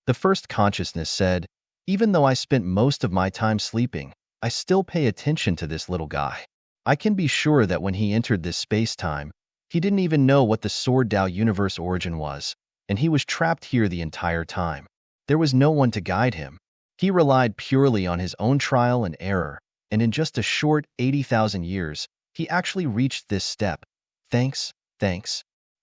The first consciousness said, even though I spent most of my time sleeping, I still pay attention to this little guy. I can be sure that when he entered this space-time, he didn't even know what the Sword Dao universe origin was, and he was trapped here the entire time. There was no one to guide him. He relied purely on his own trial and error, and in just a short 80,000 years, he actually reached this step. Thanks.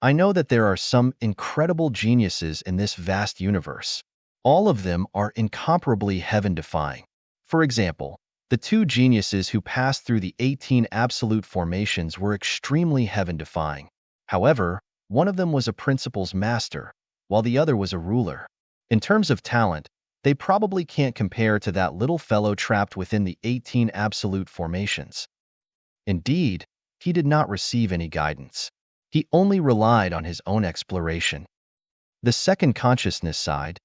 I know that there are some incredible geniuses in this vast universe. All of them are incomparably heaven-defying. For example, the 2 geniuses who passed through the 18 absolute formations were extremely heaven-defying. However, one of them was a principle's master, while the other was a ruler. In terms of talent, they probably can't compare to that little fellow trapped within the 18 absolute formations. Indeed, he did not receive any guidance. He only relied on his own exploration. The second consciousness sighed.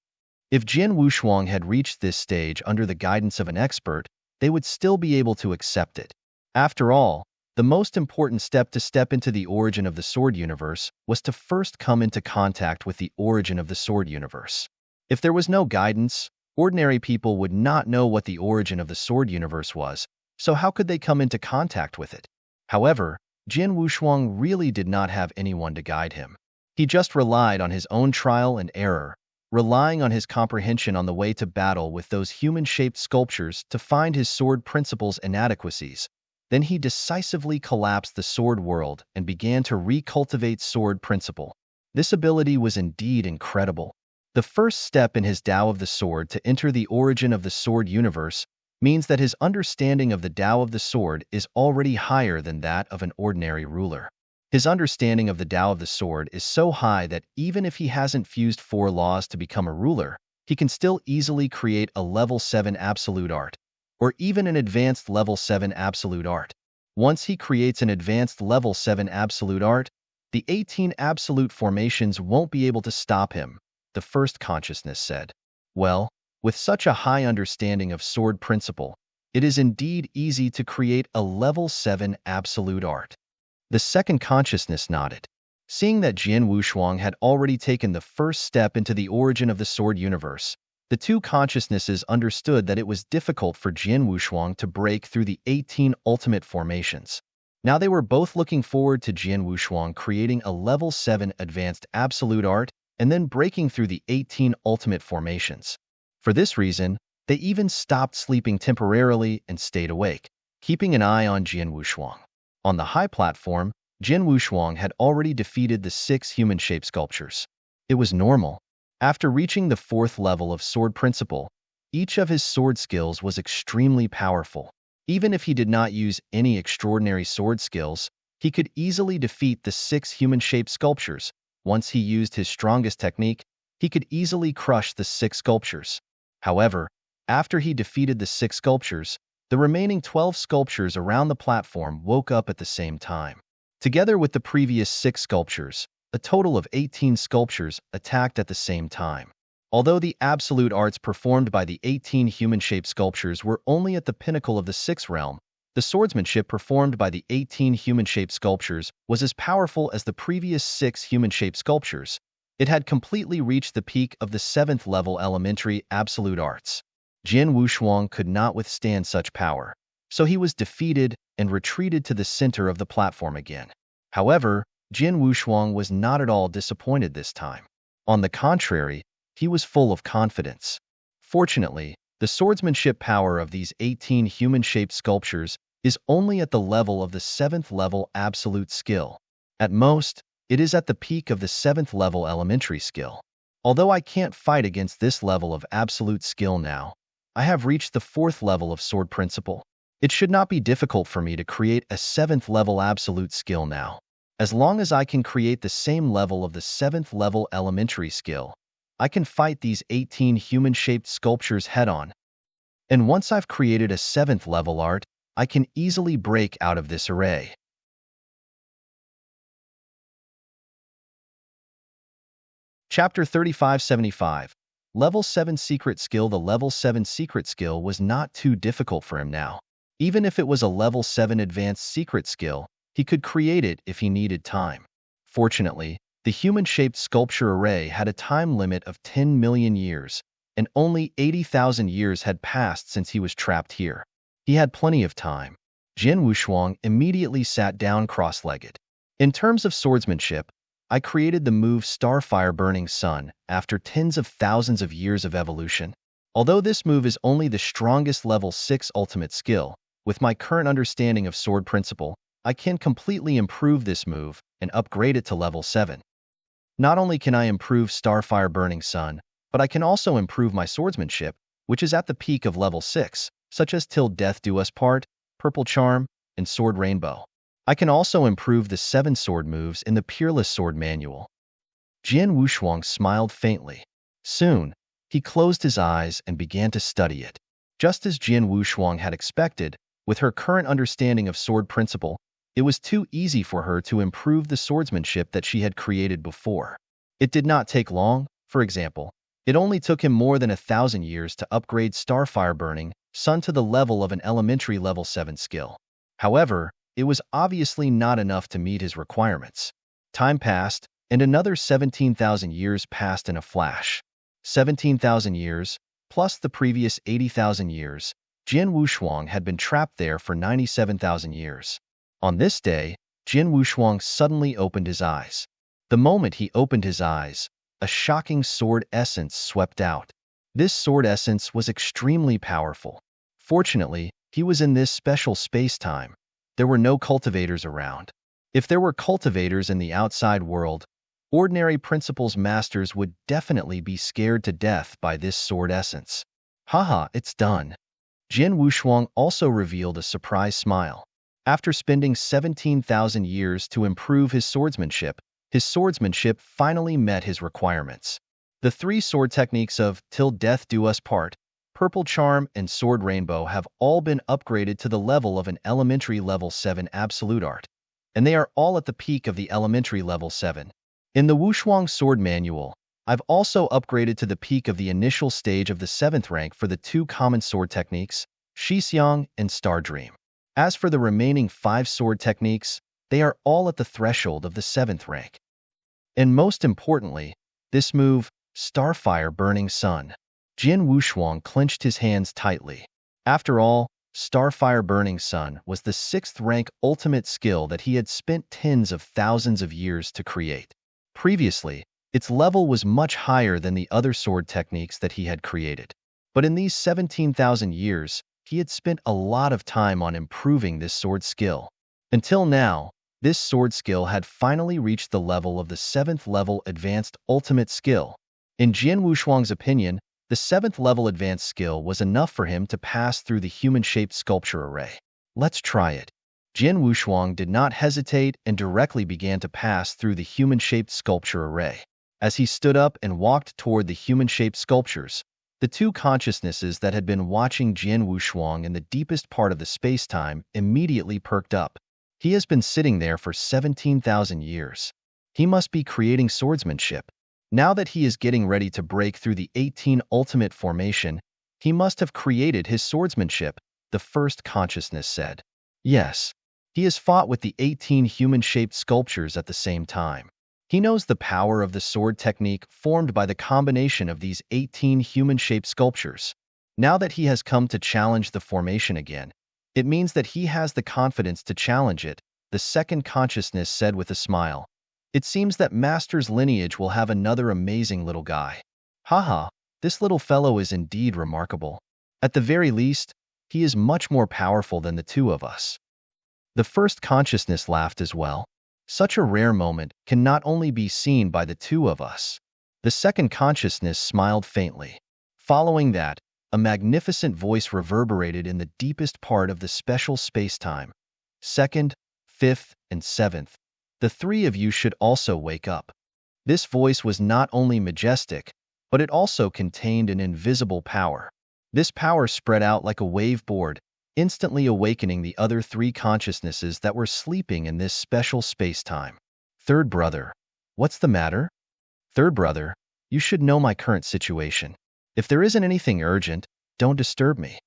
If Jian Wushuang had reached this stage under the guidance of an expert, they would still be able to accept it. After all, the most important step to step into the origin of the sword universe was to first come into contact with the origin of the sword universe. If there was no guidance, ordinary people would not know what the origin of the sword universe was, so how could they come into contact with it? However, Jian Wushuang really did not have anyone to guide him. He just relied on his own trial and error, relying on his comprehension on the way to battle with those human-shaped sculptures to find his sword principle's inadequacies. Then he decisively collapsed the sword world and began to recultivate sword principle. This ability was indeed incredible. The first step in his Tao of the sword to enter the origin of the sword universe means that his understanding of the Tao of the sword is already higher than that of an ordinary ruler. His understanding of the Tao of the sword is so high that even if he hasn't fused 4 laws to become a ruler, he can still easily create a level 7 absolute art, or even an advanced level 7 absolute art. Once he creates an advanced level 7 absolute art, the 18 absolute formations won't be able to stop him, the first consciousness said. Well, with such a high understanding of sword principle, it is indeed easy to create a level 7 absolute art. The second consciousness nodded. Seeing that Jian Wushuang had already taken the first step into the origin of the sword universe, the 2 consciousnesses understood that it was difficult for Jian Wushuang to break through the 18 ultimate formations. Now they were both looking forward to Jian Wushuang creating a level 7 advanced absolute art and then breaking through the 18 ultimate formations. For this reason, they even stopped sleeping temporarily and stayed awake, keeping an eye on Jian Wushuang. On the high platform, Jian Wushuang had already defeated the 6 human-shaped sculptures. It was normal. After reaching the 4th level of sword principle, each of his sword skills was extremely powerful. Even if he did not use any extraordinary sword skills, he could easily defeat the 6 human-shaped sculptures. Once he used his strongest technique, he could easily crush the 6 sculptures. However, after he defeated the 6 sculptures, the remaining 12 sculptures around the platform woke up at the same time. Together with the previous 6 sculptures, a total of 18 sculptures attacked at the same time. Although the absolute arts performed by the 18 human-shaped sculptures were only at the pinnacle of the 6th realm, the swordsmanship performed by the 18 human-shaped sculptures was as powerful as the previous 6 human-shaped sculptures. It had completely reached the peak of the 7th level elementary absolute arts. Jin Wushuang could not withstand such power, so he was defeated and retreated to the center of the platform again. However, Jin Wushuang was not at all disappointed this time. On the contrary, he was full of confidence. Fortunately, the swordsmanship power of these 18 human-shaped sculptures is only at the level of the 7th level absolute skill. At most, it is at the peak of the 7th level elementary skill. Although I can't fight against this level of absolute skill now, I have reached the 4th level of sword principle. It should not be difficult for me to create a 7th level absolute skill now. As long as I can create the same level of the 7th level elementary skill, I can fight these 18 human-shaped sculptures head-on. And once I've created a 7th level art, I can easily break out of this array. Chapter 3575. Level 7 Secret Skill. The Level 7 Secret Skill was not too difficult for him now. Even if it was a Level 7 Advanced Secret Skill, he could create it if he needed time. Fortunately, the human-shaped sculpture array had a time limit of 10 million years, and only 80,000 years had passed since he was trapped here. He had plenty of time. Jin Wushuang immediately sat down cross-legged. In terms of swordsmanship, I created the move Starfire Burning Sun after tens of thousands of years of evolution. Although this move is only the strongest level 6 ultimate skill, with my current understanding of sword principle, I can completely improve this move and upgrade it to level 7. Not only can I improve Starfire Burning Sun, but I can also improve my swordsmanship, which is at the peak of level 6, such as Till Death Do Us Part, Purple Charm, and Sword Rainbow. I can also improve the 7 sword moves in the Peerless Sword Manual. Jin Wushuang smiled faintly. Soon, he closed his eyes and began to study it. Just as Jin Wushuang had expected, with her current understanding of sword principle, it was too easy for her to improve the swordsmanship that she had created before. It did not take long. For example, it only took him more than 1,000 years to upgrade Starfire Burning Sun to the level of an elementary level 7 skill. However, it was obviously not enough to meet his requirements. Time passed, and another 17,000 years passed in a flash. 17,000 years, plus the previous 80,000 years, Jin Wushuang had been trapped there for 97,000 years. On this day, Jin Wushuang suddenly opened his eyes. The moment he opened his eyes, a shocking sword essence swept out. This sword essence was extremely powerful. Fortunately, he was in this special space-time. There were no cultivators around. If there were cultivators in the outside world, ordinary principles masters would definitely be scared to death by this sword essence. Haha, it's done. Jin Wushuang also revealed a surprise smile. After spending 17,000 years to improve his swordsmanship finally met his requirements. The 3 sword techniques of Till Death Do Us Part, Purple Charm, and Sword Rainbow have all been upgraded to the level of an elementary level 7 absolute art, and they are all at the peak of the elementary level 7. In the Wushuang Sword Manual, I've also upgraded to the peak of the initial stage of the 7th rank for the 2 common sword techniques, Shixiang and Star Dream. As for the remaining 5 sword techniques, they are all at the threshold of the 7th rank. And most importantly, this move, Starfire Burning Sun. Jin Wushuang clenched his hands tightly. After all, Starfire Burning Sun was the 6th rank ultimate skill that he had spent tens of thousands of years to create. Previously, its level was much higher than the other sword techniques that he had created. But in these 17,000 years, he had spent a lot of time on improving this sword skill. Until now, this sword skill had finally reached the level of the 7th level advanced ultimate skill. In Jin Wushuang's opinion, the 7th level advanced skill was enough for him to pass through the human-shaped sculpture array. Let's try it. Jin Wushuang did not hesitate and directly began to pass through the human-shaped sculpture array. As he stood up and walked toward the human-shaped sculptures, the 2 consciousnesses that had been watching Jin Wushuang in the deepest part of the space-time immediately perked up. He has been sitting there for 17,000 years. He must be creating swordsmanship. Now that he is getting ready to break through the 18 ultimate formation, he must have created his swordsmanship, the first consciousness said. Yes. He has fought with the 18 human-shaped sculptures at the same time. He knows the power of the sword technique formed by the combination of these 18 human-shaped sculptures. Now that he has come to challenge the formation again, it means that he has the confidence to challenge it, the second consciousness said with a smile. It seems that Master's lineage will have another amazing little guy. Haha, this little fellow is indeed remarkable. At the very least, he is much more powerful than the two of us. The first consciousness laughed as well. Such a rare moment can not only be seen by the two of us. The second consciousness smiled faintly. Following that, a magnificent voice reverberated in the deepest part of the special space-time. Second, fifth, and seventh. The three of you should also wake up. This voice was not only majestic, but it also contained an invisible power. This power spread out like a wave board, instantly awakening the other three consciousnesses that were sleeping in this special space-time. Third brother, what's the matter? Third brother, you should know my current situation. If there isn't anything urgent, don't disturb me.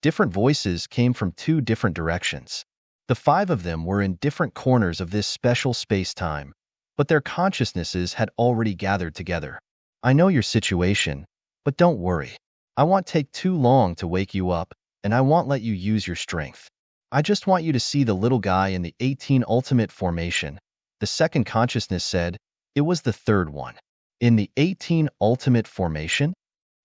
Different voices came from two different directions. The five of them were in different corners of this special space-time, but their consciousnesses had already gathered together. I know your situation, but don't worry. I won't take too long to wake you up, and I won't let you use your strength. I just want you to see the little guy in the 18 ultimate formation. The second consciousness said, it was the third one. In the 18 ultimate formation?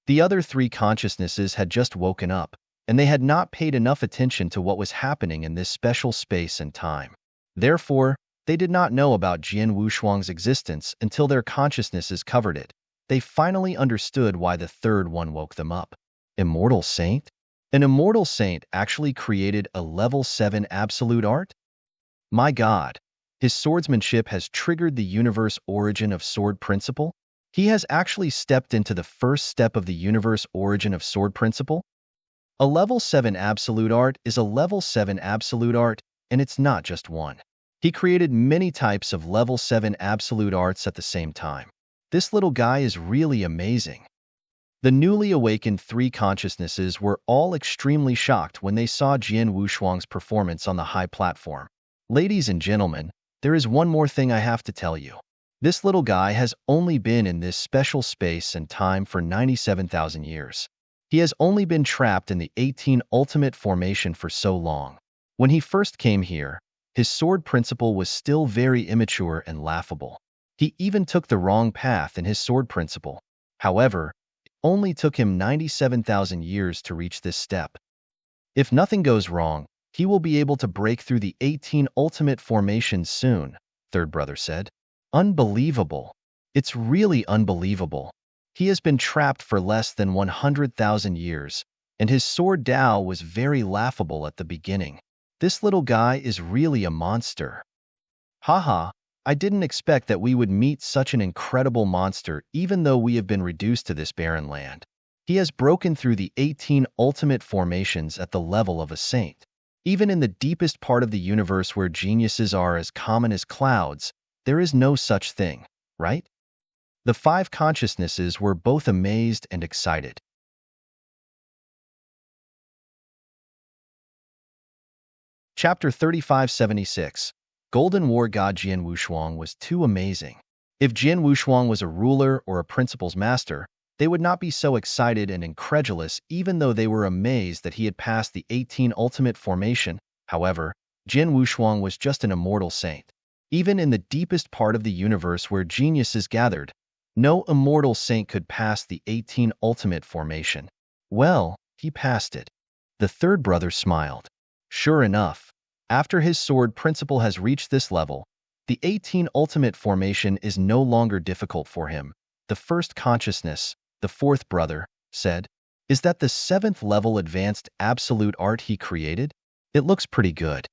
The other three consciousnesses had just woken up, and they had not paid enough attention to what was happening in this special space and time. Therefore, they did not know about Jian Wushuang's existence until their consciousnesses covered it. They finally understood why the third one woke them up. Immortal Saint? An immortal saint actually created a level 7 absolute art? My God, his swordsmanship has triggered the universe origin of sword principle? He has actually stepped into the first step of the universe origin of sword principle? A level 7 absolute art is a level 7 absolute art, and it's not just one. He created many types of level 7 absolute arts at the same time. This little guy is really amazing. The newly awakened three consciousnesses were all extremely shocked when they saw Jian Wushuang's performance on the high platform. Ladies and gentlemen, there is one more thing I have to tell you. This little guy has only been in this special space and time for 97,000 years. He has only been trapped in the 18 ultimate formation for so long. When he first came here, his sword principle was still very immature and laughable. He even took the wrong path in his sword principle. However, it only took him 97,000 years to reach this step. If nothing goes wrong, he will be able to break through the 18 ultimate formations soon, third brother said. Unbelievable. It's really unbelievable. He has been trapped for less than 100,000 years, and his sword Dao was very laughable at the beginning. This little guy is really a monster. Haha, I didn't expect that we would meet such an incredible monster even though we have been reduced to this barren land. He has broken through the 18 ultimate formations at the level of a saint. Even in the deepest part of the universe where geniuses are as common as clouds, there is no such thing, right? The five consciousnesses were both amazed and excited. Chapter 3576. Golden War God Jian Wushuang was too amazing. If Jian Wushuang was a ruler or a principal's master, they would not be so excited and incredulous even though they were amazed that he had passed the 18 ultimate formation. However, Jian Wushuang was just an immortal saint. Even in the deepest part of the universe where geniuses gathered, no immortal saint could pass the 18 ultimate formation. Well, he passed it. The third brother smiled. Sure enough, after his sword principle has reached this level, the 18 ultimate formation is no longer difficult for him. The first consciousness, the fourth brother, said, is that the 7th level advanced absolute art he created? It looks pretty good.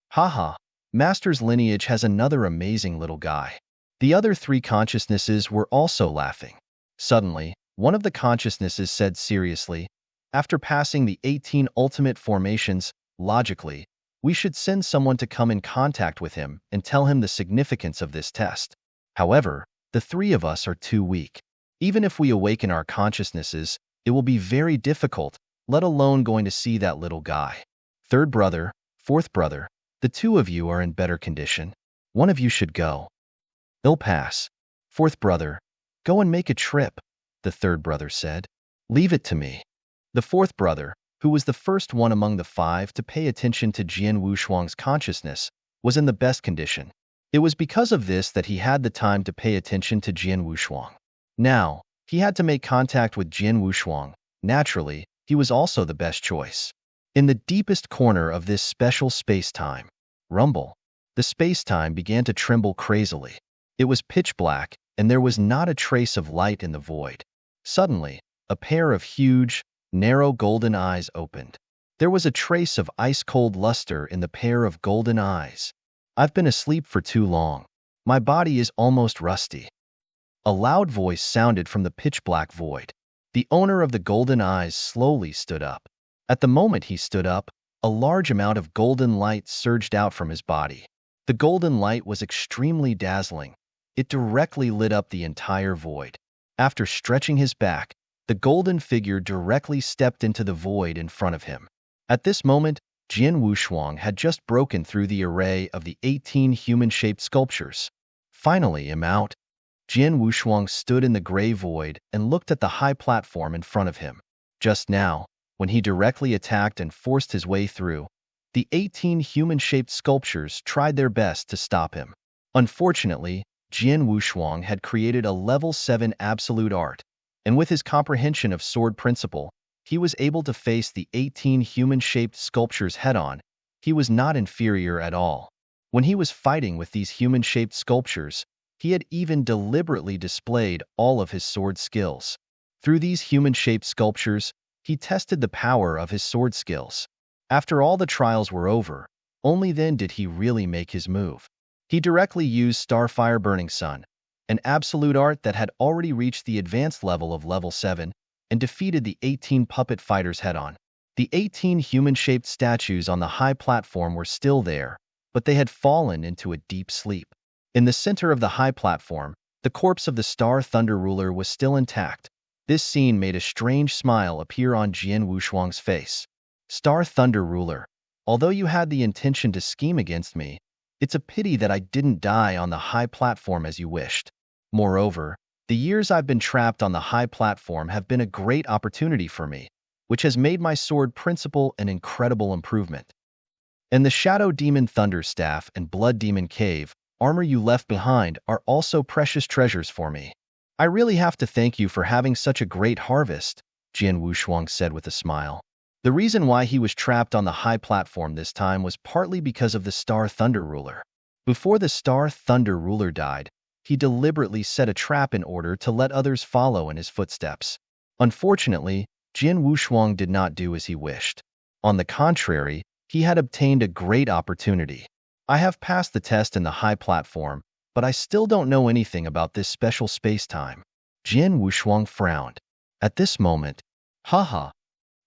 Haha, Master's lineage has another amazing little guy. The other three consciousnesses were also laughing. Suddenly, one of the consciousnesses said seriously, after passing the 18 ultimate formations, logically, we should send someone to come in contact with him and tell him the significance of this test. However, the three of us are too weak. Even if we awaken our consciousnesses, it will be very difficult, let alone going to see that little guy. Third brother, fourth brother, the two of you are in better condition. One of you should go. It'll pass. Fourth brother, go and make a trip, the third brother said. Leave it to me. The fourth brother, who was the first one among the five to pay attention to Jian Wushuang's consciousness, was in the best condition. It was because of this that he had the time to pay attention to Jian Wushuang. Now, he had to make contact with Jian Wushuang. Naturally, he was also the best choice. In the deepest corner of this special space-time, rumble, the space-time began to tremble crazily. It was pitch black, and there was not a trace of light in the void. Suddenly, a pair of huge, narrow golden eyes opened. There was a trace of ice-cold luster in the pair of golden eyes. I've been asleep for too long. My body is almost rusty. A loud voice sounded from the pitch-black void. The owner of the golden eyes slowly stood up. At the moment he stood up, a large amount of golden light surged out from his body. The golden light was extremely dazzling. It directly lit up the entire void. After stretching his back, the golden figure directly stepped into the void in front of him. At this moment, Jian Wushuang had just broken through the array of the 18 human-shaped sculptures. Finally, I'm out. Jian Wushuang stood in the gray void and looked at the high platform in front of him. Just now, when he directly attacked and forced his way through, the 18 human-shaped sculptures tried their best to stop him. Unfortunately, Jian Wushuang had created a level 7 absolute art, and with his comprehension of sword principle, he was able to face the 18 human-shaped sculptures head-on. He was not inferior at all. When he was fighting with these human-shaped sculptures, he had even deliberately displayed all of his sword skills. Through these human-shaped sculptures, he tested the power of his sword skills. After all the trials were over, only then did he really make his move. He directly used Starfire Burning Sun, an absolute art that had already reached the advanced level of level 7, and defeated the 18 puppet fighters head-on. The 18 human-shaped statues on the high platform were still there, but they had fallen into a deep sleep. In the center of the high platform, the corpse of the Star Thunder Ruler was still intact. This scene made a strange smile appear on Jian Wushuang's face. Star Thunder Ruler, although you had the intention to scheme against me, it's a pity that I didn't die on the high platform as you wished. Moreover, the years I've been trapped on the high platform have been a great opportunity for me, which has made my sword principle an incredible improvement. And the Shadow Demon Thunder Staff and Blood Demon Cave armor you left behind are also precious treasures for me. I really have to thank you for having such a great harvest, Jian Wushuang said with a smile. The reason why he was trapped on the high platform this time was partly because of the Star Thunder Ruler. Before the Star Thunder Ruler died, he deliberately set a trap in order to let others follow in his footsteps. Unfortunately, Jian Wushuang did not do as he wished. On the contrary, he had obtained a great opportunity. I have passed the test in the high platform, but I still don't know anything about this special space-time. Jian Wushuang frowned. At this moment, haha,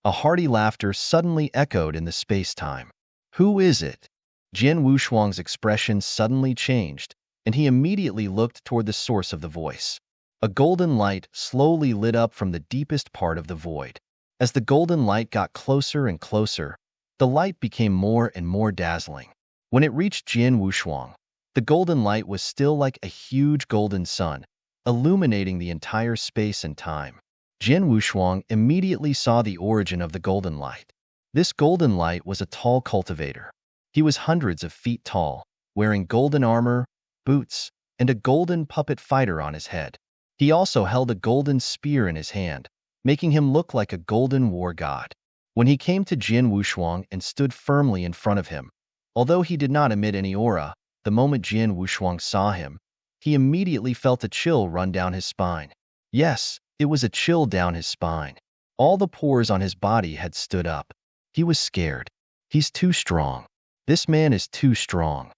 a hearty laughter suddenly echoed in the space-time. Who is it? Jian Wushuang's expression suddenly changed, and he immediately looked toward the source of the voice. A golden light slowly lit up from the deepest part of the void. As the golden light got closer and closer, the light became more and more dazzling. When it reached Jian Wushuang, the golden light was still like a huge golden sun, illuminating the entire space and time. Jian Wushuang immediately saw the origin of the golden light. This golden light was a tall cultivator. He was hundreds of feet tall, wearing golden armor, boots, and a golden puppet fighter on his head. He also held a golden spear in his hand, making him look like a golden war god. When he came to Jian Wushuang and stood firmly in front of him, although he did not emit any aura, the moment Jian Wushuang saw him, he immediately felt a chill run down his spine. Yes, it was a chill down his spine. All the pores on his body had stood up. He was scared. He's too strong. This man is too strong.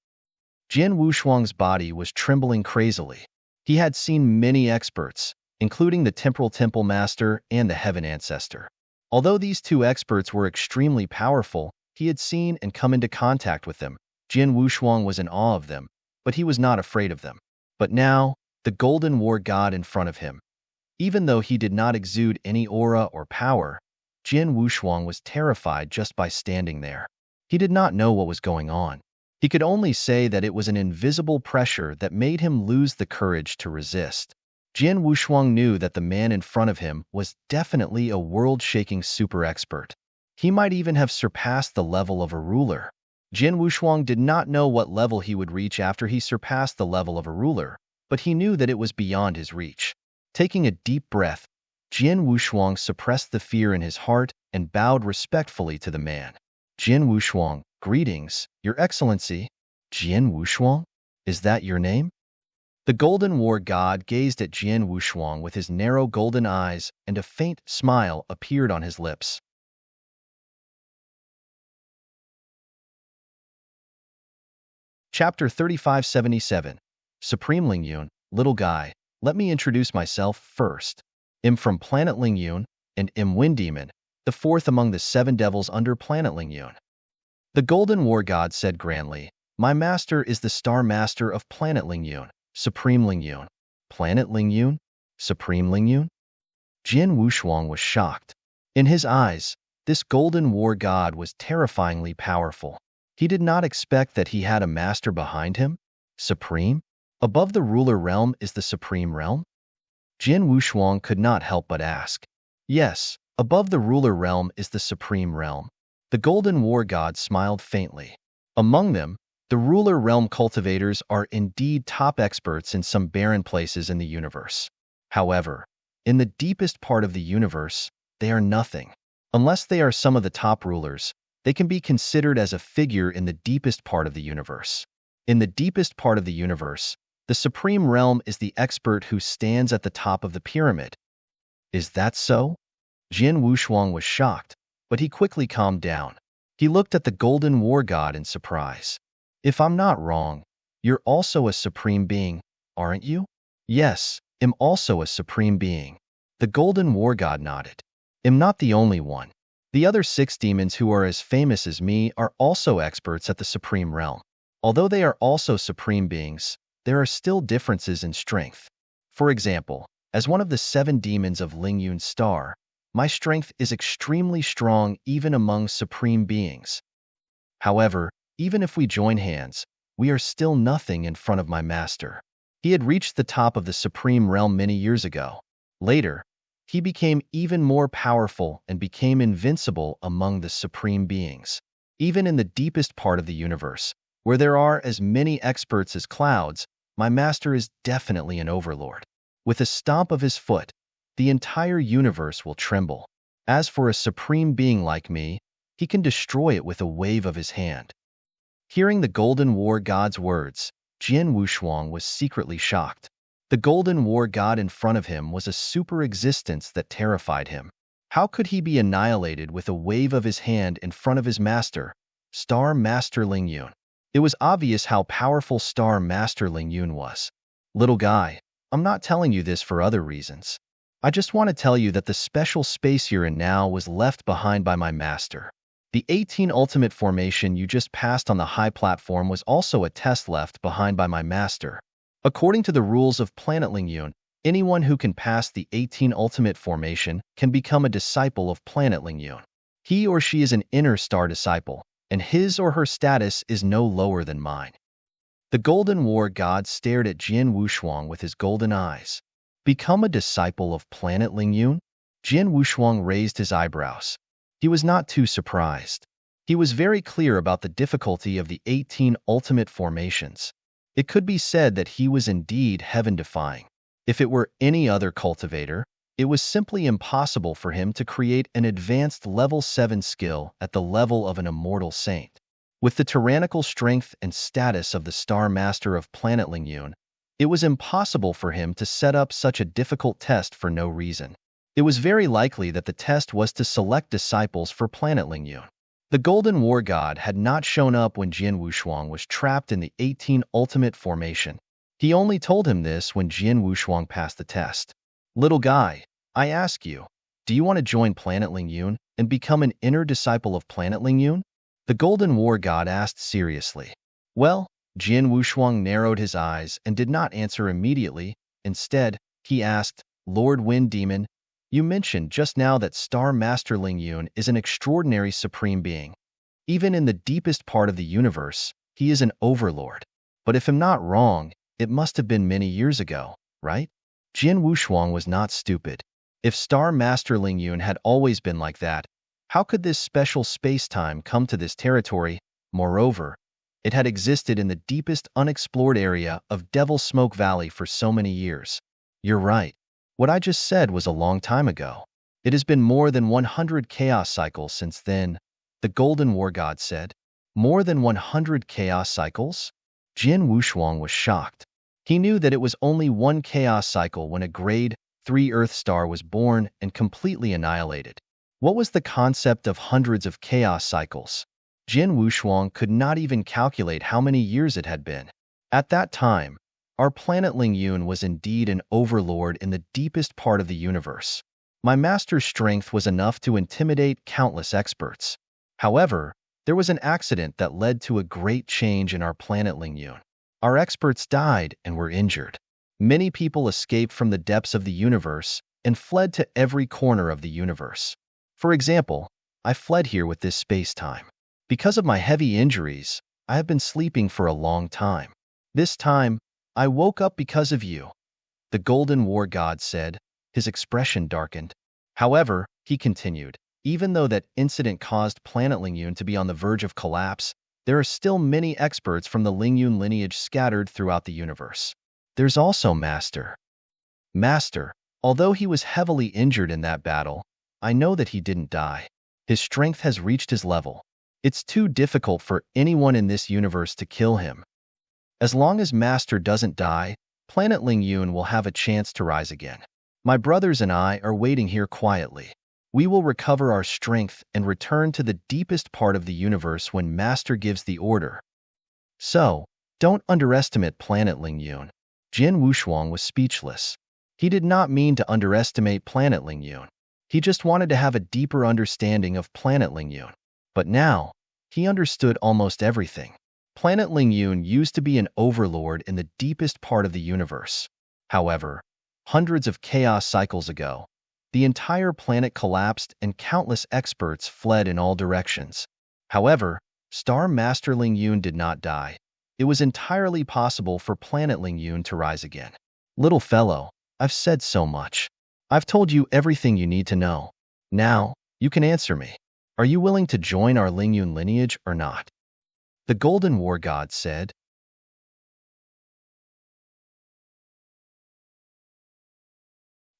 Jian Wushuang's body was trembling crazily. He had seen many experts, including the Temporal Temple Master and the Heaven Ancestor. Although these two experts were extremely powerful, he had seen and come into contact with them. Jian Wushuang was in awe of them, but he was not afraid of them. But now, the Golden War God in front of him. Even though he did not exude any aura or power, Jian Wushuang was terrified just by standing there. He did not know what was going on. He could only say that it was an invisible pressure that made him lose the courage to resist. Jian Wushuang knew that the man in front of him was definitely a world-shaking super expert. He might even have surpassed the level of a ruler. Jian Wushuang did not know what level he would reach after he surpassed the level of a ruler, but he knew that it was beyond his reach. Taking a deep breath, Jian Wushuang suppressed the fear in his heart and bowed respectfully to the man. Jian Wushuang, greetings, Your Excellency. Jian Wushuang? Is that your name? The Golden War God gazed at Jian Wushuang with his narrow golden eyes, and a faint smile appeared on his lips. Chapter 3577. Supreme Lingyun, Little Guy, let me introduce myself first. I'm from planet Lingyun, and I'm Wind Demon, the fourth among the 7 devils under planet Lingyun. The Golden War God said grandly, my master is the Star Master of planet Lingyun, Supreme Lingyun. Planet Lingyun? Supreme Lingyun? Jian Wushuang was shocked. In his eyes, this Golden War God was terrifyingly powerful. He did not expect that he had a master behind him. Supreme? Above the ruler realm is the Supreme Realm? Jian Wushuang could not help but ask. Yes, above the ruler realm is the Supreme Realm. The Golden War God smiled faintly. Among them, the ruler realm cultivators are indeed top experts in some barren places in the universe. However, in the deepest part of the universe, they are nothing. Unless they are some of the top rulers, they can be considered as a figure in the deepest part of the universe. In the deepest part of the universe, the Supreme Realm is the expert who stands at the top of the pyramid. Is that so? Jian Wushuang was shocked, but he quickly calmed down. He looked at the Golden War God in surprise. If I'm not wrong, you're also a supreme being, aren't you? Yes, I'm also a supreme being. The Golden War God nodded. I'm not the only one. The other 6 demons who are as famous as me are also experts at the Supreme Realm. Although they are also supreme beings, there are still differences in strength. For example, as one of the 7 demons of Lingyun Star, my strength is extremely strong even among supreme beings. However, even if we join hands, we are still nothing in front of my master. He had reached the top of the Supreme Realm many years ago. Later, he became even more powerful and became invincible among the supreme beings. Even in the deepest part of the universe, where there are as many experts as clouds, my master is definitely an overlord. With a stomp of his foot, the entire universe will tremble. As for a supreme being like me, he can destroy it with a wave of his hand. Hearing the Golden War God's words, Jian Wushuang was secretly shocked. The Golden War God in front of him was a super existence that terrified him. How could he be annihilated with a wave of his hand in front of his master, Star Master Lingyun? It was obvious how powerful Star Master Lingyun was. Little guy, I'm not telling you this for other reasons. I just want to tell you that the special space you're in now was left behind by my master. The 18 Ultimate Formation you just passed on the high platform was also a test left behind by my master. According to the rules of Planet Lingyun, anyone who can pass the 18 Ultimate Formation can become a disciple of Planet Lingyun. He or she is an inner star disciple, and his or her status is no lower than mine. The Golden War God stared at Jian Wushuang with his golden eyes. Become a disciple of Planet Lingyun? Jian Wushuang raised his eyebrows. He was not too surprised. He was very clear about the difficulty of the 18 Ultimate Formations. It could be said that he was indeed heaven-defying. If it were any other cultivator, it was simply impossible for him to create an advanced level 7 skill at the level of an immortal saint. With the tyrannical strength and status of the Star Master of Planet Lingyun, it was impossible for him to set up such a difficult test for no reason. It was very likely that the test was to select disciples for Planet Lingyun. The Golden War God had not shown up when Jian Wushuang was trapped in the 18 Ultimate Formation. He only told him this when Jian Wushuang passed the test. Little guy, I ask you, do you want to join Planet Lingyun and become an inner disciple of Planet Lingyun? The Golden War God asked seriously. Well, Jian Wushuang narrowed his eyes and did not answer immediately. Instead, he asked, Lord Wind Demon, you mentioned just now that Star Master Lingyun is an extraordinary supreme being. Even in the deepest part of the universe, He is an overlord. But if I'm not wrong, it must have been many years ago, right? Jin Wushuang was not stupid. If Star Master Ling Yun had always been like that, how could this special space-time come to this territory? Moreover, it had existed in the deepest unexplored area of Devil Smoke Valley for so many years. You're right. What I just said was a long time ago. It has been more than 100 chaos cycles since then, the Golden War God said. More than 100 chaos cycles? Jin Wushuang was shocked. He knew that it was only one chaos cycle when a grade 3 Earth star was born and completely annihilated. What was the concept of hundreds of chaos cycles? Jin Wushuang could not even calculate how many years it had been. At that time, our planet Ling Yun was indeed an overlord in the deepest part of the universe. My master's strength was enough to intimidate countless experts. However, there was an accident that led to a great change in our planet Ling Yun. Our experts died and were injured. Many people escaped from the depths of the universe and fled to every corner of the universe. For example, I fled here with this space-time. Because of my heavy injuries, I have been sleeping for a long time. This time, I woke up because of you. The Golden War God said, his expression darkened. However, he continued, even though that incident caused planet Ling Yun to be on the verge of collapse, there are still many experts from the Ling Yun lineage scattered throughout the universe. There's also Master. Master, although he was heavily injured in that battle, I know that he didn't die. His strength has reached his level. It's too difficult for anyone in this universe to kill him. As long as Master doesn't die, planet Ling Yun will have a chance to rise again. My brothers and I are waiting here quietly. We will recover our strength and return to the deepest part of the universe when Master gives the order. So, don't underestimate planet Ling Yun. Jin Wushuang was speechless. He did not mean to underestimate planet Ling Yun. He just wanted to have a deeper understanding of planet Ling Yun. But now, he understood almost everything. Planet Ling Yun used to be an overlord in the deepest part of the universe. However, hundreds of chaos cycles ago, the entire planet collapsed and countless experts fled in all directions. However, Star Master Ling Yun did not die. It was entirely possible for planet Ling Yun to rise again. Little fellow, I've said so much. I've told you everything you need to know. Now, you can answer me. Are you willing to join our Ling Yun lineage or not? The Golden War God said.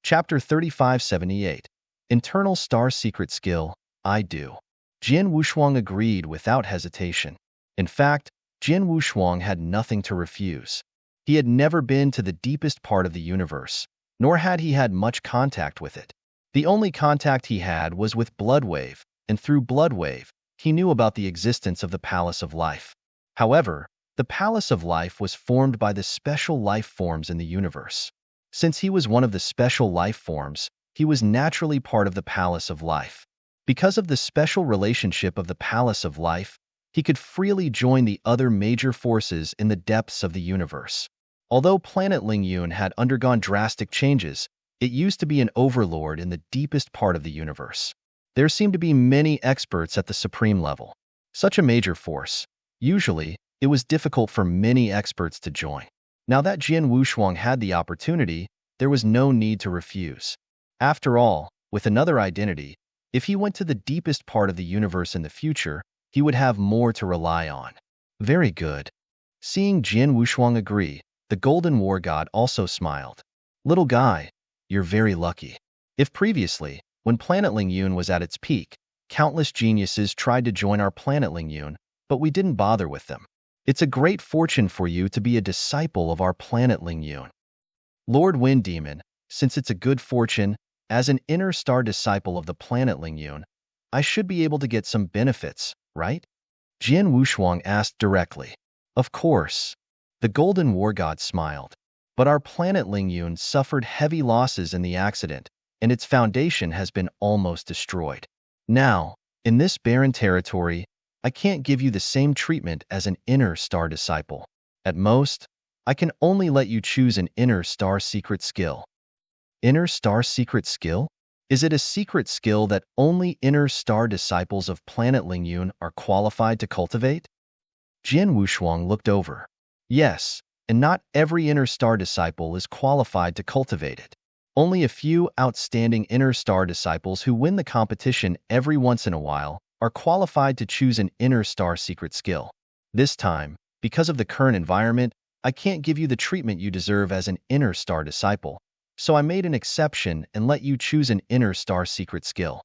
Chapter 3578. Internal Star Secret Skill, I do. Jin Wushuang agreed without hesitation. In fact, Jin Wushuang had nothing to refuse. He had never been to the deepest part of the universe, nor had he had much contact with it. The only contact he had was with Bloodwave, and through Bloodwave, he knew about the existence of the Palace of Life. However, the Palace of Life was formed by the special life forms in the universe. Since he was one of the special life forms, he was naturally part of the Palace of Life. Because of the special relationship of the Palace of Life, he could freely join the other major forces in the depths of the universe. Although planet Ling Yun had undergone drastic changes, it used to be an overlord in the deepest part of the universe. There seemed to be many experts at the supreme level. Such a major force. Usually, it was difficult for many experts to join. Now that Jin Wushuang had the opportunity, there was no need to refuse. After all, with another identity, if he went to the deepest part of the universe in the future, he would have more to rely on. Very good. Seeing Jin Wushuang agree, the Golden War God also smiled. Little guy, you're very lucky. If previously, when planet Ling Yun was at its peak, countless geniuses tried to join our planet Ling Yun, but we didn't bother with them. It's a great fortune for you to be a disciple of our planet Ling Yun. Lord Wind Demon, since it's a good fortune, as an inner star disciple of the planet Ling Yun, I should be able to get some benefits, right? Jin Wushuang asked directly. Of course. The Golden War God smiled. But our planet Ling Yun suffered heavy losses in the accident, and its foundation has been almost destroyed. Now, in this barren territory, I can't give you the same treatment as an inner star disciple. At most, I can only let you choose an inner star secret skill. Inner star secret skill? Is it a secret skill that only inner star disciples of planet Ling Yun are qualified to cultivate? Jian Wushuang looked over. Yes, and not every inner star disciple is qualified to cultivate it. Only a few outstanding inner star disciples who win the competition every once in a while are qualified to choose an inner star secret skill. This time, because of the current environment, I can't give you the treatment you deserve as an inner star disciple, so I made an exception and let you choose an inner star secret skill.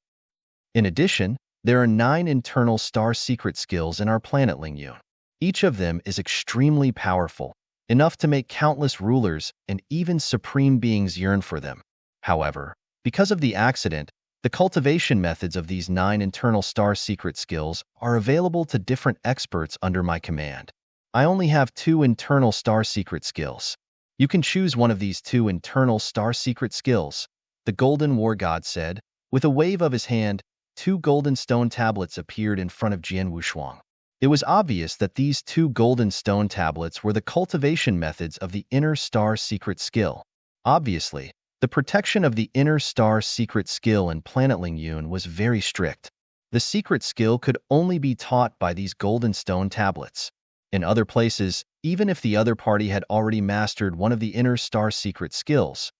In addition, there are 9 internal star secret skills in our planet Lingyun. Each of them is extremely powerful, enough to make countless rulers and even supreme beings yearn for them. However, because of the accident, the cultivation methods of these 9 internal star secret skills are available to different experts under my command. I only have 2 internal star secret skills. You can choose one of these 2 internal star secret skills, the Golden War God said. With a wave of his hand, 2 golden stone tablets appeared in front of Jian Wushuang. It was obvious that these 2 golden stone tablets were the cultivation methods of the inner star secret skill. Obviously, the protection of the inner star secret skill in Planet Lingyun was very strict. The secret skill could only be taught by these golden stone tablets. In other places, even if the other party had already mastered one of the inner star secret skills,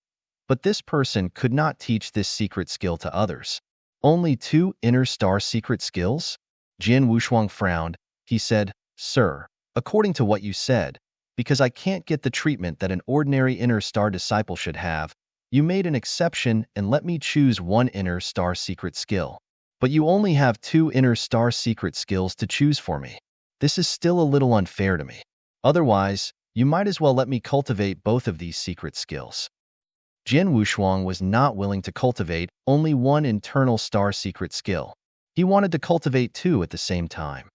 but this person could not teach this secret skill to others. Only 2 inner star secret skills? Jian Wushuang frowned. He said, Sir, according to what you said, because I can't get the treatment that an ordinary inner star disciple should have, you made an exception and let me choose 1 inner star secret skill. But you only have 2 inner star secret skills to choose for me. This is still a little unfair to me. Otherwise, you might as well let me cultivate both of these secret skills. Jian Wushuang was not willing to cultivate only 1 internal star secret skill. He wanted to cultivate 2 at the same time.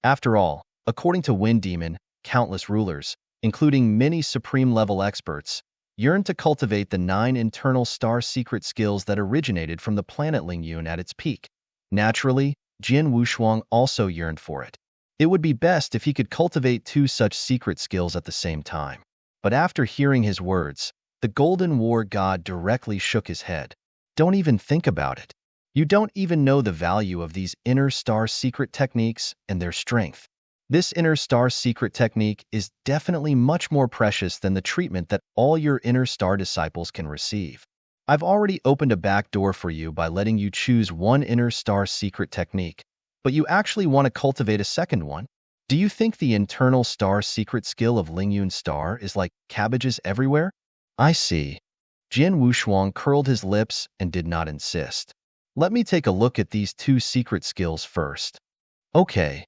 After all, according to Wind Demon, countless rulers, including many supreme-level experts, yearned to cultivate the 9 internal star secret skills that originated from the planet Lingyun at its peak. Naturally, Jian Wushuang also yearned for it. It would be best if he could cultivate 2 such secret skills at the same time. But after hearing his words, the Golden War God directly shook his head. Don't even think about it. You don't even know the value of these inner star secret techniques and their strength. This inner star secret technique is definitely much more precious than the treatment that all your inner star disciples can receive. I've already opened a back door for you by letting you choose 1 inner star secret technique, but you actually want to cultivate a second one? Do you think the internal star secret skill of Lingyun Star is like cabbages everywhere? I see. Jian Wushuang curled his lips and did not insist. Let me take a look at these 2 secret skills first. Okay.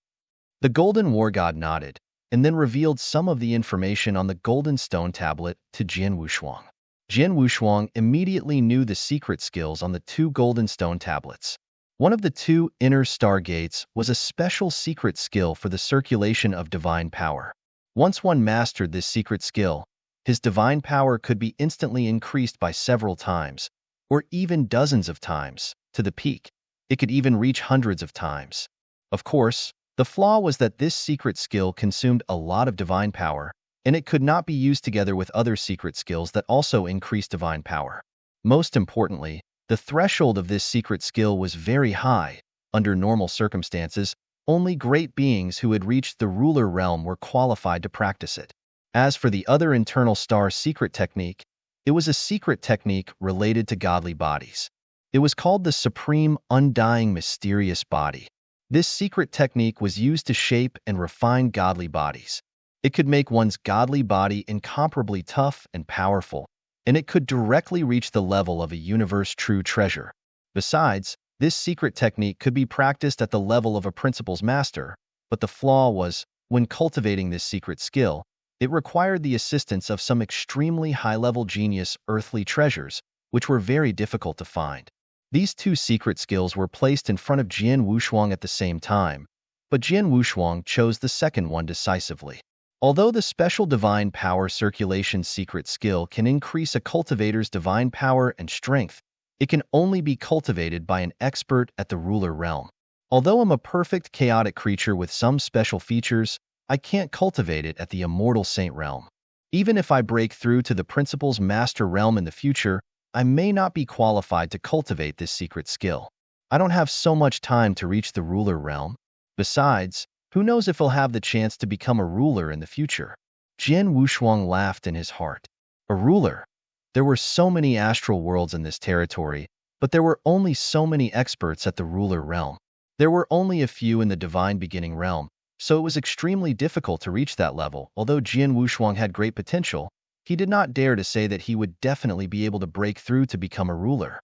The Golden War God nodded, and then revealed some of the information on the golden stone tablet to Jian Wushuang. Jian Wushuang immediately knew the secret skills on the 2 golden stone tablets. One of the 2 inner star gates was a special secret skill for the circulation of divine power. Once one mastered this secret skill, his divine power could be instantly increased by several times, or even dozens of times, to the peak. It could even reach hundreds of times. Of course, the flaw was that this secret skill consumed a lot of divine power, and it could not be used together with other secret skills that also increase divine power. Most importantly, the threshold of this secret skill was very high. Under normal circumstances, only great beings who had reached the ruler realm were qualified to practice it. As for the other internal star secret technique, it was a secret technique related to godly bodies. It was called the Supreme Undying Mysterious Body. This secret technique was used to shape and refine godly bodies. It could make one's godly body incomparably tough and powerful, and it could directly reach the level of a universe true treasure. Besides, this secret technique could be practiced at the level of a principal's master, but the flaw was, when cultivating this secret skill, it required the assistance of some extremely high-level genius earthly treasures, which were very difficult to find. These 2 secret skills were placed in front of Jian Wushuang at the same time, but Jian Wushuang chose the second one decisively. Although the special divine power circulation secret skill can increase a cultivator's divine power and strength, it can only be cultivated by an expert at the ruler realm. Although I'm a perfect chaotic creature with some special features, I can't cultivate it at the immortal saint realm. Even if I break through to the principal's master realm in the future, I may not be qualified to cultivate this secret skill. I don't have so much time to reach the ruler realm. Besides, Who knows if he'll have the chance to become a ruler in the future? Jian Wushuang laughed in his heart. A ruler? There were so many astral worlds in this territory, but there were only so many experts at the ruler realm. There were only a few in the divine beginning realm, so it was extremely difficult to reach that level. Although Jian Wushuang had great potential, he did not dare to say that he would definitely be able to break through to become a ruler.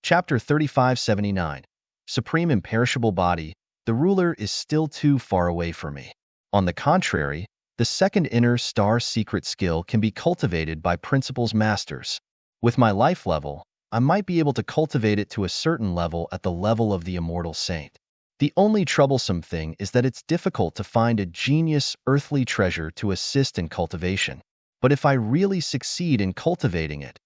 Chapter 3579. Supreme Imperishable Body. The ruler is still too far away for me. On the contrary, the second inner star secret skill can be cultivated by principles masters. With my life level, I might be able to cultivate it to a certain level at the level of the immortal saint. The only troublesome thing is that it's difficult to find a genius earthly treasure to assist in cultivation. But if I really succeed in cultivating it,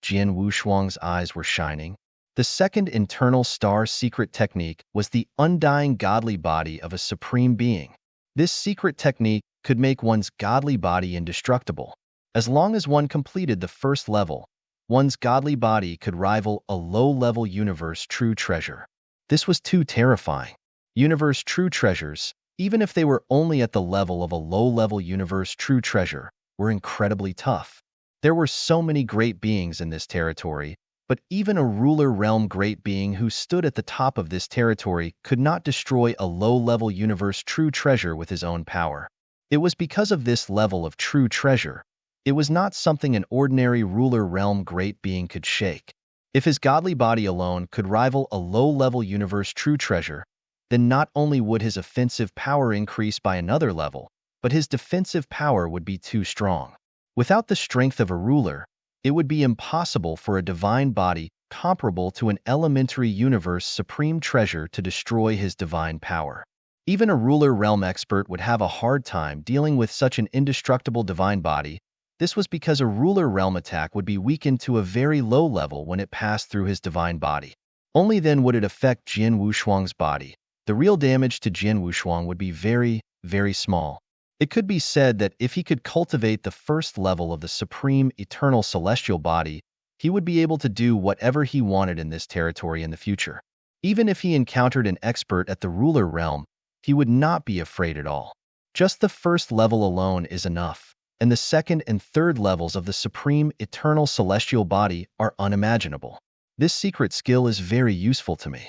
Jian Wushuang's eyes were shining. The second internal star secret technique was the undying godly body of a supreme being. This secret technique could make one's godly body indestructible. As long as one completed the first level, one's godly body could rival a low-level universe true treasure. This was too terrifying. Universe true treasures, even if they were only at the level of a low-level universe true treasure, were incredibly tough. There were so many great beings in this territory, but even a ruler realm great being who stood at the top of this territory could not destroy a low-level universe true treasure with his own power. It was because of this level of true treasure. It was not something an ordinary ruler realm great being could shake. If his godly body alone could rival a low-level universe true treasure, then not only would his offensive power increase by another level, but his defensive power would be too strong. Without the strength of a ruler, it would be impossible for a divine body comparable to an elementary universe supreme treasure to destroy his divine power. Even a ruler realm expert would have a hard time dealing with such an indestructible divine body. This was because a ruler realm attack would be weakened to a very low level when it passed through his divine body. Only then would it affect Jian Wushuang's body. The real damage to Jian Wushuang would be very, very small. It could be said that if he could cultivate the first level of the supreme eternal celestial body, he would be able to do whatever he wanted in this territory in the future. Even if he encountered an expert at the ruler realm, he would not be afraid at all. Just the first level alone is enough, and the second and third levels of the supreme eternal celestial body are unimaginable. This secret skill is very useful to me.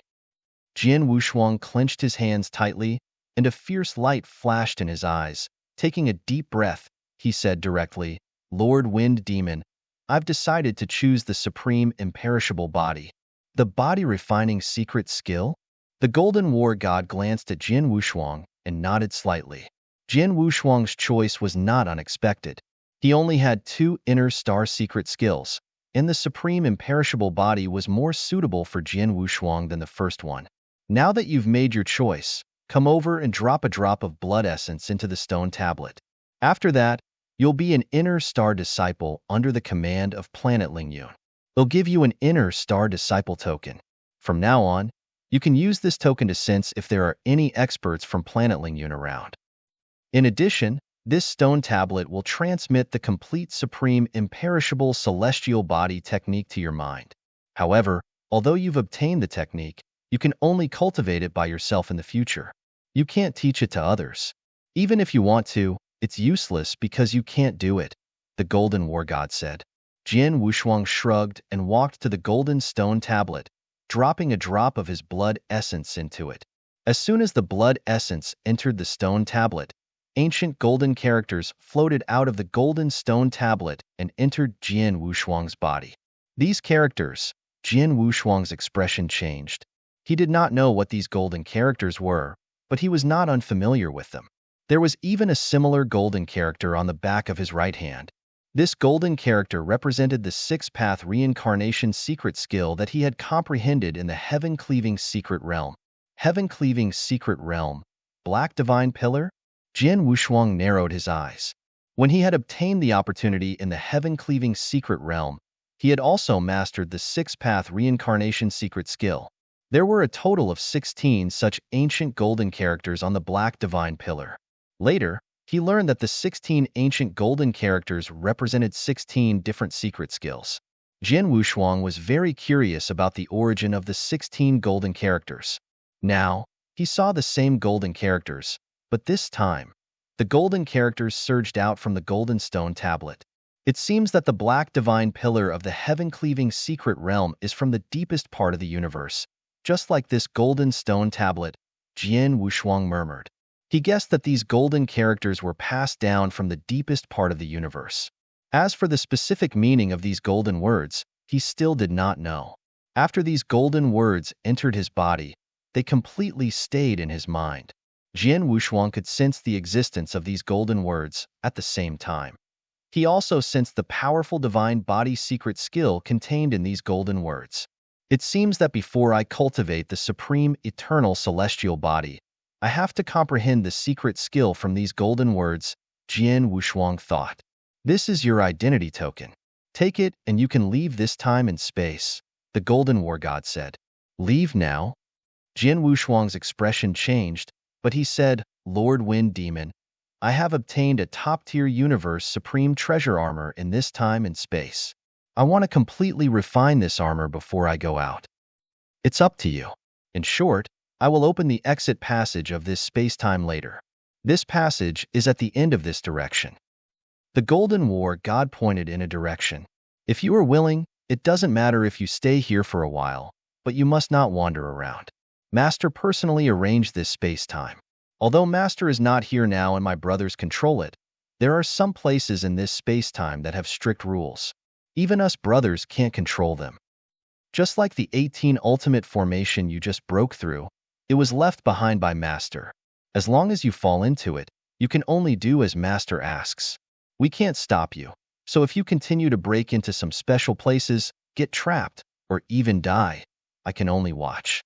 Jian Wushuang clenched his hands tightly, and a fierce light flashed in his eyes. Taking a deep breath, he said directly, "Lord Wind Demon, I've decided to choose the supreme imperishable body." The body-refining secret skill? The Golden War God glanced at Jian Wushuang and nodded slightly. Jian Wushuang's choice was not unexpected. He only had 2 inner star secret skills, and the supreme imperishable body was more suitable for Jian Wushuang than the first one. Now that you've made your choice, come over and drop a drop of blood essence into the stone tablet. After that, you'll be an inner star disciple under the command of Planet Lingyun. They'll give you an inner star disciple token. From now on, you can use this token to sense if there are any experts from Planet Lingyun around. In addition, this stone tablet will transmit the complete supreme imperishable celestial body technique to your mind. However, although you've obtained the technique, you can only cultivate it by yourself in the future. You can't teach it to others. Even if you want to, it's useless because you can't do it, the Golden War God said. Jian Wushuang shrugged and walked to the golden stone tablet, dropping a drop of his blood essence into it. As soon as the blood essence entered the stone tablet, ancient golden characters floated out of the golden stone tablet and entered Jian Wushuang's body. These characters, Jian Wushuang's expression changed. He did not know what these golden characters were, but he was not unfamiliar with them. There was even a similar golden character on the back of his right hand. This golden character represented the 6-path reincarnation secret skill that he had comprehended in the heaven-cleaving secret realm. Heaven-cleaving secret realm? Black divine pillar? Jian Wushuang narrowed his eyes. When he had obtained the opportunity in the heaven-cleaving secret realm, he had also mastered the 6-path reincarnation secret skill. There were a total of 16 such ancient golden characters on the black divine pillar. Later, he learned that the 16 ancient golden characters represented 16 different secret skills. Jin Wushuang was very curious about the origin of the 16 golden characters. Now, he saw the same golden characters, but this time, the golden characters surged out from the golden stone tablet. It seems that the black divine pillar of the heaven-cleaving secret realm is from the deepest part of the universe, just like this golden stone tablet, Jin Wushuang murmured. He guessed that these golden characters were passed down from the deepest part of the universe. As for the specific meaning of these golden words, he still did not know. After these golden words entered his body, they completely stayed in his mind. Jin Wushuang could sense the existence of these golden words at the same time. He also sensed the powerful divine body secret skill contained in these golden words. It seems that before I cultivate the supreme eternal celestial body, I have to comprehend the secret skill from these golden words, Jin Wushuang thought. This is your identity token. Take it and you can leave this time and space, the golden war god said. Leave now? Jin Wushuang's expression changed, but he said, Lord Wind Demon, I have obtained a top-tier universe supreme treasure armor in this time and space. I want to completely refine this armor before I go out. It's up to you. In short, I will open the exit passage of this space-time later. This passage is at the end of this direction. The Golden War God pointed in a direction. If you are willing, it doesn't matter if you stay here for a while, but you must not wander around. Master personally arranged this space-time. Although Master is not here now and my brothers control it, there are some places in this space-time that have strict rules. Even us brothers can't control them. Just like the 18 ultimate formation you just broke through, it was left behind by Master. As long as you fall into it, you can only do as Master asks. We can't stop you, so if you continue to break into some special places, get trapped, or even die, I can only watch.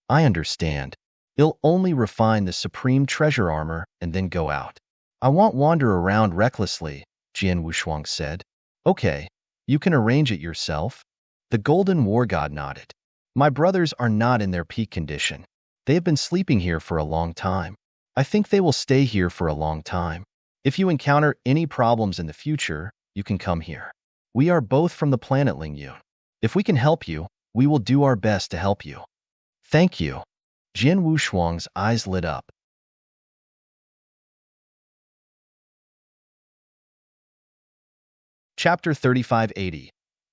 I understand. It'll only refine the supreme treasure armor and then go out. I won't wander around recklessly, Jin Wushuang said. Okay, you can arrange it yourself. The Golden War God nodded. My brothers are not in their peak condition. They have been sleeping here for a long time. I think they will stay here for a long time. If you encounter any problems in the future, you can come here. We are both from the planet Lingyun. If we can help you, we will do our best to help you. Thank you. Jin Wushuang's eyes lit up. Chapter 3580.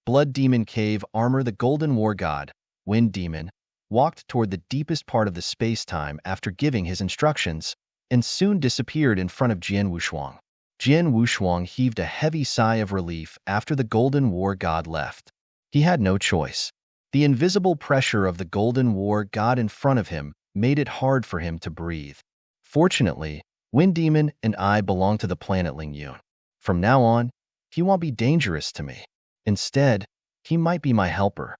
Blood Demon Cave Armor. The Golden War God, Wind Demon, walked toward the deepest part of the space-time after giving his instructions, and soon disappeared in front of Jin Wushuang. Jin Wushuang heaved a heavy sigh of relief after the Golden War God left. He had no choice. The invisible pressure of the Golden War God in front of him made it hard for him to breathe. Fortunately, Wind Demon and I belong to the planet Lingyun. From now on, he won't be dangerous to me. Instead, he might be my helper.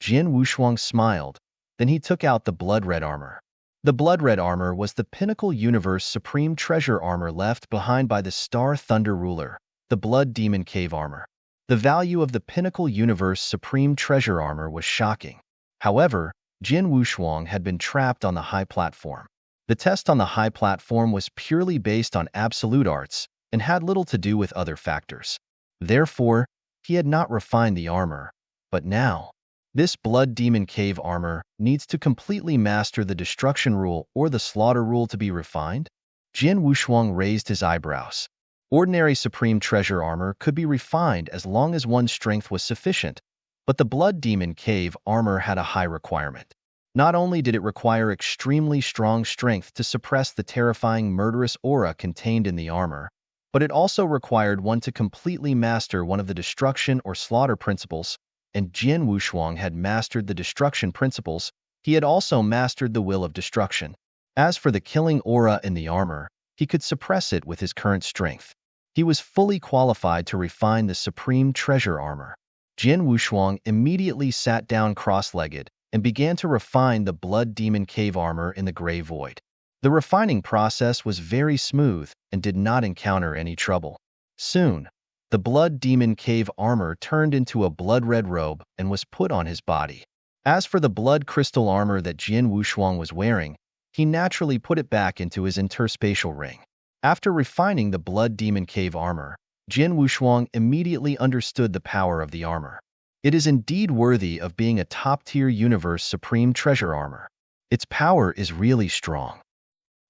Jin Wushuang smiled. Then he took out the blood-red armor. The blood-red armor was the Pinnacle Universe Supreme Treasure armor left behind by the Star Thunder Ruler, the Blood Demon Cave armor. The value of the Pinnacle Universe Supreme Treasure armor was shocking. However, Jin Wushuang had been trapped on the high platform. The test on the high platform was purely based on absolute arts and had little to do with other factors. Therefore, he had not refined the armor. But now, this Blood Demon Cave armor needs to completely master the Destruction Rule or the Slaughter Rule to be refined? Jin Wushuang raised his eyebrows. Ordinary Supreme Treasure armor could be refined as long as one's strength was sufficient, but the Blood Demon Cave armor had a high requirement. Not only did it require extremely strong strength to suppress the terrifying murderous aura contained in the armor, but it also required one to completely master one of the destruction or slaughter principles, and Jin Wushuang had mastered the destruction principles. He had also mastered the will of destruction. As for the killing aura in the armor, he could suppress it with his current strength. He was fully qualified to refine the Supreme Treasure armor. Jin Wushuang immediately sat down cross-legged and began to refine the Blood Demon Cave armor in the Gray Void. The refining process was very smooth and did not encounter any trouble. Soon, the Blood Demon Cave armor turned into a blood-red robe and was put on his body. As for the blood crystal armor that Jin Wushuang was wearing, he naturally put it back into his interspatial ring. After refining the Blood Demon Cave armor, Jin Wushuang immediately understood the power of the armor. It is indeed worthy of being a top-tier universe supreme treasure armor. Its power is really strong.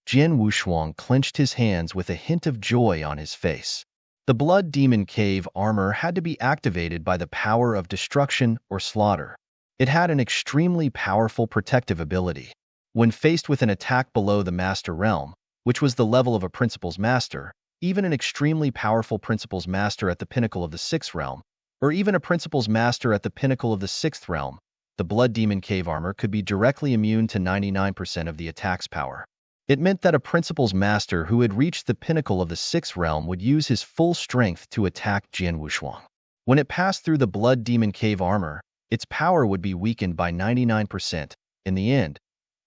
Jian Wushuang clenched his hands with a hint of joy on his face. The Blood Demon Cave armor had to be activated by the power of destruction or slaughter. It had an extremely powerful protective ability. When faced with an attack below the Master Realm, which was the level of a Principal's Master, even an extremely powerful Principal's Master at the pinnacle of the 6th realm, or even a Principal's Master at the pinnacle of the 6th realm, the Blood Demon Cave armor could be directly immune to 99% of the attack's power. It meant that a Principal's Master who had reached the pinnacle of the 6th realm would use his full strength to attack Jian Wushuang. When it passed through the Blood Demon Cave armor, its power would be weakened by 99%. In the end,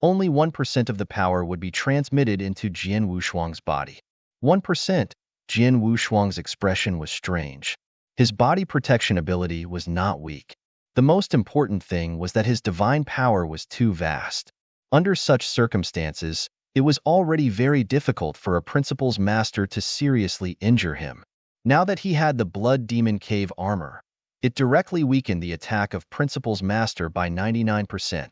only 1% of the power would be transmitted into Jian Wushuang's body. 1%. Jian Wushuang's expression was strange. His body protection ability was not weak. The most important thing was that his divine power was too vast. Under such circumstances, it was already very difficult for a Principal's Master to seriously injure him. Now that he had the Blood Demon Cave armor, it directly weakened the attack of Principal's Master by 99%.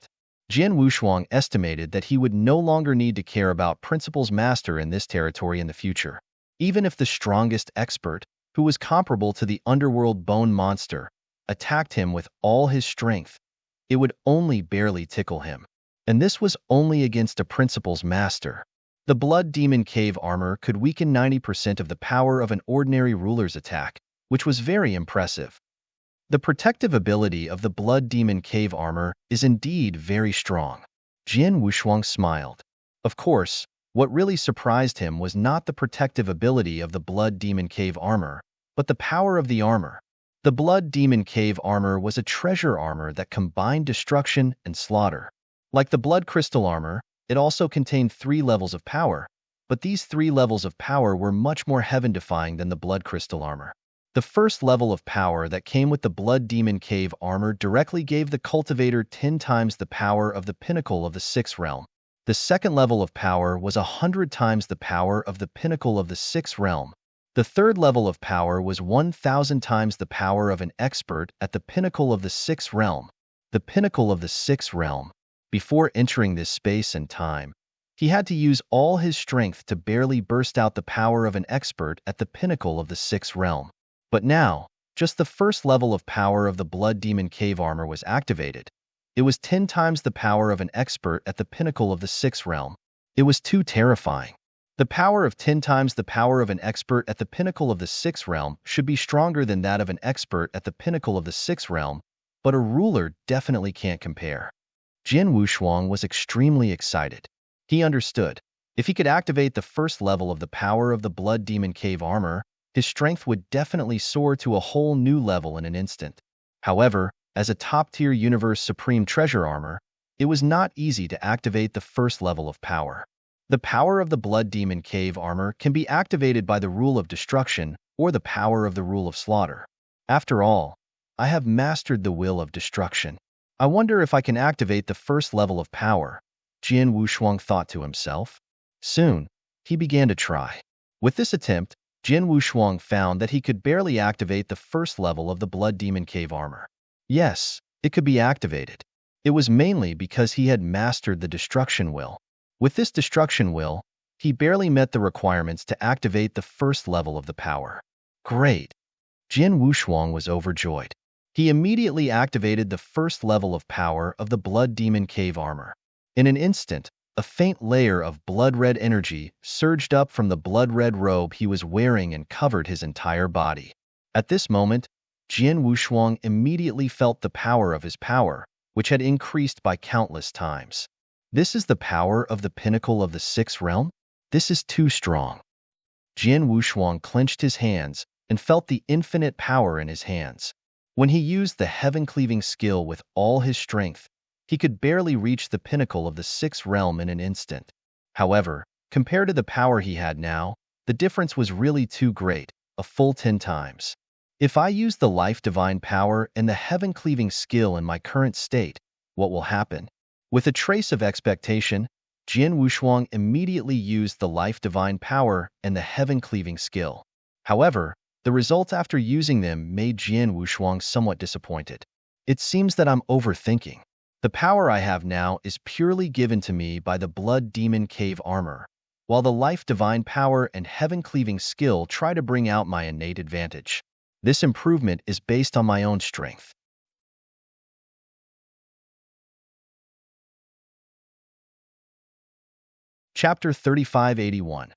Jian Wushuang estimated that he would no longer need to care about Principal's Master in this territory in the future. Even if the strongest expert, who was comparable to the underworld bone monster, attacked him with all his strength, it would only barely tickle him. And this was only against a Principal's Master. The Blood Demon Cave armor could weaken 90% of the power of an ordinary ruler's attack, which was very impressive. The protective ability of the Blood Demon Cave armor is indeed very strong. Jian Wushuang smiled. Of course, what really surprised him was not the protective ability of the Blood Demon Cave armor, but the power of the armor. The Blood Demon Cave armor was a treasure armor that combined destruction and slaughter. Like the Blood Crystal armor, it also contained 3 levels of power, but these 3 levels of power were much more heaven-defying than the Blood Crystal armor. The first level of power that came with the Blood Demon Cave armor directly gave the cultivator 10 times the power of the pinnacle of the 6th realm. The second level of power was 100 times the power of the pinnacle of the 6th realm. The third level of power was 1,000 times the power of an expert at the pinnacle of the 6th realm. The pinnacle of the 6th realm. Before entering this space and time, he had to use all his strength to barely burst out the power of an expert at the pinnacle of the 6th realm. But now, just the first level of power of the Blood Demon Cave armor was activated. It was 10 times the power of an expert at the pinnacle of the 6th realm. It was too terrifying. The power of 10 times the power of an expert at the pinnacle of the 6th realm should be stronger than that of an expert at the pinnacle of the 6th realm, but a ruler definitely can't compare. Jian Wushuang was extremely excited. He understood. If he could activate the first level of the power of the Blood Demon Cave armor, his strength would definitely soar to a whole new level in an instant. However, as a top-tier universe supreme treasure armor, it was not easy to activate the first level of power. The power of the Blood Demon Cave armor can be activated by the rule of destruction or the power of the rule of slaughter. After all, I have mastered the will of destruction. I wonder if I can activate the first level of power, Jian Wushuang thought to himself. Soon, he began to try. With this attempt, Jian Wushuang found that he could barely activate the first level of the Blood Demon Cave armor. Yes, it could be activated. It was mainly because he had mastered the destruction will. With this destruction will, he barely met the requirements to activate the first level of the power. Great! Jian Wushuang was overjoyed. He immediately activated the first level of power of the Blood Demon Cave armor. In an instant, a faint layer of blood-red energy surged up from the blood-red robe he was wearing and covered his entire body. At this moment, Jian Wushuang immediately felt the power of his power, which had increased by countless times. This is the power of the pinnacle of the 6th realm? This is too strong. Jian Wushuang clenched his hands and felt the infinite power in his hands. When he used the heaven-cleaving skill with all his strength, he could barely reach the pinnacle of the 6th realm in an instant. However, compared to the power he had now, the difference was really too great, a full 10 times. If I use the life divine power and the heaven-cleaving skill in my current state, what will happen? With a trace of expectation, Jian Wushuang immediately used the life divine power and the heaven-cleaving skill. However, the results after using them made Jian Wushuang somewhat disappointed. It seems that I'm overthinking. The power I have now is purely given to me by the Blood Demon Cave armor, while the Life Divine Power and Heaven-Cleaving skill try to bring out my innate advantage. This improvement is based on my own strength. Chapter 3581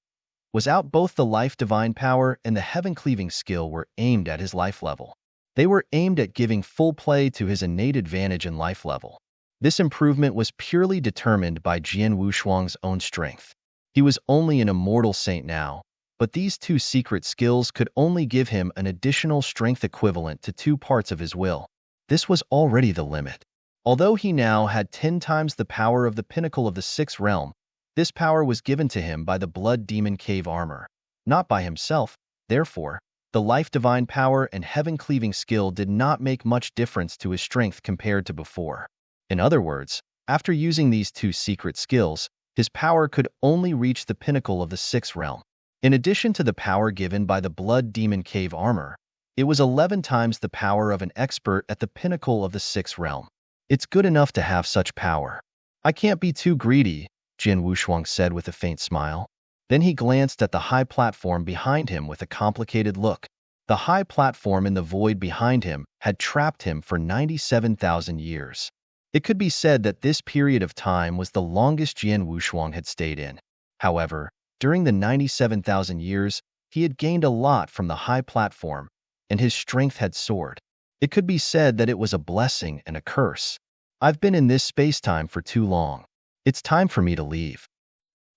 was out. Both the Life Divine Power and the Heaven-Cleaving skill were aimed at his life level. They were aimed at giving full play to his innate advantage in life level. This improvement was purely determined by Jian Wushuang's own strength. He was only an immortal saint now, but these two secret skills could only give him an additional strength equivalent to 2 parts of his will. This was already the limit. Although he now had 10 times the power of the pinnacle of the 6th realm, this power was given to him by the Blood Demon Cave armor, not by himself. Therefore, the Life Divine Power and Heaven-Cleaving skill did not make much difference to his strength compared to before. In other words, after using these 2 secret skills, his power could only reach the pinnacle of the 6th realm. In addition to the power given by the Blood Demon Cave armor, it was 11 times the power of an expert at the pinnacle of the 6th realm. It's good enough to have such power. I can't be too greedy, Jian Wushuang said with a faint smile. Then he glanced at the high platform behind him with a complicated look. The high platform in the void behind him had trapped him for 97,000 years. It could be said that this period of time was the longest Jian Wushuang had stayed in. However, during the 97,000 years, he had gained a lot from the high platform, and his strength had soared. It could be said that it was a blessing and a curse. I've been in this space-time for too long. It's time for me to leave.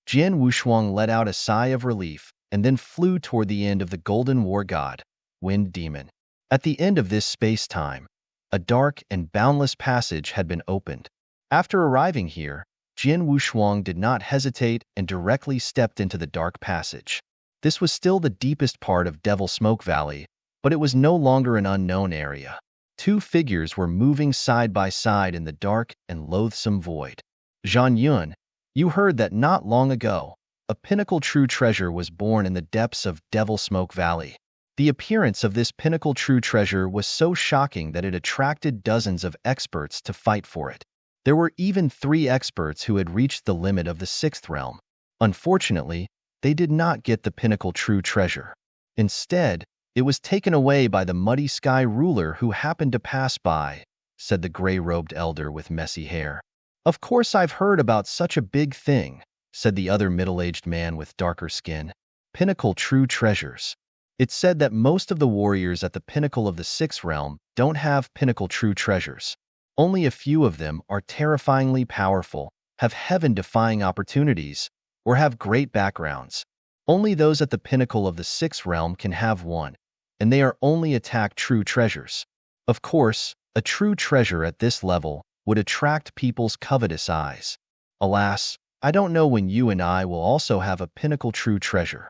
Jian Wushuang let out a sigh of relief and then flew toward the end of the Golden War God, Wind Demon. At the end of this space-time, a dark and boundless passage had been opened. After arriving here, Jian Wushuang did not hesitate and directly stepped into the dark passage. This was still the deepest part of Devil Smoke Valley, but it was no longer an unknown area. 2 figures were moving side by side in the dark and loathsome void. Zhang Yun, you heard that not long ago, a pinnacle true treasure was born in the depths of Devil Smoke Valley. The appearance of this pinnacle true treasure was so shocking that it attracted dozens of experts to fight for it. There were even 3 experts who had reached the limit of the 6th realm. Unfortunately, they did not get the pinnacle true treasure. Instead, it was taken away by the Muddy Sky ruler who happened to pass by, said the gray-robed elder with messy hair. Of course I've heard about such a big thing, said the other middle-aged man with darker skin. Pinnacle true treasures. It's said that most of the warriors at the pinnacle of the 6th realm don't have pinnacle true treasures. Only a few of them are terrifyingly powerful, have heaven-defying opportunities, or have great backgrounds. Only those at the pinnacle of the 6th realm can have one, and they are only attack true treasures. Of course, a true treasure at this level would attract people's covetous eyes. Alas, I don't know when you and I will also have a pinnacle true treasure.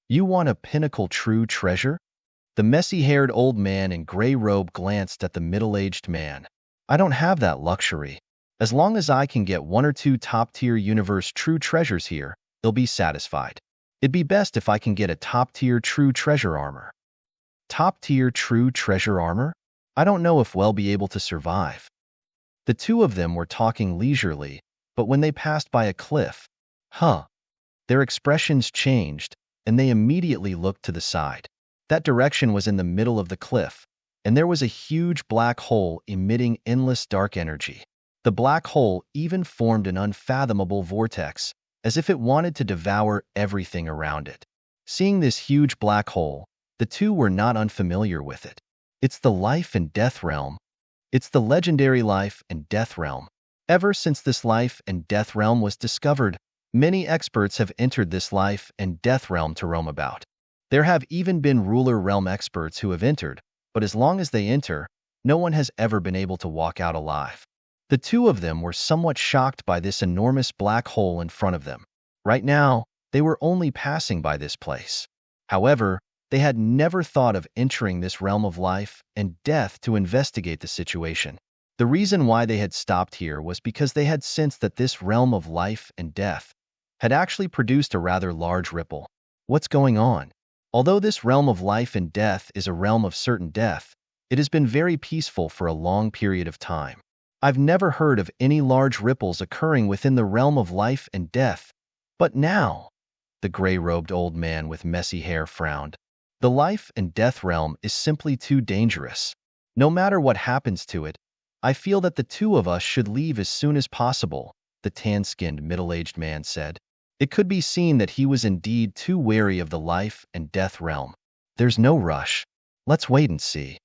You want a pinnacle true treasure? The messy-haired old man in gray robe glanced at the middle-aged man. I don't have that luxury. As long as I can get 1 or 2 top-tier universe true treasures here, they'll be satisfied. It'd be best if I can get a top-tier true treasure armor. Top-tier true treasure armor? I don't know if we'll be able to survive. The 2 of them were talking leisurely, but when they passed by a cliff, their expressions changed, and they immediately looked to the side. That direction was in the middle of the cliff, and there was a huge black hole emitting endless dark energy. The black hole even formed an unfathomable vortex, as if it wanted to devour everything around it. Seeing this huge black hole, the 2 were not unfamiliar with it. It's the life and death realm. It's the legendary life and death realm. Ever since this life and death realm was discovered, many experts have entered this life and death realm to roam about. There have even been ruler realm experts who have entered, but as long as they enter, no one has ever been able to walk out alive. The 2 of them were somewhat shocked by this enormous black hole in front of them. Right now, they were only passing by this place. However, they had never thought of entering this realm of life and death to investigate the situation. The reason why they had stopped here was because they had sensed that this realm of life and death had actually produced a rather large ripple. What's going on? Although this realm of life and death is a realm of certain death, It has been very peaceful for a long period of time. I've never heard of any large ripples occurring within the realm of life and death. But now, the gray-robed old man with messy hair frowned. The life and death realm is simply too dangerous. No matter what happens to it, I feel that the two of us should leave as soon as possible, the tan-skinned middle-aged man said. It could be seen that he was indeed too wary of the life and death realm. There's no rush. Let's wait and see.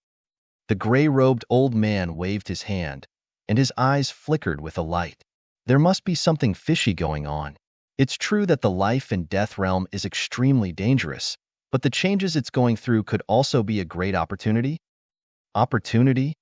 The gray-robed old man waved his hand, and his eyes flickered with a light. There must be something fishy going on. It's true that the life and death realm is extremely dangerous, but the changes it's going through could also be a great opportunity. Opportunity?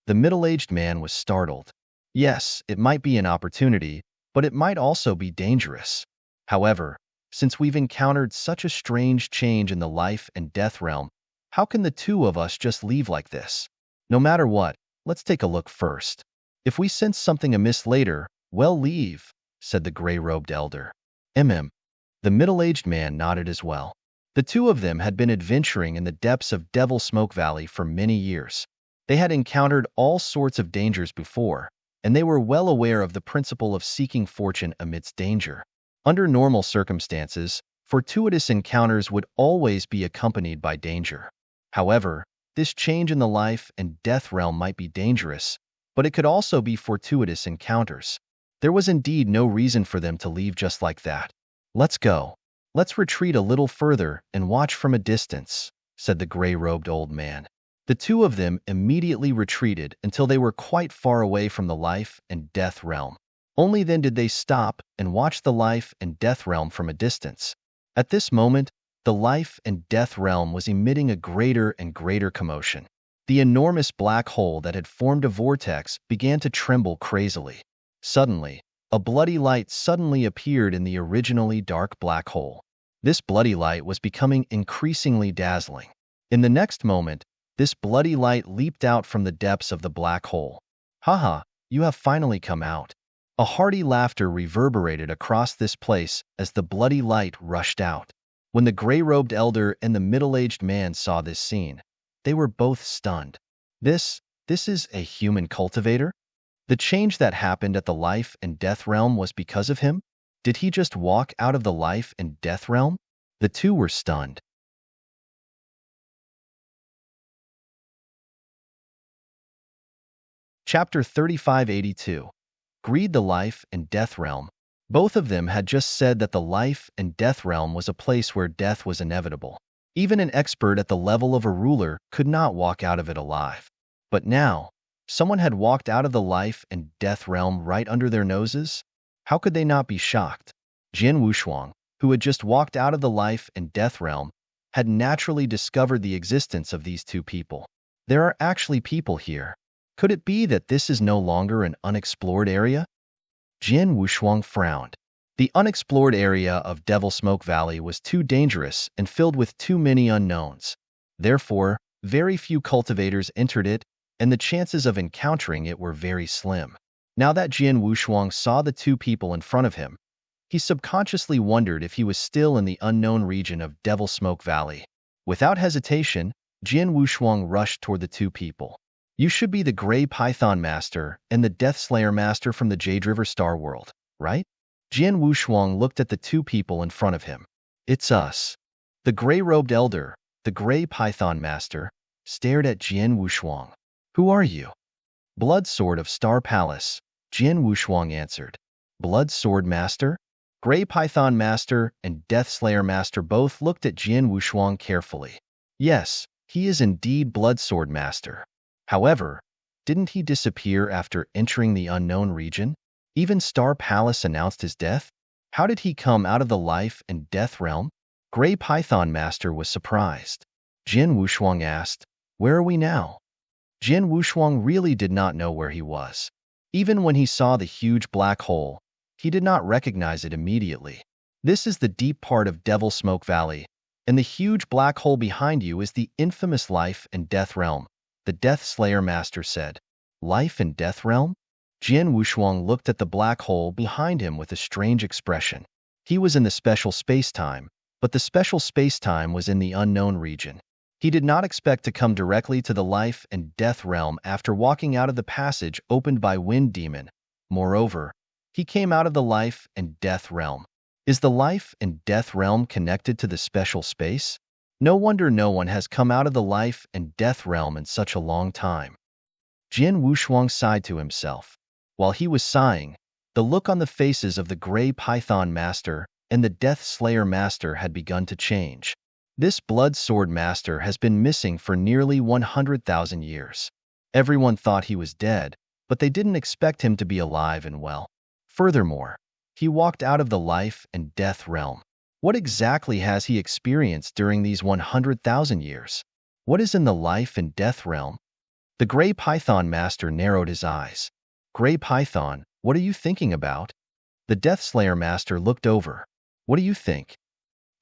The middle-aged man was startled. Yes, it might be an opportunity, but it might also be dangerous. However, since we've encountered such a strange change in the life and death realm, how can the two of us just leave like this? No matter what, let's take a look first. If we sense something amiss later, well, leave, said the gray-robed elder. The middle-aged man nodded as well. The two of them had been adventuring in the depths of Devil Smoke Valley for many years. They had encountered all sorts of dangers before, and they were well aware of the principle of seeking fortune amidst danger. Under normal circumstances, fortuitous encounters would always be accompanied by danger. However, this change in the life and death realm might be dangerous, but it could also be fortuitous encounters. There was indeed no reason for them to leave just like that. Let's go. Let's retreat a little further and watch from a distance, said the gray-robed old man. The two of them immediately retreated until they were quite far away from the life and death realm. Only then did they stop and watch the life and death realm from a distance. At this moment, the life and death realm was emitting a greater and greater commotion. The enormous black hole that had formed a vortex began to tremble crazily. Suddenly, a bloody light suddenly appeared in the originally dark black hole. This bloody light was becoming increasingly dazzling. In the next moment, this bloody light leaped out from the depths of the black hole. Haha, you have finally come out. A hearty laughter reverberated across this place as the bloody light rushed out. When the gray-robed elder and the middle-aged man saw this scene, they were both stunned. This is a human cultivator? The change that happened at the life and death realm was because of him? Did he just walk out of the life and death realm? The two were stunned. Chapter 3582. Greed, the life and death realm. Both of them had just said that the life and death realm was a place where death was inevitable. Even an expert at the level of a ruler could not walk out of it alive. But now, someone had walked out of the life and death realm right under their noses? How could they not be shocked? Jian Wushuang, who had just walked out of the life and death realm, had naturally discovered the existence of these two people. There are actually people here. Could it be that this is no longer an unexplored area? Jian Wushuang frowned. The unexplored area of Devil Smoke Valley was too dangerous and filled with too many unknowns. Therefore, very few cultivators entered it, and the chances of encountering it were very slim. Now that Jian Wushuang saw the two people in front of him, he subconsciously wondered if he was still in the unknown region of Devil Smoke Valley. Without hesitation, Jian Wushuang rushed toward the two people. You should be the Gray Python Master and the Death Slayer Master from the Jade River Star World, right? Jian Wushuang looked at the two people in front of him. It's us. The gray-robed elder, the Gray Python Master, stared at Jian Wushuang. Who are you? Blood Sword of Star Palace, Jian Wushuang answered. Blood Sword Master? Gray Python Master and Death Slayer Master both looked at Jian Wushuang carefully. Yes, he is indeed Blood Sword Master. However, didn't he disappear after entering the unknown region? Even Star Palace announced his death? How did he come out of the life and death realm? Gray Python Master was surprised. Jian Wushuang asked, "Where are we now?" Jian Wushuang really did not know where he was. Even when he saw the huge black hole, he did not recognize it immediately. This is the deep part of Devil Smoke Valley, and the huge black hole behind you is the infamous life and death realm, the Death Slayer Master said. Life and death realm? Jian Wushuang looked at the black hole behind him with a strange expression. He was in the special space-time, but the special space-time was in the unknown region. He did not expect to come directly to the life and death realm after walking out of the passage opened by Wind Demon. Moreover, he came out of the life and death realm. Is the life and death realm connected to the special space? No wonder no one has come out of the life and death realm in such a long time. Jin Wushuang sighed to himself. While he was sighing, the look on the faces of the Gray Python Master and the Death Slayer Master had begun to change. This Blood Sword Master has been missing for nearly 100,000 years. Everyone thought he was dead, but they didn't expect him to be alive and well. Furthermore, he walked out of the life and death realm. What exactly has he experienced during these 100,000 years? What is in the life and death realm? The Gray Python Master narrowed his eyes. Gray Python, what are you thinking about? The Death Slayer Master looked over. What do you think?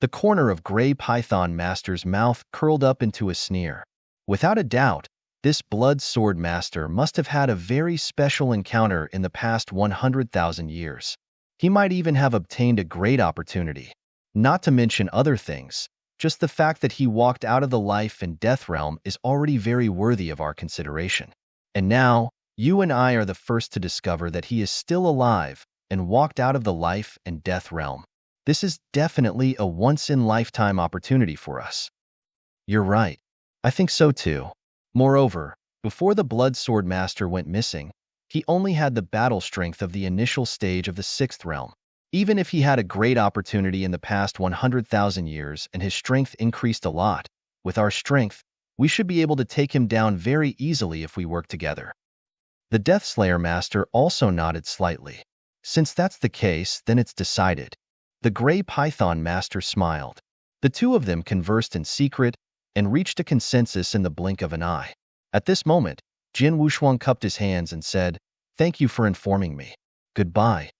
The corner of Gray Python Master's mouth curled up into a sneer. Without a doubt, this Blood Sword Master must have had a very special encounter in the past 100,000 years. He might even have obtained a great opportunity. Not to mention other things. Just the fact that he walked out of the life and death realm is already very worthy of our consideration. And now, you and I are the first to discover that he is still alive and walked out of the life and death realm. This is definitely a once-in-lifetime opportunity for us. You're right. I think so too. Moreover, before the Blood Sword Master went missing, he only had the battle strength of the initial stage of the sixth realm. Even if he had a great opportunity in the past 100,000 years and his strength increased a lot, with our strength, we should be able to take him down very easily if we work together. The Death Slayer Master also nodded slightly. Since that's the case, then it's decided. The Gray Python Master smiled. The two of them conversed in secret and reached a consensus in the blink of an eye. At this moment, Jin Wushuang cupped his hands and said, "Thank you for informing me. Goodbye."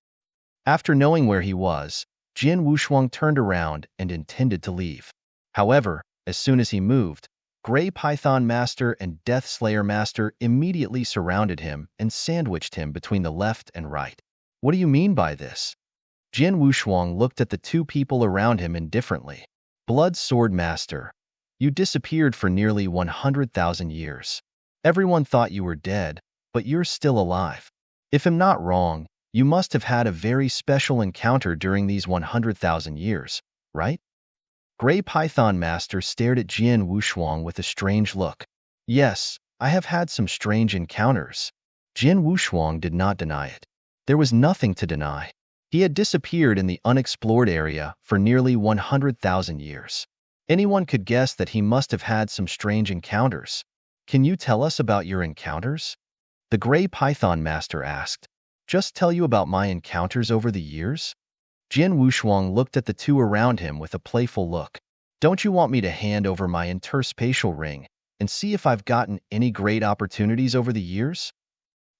After knowing where he was, Jin Wushuang turned around and intended to leave. However, as soon as he moved, Gray Python Master and Death Slayer Master immediately surrounded him and sandwiched him between the left and right. What do you mean by this? Jin Wushuang looked at the two people around him indifferently. Blood Sword Master, you disappeared for nearly 100,000 years. Everyone thought you were dead, but you're still alive. If I'm not wrong, you must have had a very special encounter during these 100,000 years, right? Gray Python Master stared at Jin Wushuang with a strange look. Yes, I have had some strange encounters. Jin Wushuang did not deny it. There was nothing to deny. He had disappeared in the unexplored area for nearly 100,000 years. Anyone could guess that he must have had some strange encounters. Can you tell us about your encounters? The Gray Python Master asked. Just tell you about my encounters over the years? Jin Wushuang looked at the two around him with a playful look. Don't you want me to hand over my interspatial ring and see if I've gotten any great opportunities over the years?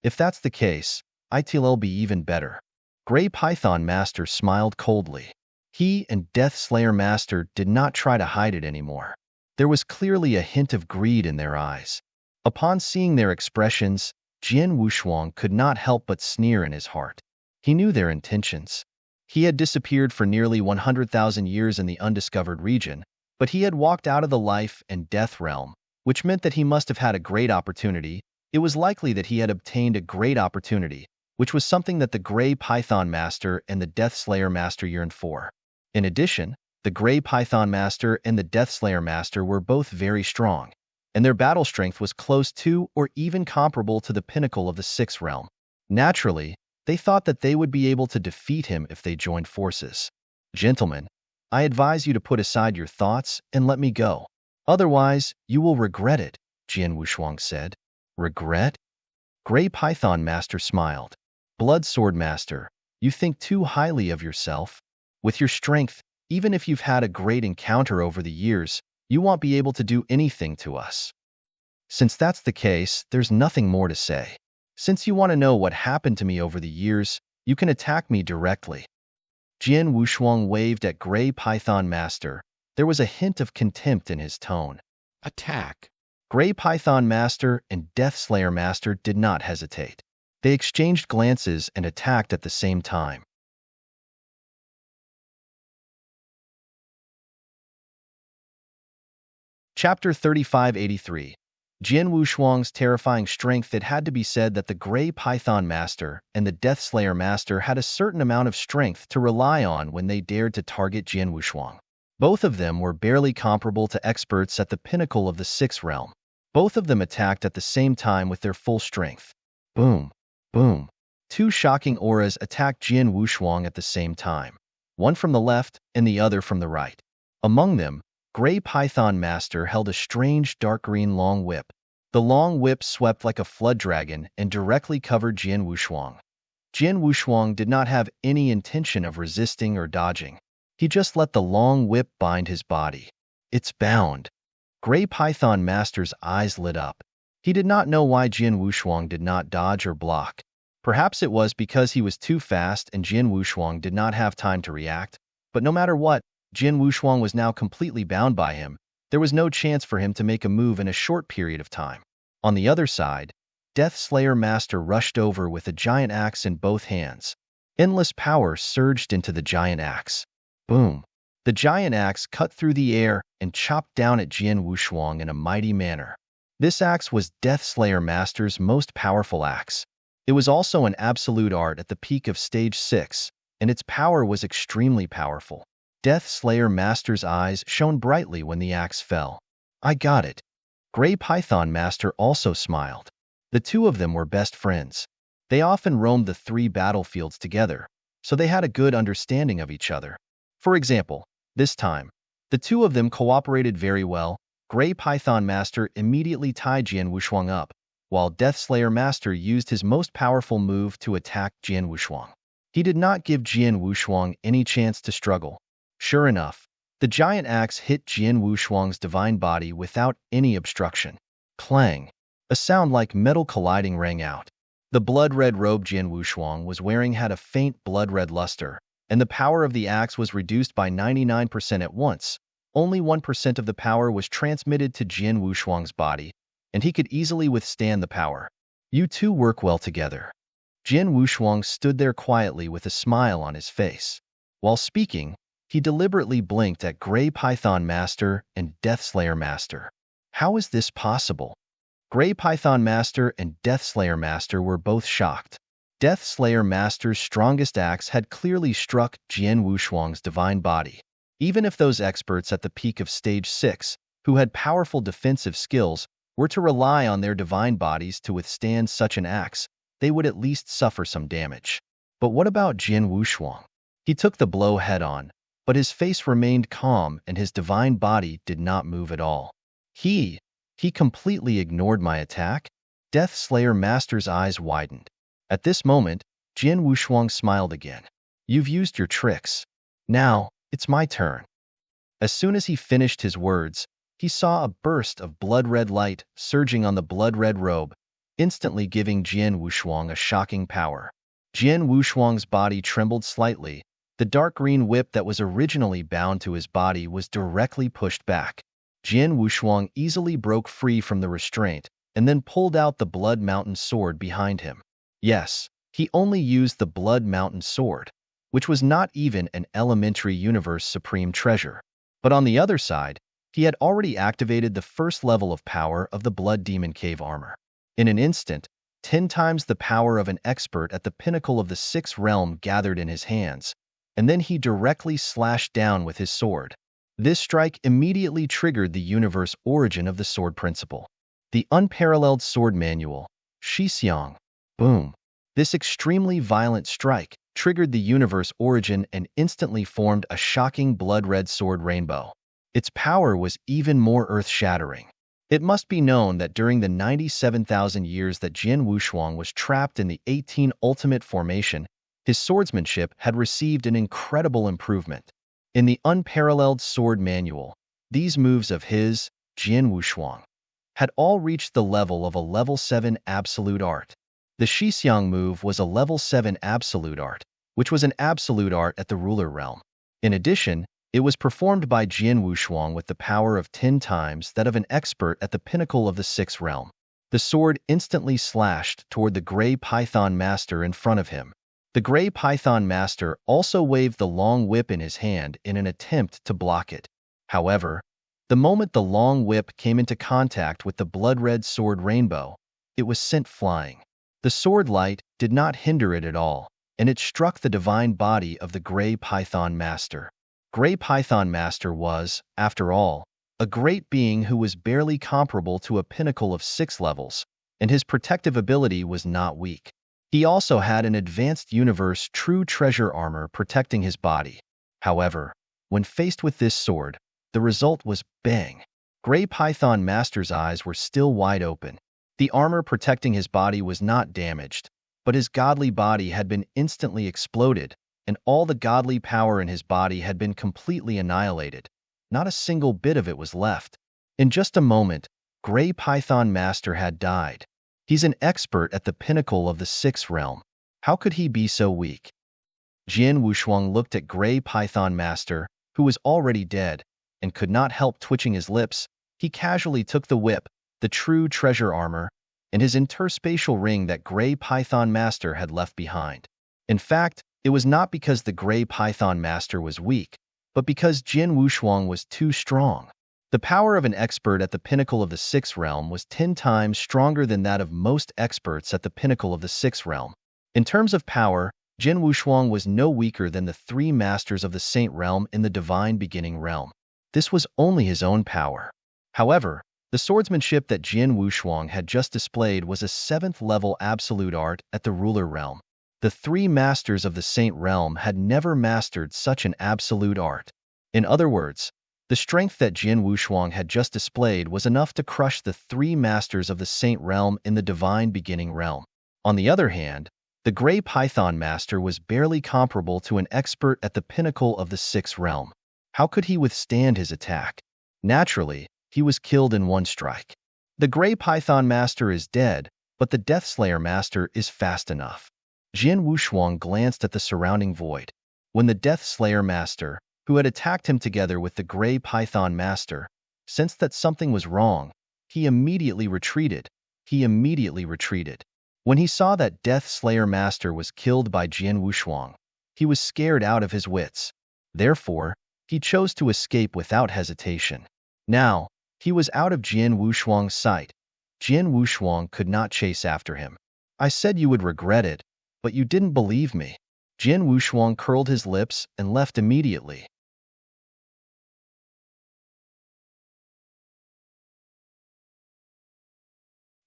If that's the case, it'll be even better. Gray Python Master smiled coldly. He and Death Slayer Master did not try to hide it anymore. There was clearly a hint of greed in their eyes. Upon seeing their expressions, Jin Wushuang could not help but sneer in his heart. He knew their intentions. He had disappeared for nearly 100,000 years in the undiscovered region, but he had walked out of the life and death realm, which meant that he must have had a great opportunity. It was likely that he had obtained a great opportunity, which was something that the Gray Python Master and the Death Slayer Master yearned for. In addition, the Gray Python Master and the Death Slayer Master were both very strong, and their battle strength was close to or even comparable to the pinnacle of the sixth realm. Naturally, they thought that they would be able to defeat him if they joined forces. Gentlemen, I advise you to put aside your thoughts and let me go. Otherwise, you will regret it, Jin Wushuang said. Regret? Gray Python Master smiled. Blood Sword Master, you think too highly of yourself. With your strength, even if you've had a great encounter over the years, you won't be able to do anything to us. Since that's the case, there's nothing more to say. Since you want to know what happened to me over the years, you can attack me directly. Jin Wushuang waved at Gray Python Master. There was a hint of contempt in his tone. Attack. Gray Python Master and Death Slayer Master did not hesitate. They exchanged glances and attacked at the same time. Chapter 3583. Jian Wushuang's terrifying strength. It had to be said that the Gray Python Master and the Death Slayer Master had a certain amount of strength to rely on when they dared to target Jian Wushuang. Both of them were barely comparable to experts at the pinnacle of the sixth realm. Both of them attacked at the same time with their full strength. Boom! Boom! Two shocking auras attacked Jian Wushuang at the same time, one from the left and the other from the right. Among them, Gray Python Master held a strange dark green long whip. The long whip swept like a flood dragon and directly covered Jian Wushuang. Jian Wushuang did not have any intention of resisting or dodging. He just let the long whip bind his body. It's bound. Gray Python Master's eyes lit up. He did not know why Jian Wushuang did not dodge or block. Perhaps it was because he was too fast and Jian Wushuang did not have time to react. But no matter what, Jian Wushuang was now completely bound by him. There was no chance for him to make a move in a short period of time. On the other side, Death Slayer Master rushed over with a giant axe in both hands. Endless power surged into the giant axe. Boom! The giant axe cut through the air and chopped down at Jian Wushuang in a mighty manner. This axe was Death Slayer Master's most powerful axe. It was also an absolute art at the peak of Stage 6, and its power was extremely powerful. Death Slayer Master's eyes shone brightly when the axe fell. I got it. Gray Python Master also smiled. The two of them were best friends. They often roamed the three battlefields together, so they had a good understanding of each other. For example, this time, the two of them cooperated very well. Gray Python Master immediately tied Jian Wushuang up, while Death Slayer Master used his most powerful move to attack Jian Wushuang. He did not give Jian Wushuang any chance to struggle. Sure enough, the giant axe hit Jian Wushuang's divine body without any obstruction. Clang! A sound like metal colliding rang out. The blood-red robe Jian Wushuang was wearing had a faint blood-red luster, and the power of the axe was reduced by 99% at once. Only 1% of the power was transmitted to Jian Wushuang's body, and he could easily withstand the power. You two work well together. Jian Wushuang stood there quietly with a smile on his face. While speaking, he deliberately blinked at Gray Python Master and Death Slayer Master. How is this possible? Gray Python Master and Death Slayer Master were both shocked. Death Slayer Master's strongest axe had clearly struck Jian Wushuang's divine body. Even if those experts at the peak of Stage 6, who had powerful defensive skills, were to rely on their divine bodies to withstand such an axe, they would at least suffer some damage. But what about Jian Wushuang? He took the blow head-on, but his face remained calm and his divine body did not move at all. He completely ignored my attack? Death Slayer Master's eyes widened. At this moment, Jian Wushuang smiled again. You've used your tricks. Now, it's my turn. As soon as he finished his words, he saw a burst of blood-red light surging on the blood-red robe, instantly giving Jian Wushuang a shocking power. Jian Wushuang's body trembled slightly. The dark green whip that was originally bound to his body was directly pushed back. Jian Wushuang easily broke free from the restraint and then pulled out the Blood Mountain sword behind him. Yes, he only used the Blood Mountain sword, which was not even an elementary universe supreme treasure. But on the other side, he had already activated the first level of power of the Blood Demon Cave armor. In an instant, 10 times the power of an expert at the pinnacle of the sixth realm gathered in his hands, and then he directly slashed down with his sword. This strike immediately triggered the universe origin of the sword principle. The unparalleled sword manual, Shixiang. Boom! This extremely violent strike triggered the universe origin and instantly formed a shocking blood-red sword rainbow. Its power was even more earth-shattering. It must be known that during the 97,000 years that Jian Wushuang was trapped in the 18 Ultimate Formation, his swordsmanship had received an incredible improvement. In the unparalleled sword manual, these moves of his, Jian Wushuang, had all reached the level of a level 7 absolute art. The Shixiang move was a level 7 absolute art, which was an absolute art at the ruler realm. In addition, it was performed by Jian Wushuang with the power of 10 times that of an expert at the pinnacle of the sixth realm. The sword instantly slashed toward the Gray Python Master in front of him. The Gray Python Master also waved the long whip in his hand in an attempt to block it. However, The moment the long whip came into contact with the blood-red sword rainbow, it was sent flying. The sword light did not hinder it at all, and it struck the divine body of the Gray Python Master. Gray Python Master was, after all, a great being who was barely comparable to a pinnacle of 6 levels, and his protective ability was not weak. He also had an advanced universe true treasure armor protecting his body. However, when faced with this sword, the result was bang. Gray Python Master's eyes were still wide open. The armor protecting his body was not damaged, but his godly body had been instantly exploded, and all the godly power in his body had been completely annihilated. Not a single bit of it was left. In just a moment, Gray Python Master had died. He's an expert at the pinnacle of the 6th realm. How could he be so weak? Jian Wushuang looked at Gray Python Master, who was already dead, and could not help twitching his lips. He casually took the whip, the true treasure armor, and his interspatial ring that Gray Python Master had left behind. In fact, it was not because the Gray Python Master was weak, but because Jian Wushuang was too strong. The power of an expert at the pinnacle of the 6th realm was 10 times stronger than that of most experts at the pinnacle of the 6th realm. In terms of power, Jian Wushuang was no weaker than the 3 masters of the Saint realm in the divine beginning realm. This was only his own power. However, the swordsmanship that Jian Wushuang had just displayed was a 7th level absolute art at the ruler realm. The 3 masters of the Saint realm had never mastered such an absolute art. In other words, the strength that Jian Wushuang had just displayed was enough to crush the 3 masters of the Saint realm in the divine beginning realm. On the other hand, the Gray Python Master was barely comparable to an expert at the pinnacle of the 6th realm. How could he withstand his attack? Naturally, he was killed in one strike. The Gray Python Master is dead, but the Deathslayer Master is fast enough. Jian Wushuang glanced at the surrounding void. When the Deathslayer Master, who had attacked him together with the Gray Python Master, sensed that something was wrong, he immediately retreated. When he saw that Deathslayer Master was killed by Jian Wushuang, he was scared out of his wits. Therefore, he chose to escape without hesitation. Now, he was out of Jian Wushuang's sight. Jian Wushuang could not chase after him. I said you would regret it, but you didn't believe me. Jian Wushuang curled his lips and left immediately.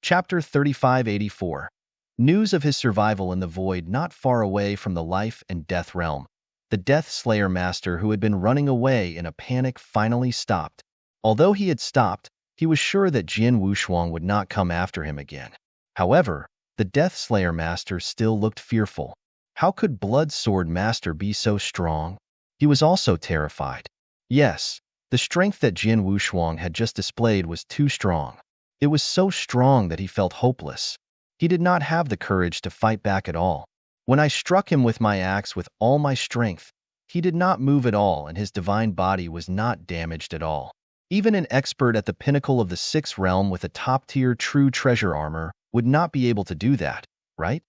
Chapter 3584. News of his survival in the void not far away from the life and death realm. The Death Slayer Master who had been running away in a panic finally stopped. Although he had stopped, he was sure that Jian Wushuang would not come after him again. However, the Death Slayer Master still looked fearful. How could Blood Sword Master be so strong? He was also terrified. Yes, the strength that Jian Wushuang had just displayed was too strong. It was so strong that he felt hopeless. He did not have the courage to fight back at all. When I struck him with my axe with all my strength, he did not move at all and his divine body was not damaged at all. Even an expert at the pinnacle of the 6th realm with a top-tier true treasure armor would not be able to do that, right?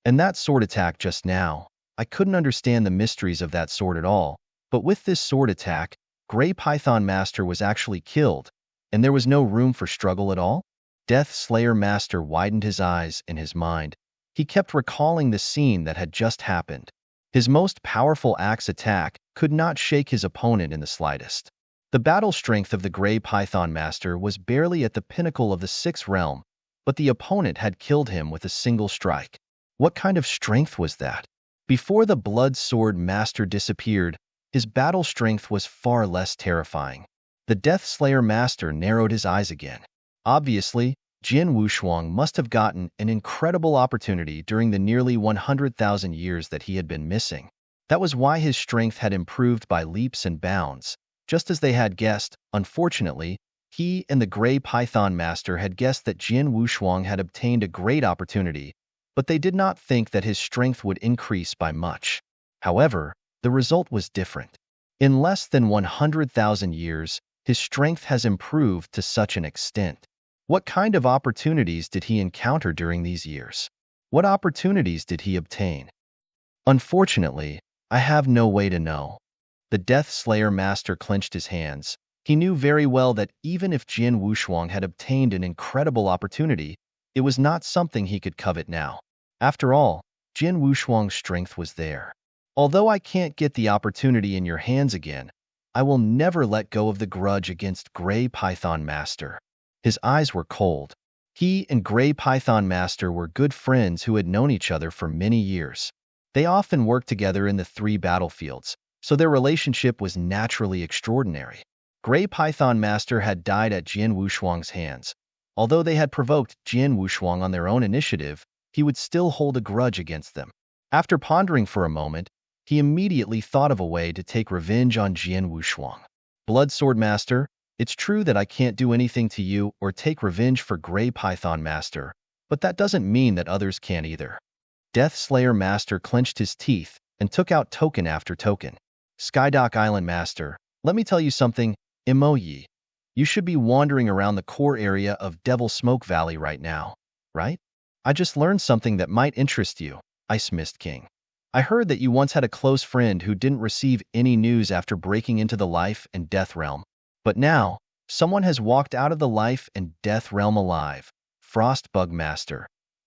And that sword attack just now, I couldn't understand the mysteries of that sword at all, but with this sword attack, Gray Python Master was actually killed, and there was no room for struggle at all? Death Slayer Master widened his eyes in his mind. He kept recalling the scene that had just happened. His most powerful axe attack could not shake his opponent in the slightest. The battle strength of the Gray Python Master was barely at the pinnacle of the 6th realm, but the opponent had killed him with a single strike. What kind of strength was that? Before the Blood Sword Master disappeared, his battle strength was far less terrifying. The Death Slayer Master narrowed his eyes again. Obviously, Jian Wushuang must have gotten an incredible opportunity during the nearly 100,000 years that he had been missing. That was why his strength had improved by leaps and bounds. Just as they had guessed, unfortunately, he and the Gray Python Master had guessed that Jian Wushuang had obtained a great opportunity, but they did not think that his strength would increase by much. However, the result was different. In less than 100,000 years, his strength has improved to such an extent. What kind of opportunities did he encounter during these years? What opportunities did he obtain? Unfortunately, I have no way to know. The Death Slayer Master clenched his hands. He knew very well that even if Jian Wushuang had obtained an incredible opportunity, it was not something he could covet now. After all, Jian Wushuang's strength was there. Although I can't get the opportunity in your hands again, I will never let go of the grudge against Gray Python Master. His eyes were cold. He and Gray Python Master were good friends who had known each other for many years. They often worked together in the 3 battlefields, so their relationship was naturally extraordinary. Gray Python Master had died at Jian Wushuang's hands. Although they had provoked Jian Wushuang on their own initiative, he would still hold a grudge against them. After pondering for a moment, he immediately thought of a way to take revenge on Jian Wushuang. Blood Sword Master, it's true that I can't do anything to you or take revenge for Gray Python Master, but that doesn't mean that others can't either. Death Slayer Master clenched his teeth and took out token after token. Skydock Island Master, let me tell you something, Imoyi. You should be wandering around the core area of Devil Smoke Valley right now, right? I just learned something that might interest you, Ice Mist King. I heard that you once had a close friend who didn't receive any news after breaking into the life and death realm. But now, someone has walked out of the life and death realm alive. Frostbug Master.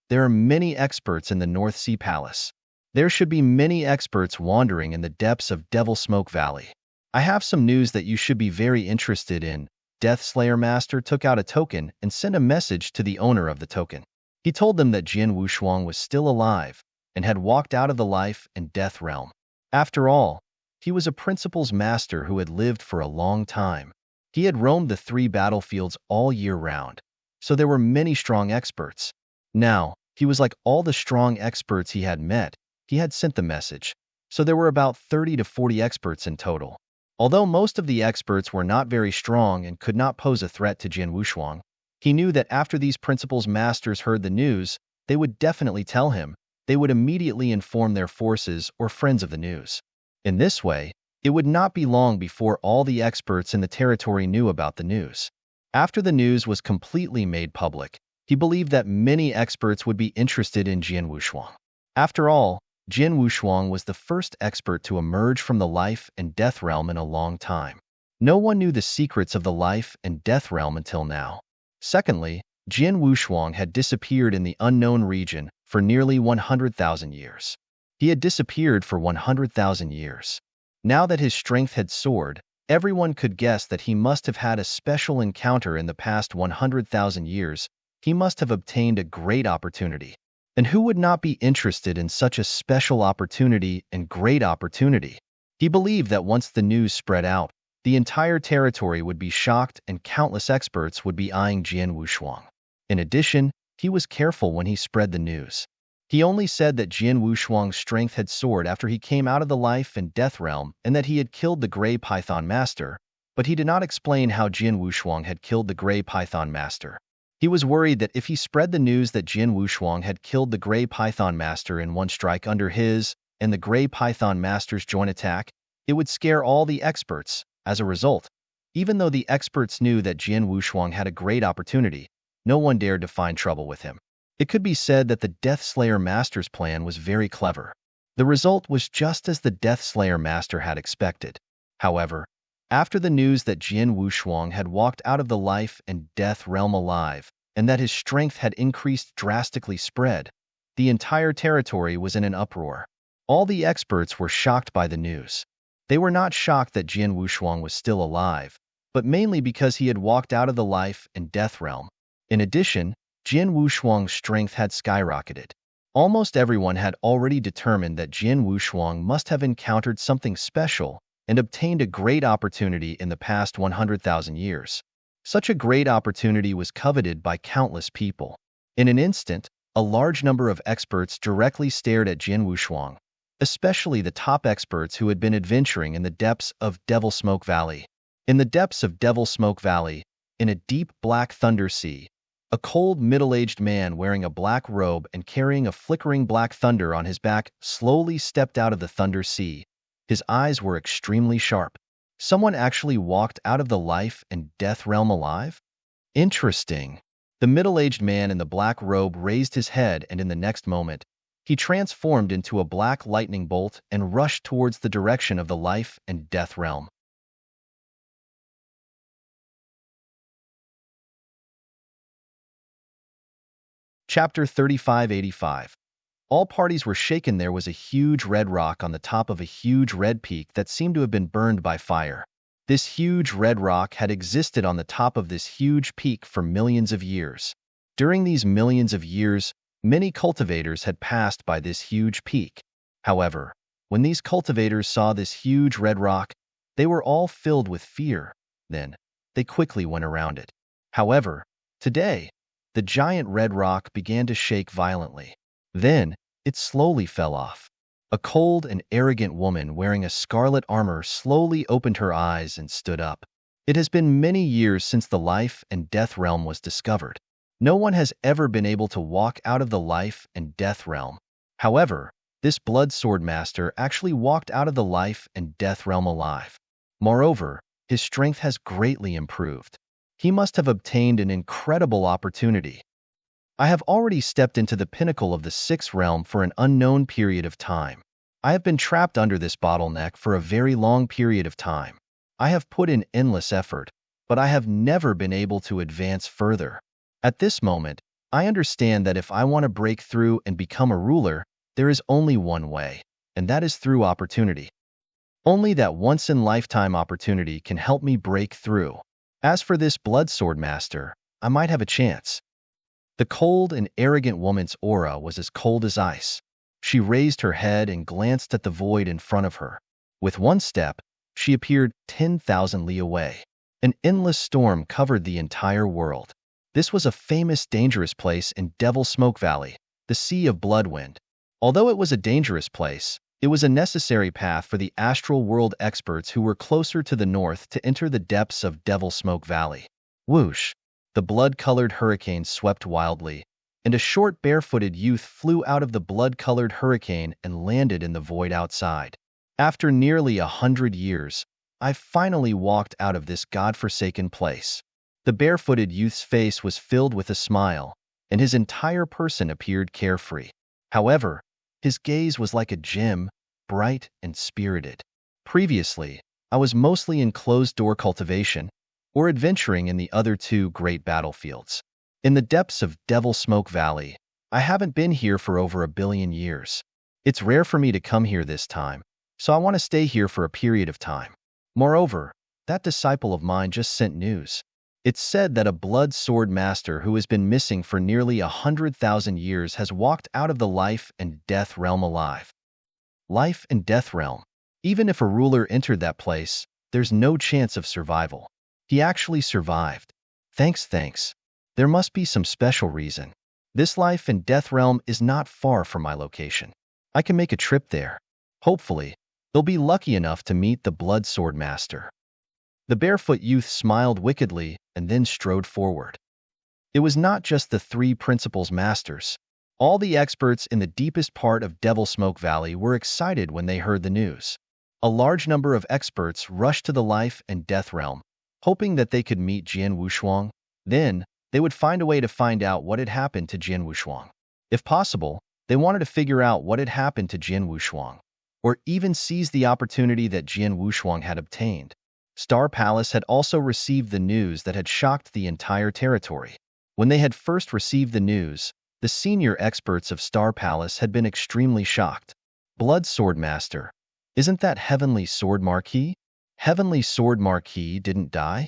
There are many experts in the North Sea Palace. There should be many experts wandering in the depths of Devil Smoke Valley. I have some news that you should be very interested in. Death Slayer Master took out a token and sent a message to the owner of the token. He told them that Jian Wushuang was still alive and had walked out of the life and death realm. After all, he was a principal's master who had lived for a long time. He had roamed the 3 battlefields all year round, so there were many strong experts. Now, he was like all the strong experts he had met. He had sent the message, so there were about 30 to 40 experts in total. Although most of the experts were not very strong and could not pose a threat to Jian Wushuang, he knew that after these principal's masters heard the news, they would definitely tell him. They would immediately inform their forces or friends of the news. In this way, it would not be long before all the experts in the territory knew about the news. After the news was completely made public, he believed that many experts would be interested in Jian Wushuang. After all, Jian Wushuang was the first expert to emerge from the life and death realm in a long time. No one knew the secrets of the life and death realm until now. Secondly, Jian Wushuang had disappeared in the unknown region for nearly 100,000 years. He had disappeared for 100,000 years. Now that his strength had soared, everyone could guess that he must have had a special encounter in the past 100,000 years. He must have obtained a great opportunity. And who would not be interested in such a special opportunity and great opportunity? He believed that once the news spread out, the entire territory would be shocked and countless experts would be eyeing Jian Wushuang. In addition, he was careful when he spread the news. He only said that Jian Wushuang's strength had soared after he came out of the life and death realm and that he had killed the Gray Python Master, but he did not explain how Jian Wushuang had killed the Gray Python Master. He was worried that if he spread the news that Jian Wushuang had killed the Gray Python Master in one strike under his and the Gray Python Master's joint attack, it would scare all the experts. As a result, even though the experts knew that Jian Wushuang had a great opportunity, no one dared to find trouble with him. It could be said that the Death Slayer Master's plan was very clever. The result was just as the Death Slayer Master had expected. However, after the news that Jian Wushuang had walked out of the life and death realm alive, and that his strength had increased drastically spread, the entire territory was in an uproar. All the experts were shocked by the news. They were not shocked that Jian Wushuang was still alive, but mainly because he had walked out of the life and death realm. In addition, Jian Wushuang's strength had skyrocketed. Almost everyone had already determined that Jian Wushuang must have encountered something special and obtained a great opportunity in the past 100,000 years. Such a great opportunity was coveted by countless people. In an instant, a large number of experts directly stared at Jian Wushuang, especially the top experts who had been adventuring in the depths of Devil Smoke Valley. In the depths of Devil Smoke Valley, in a deep black thunder sea, a cold middle-aged man wearing a black robe and carrying a flickering black thunder on his back slowly stepped out of the thunder sea. His eyes were extremely sharp. Someone actually walked out of the life and death realm alive? Interesting. The middle-aged man in the black robe raised his head, and in the next moment, he transformed into a black lightning bolt and rushed towards the direction of the life and death realm. Chapter 3585. All parties were shaken. There was a huge red rock on the top of a huge red peak that seemed to have been burned by fire. This huge red rock had existed on the top of this huge peak for millions of years. During these millions of years, many cultivators had passed by this huge peak. However, when these cultivators saw this huge red rock, they were all filled with fear. Then, they quickly went around it. However, today, the giant red rock began to shake violently. Then, it slowly fell off. A cold and arrogant woman wearing a scarlet armor slowly opened her eyes and stood up. It has been many years since the life and death realm was discovered. No one has ever been able to walk out of the life and death realm. However, this blood sword master actually walked out of the life and death realm alive. Moreover, his strength has greatly improved. He must have obtained an incredible opportunity. I have already stepped into the pinnacle of the sixth realm for an unknown period of time. I have been trapped under this bottleneck for a very long period of time. I have put in endless effort, but I have never been able to advance further. At this moment, I understand that if I want to break through and become a ruler, there is only one way, and that is through opportunity. Only that once-in-lifetime opportunity can help me break through. As for this blood sword master, I might have a chance. The cold and arrogant woman's aura was as cold as ice. She raised her head and glanced at the void in front of her. With one step, she appeared 10,000 li away. An endless storm covered the entire world. This was a famous dangerous place in Devil Smoke Valley, the Sea of Bloodwind. Although it was a dangerous place, it was a necessary path for the astral world experts who were closer to the north to enter the depths of Devil Smoke Valley. Whoosh! The blood-colored hurricane swept wildly, and a short barefooted youth flew out of the blood-colored hurricane and landed in the void outside. After nearly 100 years, I finally walked out of this godforsaken place. The barefooted youth's face was filled with a smile, and his entire person appeared carefree. However, his gaze was like a gem, bright and spirited. Previously, I was mostly in closed-door cultivation, or adventuring in the other two great battlefields. In the depths of Devil Smoke Valley, I haven't been here for over 1 billion years. It's rare for me to come here this time, so I want to stay here for a period of time. Moreover, that disciple of mine just sent news. It's said that a blood sword master who has been missing for nearly 100,000 years has walked out of the life and death realm alive. Life and death realm. Even if a ruler entered that place, there's no chance of survival. He actually survived. Thanks. There must be some special reason. This life and death realm is not far from my location. I can make a trip there. Hopefully, they'll be lucky enough to meet the blood sword master. The barefoot youth smiled wickedly and then strode forward. It was not just the 3 principals masters. All the experts in the deepest part of Devil Smoke Valley were excited when they heard the news. A large number of experts rushed to the life and death realm, hoping that they could meet Jian Wushuang. Then, they would find a way to find out what had happened to Jian Wushuang. If possible, they wanted to figure out what had happened to Jian Wushuang, or even seize the opportunity that Jian Wushuang had obtained. Star Palace had also received the news that had shocked the entire territory. When they had first received the news, the senior experts of Star Palace had been extremely shocked. Blood Sword Master, isn't that Heavenly Sword Marquis? Heavenly Sword Marquis didn't die?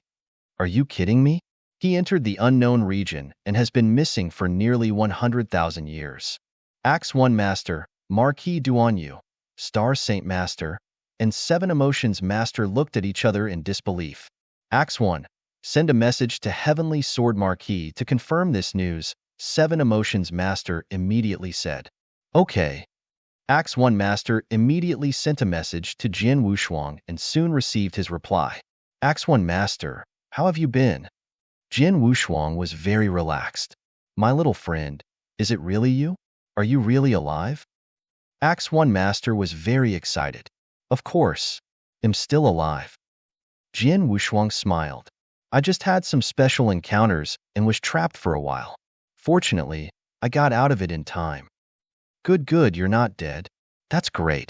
Are you kidding me? He entered the unknown region and has been missing for nearly 100,000 years. Axe 1 Master, Marquis Duanyu, Star Saint Master, and 7 Emotions Master looked at each other in disbelief. Axe 1, send a message to Heavenly Sword Marquis to confirm this news, 7 Emotions Master immediately said. Okay. Axe 1 Master immediately sent a message to Jian Wushuang and soon received his reply. Axe 1 Master, how have you been? Jian Wushuang was very relaxed. My little friend, is it really you? Are you really alive? Axe 1 Master was very excited. Of course, I'm still alive. Jian Wushuang smiled. I just had some special encounters and was trapped for a while. Fortunately, I got out of it in time. Good, you're not dead. That's great.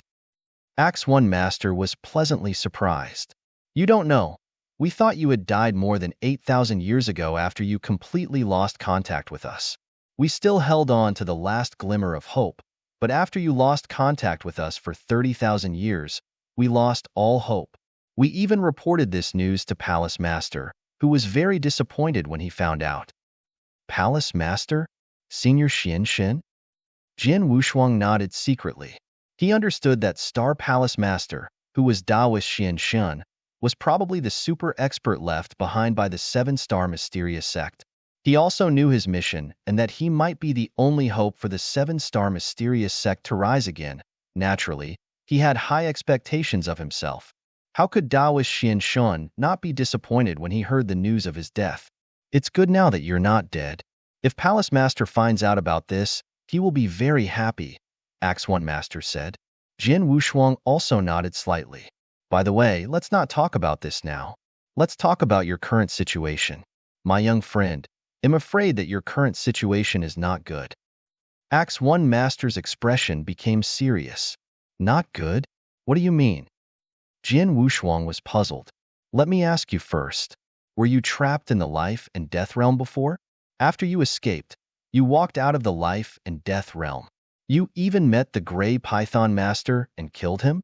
Axe 1 Master was pleasantly surprised. You don't know. We thought you had died more than 8,000 years ago after you completely lost contact with us. We still held on to the last glimmer of hope, but after you lost contact with us for 30,000 years, we lost all hope. We even reported this news to Palace Master, who was very disappointed when he found out. Palace Master? Senior Xian? Jin Wushuang nodded secretly. He understood that Star Palace Master, who was Daoist Xian, was probably the super expert left behind by the seven-star mysterious sect. He also knew his mission and that he might be the only hope for the seven-star mysterious sect to rise again. Naturally, he had high expectations of himself. How could Daoist Xian not be disappointed when he heard the news of his death? It's good now that you're not dead. If Palace Master finds out about this, he will be very happy, Axe One Master said. Jin Wushuang also nodded slightly. By the way, let's not talk about this now. Let's talk about your current situation. My young friend, I'm afraid that your current situation is not good. Axe One Master's expression became serious. Not good? What do you mean? Jin Wushuang was puzzled. Let me ask you first. Were you trapped in the life and death realm before? After you escaped, you walked out of the life and death realm. You even met the Gray Python Master and killed him?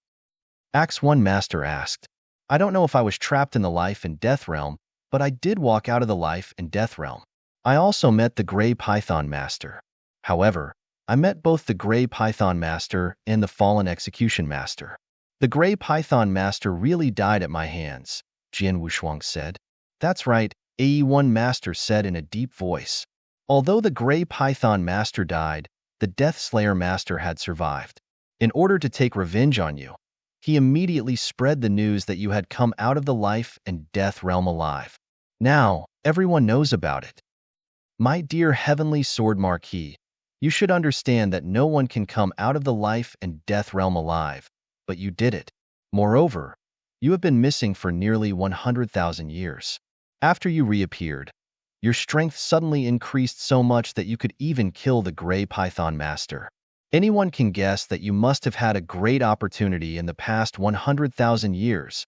Axe One Master asked. I don't know if I was trapped in the life and death realm, but I did walk out of the life and death realm. I also met the Gray Python Master. However, I met both the Gray Python Master and the Fallen Execution Master. The Gray Python Master really died at my hands, Jin Wushuang said. That's right, AE1 Master said in a deep voice. Although the Gray Python Master died, the Death Slayer Master had survived. In order to take revenge on you, he immediately spread the news that you had come out of the life and death realm alive. Now, everyone knows about it. My dear Heavenly Sword Marquis, you should understand that no one can come out of the life and death realm alive, but you did it. Moreover, you have been missing for nearly 100,000 years. After you reappeared, your strength suddenly increased so much that you could even kill the Gray Python Master. Anyone can guess that you must have had a great opportunity in the past 100,000 years.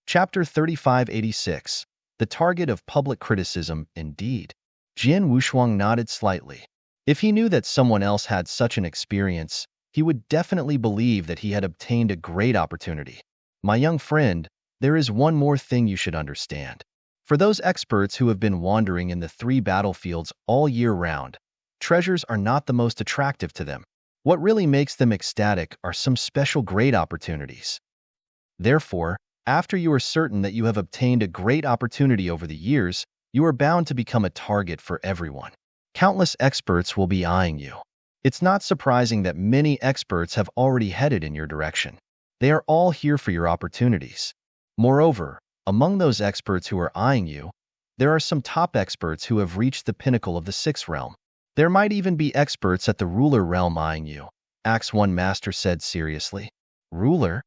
Chapter 3586. The Target of Public Criticism, Indeed. Jin Wushuang nodded slightly. If he knew that someone else had such an experience, he would definitely believe that he had obtained a great opportunity. My young friend, there is one more thing you should understand. For those experts who have been wandering in the 3 battlefields all year round, treasures are not the most attractive to them. What really makes them ecstatic are some special great opportunities. Therefore, after you are certain that you have obtained a great opportunity over the years, you are bound to become a target for everyone. Countless experts will be eyeing you. It's not surprising that many experts have already headed in your direction. They are all here for your opportunities. Moreover, among those experts who are eyeing you, there are some top experts who have reached the pinnacle of the 6th realm. There might even be experts at the ruler realm eyeing you, Axe One Master said seriously. Ruler?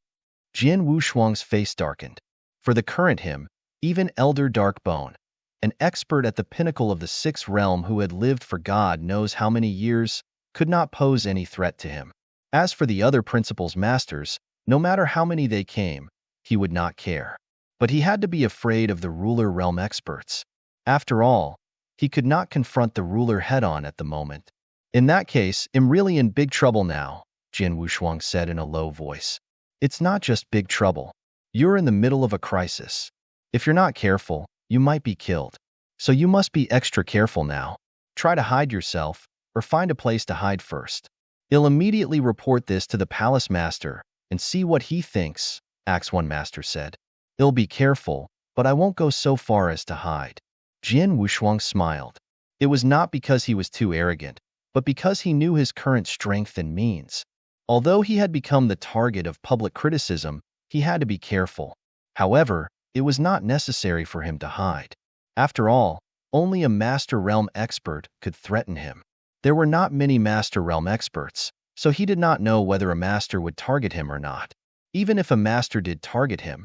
Jin Wushuang's face darkened. For the current him, even Elder Darkbone, an expert at the pinnacle of the 6th realm who had lived for God knows how many years, could not pose any threat to him. As for the other principal's masters, no matter how many they came, he would not care. But he had to be afraid of the ruler realm experts. After all, he could not confront the ruler head-on at the moment. In that case, I'm really in big trouble now, Jin Wushuang said in a low voice. It's not just big trouble. You're in the middle of a crisis. If you're not careful, you might be killed. So you must be extra careful now. Try to hide yourself, or find a place to hide first. I'll immediately report this to the Palace Master, and see what he thinks, Axe One Master said. I'll be careful, but I won't go so far as to hide. Jin Wushuang smiled. It was not because he was too arrogant, but because he knew his current strength and means. Although he had become the target of public criticism, he had to be careful. However, it was not necessary for him to hide. After all, only a Master Realm expert could threaten him. There were not many Master Realm experts, so he did not know whether a master would target him or not. Even if a master did target him,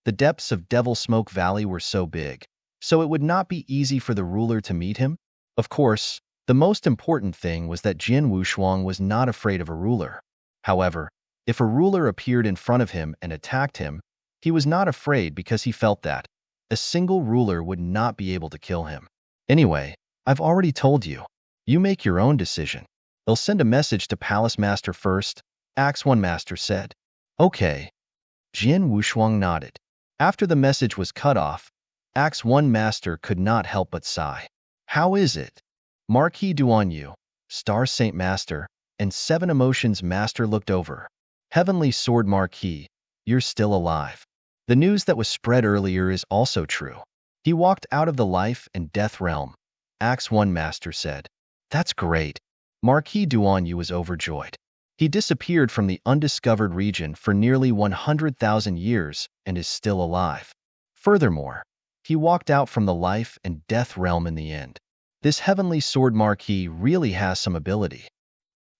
the depths of Devil Smoke Valley were so big, so it would not be easy for the ruler to meet him. Of course, the most important thing was that Jin Wushuang was not afraid of a ruler. However, if a ruler appeared in front of him and attacked him, He was not afraid because he felt that a single ruler would not be able to kill him. Anyway, I've already told you. You make your own decision. They'll send a message to Palace Master first, Axe One Master said. Okay. Jian Wushuang nodded. After the message was cut off, Axe One Master could not help but sigh. How is it? Marquis Duanyu, Star Saint Master, and Seven Emotions Master looked over. Heavenly Sword Marquis, you're still alive. The news that was spread earlier is also true. He walked out of the life and death realm, Axe One Master said. That's great. Marquis Duanyu was overjoyed. He disappeared from the undiscovered region for nearly 100,000 years and is still alive. Furthermore, he walked out from the life and death realm in the end. This Heavenly Sword Marquis really has some ability.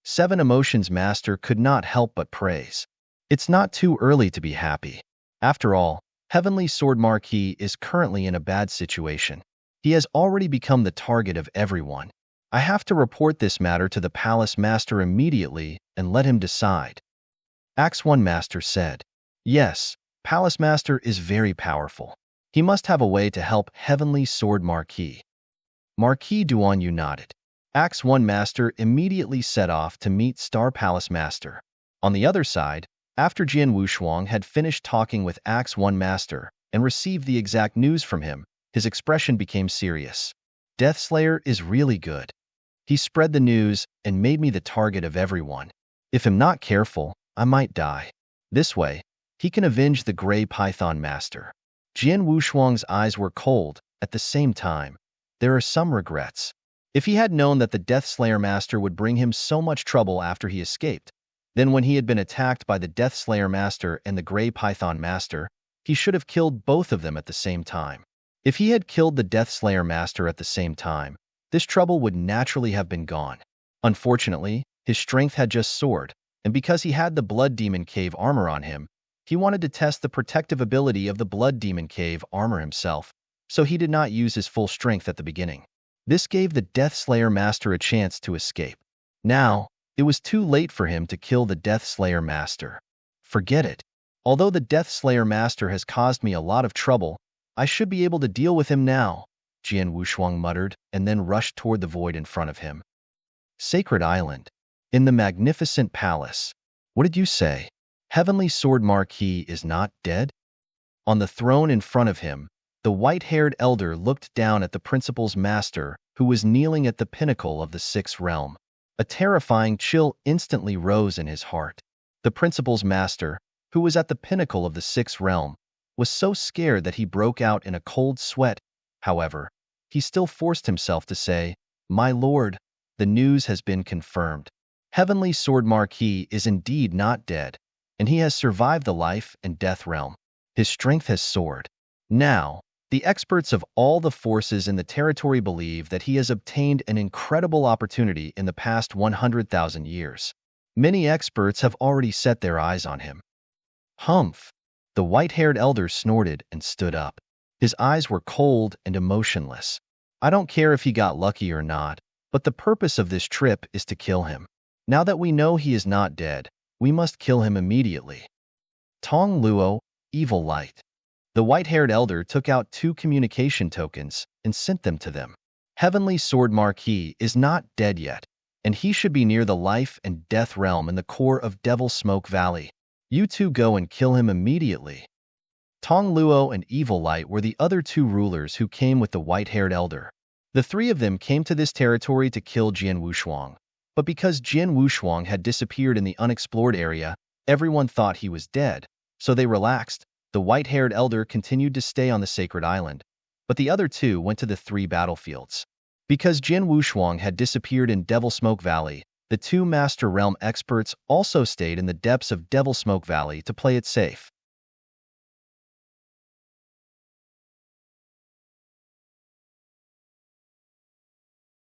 Seven Emotions Master could not help but praise. It's not too early to be happy. After all, Heavenly Sword Marquis is currently in a bad situation. He has already become the target of everyone. I have to report this matter to the Palace Master immediately and let him decide. Axe One Master said. Yes, Palace Master is very powerful. He must have a way to help Heavenly Sword Marquis. Marquis Duanyu nodded. Axe One Master immediately set off to meet Star Palace Master. On the other side, after Jian Wushuang had finished talking with Axe One Master and received the exact news from him, his expression became serious. Deathslayer is really good. He spread the news and made me the target of everyone. If I'm not careful, I might die. This way, he can avenge the Gray Python Master. Jian Wushuang's eyes were cold. At the same time, there are some regrets. If he had known that the Deathslayer Master would bring him so much trouble after he escaped, then when he had been attacked by the Deathslayer Master and the Gray Python Master, he should have killed both of them at the same time. If he had killed the Deathslayer Master at the same time, this trouble would naturally have been gone. Unfortunately, his strength had just soared, and because he had the Blood Demon Cave armor on him, he wanted to test the protective ability of the Blood Demon Cave armor himself, so he did not use his full strength at the beginning. This gave the Deathslayer Master a chance to escape. Now, it was too late for him to kill the Deathslayer Master. Forget it. Although the Deathslayer Master has caused me a lot of trouble, I should be able to deal with him now, Jian Wushuang muttered and then rushed toward the void in front of him. Sacred Island. In the magnificent palace. What did you say? Heavenly Sword Marquis is not dead? On the throne in front of him, the white-haired elder looked down at the principal's master, who was kneeling at the pinnacle of the sixth realm. A terrifying chill instantly rose in his heart. The principal's master, who was at the pinnacle of the sixth realm, was so scared that he broke out in a cold sweat. However, he still forced himself to say, My lord, the news has been confirmed. Heavenly Sword Marquis is indeed not dead, and he has survived the life and death realm. His strength has soared. Now, the experts of all the forces in the territory believe that he has obtained an incredible opportunity in the past 100,000 years. Many experts have already set their eyes on him. Humph! The white-haired elder snorted and stood up. His eyes were cold and emotionless. I don't care if he got lucky or not, but the purpose of this trip is to kill him. Now that we know he is not dead, we must kill him immediately. Tong Luo, Evil Light. The white-haired elder took out 2 communication tokens and sent them to them. Heavenly Sword Marquis is not dead yet, and he should be near the life and death realm in the core of Devil Smoke Valley. You two go and kill him immediately. Tong Luo and Evil Light were the other 2 rulers who came with the white-haired elder. The 3 of them came to this territory to kill Jian Wushuang, but because Jian Wushuang had disappeared in the unexplored area, everyone thought he was dead, so they relaxed. The white-haired elder continued to stay on the sacred island, but the other 2 went to the 3 battlefields. Because Jian Wushuang had disappeared in Devil Smoke Valley, the 2 Master Realm experts also stayed in the depths of Devil Smoke Valley to play it safe.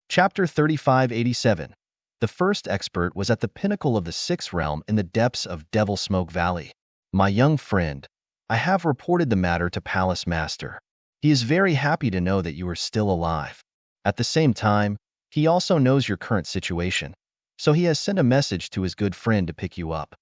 Chapter 3587. The first expert was at the pinnacle of the 6th realm in the depths of Devil Smoke Valley. My young friend, I have reported the matter to Palace Master. He is very happy to know that you are still alive. At the same time, he also knows your current situation, so he has sent a message to his good friend to pick you up.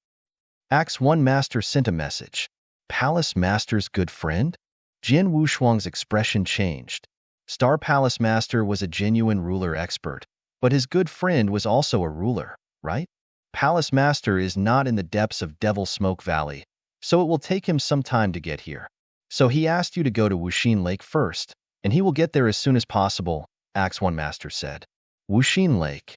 Axe One Master sent a message. Palace Master's good friend? Jin Wushuang's expression changed. Star Palace Master was a genuine ruler expert, but his good friend was also a ruler, right? Palace Master is not in the depths of Devil Smoke Valley, so it will take him some time to get here. So he asked you to go to Wuxin Lake first, and he will get there as soon as possible, Axe One Master said. Wuxin Lake.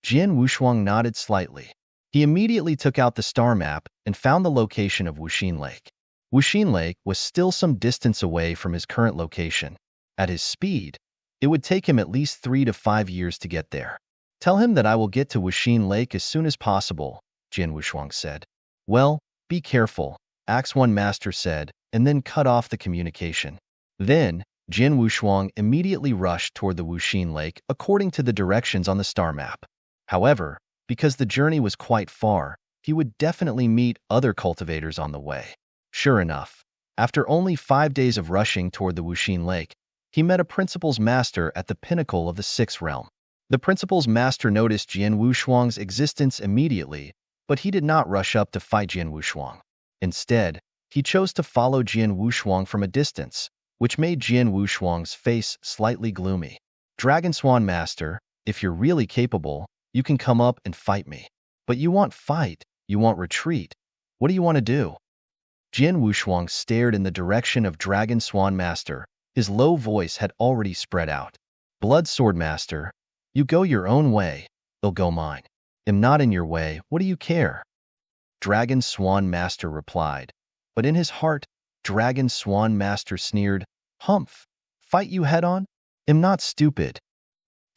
Jin Wushuang nodded slightly. He immediately took out the star map and found the location of Wuxin Lake. Wuxin Lake was still some distance away from his current location. At his speed, it would take him at least 3 to 5 years to get there. Tell him that I will get to Wuxin Lake as soon as possible, Jin Wushuang said. Well, be careful, Axe One Master said, and then cut off the communication. Then, Jin Wushuang immediately rushed toward the Wuxin Lake according to the directions on the star map. However, because the journey was quite far, he would definitely meet other cultivators on the way. Sure enough, after only 5 days of rushing toward the Wuxin Lake, he met a Principal's Master at the pinnacle of the 6th realm. The Principal's Master noticed Jin Wushuang's existence immediately, but he did not rush up to fight Jin Wushuang. Instead, he chose to follow Jin Wushuang from a distance, which made Jin Wushuang's face slightly gloomy. Dragon Swan Master, if you're really capable, you can come up and fight me. But you want fight, you want retreat. What do you want to do? Jin Wushuang stared in the direction of Dragon Swan Master. His low voice had already spread out. Blood Sword Master, you go your own way, they'll go mine. Am not in your way, what do you care? Dragon Swan Master replied. But in his heart, Dragon Swan Master sneered, Humph, fight you head on? Am not stupid.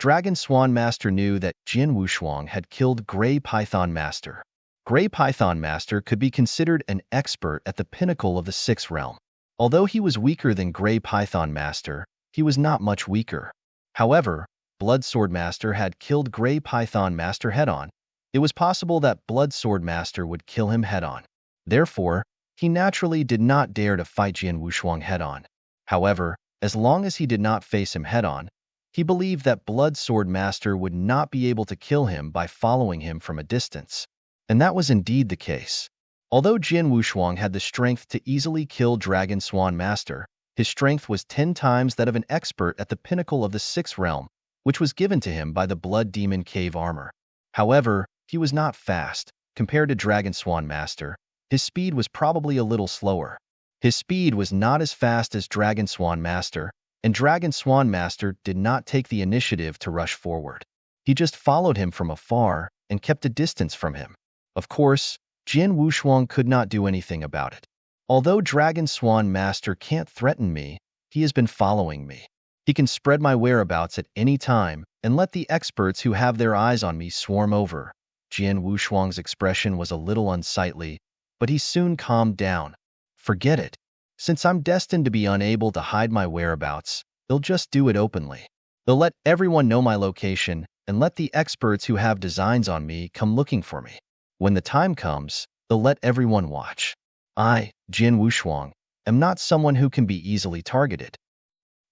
Dragon Swan Master knew that Jin Wushuang had killed Grey Python Master. Grey Python Master could be considered an expert at the pinnacle of the 6th realm. Although he was weaker than Grey Python Master, he was not much weaker. However, Blood Sword Master had killed Grey Python Master head-on. It was possible that Blood Sword Master would kill him head-on. Therefore, he naturally did not dare to fight Jin Wushuang head-on. However, as long as he did not face him head-on, he believed that Blood Sword Master would not be able to kill him by following him from a distance. And that was indeed the case. Although Jin Wushuang had the strength to easily kill Dragon Swan Master, his strength was 10 times that of an expert at the pinnacle of the 6th realm, which was given to him by the Blood Demon Cave armor. However, he was not fast. Compared to Dragon Swan Master, his speed was probably a little slower. His speed was not as fast as Dragon Swan Master, and Dragon Swan Master did not take the initiative to rush forward. He just followed him from afar and kept a distance from him. Of course, Jin Wushuang could not do anything about it. Although Dragon Swan Master can't threaten me, he has been following me. He can spread my whereabouts at any time and let the experts who have their eyes on me swarm over. Jin Wushuang's expression was a little unsightly, but he soon calmed down. Forget it. Since I'm destined to be unable to hide my whereabouts, they'll just do it openly. They'll let everyone know my location and let the experts who have designs on me come looking for me. When the time comes, they'll let everyone watch. I, Jin Wushuang, am not someone who can be easily targeted.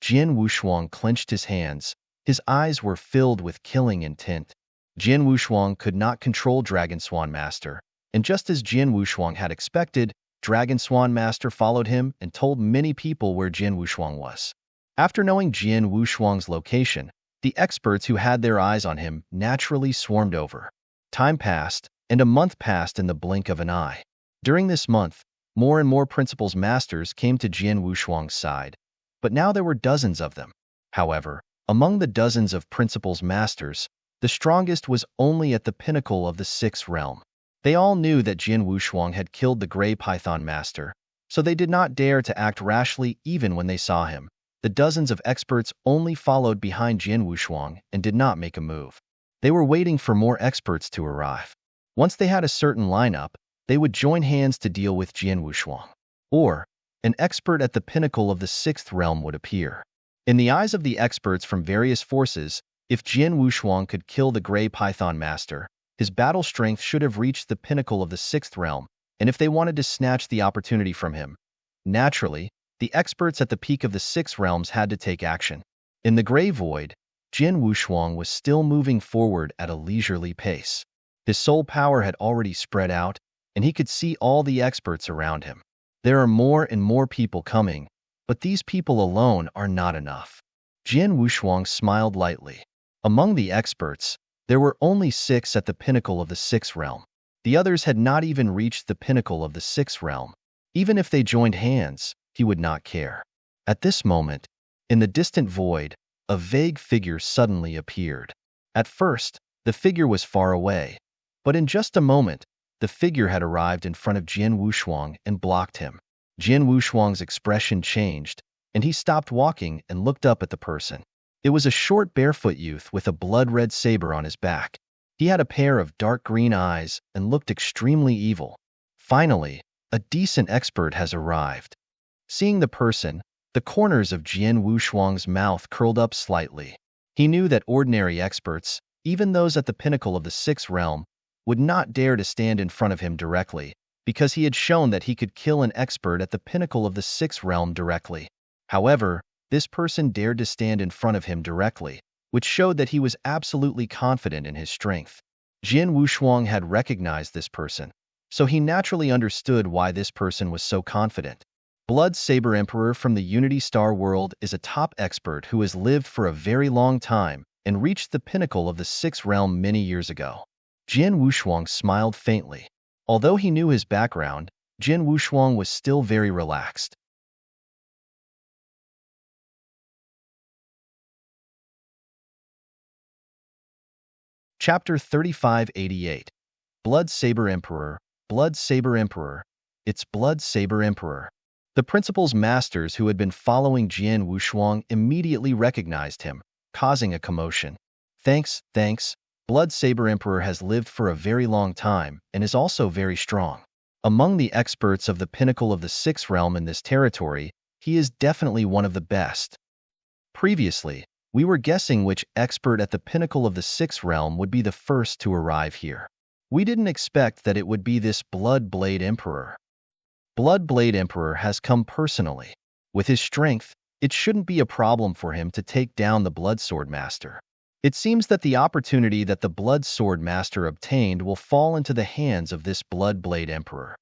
Jin Wushuang clenched his hands. His eyes were filled with killing intent. Jin Wushuang could not control Dragon Swan Master, and just as Jin Wushuang had expected, Dragon Swan Master followed him and told many people where Jin Wushuang was. After knowing Jin Wushuang's location, the experts who had their eyes on him naturally swarmed over. Time passed, and a month passed in the blink of an eye. During this month, more and more Principal's Masters came to Jin Wushuang's side, but now there were dozens of them. However, among the dozens of Principal's Masters, the strongest was only at the pinnacle of the 6th realm. They all knew that Jin Wushuang had killed the Grey Python Master, so they did not dare to act rashly even when they saw him. The dozens of experts only followed behind Jin Wushuang and did not make a move. They were waiting for more experts to arrive. Once they had a certain lineup, they would join hands to deal with Jin Wushuang. Or, an expert at the pinnacle of the 6th realm would appear. In the eyes of the experts from various forces, if Jin Wushuang could kill the Grey Python Master, his battle strength should have reached the pinnacle of the 6th realm, and if they wanted to snatch the opportunity from him, naturally, the experts at the peak of the 6 realms had to take action. In the Grey Void, Jin Wushuang was still moving forward at a leisurely pace. His soul power had already spread out, and he could see all the experts around him. There are more and more people coming, but these people alone are not enough. Jian Wushuang smiled lightly. Among the experts, there were only 6 at the pinnacle of the 6th realm. The others had not even reached the pinnacle of the 6th realm. Even if they joined hands, he would not care. At this moment, in the distant void, a vague figure suddenly appeared. At first, the figure was far away, but in just a moment, the figure had arrived in front of Jian Wushuang and blocked him. Jian Wushuang's expression changed, and he stopped walking and looked up at the person. It was a short barefoot youth with a blood-red saber on his back. He had a pair of dark green eyes and looked extremely evil. Finally, a decent expert has arrived. Seeing the person, the corners of Jian Wushuang's mouth curled up slightly. He knew that ordinary experts, even those at the pinnacle of the 6th realm, would not dare to stand in front of him directly, because he had shown that he could kill an expert at the pinnacle of the 6th realm directly. However, this person dared to stand in front of him directly, which showed that he was absolutely confident in his strength. Jian Wushuang had recognized this person, so he naturally understood why this person was so confident. Blood Saber Emperor from the Unity Star world is a top expert who has lived for a very long time and reached the pinnacle of the 6th realm many years ago. Jian Wushuang smiled faintly. Although he knew his background, Jian Wushuang was still very relaxed. Chapter 3588. Blood Saber Emperor, Blood Saber Emperor. It's Blood Saber Emperor. The principal's masters who had been following Jian Wushuang immediately recognized him, causing a commotion. Thanks. Blood Saber Emperor has lived for a very long time and is also very strong. Among the experts of the pinnacle of the 6th realm in this territory, he is definitely one of the best. Previously, we were guessing which expert at the pinnacle of the 6th realm would be the first to arrive here. We didn't expect that it would be this Blood Blade Emperor. Blood Blade Emperor has come personally. With his strength, it shouldn't be a problem for him to take down the Blood Sword Master. It seems that the opportunity that the Blood Sword Master obtained will fall into the hands of this Blood Blade Emperor.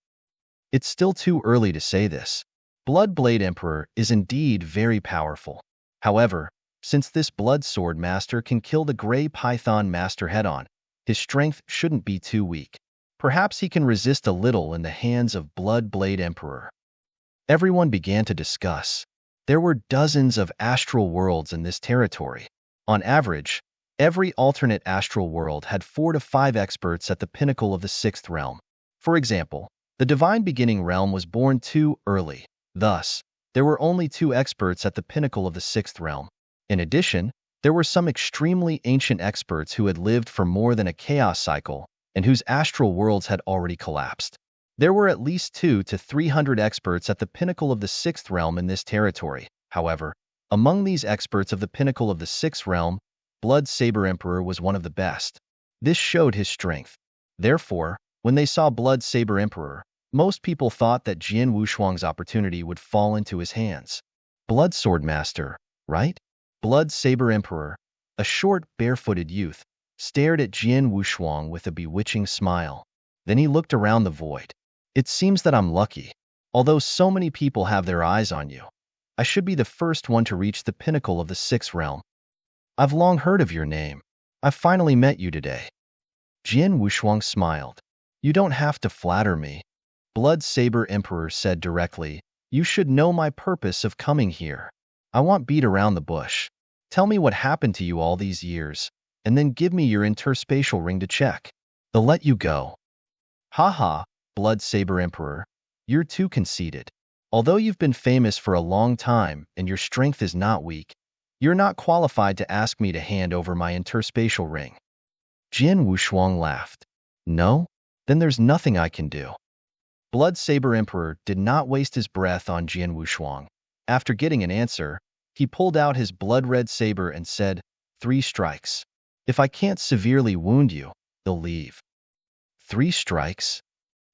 It's still too early to say this. Blood Blade Emperor is indeed very powerful. However, since this Blood Sword Master can kill the Grey Python Master head-on, his strength shouldn't be too weak. Perhaps he can resist a little in the hands of Blood Blade Emperor. Everyone began to discuss. There were dozens of astral worlds in this territory. On average, every alternate astral world had 4 to 5 experts at the pinnacle of the 6th realm. For example, the Divine Beginning realm was born too early. Thus, there were only 2 experts at the pinnacle of the 6th realm. In addition, there were some extremely ancient experts who had lived for more than a chaos cycle and whose astral worlds had already collapsed. There were at least 200 to 300 experts at the pinnacle of the 6th realm in this territory. However, among these experts of the pinnacle of the 6th realm, Blood Saber Emperor was one of the best. This showed his strength. Therefore, when they saw Blood Saber Emperor, most people thought that Jian Wushuang's opportunity would fall into his hands. Blood Sword Master, right? Blood Saber Emperor, a short, barefooted youth, stared at Jian Wushuang with a bewitching smile. Then he looked around the void. It seems that I'm lucky. Although so many people have their eyes on you, I should be the first one to reach the pinnacle of the 6th realm. I've long heard of your name. I finally met you today. Jian Wushuang smiled. You don't have to flatter me. Blood Saber Emperor said directly. You should know my purpose of coming here. I won't beat around the bush. Tell me what happened to you all these years, and then give me your interspatial ring to check. They'll let you go. Haha, Blood Saber Emperor. You're too conceited. Although you've been famous for a long time and your strength is not weak, you're not qualified to ask me to hand over my interspatial ring. Jian Wushuang laughed. No? Then there's nothing I can do. Blood Saber Emperor did not waste his breath on Jian Wushuang. After getting an answer, he pulled out his blood-red saber and said, 3 strikes. If I can't severely wound you, they'll leave. 3 strikes?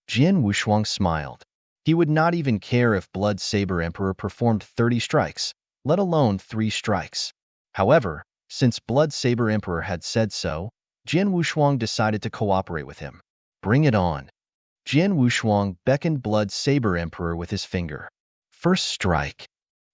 Jian Wushuang smiled. He would not even care if Blood Saber Emperor performed 30 strikes, let alone 3 strikes. However, since Blood Saber Emperor had said so, Jian Wushuang decided to cooperate with him. Bring it on. Jian Wushuang beckoned Blood Saber Emperor with his finger. First strike.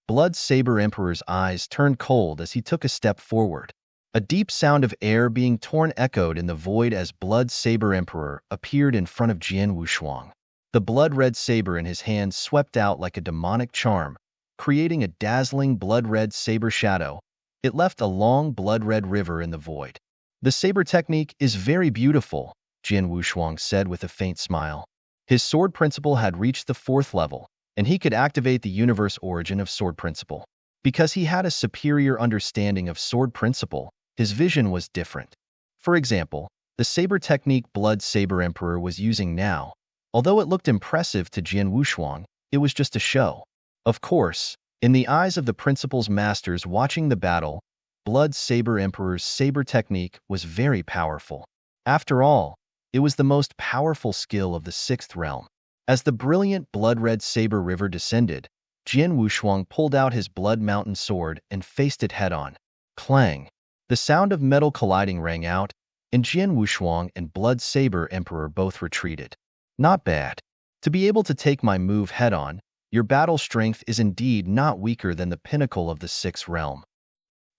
Blood Saber Emperor's eyes turned cold as he took a step forward. A deep sound of air being torn echoed in the void as Blood Saber Emperor appeared in front of Jian Wushuang. The blood-red saber in his hand swept out like a demonic charm, creating a dazzling blood-red saber shadow. It left a long blood-red river in the void. The saber technique is very beautiful, Jian Wushuang said with a faint smile. His sword principle had reached the 4th level, and he could activate the universe origin of sword principle. Because he had a superior understanding of sword principle, his vision was different. For example, the saber technique Blood Saber Emperor was using now, although it looked impressive to Jian Wushuang, it was just a show. Of course, in the eyes of the principal's masters watching the battle, Blood Saber Emperor's saber technique was very powerful. After all, it was the most powerful skill of the 6th realm. As the brilliant blood-red saber river descended, Jian Wushuang pulled out his Blood Mountain sword and faced it head-on. Clang! The sound of metal colliding rang out, and Jian Wushuang and Blood Saber Emperor both retreated. Not bad. To be able to take my move head-on, your battle strength is indeed not weaker than the pinnacle of the 6th realm.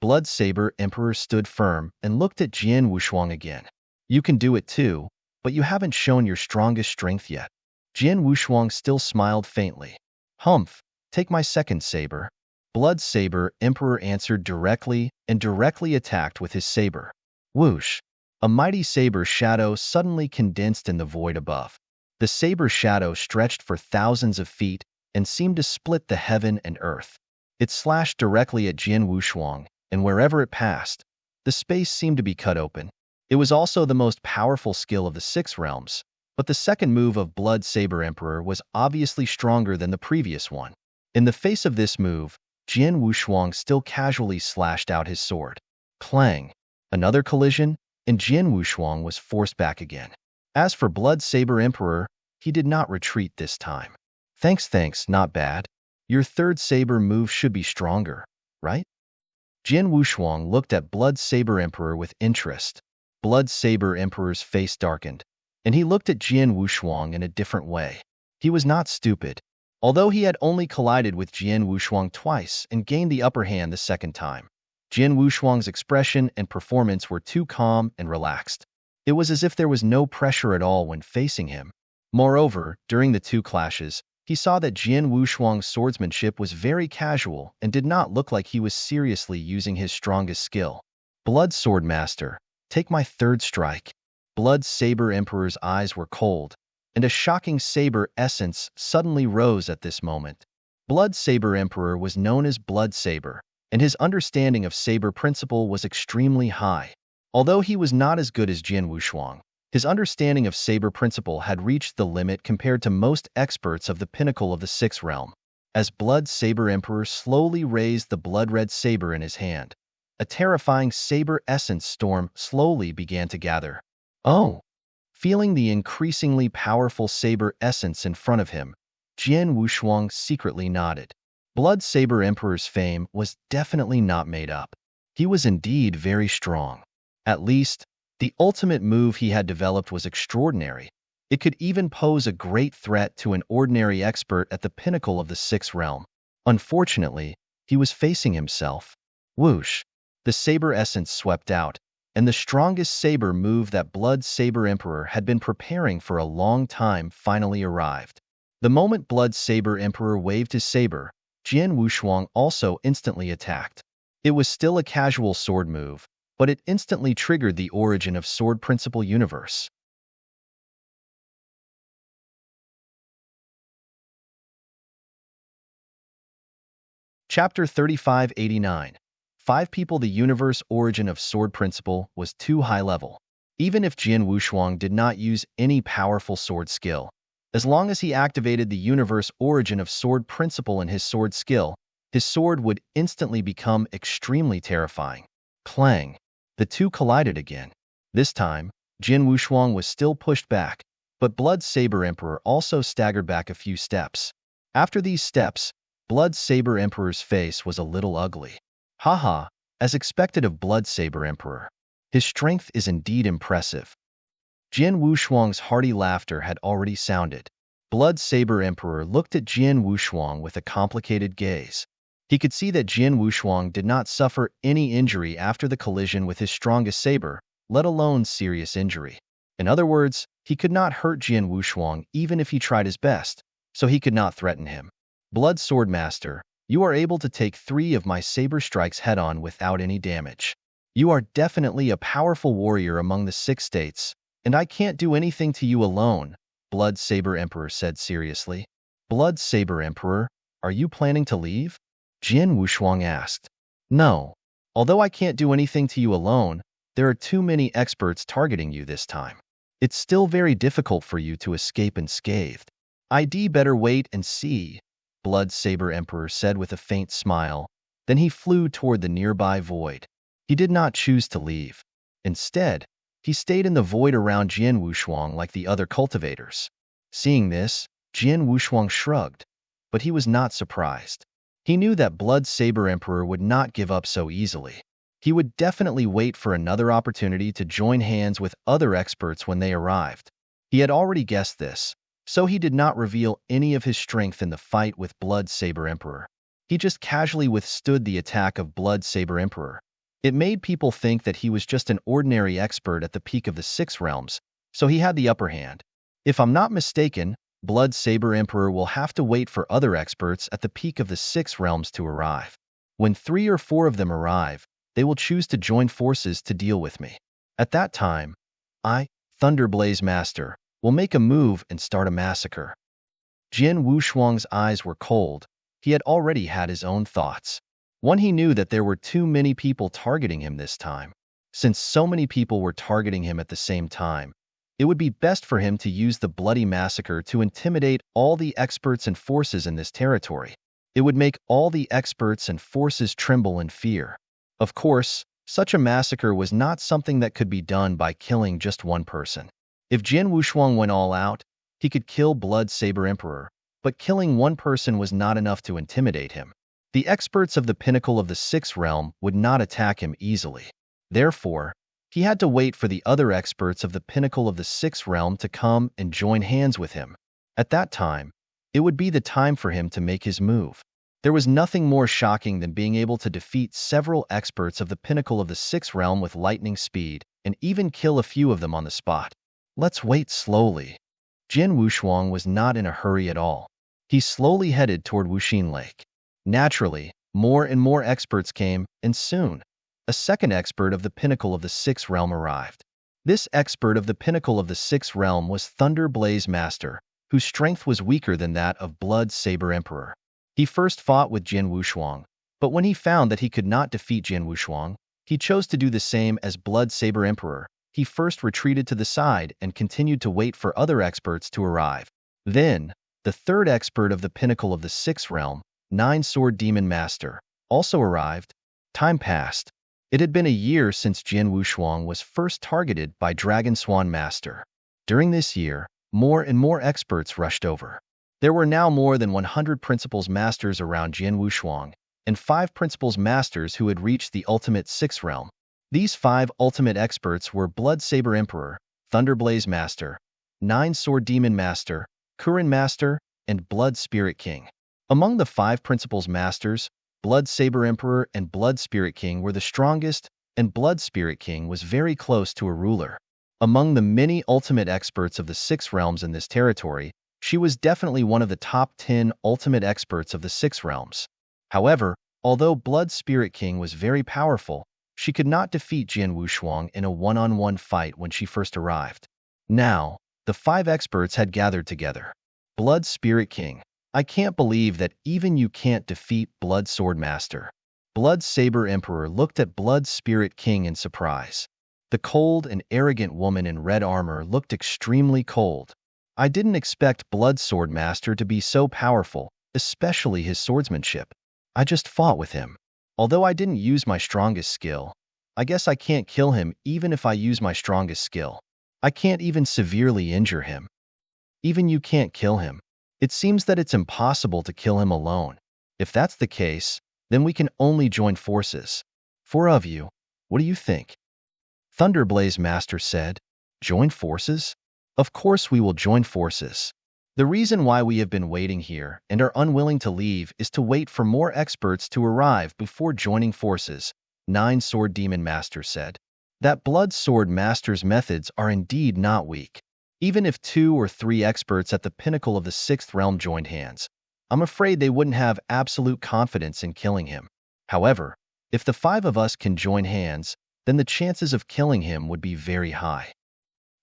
Blood Saber Emperor stood firm and looked at Jian Wushuang again. You can do it too, but you haven't shown your strongest strength yet. Jian Wushuang still smiled faintly. Humph, take my second saber. Blood Saber Emperor answered directly and directly attacked with his saber. Whoosh! A mighty saber shadow suddenly condensed in the void above. The saber shadow stretched for thousands of feet and seemed to split the heaven and earth. It slashed directly at Jian Wushuang, and wherever it passed, the space seemed to be cut open. It was also the most powerful skill of the 6 realms, but the second move of Blood Saber Emperor was obviously stronger than the previous one. In the face of this move, Jian Wushuang still casually slashed out his sword. Clang! Another collision, and Jian Wushuang was forced back again. As for Blood Saber Emperor, he did not retreat this time. Thanks, not bad. Your third saber move should be stronger, right? Jian Wushuang looked at Blood Saber Emperor with interest. Blood Saber Emperor's face darkened, and he looked at Jian Wushuang in a different way. He was not stupid. Although he had only collided with Jian Wushuang twice and gained the upper hand the second time, Jian Wushuang's expression and performance were too calm and relaxed. It was as if there was no pressure at all when facing him. Moreover, during the 2 clashes, he saw that Jian Wushuang's swordsmanship was very casual and did not look like he was seriously using his strongest skill. Blood Sword Master, take my third strike. Blood Saber Emperor's eyes were cold, and a shocking saber essence suddenly rose at this moment. Blood Saber Emperor was known as Blood Saber, and his understanding of saber principle was extremely high. Although he was not as good as Jian Wushuang, his understanding of saber principle had reached the limit compared to most experts of the pinnacle of the 6th realm. As Blood Saber Emperor slowly raised the blood-red saber in his hand, a terrifying saber essence storm slowly began to gather. Oh! Feeling the increasingly powerful saber essence in front of him, Jian Wushuang secretly nodded. Blood Saber Emperor's fame was definitely not made up. He was indeed very strong. At least, the ultimate move he had developed was extraordinary. It could even pose a great threat to an ordinary expert at the pinnacle of the 6th realm. Unfortunately, he was facing himself. Whoosh! The saber essence swept out, and the strongest saber move that Blood Saber Emperor had been preparing for a long time finally arrived. The moment Blood Saber Emperor waved his saber, Jian Wushuang also instantly attacked. It was still a casual sword move, but it instantly triggered the origin of Sword Principle Universe. Chapter 3589. 5 people. The universe origin of Sword Principle was too high level. Even if Jian Wushuang did not use any powerful sword skill, as long as he activated the universe origin of Sword Principle in his sword skill, his sword would instantly become extremely terrifying. Clang! The 2 collided again. This time, Jian Wushuang was still pushed back, but Blood Saber Emperor also staggered back a few steps. After these steps, Blood Saber Emperor's face was a little ugly. Haha, as expected of Blood Saber Emperor. His strength is indeed impressive. Jian Wushuang's hearty laughter had already sounded. Blood Saber Emperor looked at Jian Wushuang with a complicated gaze. He could see that Jian Wushuang did not suffer any injury after the collision with his strongest saber, let alone serious injury. In other words, he could not hurt Jian Wushuang even if he tried his best, so he could not threaten him. Blood Swordmaster, you are able to take 3 of my saber strikes head-on without any damage. You are definitely a powerful warrior among the 6 states, and I can't do anything to you alone, Blood Saber Emperor said seriously. Blood Saber Emperor, are you planning to leave? Jian Wushuang asked. No. Although I can't do anything to you alone, there are too many experts targeting you this time. It's still very difficult for you to escape unscathed. I'd better wait and see, Blood Saber Emperor said with a faint smile. Then he flew toward the nearby void. He did not choose to leave. Instead, he stayed in the void around Jian Wushuang like the other cultivators. Seeing this, Jian Wushuang shrugged, but he was not surprised. He knew that Blood Saber Emperor would not give up so easily. He would definitely wait for another opportunity to join hands with other experts when they arrived. He had already guessed this, so he did not reveal any of his strength in the fight with Blood Saber Emperor. He just casually withstood the attack of Blood Saber Emperor. It made people think that he was just an ordinary expert at the peak of the 6 realms, so he had the upper hand. If I'm not mistaken, Blood Saber Emperor will have to wait for other experts at the peak of the 6 realms to arrive. When 3 or 4 of them arrive, they will choose to join forces to deal with me. At that time, I, Thunderblaze Master, will make a move and start a massacre. Jian Wushuang's eyes were cold. He had already had his own thoughts. One, he knew that there were too many people targeting him this time. Since so many people were targeting him at the same time, it would be best for him to use the bloody massacre to intimidate all the experts and forces in this territory. It would make all the experts and forces tremble in fear. Of course, such a massacre was not something that could be done by killing just one person. If Jian Wushuang went all out, he could kill Blood Saber Emperor, but killing one person was not enough to intimidate him. The experts of the pinnacle of the 6th realm would not attack him easily. Therefore, he had to wait for the other experts of the pinnacle of the 6th realm to come and join hands with him. At that time, it would be the time for him to make his move. There was nothing more shocking than being able to defeat several experts of the pinnacle of the 6th realm with lightning speed, and even kill a few of them on the spot. Let's wait slowly. Jian Wushuang was not in a hurry at all. He slowly headed toward Wuxin Lake. Naturally, more and more experts came, and soon, a second expert of the pinnacle of the 6th realm arrived. This expert of the pinnacle of the 6th realm was Thunderblaze Master, whose strength was weaker than that of Blood Saber Emperor. He first fought with Jian Wushuang, but when he found that he could not defeat Jian Wushuang, he chose to do the same as Blood Saber Emperor. He first retreated to the side and continued to wait for other experts to arrive. Then, the third expert of the pinnacle of the 6th realm, 9-Sword Demon Master, also arrived. Time passed. It had been a year since Jian Wushuang was first targeted by Dragon Swan Master. During this year, more and more experts rushed over. There were now more than 100 Principals Masters around Jian Wushuang, and 5 Principals Masters who had reached the ultimate 6th realm. These 5 ultimate experts were Blood Saber Emperor, Thunderblaze Master, 9-Sword Demon Master, Kurin Master, and Blood Spirit King. Among the 5 Principals Masters, Blood Saber Emperor and Blood Spirit King were the strongest, and Blood Spirit King was very close to a ruler. Among the many ultimate experts of the 6 realms in this territory, she was definitely one of the top 10 ultimate experts of the 6 realms. However, although Blood Spirit King was very powerful, she could not defeat Jian Wushuang in a one-on-one fight when she first arrived. Now, the 5 experts had gathered together. Blood Spirit King, I can't believe that even you can't defeat Blood Sword Master. Blood Saber Emperor looked at Blood Spirit King in surprise. The cold and arrogant woman in red armor looked extremely cold. I didn't expect Blood Sword Master to be so powerful, especially his swordsmanship. I just fought with him. Although I didn't use my strongest skill, I guess I can't kill him even if I use my strongest skill. I can't even severely injure him. Even you can't kill him. It seems that it's impossible to kill him alone. If that's the case, then we can only join forces. 4 of you, what do you think? Thunderblaze Master said. Join forces? Of course we will join forces. The reason why we have been waiting here and are unwilling to leave is to wait for more experts to arrive before joining forces, Nine Sword Demon Master said. That Blood Sword Master's methods are indeed not weak. Even if 2 or 3 experts at the pinnacle of the 6th realm joined hands, I'm afraid they wouldn't have absolute confidence in killing him. However, if the 5 of us can join hands, then the chances of killing him would be very high.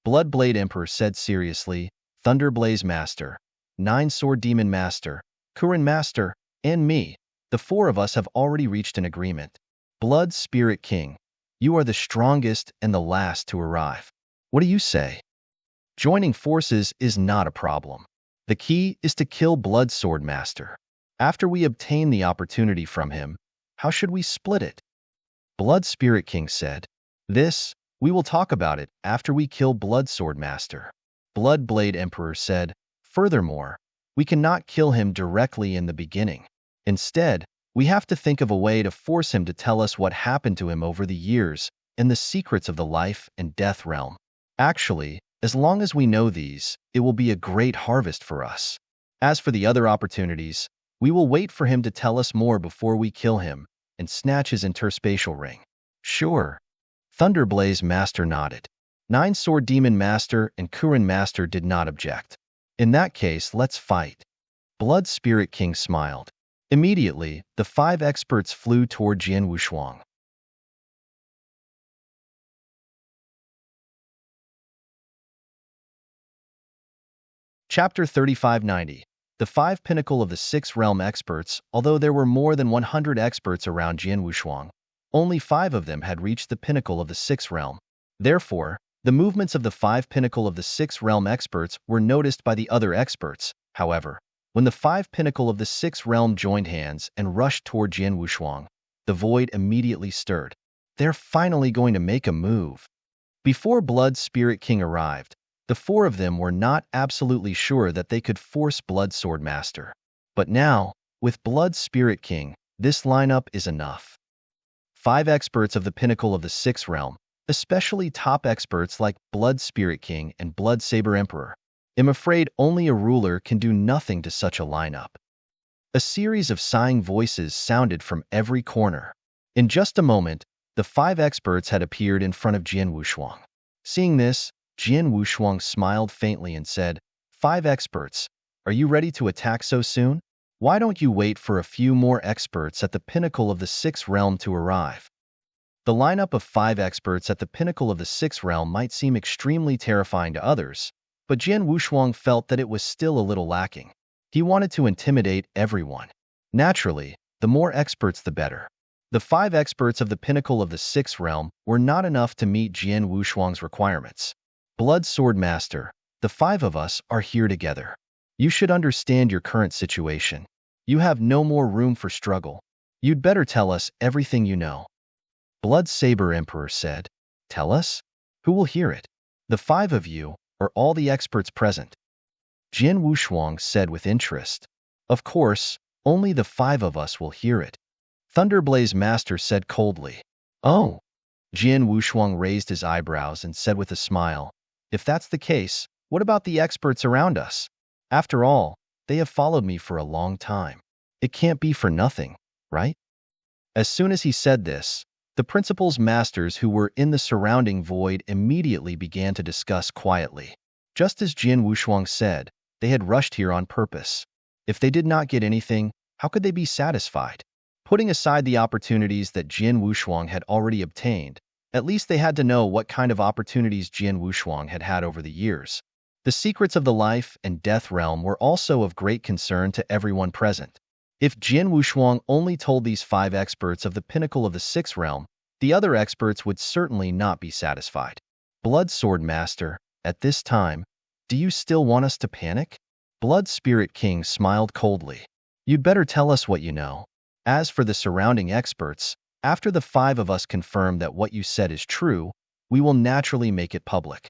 Bloodblade Emperor said seriously, Thunderblaze Master, Nine Sword Demon Master, Kurin Master, and me, the 4 of us have already reached an agreement. Blood Spirit King, you are the strongest and the last to arrive. What do you say? Joining forces is not a problem. The key is to kill Blood Sword Master. After we obtain the opportunity from him, how should we split it? Blood Spirit King said, we will talk about it after we kill Blood Sword Master. Blood Blade Emperor said, furthermore, we cannot kill him directly in the beginning. Instead, we have to think of a way to force him to tell us what happened to him over the years and the secrets of the life and death realm. Actually, as long as we know these, it will be a great harvest for us. As for the other opportunities, we will wait for him to tell us more before we kill him and snatch his interspatial ring. Sure. Thunderblaze Master nodded. Nine Sword Demon Master and Kurin Master did not object. In that case, let's fight. Blood Spirit King smiled. Immediately, the 5 experts flew toward Jian Wushuang. Chapter 3590. The 5 Pinnacle of the 6th Realm experts. Although there were more than 100 experts around Jian Wushuang, only 5 of them had reached the pinnacle of the 6th realm. Therefore, the movements of the 5 pinnacle of the 6th realm experts were noticed by the other experts. However, when the 5 pinnacle of the 6th realm joined hands and rushed toward Jian Wushuang, the void immediately stirred. They're finally going to make a move. Before Blood Spirit King arrived, the 4 of them were not absolutely sure that they could force Blood Sword Master. But now, with Blood Spirit King, this lineup is enough. 5 experts of the pinnacle of the 6th realm, especially top experts like Blood Spirit King and Blood Saber Emperor. I'm afraid only a ruler can do nothing to such a lineup. A series of sighing voices sounded from every corner. In just a moment, the 5 experts had appeared in front of Jian Wushuang. Seeing this, Jian Wushuang smiled faintly and said, 5 experts, are you ready to attack so soon? Why don't you wait for a few more experts at the pinnacle of the 6th realm to arrive? The lineup of 5 experts at the pinnacle of the 6th realm might seem extremely terrifying to others, but Jian Wushuang felt that it was still a little lacking. He wanted to intimidate everyone. Naturally, the more experts the better. The 5 experts of the pinnacle of the 6th realm were not enough to meet Jian Wushuang's requirements. Blood Sword Master, the 5 of us are here together. You should understand your current situation. You have no more room for struggle. You'd better tell us everything you know. Blood Saber Emperor said, tell us? Who will hear it? The 5 of you, or all the experts present? Jian Wushuang said with interest. Of course, only the 5 of us will hear it. Thunderblaze Master said coldly. Oh. Jian Wushuang raised his eyebrows and said with a smile, if that's the case, what about the experts around us? After all, they have followed me for a long time. It can't be for nothing, right? As soon as he said this, the principal's masters who were in the surrounding void immediately began to discuss quietly. Just as Jian Wushuang said, they had rushed here on purpose. If they did not get anything, how could they be satisfied? Putting aside the opportunities that Jian Wushuang had already obtained, at least they had to know what kind of opportunities Jian Wushuang had had over the years. The secrets of the life and death realm were also of great concern to everyone present. If Jian Wushuang only told these 5 experts of the pinnacle of the 6th realm, the other experts would certainly not be satisfied. Blood Sword Master, at this time, do you still want us to panic? Blood Spirit King smiled coldly. You'd better tell us what you know. As for the surrounding experts, after the 5 of us confirm that what you said is true, we will naturally make it public.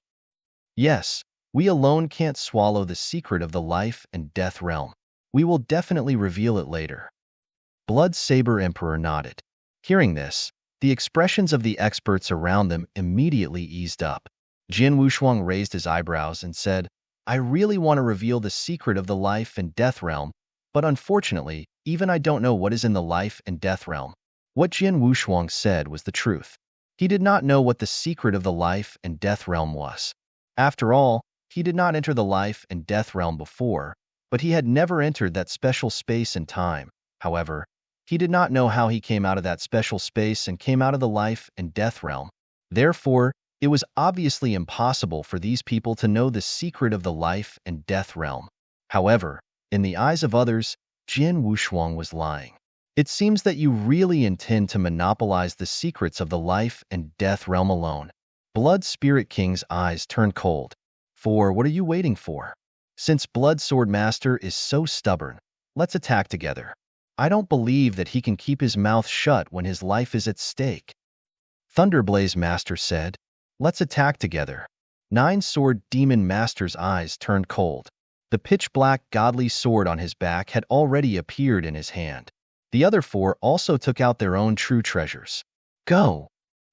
Yes, we alone can't swallow the secret of the life and death realm. We will definitely reveal it later. Blood Saber Emperor nodded. Hearing this, the expressions of the experts around them immediately eased up. Jian Wushuang raised his eyebrows and said, I really want to reveal the secret of the life and death realm, but unfortunately, even I don't know what is in the life and death realm. What Jian Wushuang said was the truth. He did not know what the secret of the life and death realm was. After all, he did not enter the life and death realm before, but he had never entered that special space and time. However, he did not know how he came out of that special space and came out of the life and death realm. Therefore, it was obviously impossible for these people to know the secret of the life and death realm. However, in the eyes of others, Jian Wushuang was lying. It seems that you really intend to monopolize the secrets of the life and death realm alone. Blood Spirit King's eyes turned cold. For what are you waiting for? Since Blood Sword Master is so stubborn, let's attack together. I don't believe that he can keep his mouth shut when his life is at stake. Thunderblaze Master said, let's attack together. Nine-Sword Demon Master's eyes turned cold. The pitch-black godly sword on his back had already appeared in his hand. The other four also took out their own true treasures. Go!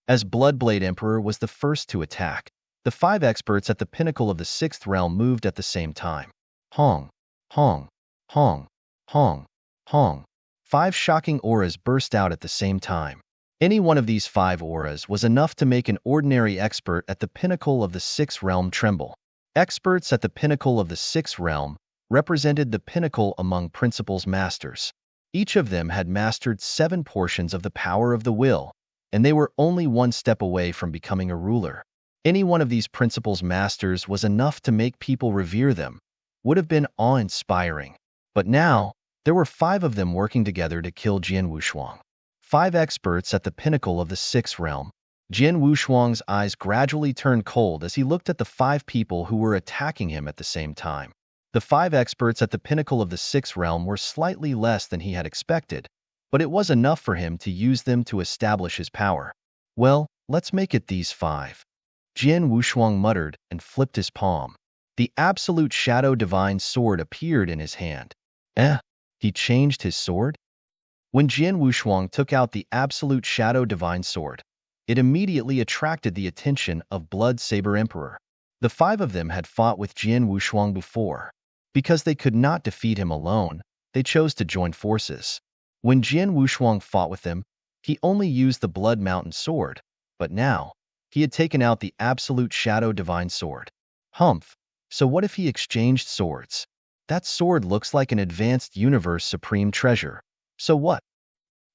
As Bloodblade Emperor was the first to attack, the 5 experts at the pinnacle of the 6th realm moved at the same time. Hong! Hong! Hong! Hong! Hong! 5 shocking auras burst out at the same time. Any one of these 5 auras was enough to make an ordinary expert at the pinnacle of the 6th realm tremble. Experts at the pinnacle of the 6th realm represented the pinnacle among principles masters. Each of them had mastered 7 portions of the power of the will, and they were only one step away from becoming a ruler. Any one of these principles masters was enough to make people revere them, would have been awe-inspiring. But now, there were 5 of them working together to kill Jian Wushuang. 5 experts at the pinnacle of the 6th realm. Jian Wushuang's eyes gradually turned cold as he looked at the 5 people who were attacking him at the same time. The 5 experts at the pinnacle of the 6th realm were slightly less than he had expected, but it was enough for him to use them to establish his power. Well, let's make it these 5. Jian Wushuang muttered and flipped his palm. The Absolute Shadow Divine Sword appeared in his hand. He changed his sword? When Jian Wushuang took out the Absolute Shadow Divine Sword, it immediately attracted the attention of Blood Saber Emperor. The 5 of them had fought with Jian Wushuang before. Because they could not defeat him alone, they chose to join forces. When Jian Wushuang fought with them, he only used the Blood Mountain Sword, but now, he had taken out the Absolute Shadow Divine Sword. Humph! So what if he exchanged swords? That sword looks like an advanced universe supreme treasure. So what?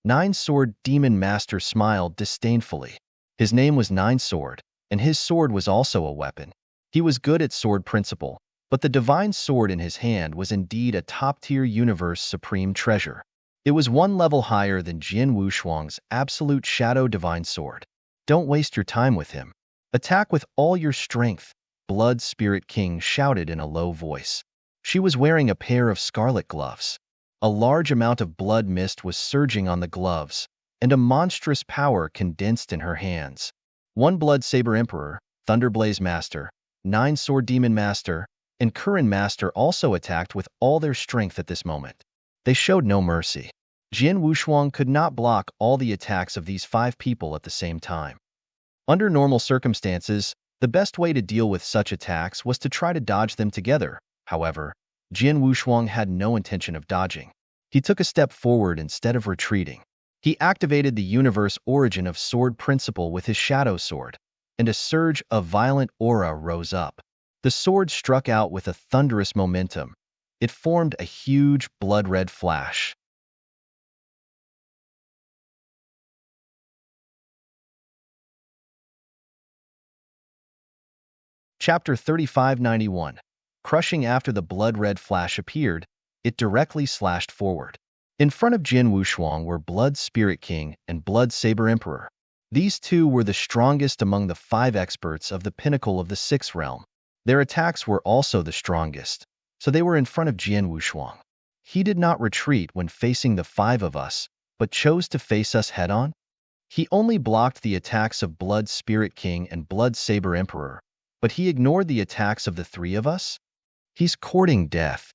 Nine-Sword Demon Master smiled disdainfully. His name was Nine-Sword, and his sword was also a weapon. He was good at sword principle, but the divine sword in his hand was indeed a top-tier universe supreme treasure. It was 1 level higher than Jian Wushuang's Absolute Shadow Divine Sword. Don't waste your time with him. Attack with all your strength, Blood Spirit King shouted in a low voice. She was wearing a pair of scarlet gloves. A large amount of blood mist was surging on the gloves, and a monstrous power condensed in her hands. 1 Blood Saber Emperor, Thunderblaze Master, 9 Sword Demon Master, and Curran Master also attacked with all their strength at this moment. They showed no mercy. Jian Wushuang could not block all the attacks of these 5 people at the same time. Under normal circumstances, the best way to deal with such attacks was to try to dodge them together. However, Jian Wushuang had no intention of dodging. He took a step forward instead of retreating. He activated the universe origin of sword principle with his shadow sword, and a surge of violent aura rose up. The sword struck out with a thunderous momentum. It formed a huge blood-red flash. Chapter 3591. Crushing after the blood-red flash appeared, it directly slashed forward. In front of Jian Wushuang were Blood Spirit King and Blood Saber Emperor. These 2 were the strongest among the 5 experts of the pinnacle of the 6th realm. Their attacks were also the strongest, so they were in front of Jian Wushuang. He did not retreat when facing the 5 of us, but chose to face us head-on. He only blocked the attacks of Blood Spirit King and Blood Saber Emperor, but he ignored the attacks of the 3 of us? He's courting death.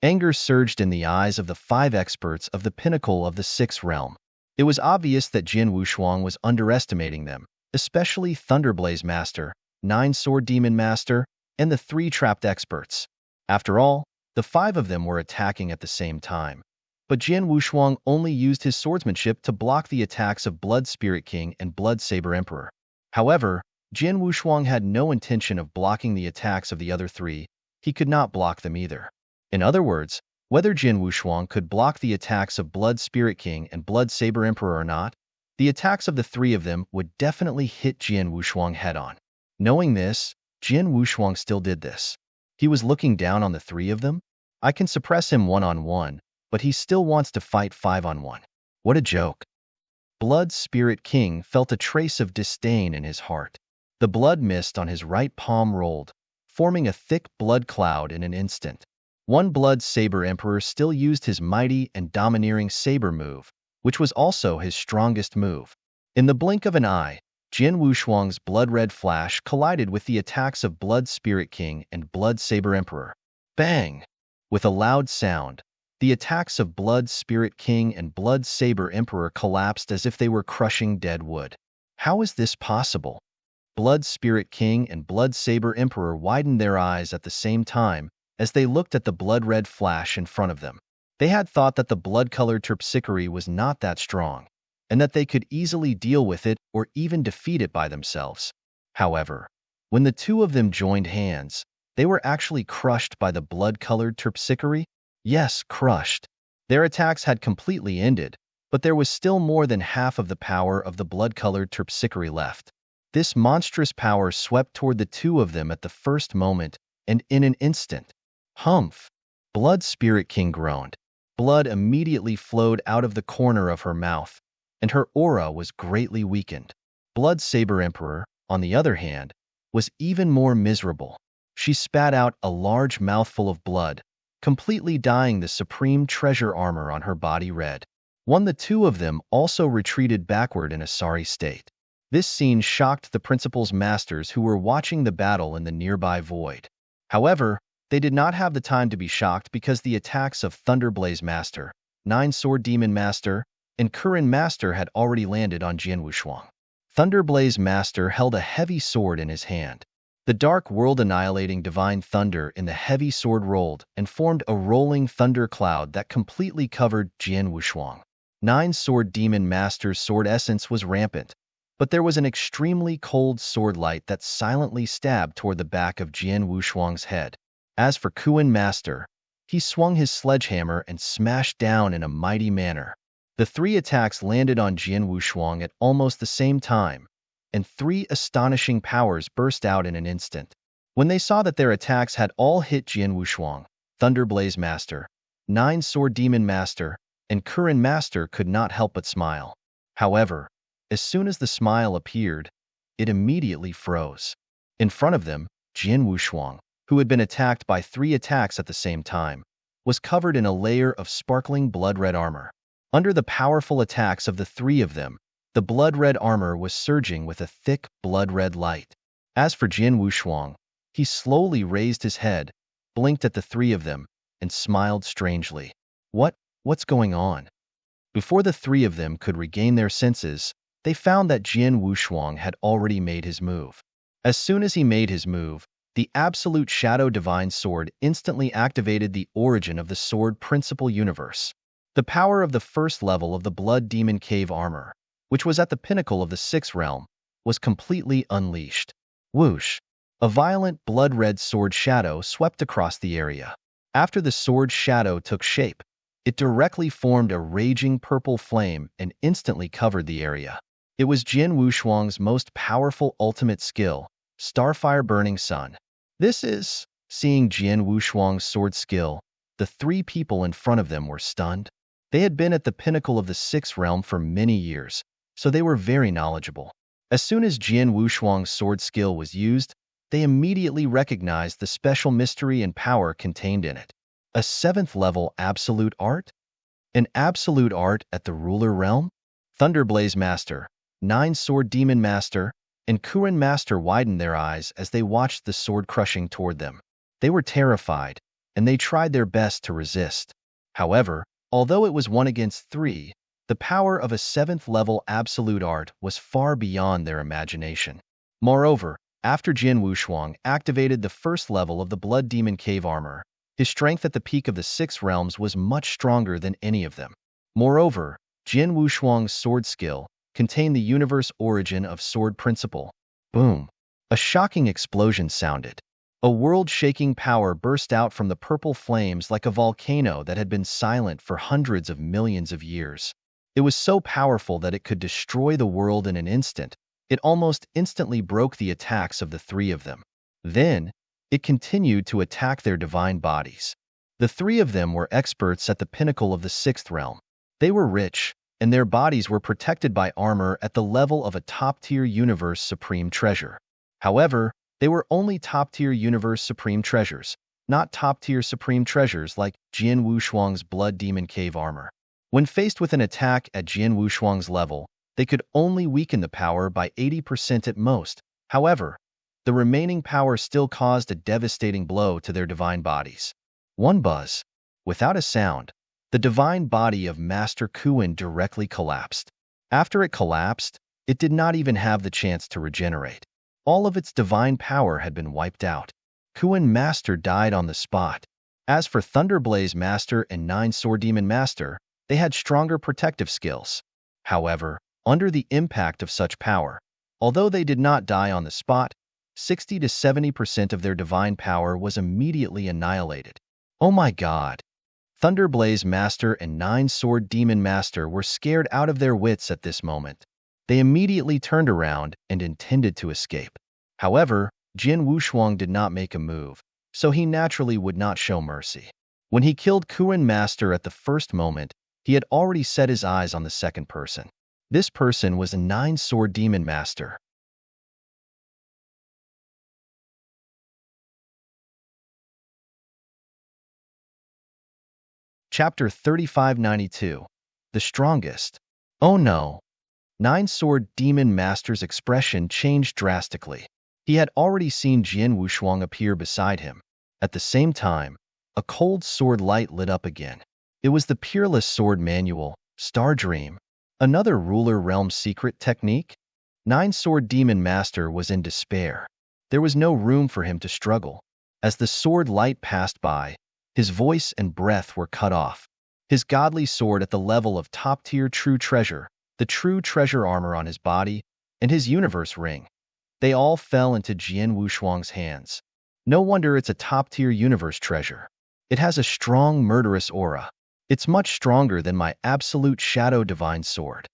Anger surged in the eyes of the 5 experts of the pinnacle of the 6th realm. It was obvious that Jian Wushuang was underestimating them, especially Thunderblaze Master, 9-sword demon master, and the 3 trapped experts. After all, the 5 of them were attacking at the same time. But Jian Wushuang only used his swordsmanship to block the attacks of Blood Spirit King and Blood Saber Emperor. However, Jian Wushuang had no intention of blocking the attacks of the other 3. He could not block them either. In other words, whether Jian Wushuang could block the attacks of Blood Spirit King and Blood Saber Emperor or not, the attacks of the 3 of them would definitely hit Jian Wushuang head-on. Knowing this, Jian Wushuang still did this. He was looking down on the 3 of them. I can suppress him one-on-one, but he still wants to fight 5-on-1. What a joke. Blood Spirit King felt a trace of disdain in his heart. The blood mist on his right palm rolled, forming a thick blood cloud in an instant. One Blood Saber Emperor still used his mighty and domineering saber move, which was also his strongest move. In the blink of an eye, Jian Wushuang's blood-red flash collided with the attacks of Blood Spirit King and Blood Saber Emperor. Bang! With a loud sound, the attacks of Blood Spirit King and Blood Saber Emperor collapsed as if they were crushing dead wood. How is this possible? Blood Spirit King and Blood Saber Emperor widened their eyes at the same time as they looked at the blood-red flash in front of them. They had thought that the blood-colored Terpsichore was not that strong, and that they could easily deal with it or even defeat it by themselves. However, when the 2 of them joined hands, they were actually crushed by the blood-colored Terpsichore. Yes, crushed. Their attacks had completely ended, but there was still more than half of the power of the blood-colored Terpsichore left. This monstrous power swept toward the 2 of them at the first moment, and in an instant. Humph! Blood Spirit King groaned. Blood immediately flowed out of the corner of her mouth, and her aura was greatly weakened. Blood Saber Emperor, on the other hand, was even more miserable. She spat out a large mouthful of blood, completely dyeing the supreme treasure armor on her body red. The 2 of them also retreated backward in a sorry state. This scene shocked the principal's masters who were watching the battle in the nearby void. However, they did not have the time to be shocked because the attacks of Thunderblaze Master, 9-sword demon master, and Kurin Master had already landed on Jian Wushuang. Thunderblaze Master held a heavy sword in his hand. The dark world-annihilating divine thunder in the heavy sword rolled and formed a rolling thunder cloud that completely covered Jian Wushuang. 9-sword demon master's sword essence was rampant, but there was an extremely cold sword light that silently stabbed toward the back of Jian Wushuang's head. As for Kuin Master, he swung his sledgehammer and smashed down in a mighty manner. The 3 attacks landed on Jian Wushuang at almost the same time, and 3 astonishing powers burst out in an instant. When they saw that their attacks had all hit Jian Wushuang, Thunderblaze Master, 9-sword demon master, and Kurin Master could not help but smile. However, as soon as the smile appeared, it immediately froze. In front of them, Jian Wushuang, who had been attacked by 3 attacks at the same time, was covered in a layer of sparkling blood-red armor. Under the powerful attacks of the 3 of them, the blood-red armor was surging with a thick blood-red light. As for Jian Wushuang, he slowly raised his head, blinked at the 3 of them, and smiled strangely. What's going on? Before the 3 of them could regain their senses, they found that Jian Wushuang had already made his move. As soon as he made his move, the Absolute Shadow Divine Sword instantly activated the origin of the Sword Principal Universe. The power of the first level of the Blood Demon Cave armor, which was at the pinnacle of the 6th realm, was completely unleashed. Whoosh! A violent blood-red sword shadow swept across the area. After the sword shadow took shape, it directly formed a raging purple flame and instantly covered the area. It was Jian Wushuang's most powerful ultimate skill, Starfire Burning Sun. Seeing Jian Wushuang's sword skill, the 3 people in front of them were stunned. They had been at the pinnacle of the 6th realm for many years, so they were very knowledgeable. As soon as Jian Wushuang's sword skill was used, they immediately recognized the special mystery and power contained in it. A 7th level absolute art? An absolute art at the ruler realm? Thunderblaze Master, 9-sword demon master, and Kurin Master widened their eyes as they watched the sword crushing toward them. They were terrified, and they tried their best to resist. However, although it was 1 against 3, the power of a 7th level absolute art was far beyond their imagination. Moreover, After Jian Wushuang activated the first level of the Blood Demon Cave armor, his strength at the peak of the six realms was much stronger than any of them. Moreover, Jian Wushuang's sword skill contained the universe origin of sword principle. Boom! A shocking explosion sounded. A world-shaking power burst out from the purple flames like a volcano that had been silent for hundreds of millions of years. It was so powerful that it could destroy the world in an instant. It almost instantly broke the attacks of the three of them. Then, it continued to attack their divine bodies. The three of them were experts at the pinnacle of the sixth realm. They were rich, and their bodies were protected by armor at the level of a top-tier universe supreme treasure. However, they were only top-tier universe supreme treasures, not top-tier supreme treasures like Jian Wushuang's Blood Demon Cave armor. When faced with an attack at Jian Wushuang's level, they could only weaken the power by 80% at most. However, the remaining power still caused a devastating blow to their divine bodies. One buzz. Without a sound, the divine body of Master Kuan directly collapsed. After it collapsed, it did not even have the chance to regenerate. All of its divine power had been wiped out. Kuan Master died on the spot. As for Thunderblaze Master and Nine Sword Demon Master, they had stronger protective skills. However, under the impact of such power, although they did not die on the spot, 60 to 70% of their divine power was immediately annihilated. Oh my god! Thunderblaze Master and Nine Sword Demon Master were scared out of their wits at this moment. They immediately turned around and intended to escape. However, Jian Wushuang did not make a move, so he naturally would not show mercy. When he killed Kuan Master at the first moment, he had already set his eyes on the second person. This person was a Nine Sword Demon Master. Chapter 3592. The Strongest. Oh no! Nine Sword Demon Master's expression changed drastically. He had already seen Jian Wushuang appear beside him. At the same time, a cold sword light lit up again. It was the Peerless Sword Manual, Star Dream. Another Ruler Realm secret technique? Nine Sword Demon Master was in despair. There was no room for him to struggle. As the sword light passed by, his voice and breath were cut off. His godly sword at the level of top-tier true treasure, the true treasure armor on his body, and his universe ring. They all fell into Jian Wushuang's hands. No wonder it's a top-tier universe treasure. It has a strong murderous aura. It's much stronger than my absolute shadow divine sword.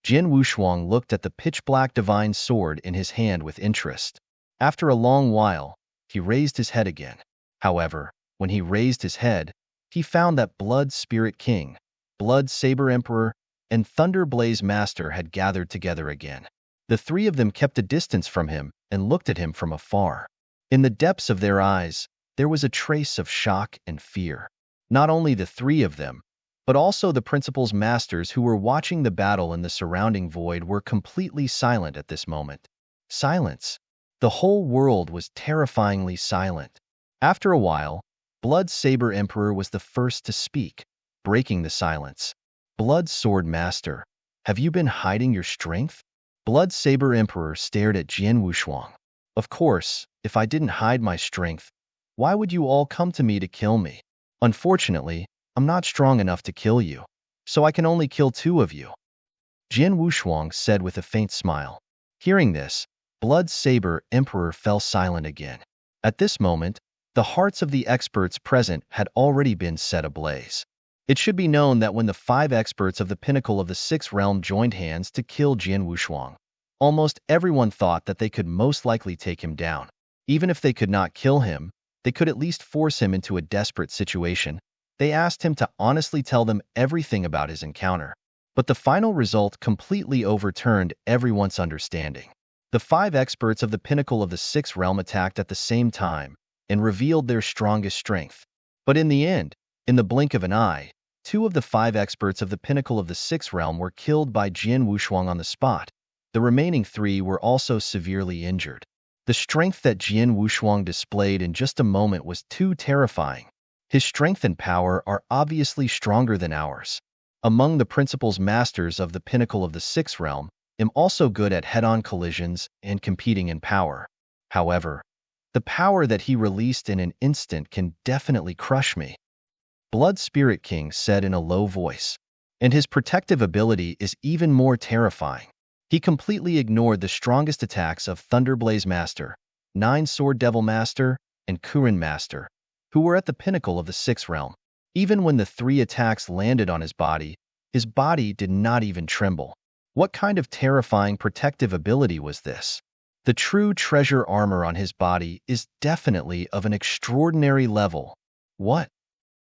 Jian Wushuang looked at the pitch-black divine sword in his hand with interest. After a long while, he raised his head again. However, when he raised his head, he found that Blood Spirit King, Blood Saber Emperor, and Thunder Blaze Master had gathered together again. The three of them kept a distance from him and looked at him from afar. In the depths of their eyes, there was a trace of shock and fear. Not only the three of them, but also the principal's masters who were watching the battle in the surrounding void were completely silent at this moment. Silence. The whole world was terrifyingly silent. After a while, Blood Saber Emperor was the first to speak, breaking the silence. Blood Sword Master, have you been hiding your strength? Blood Saber Emperor stared at Jian Wushuang. Of course, if I didn't hide my strength, why would you all come to me to kill me? Unfortunately, I'm not strong enough to kill you, so I can only kill two of you. Jian Wushuang said with a faint smile. Hearing this, Blood Saber Emperor fell silent again. At this moment, the hearts of the experts present had already been set ablaze. It should be known that when the 5 experts of the pinnacle of the 6th realm joined hands to kill Jian Wushuang, almost everyone thought that they could most likely take him down. Even if they could not kill him, they could at least force him into a desperate situation. They asked him to honestly tell them everything about his encounter. But the final result completely overturned everyone's understanding. The 5 experts of the pinnacle of the 6th realm attacked at the same time and revealed their strongest strength. But in the end, in the blink of an eye, 2 of the 5 experts of the pinnacle of the 6th realm were killed by Jian Wushuang on the spot. The remaining 3 were also severely injured. The strength that Jian Wushuang displayed in just a moment was too terrifying. His strength and power are obviously stronger than ours. Among the principal's masters of the pinnacle of the 6th realm, am also good at head-on collisions and competing in power. However, the power that he released in an instant can definitely crush me, Blood Spirit King said in a low voice. And his protective ability is even more terrifying. He completely ignored the strongest attacks of Thunderblaze Master, Nine Sword Devil Master, and Kurin Master, who were at the pinnacle of the sixth realm. Even when the three attacks landed on his body did not even tremble. What kind of terrifying protective ability was this? The true treasure armor on his body is definitely of an extraordinary level. What?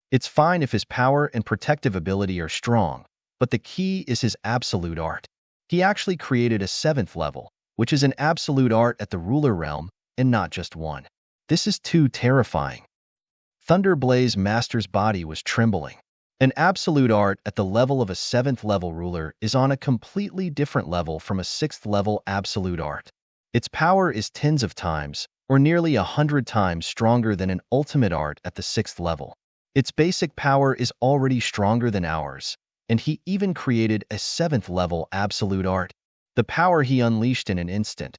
It's fine if his power and protective ability are strong, but the key is his absolute art. He actually created a 7th level, which is an absolute art at the ruler realm, and not just one. This is too terrifying. Thunderblaze Master's body was trembling. An absolute art at the level of a 7th level ruler is on a completely different level from a 6th level absolute art. Its power is tens of times, or nearly 100 times stronger than an ultimate art at the 6th level. Its basic power is already stronger than ours, and he even created a 7th level absolute art. The power he unleashed in an instant.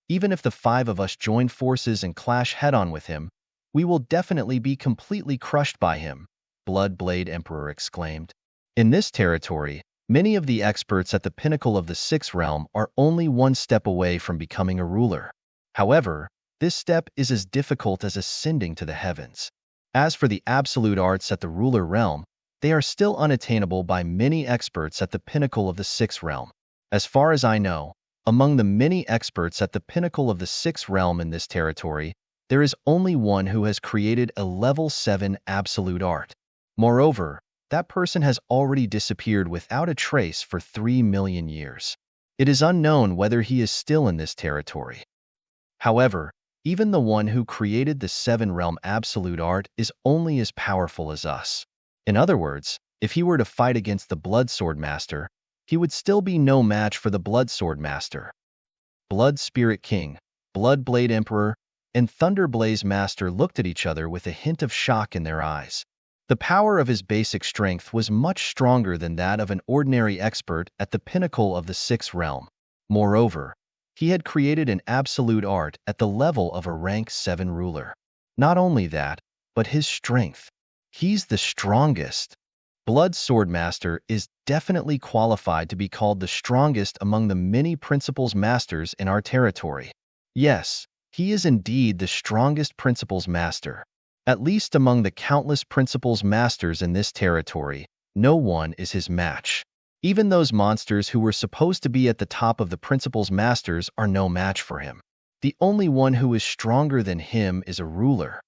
Even if the 5 of us join forces and clash head-on with him, we will definitely be completely crushed by him, Blood Blade Emperor exclaimed. In this territory, many of the experts at the pinnacle of the 6th realm are only one step away from becoming a ruler. However, this step is as difficult as ascending to the heavens. As for the absolute arts at the ruler realm, they are still unattainable by many experts at the pinnacle of the 6th realm. As far as I know, among the many experts at the pinnacle of the 6th realm in this territory, there is only one who has created a level 7 absolute art. Moreover, that person has already disappeared without a trace for 3 million years. It is unknown whether he is still in this territory. However, even the one who created the 7-realm absolute art is only as powerful as us. In other words, if he were to fight against the Blood Sword Master, he would still be no match for the Blood Sword Master. Blood Spirit King, Blood Blade Emperor, and Thunderblaze Master looked at each other with a hint of shock in their eyes. The power of his basic strength was much stronger than that of an ordinary expert at the pinnacle of the 6th realm. Moreover, he had created an absolute art at the level of a rank 7 ruler. Not only that, but his strength. He's the strongest. Blood Sword Master is definitely qualified to be called the strongest among the many Principles Masters in our territory. Yes, he is indeed the strongest Principles Master. At least among the countless Principles Masters in this territory, no one is his match. Even those monsters who were supposed to be at the top of the Principles Masters are no match for him. The only one who is stronger than him is a ruler.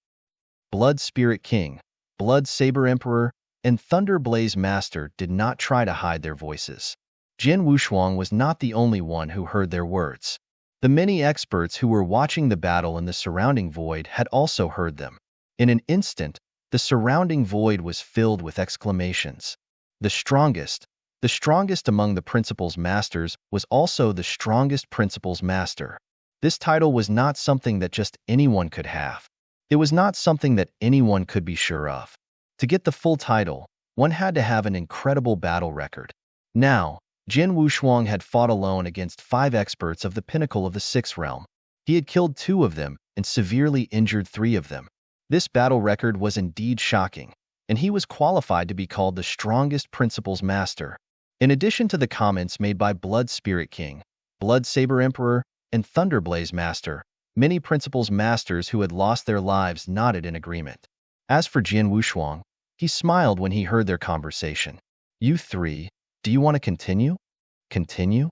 Blood Spirit King, Blood Saber Emperor, and Thunderblaze Master did not try to hide their voices. Jin Wushuang was not the only one who heard their words. The many experts who were watching the battle in the surrounding void had also heard them. In an instant, the surrounding void was filled with exclamations. The strongest among the Principles Masters was also the strongest Principles Master. This title was not something that just anyone could have. It was not something that anyone could be sure of. To get the full title, one had to have an incredible battle record. Now, Jin Wushuang had fought alone against 5 experts of the pinnacle of the 6th realm. He had killed 2 of them and severely injured 3 of them. This battle record was indeed shocking, and he was qualified to be called the strongest Principles Master. In addition to the comments made by Blood Spirit King, Blood Saber Emperor, and Thunderblaze Master, many Principles Masters who had lost their lives nodded in agreement. As for Jin Wushuang, he smiled when he heard their conversation. You 3, do you want to continue? Continue?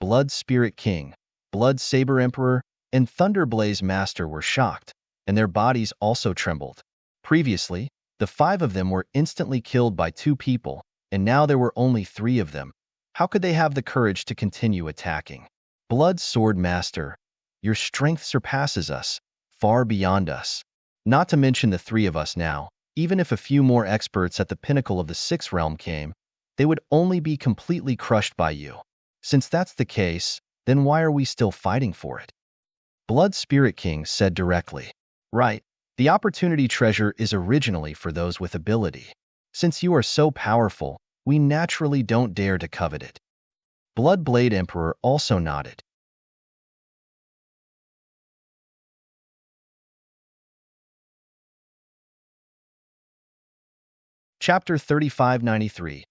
Blood Spirit King, Blood Saber Emperor, and Thunderblaze Master were shocked, and their bodies also trembled. Previously, the 5 of them were instantly killed by 2 people, and now there were only 3 of them. How could they have the courage to continue attacking? Blood Sword Master, your strength surpasses us, far beyond us. Not to mention the 3 of us now, even if a few more experts at the pinnacle of the 6th realm came, they would only be completely crushed by you. Since that's the case, then why are we still fighting for it? Blood Spirit King said directly. Right, the opportunity treasure is originally for those with ability. Since you are so powerful, we naturally don't dare to covet it. Blood Blade Emperor also nodded. Chapter 3593.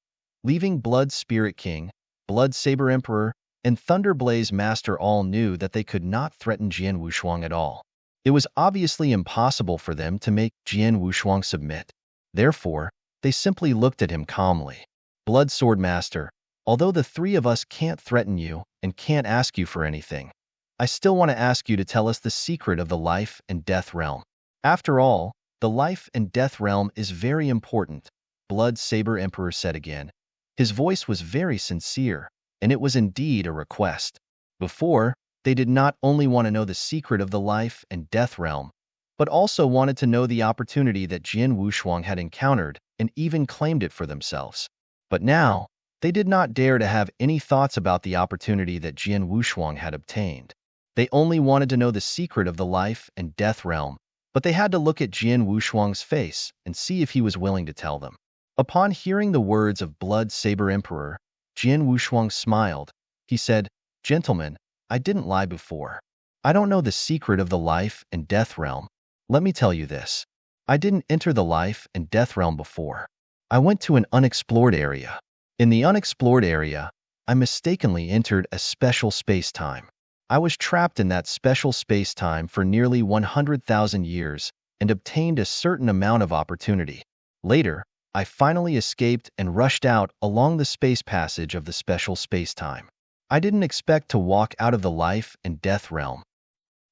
Leaving Blood Spirit King, Blood Saber Emperor, and Thunder Blaze Master all knew that they could not threaten Jian Wushuang at all. It was obviously impossible for them to make Jian Wushuang submit. Therefore, they simply looked at him calmly. Blood Sword Master, although the three of us can't threaten you and can't ask you for anything, I still want to ask you to tell us the secret of the life and death realm. After all, the life and death realm is very important, Blood Saber Emperor said again. His voice was very sincere, and it was indeed a request. Before, they did not only want to know the secret of the life and death realm, but also wanted to know the opportunity that Jian Wushuang had encountered and even claimed it for themselves. But now, they did not dare to have any thoughts about the opportunity that Jian Wushuang had obtained. They only wanted to know the secret of the life and death realm, but they had to look at Jian Wushuang's face and see if he was willing to tell them. Upon hearing the words of Blood Saber Emperor, Jian Wushuang smiled. He said, "Gentlemen, I didn't lie before. I don't know the secret of the life and death realm. Let me tell you this. I didn't enter the life and death realm before. I went to an unexplored area. In the unexplored area, I mistakenly entered a special space-time. I was trapped in that special space-time for nearly 100,000 years and obtained a certain amount of opportunity. Later, I finally escaped and rushed out along the space passage of the special space-time. I didn't expect to walk out of the life and death realm."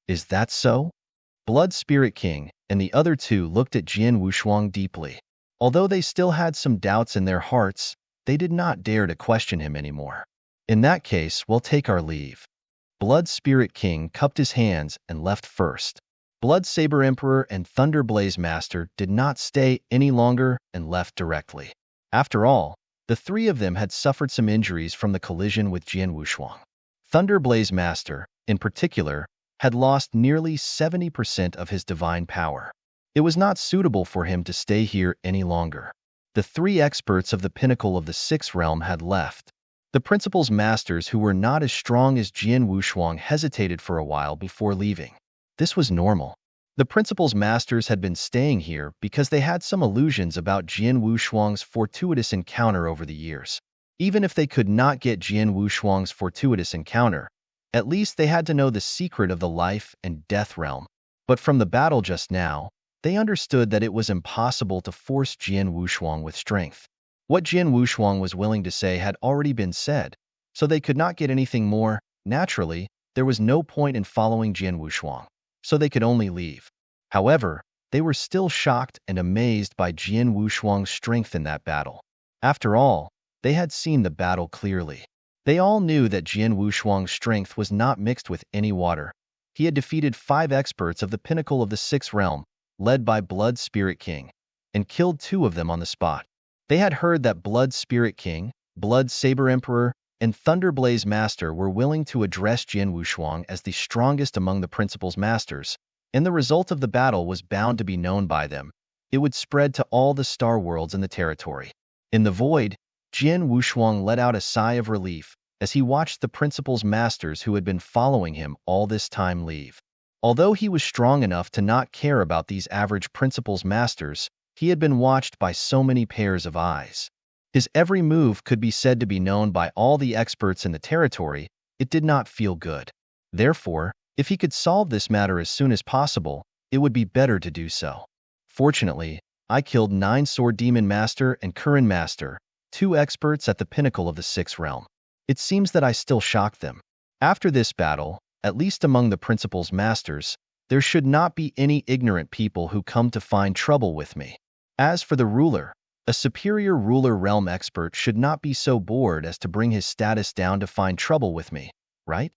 "Is that so?" Blood Spirit King and the other two looked at Jian Wushuang deeply. Although they still had some doubts in their hearts, they did not dare to question him anymore. "In that case, we'll take our leave." Blood Spirit King cupped his hands and left first. Blood Saber Emperor and Thunder Blaze Master did not stay any longer and left directly. After all, the three of them had suffered some injuries from the collision with Jian Wushuang. Thunder Blaze Master, in particular, had lost nearly 70% of his divine power. It was not suitable for him to stay here any longer. The three experts of the pinnacle of the sixth realm had left. The principal's masters who were not as strong as Jian Wushuang hesitated for a while before leaving. This was normal. The principal's masters had been staying here because they had some illusions about Jian Wushuang's fortuitous encounter over the years. Even if they could not get Jian Wushuang's fortuitous encounter, at least they had to know the secret of the life and death realm. But from the battle just now, they understood that it was impossible to force Jian Wushuang with strength. What Jian Wushuang was willing to say had already been said, so they could not get anything more. Naturally, there was no point in following Jian Wushuang, so they could only leave. However, they were still shocked and amazed by Jian Wushuang's strength in that battle. After all, they had seen the battle clearly. They all knew that Jian Wushuang's strength was not mixed with any water. He had defeated 5 experts of the pinnacle of the sixth realm, led by Blood Spirit King, and killed 2 of them on the spot. They had heard that Blood Spirit King, Blood Saber Emperor, and Thunder Blaze Master were willing to address Jian Wushuang as the strongest among the principal's masters, and the result of the battle was bound to be known by them. It would spread to all the star worlds in the territory. In the void, Jian Wushuang let out a sigh of relief as he watched the principal's masters who had been following him all this time leave. Although he was strong enough to not care about these average principal's masters, he had been watched by so many pairs of eyes. His every move could be said to be known by all the experts in the territory. It did not feel good. Therefore, if he could solve this matter as soon as possible, it would be better to do so. Fortunately, I killed 9 Sword Demon Master and Curran Master, 2 experts at the pinnacle of the sixth realm. It seems that I still shocked them. After this battle, at least among the principal's masters, there should not be any ignorant people who come to find trouble with me. As for the ruler, a superior ruler realm expert should not be so bored as to bring his status down to find trouble with me, right?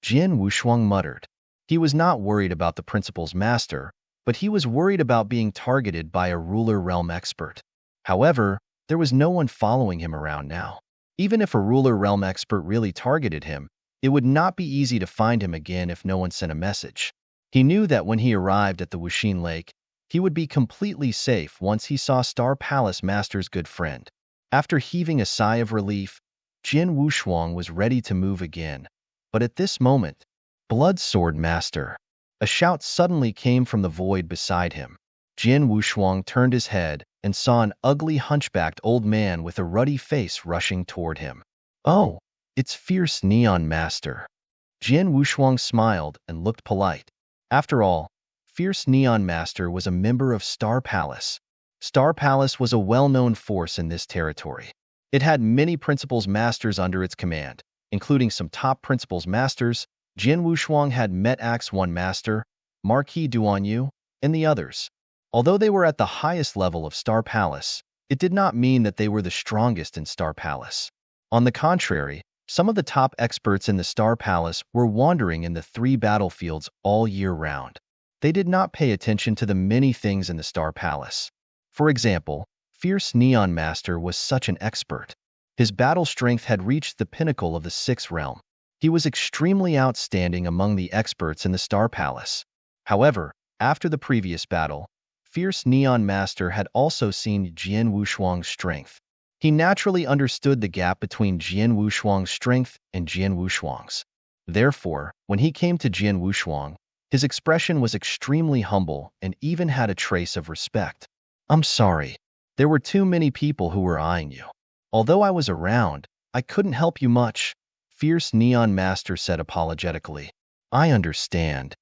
Jian Wushuang muttered. He was not worried about the principal's master, but he was worried about being targeted by a ruler realm expert. However, there was no one following him around now. Even if a ruler realm expert really targeted him, it would not be easy to find him again if no one sent a message. He knew that when he arrived at the Wuxin Lake, he would be completely safe once he saw Star Palace Master's good friend. After heaving a sigh of relief, Jian Wushuang was ready to move again. But at this moment, Blood Sword Master! A shout suddenly came from the void beside him. Jian Wushuang turned his head and saw an ugly hunchbacked old man with a ruddy face rushing toward him. "Oh, it's Fierce Neon Master." Jian Wushuang smiled and looked polite. After all, Fierce Neon Master was a member of Star Palace. Star Palace was a well-known force in this territory. It had many Principals Masters under its command, including some top Principals Masters. Jian Wushuang had met Axe 1 Master, Marquis Duanyu, and the others. Although they were at the highest level of Star Palace, it did not mean that they were the strongest in Star Palace. On the contrary, some of the top experts in the Star Palace were wandering in the 3 battlefields all year round. They did not pay attention to the many things in the Star Palace. For example, Fierce Neon Master was such an expert. His battle strength had reached the pinnacle of the 6th realm. He was extremely outstanding among the experts in the Star Palace. However, after the previous battle, Fierce Neon Master had also seen Jian Wushuang's strength. He naturally understood the gap between Jian Wushuang's strength and Jian Wushuang's. Therefore, when he came to Jian Wushuang, his expression was extremely humble and even had a trace of respect. "I'm sorry. There were too many people who were eyeing you. Although I was around, I couldn't help you much," Fierce Neon Master said apologetically. "I understand."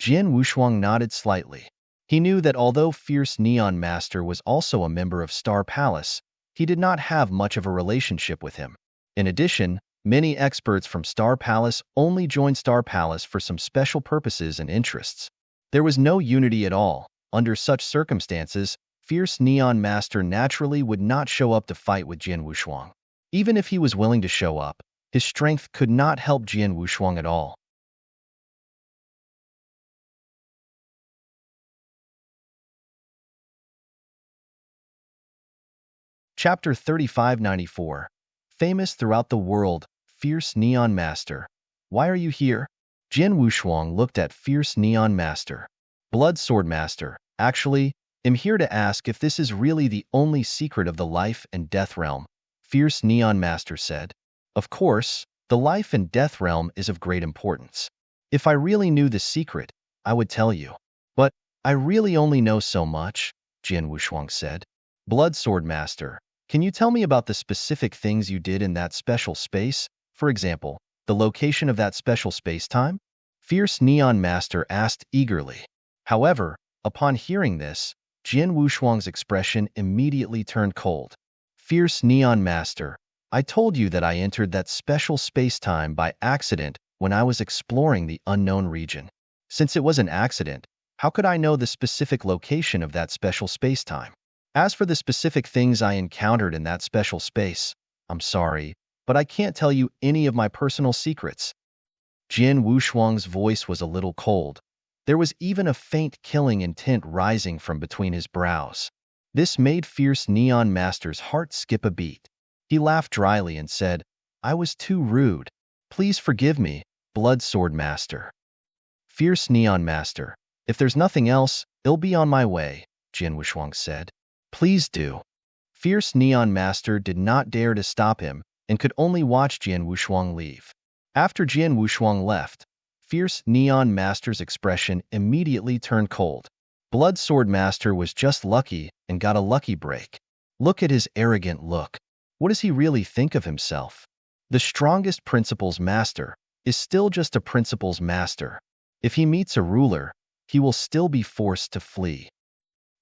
Jian Wushuang nodded slightly. He knew that although Fierce Neon Master was also a member of Star Palace, he did not have much of a relationship with him. In addition, many experts from Star Palace only joined Star Palace for some special purposes and interests. There was no unity at all. Under such circumstances, Fierce Neon Master naturally would not show up to fight with Jian Wushuang. Even if he was willing to show up, his strength could not help Jian Wushuang at all. Chapter 3594. Famous throughout the world, Fierce Neon Master. "Why are you here?" Jian Wushuang looked at Fierce Neon Master. "Blood Sword Master, actually, I'm here to ask if this is really the only secret of the life and death realm," Fierce Neon Master said. "Of course, the life and death realm is of great importance. If I really knew the secret, I would tell you. But I really only know so much," Jian Wushuang said. "Blood Sword Master, can you tell me about the specific things you did in that special space? For example, the location of that special space-time?" Fierce Neon Master asked eagerly. However, upon hearing this, Jian Wushuang's expression immediately turned cold. "Fierce Neon Master, I told you that I entered that special space-time by accident when I was exploring the unknown region. Since it was an accident, how could I know the specific location of that special space-time? As for the specific things I encountered in that special space, I'm sorry, but I can't tell you any of my personal secrets." Jian Wushuang's voice was a little cold. There was even a faint killing intent rising from between his brows. This made Fierce Neon Master's heart skip a beat. He laughed dryly and said, "I was too rude. Please forgive me, Blood Sword Master." "Fierce Neon Master, if there's nothing else, I'll be on my way," Jian Wushuang said. "Please do." Fierce Neon Master did not dare to stop him and could only watch Jian Wushuang leave. After Jian Wushuang left, Fierce Neon Master's expression immediately turned cold. Blood Sword Master was just lucky and got a lucky break. Look at his arrogant look. What does he really think of himself? The strongest Principal's Master is still just a Principal's Master. If he meets a ruler, he will still be forced to flee.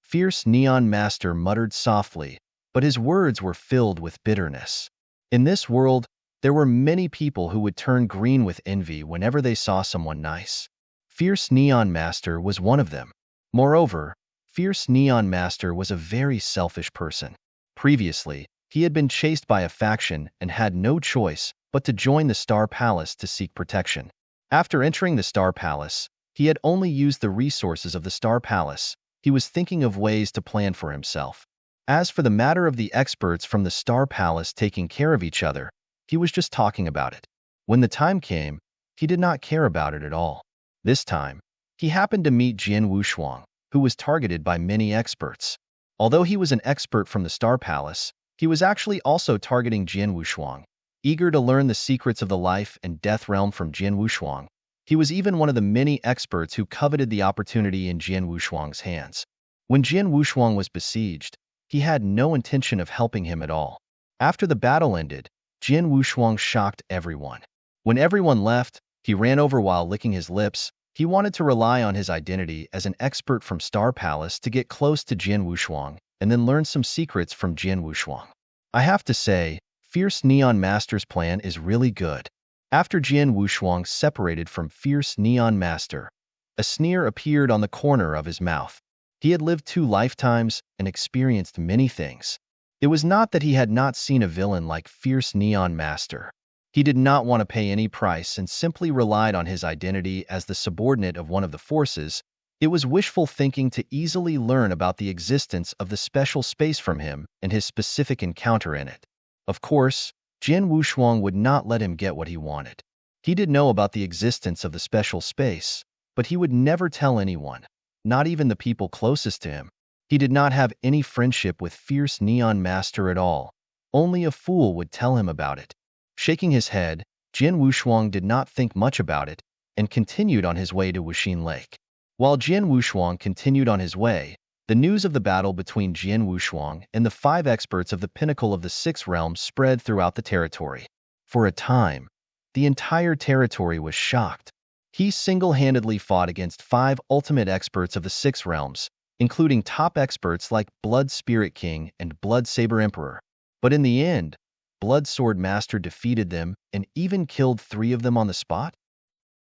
Fierce Neon Master muttered softly, but his words were filled with bitterness. In this world, there were many people who would turn green with envy whenever they saw someone nice. Fierce Neon Master was one of them. Moreover, Fierce Neon Master was a very selfish person. Previously, he had been chased by a faction and had no choice but to join the Star Palace to seek protection. After entering the Star Palace, he had only used the resources of the Star Palace. He was thinking of ways to plan for himself. As for the matter of the experts from the Star Palace taking care of each other, he was just talking about it. When the time came, he did not care about it at all. This time, he happened to meet Jian Wushuang, who was targeted by many experts. Although he was an expert from the Star Palace, he was actually also targeting Jian Wushuang. Eager to learn the secrets of the life and death realm from Jian Wushuang, he was even one of the many experts who coveted the opportunity in Jian Wushuang's hands. When Jian Wushuang was besieged, he had no intention of helping him at all. After the battle ended, Jian Wushuang shocked everyone. When everyone left, he ran over while licking his lips. He wanted to rely on his identity as an expert from Star Palace to get close to Jian Wushuang and then learn some secrets from Jian Wushuang. I have to say, Fierce Neon Master's plan is really good. After Jian Wushuang separated from Fierce Neon Master, a sneer appeared on the corner of his mouth. He had lived 2 lifetimes and experienced many things. It was not that he had not seen a villain like Fierce Neon Master. He did not want to pay any price and simply relied on his identity as the subordinate of one of the forces. It was wishful thinking to easily learn about the existence of the special space from him and his specific encounter in it. Of course, Jian Wushuang would not let him get what he wanted. He did know about the existence of the special space, but he would never tell anyone, not even the people closest to him. He did not have any friendship with Fierce Neon Master at all. Only a fool would tell him about it. Shaking his head, Jian Wushuang did not think much about it and continued on his way to Wuxin Lake. While Jian Wushuang continued on his way, the news of the battle between Jian Wushuang and the 5 experts of the pinnacle of the 6 realms spread throughout the territory. For a time, the entire territory was shocked. He single-handedly fought against 5 ultimate experts of the 6 realms, including top experts like Blood Spirit King and Blood Saber Emperor. But in the end, Blood Sword Master defeated them and even killed 3 of them on the spot?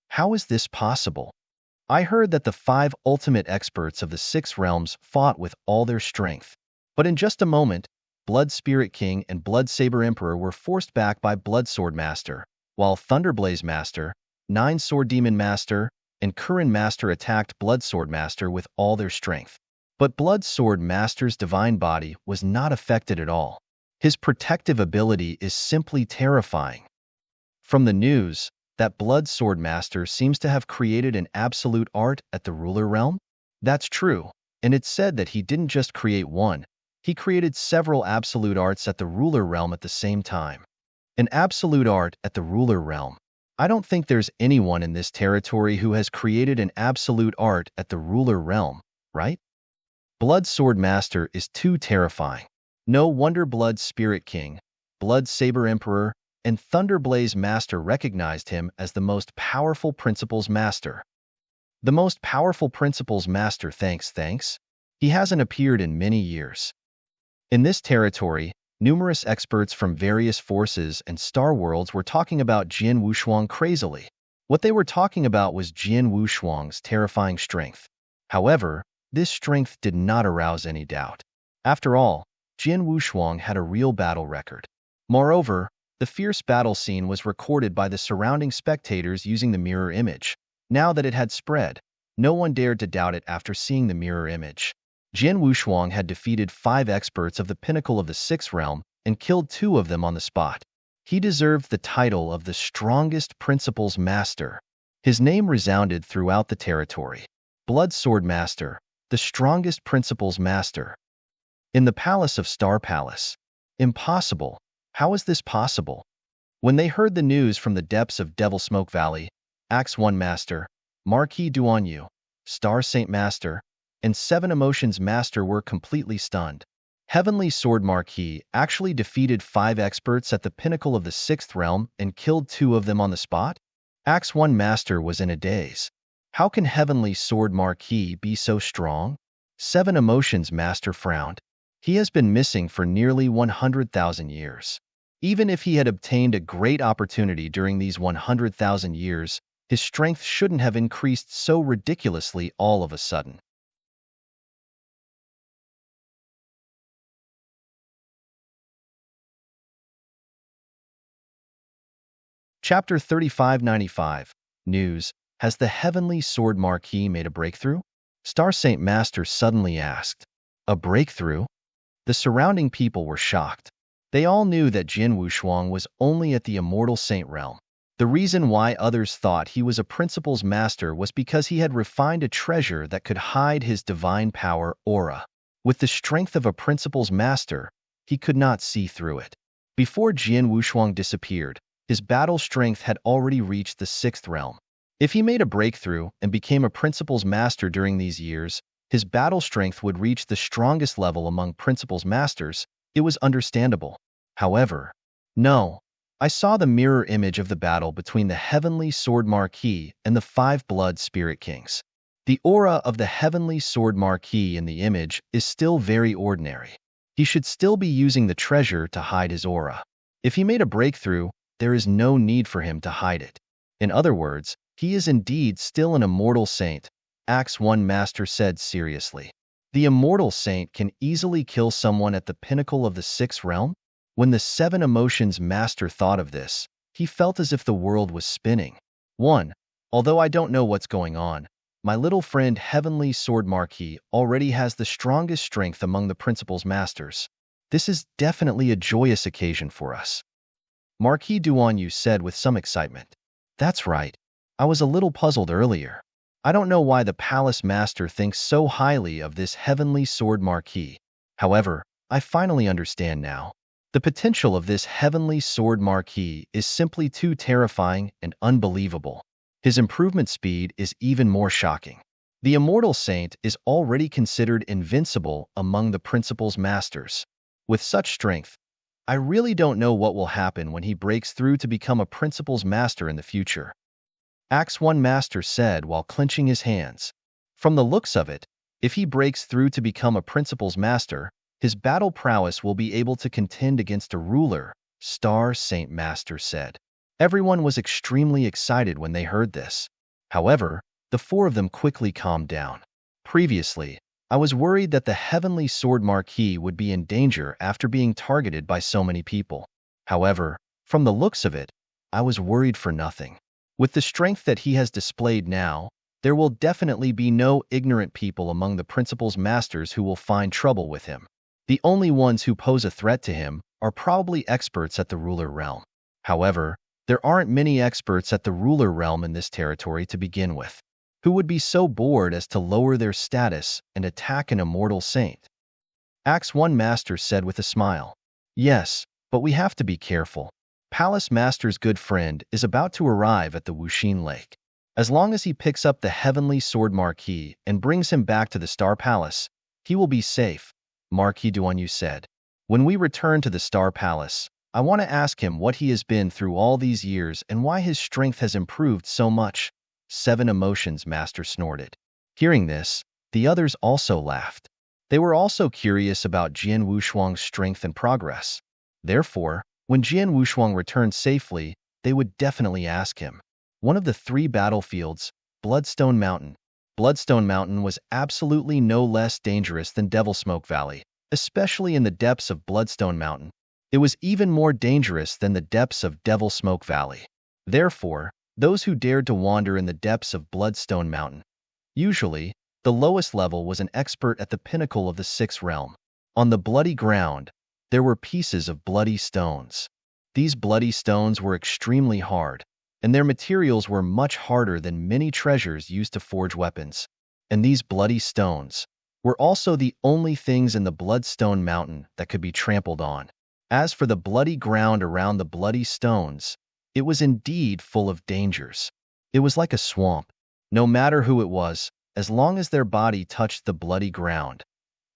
How is this possible? I heard that the 5 ultimate experts of the 6 realms fought with all their strength. But in just a moment, Blood Spirit King and Blood Saber Emperor were forced back by Blood Sword Master, while Thunderblaze Master, 9 Sword Demon Master, and Kurin Master attacked Blood Sword Master with all their strength. But Blood Sword Master's divine body was not affected at all. His protective ability is simply terrifying. From the news, that Blood Sword Master seems to have created an absolute art at the ruler realm? That's true, and it's said that he didn't just create one, he created several absolute arts at the ruler realm at the same time. An absolute art at the ruler realm. I don't think there's anyone in this territory who has created an absolute art at the ruler realm, right? Blood Sword Master is too terrifying. No wonder Blood Spirit King, Blood Saber Emperor, and Thunderblaze Master recognized him as the most powerful Principles Master. The most powerful Principles Master, thanks. He hasn't appeared in many years. In this territory, numerous experts from various forces and star worlds were talking about Jian Wushuang crazily. What they were talking about was Jian Wushuang's terrifying strength. However, this strength did not arouse any doubt. After all, Jian Wushuang had a real battle record. Moreover, the fierce battle scene was recorded by the surrounding spectators using the mirror image. Now that it had spread, no one dared to doubt it after seeing the mirror image. Jian Wushuang had defeated 5 experts of the pinnacle of the 6th realm and killed 2 of them on the spot. He deserved the title of the strongest Principles Master. His name resounded throughout the territory. Blood Sword Master, the strongest Principles Master. In the palace of Star Palace. Impossible. How is this possible? When they heard the news from the depths of Devil Smoke Valley, Axe 1 Master, Marquis Duanyu, Star Saint Master, and 7 Emotions Master were completely stunned. Heavenly Sword Marquis actually defeated 5 experts at the pinnacle of the 6th realm and killed 2 of them on the spot? Axe 1 Master was in a daze. How can Heavenly Sword Marquis be so strong? 7 Emotions Master frowned. He has been missing for nearly 100,000 years. Even if he had obtained a great opportunity during these 100,000 years, his strength shouldn't have increased so ridiculously all of a sudden. Chapter 3595. News. Has the Heavenly Sword Marquis made a breakthrough? Star Saint Master suddenly asked. A breakthrough? The surrounding people were shocked. They all knew that Jian Wushuang was only at the Immortal Saint realm. The reason why others thought he was a Principles Master was because he had refined a treasure that could hide his divine power aura. With the strength of a Principles Master, he could not see through it. Before Jian Wushuang disappeared, his battle strength had already reached the 6th realm. If he made a breakthrough and became a Principles Master during these years, his battle strength would reach the strongest level among Principal's masters. It was understandable. However, no. I saw the mirror image of the battle between the Heavenly Sword Marquis and the Five Blood Spirit Kings. The aura of the Heavenly Sword Marquis in the image is still very ordinary. He should still be using the treasure to hide his aura. If he made a breakthrough, there is no need for him to hide it. In other words, he is indeed still an immortal saint, Acts 1 Master said seriously. The immortal saint can easily kill someone at the pinnacle of the sixth realm? When the Seven Emotions Master thought of this, he felt as if the world was spinning. 1. Although I don't know what's going on, my little friend Heavenly Sword Marquis already has the strongest strength among the Principal's masters. This is definitely a joyous occasion for us. Marquis Duanyu said with some excitement. That's right. I was a little puzzled earlier. I don't know why the Palace Master thinks so highly of this Heavenly Sword Marquis. However, I finally understand now. The potential of this Heavenly Sword Marquis is simply too terrifying and unbelievable. His improvement speed is even more shocking. The Immortal Saint is already considered invincible among the Principal's masters. With such strength, I really don't know what will happen when he breaks through to become a Principal's master in the future. Acts 1 Master said while clenching his hands. From the looks of it, if he breaks through to become a Principal's master, his battle prowess will be able to contend against a ruler, Star Saint Master said. Everyone was extremely excited when they heard this. However, the four of them quickly calmed down. Previously, I was worried that the Heavenly Sword Marquis would be in danger after being targeted by so many people. However, from the looks of it, I was worried for nothing. With the strength that he has displayed now, there will definitely be no ignorant people among the Principal's masters who will find trouble with him. The only ones who pose a threat to him are probably experts at the ruler realm. However, there aren't many experts at the ruler realm in this territory to begin with, who would be so bored as to lower their status and attack an immortal saint. Acts 1 Master said with a smile. Yes, but we have to be careful. Palace Master's good friend is about to arrive at the Wuxin Lake. As long as he picks up the Heavenly Sword Marquis and brings him back to the Star Palace, he will be safe, Marquis Duanyu said. When we return to the Star Palace, I want to ask him what he has been through all these years and why his strength has improved so much. Seven Emotions Master snorted. Hearing this, the others also laughed. They were also curious about Jian Wushuang's strength and progress. Therefore, when Jian Wushuang returned safely, they would definitely ask him. One of the three battlefields, Bloodstone Mountain. Bloodstone Mountain was absolutely no less dangerous than Devil Smoke Valley, especially in the depths of Bloodstone Mountain. It was even more dangerous than the depths of Devil Smoke Valley. Therefore, those who dared to wander in the depths of Bloodstone Mountain. Usually, the lowest level was an expert at the pinnacle of the sixth realm. On the bloody ground, there were pieces of bloody stones. These bloody stones were extremely hard, and their materials were much harder than many treasures used to forge weapons. And these bloody stones were also the only things in the Bloodstone Mountain that could be trampled on. As for the bloody ground around the bloody stones, it was indeed full of dangers. It was like a swamp. No matter who it was, as long as their body touched the bloody ground,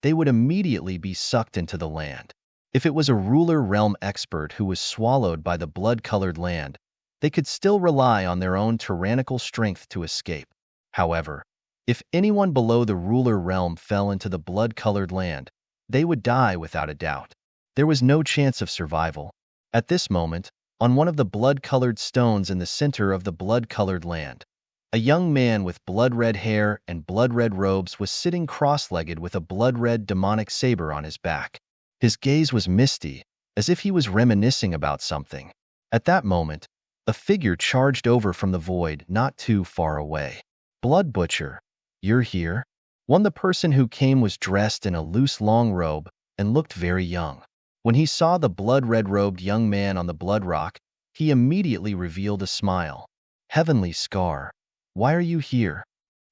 they would immediately be sucked into the land. If it was a ruler realm expert who was swallowed by the blood-colored land, they could still rely on their own tyrannical strength to escape. However, if anyone below the ruler realm fell into the blood-colored land, they would die without a doubt. There was no chance of survival. At this moment, on one of the blood-colored stones in the center of the blood-colored land, a young man with blood-red hair and blood-red robes was sitting cross-legged with a blood-red demonic saber on his back. His gaze was misty, as if he was reminiscing about something. At that moment, a figure charged over from the void not too far away. Blood Butcher, you're here? The person who came was dressed in a loose long robe and looked very young. When he saw the blood-red robed young man on the blood rock, he immediately revealed a smile. Heavenly Scar, why are you here?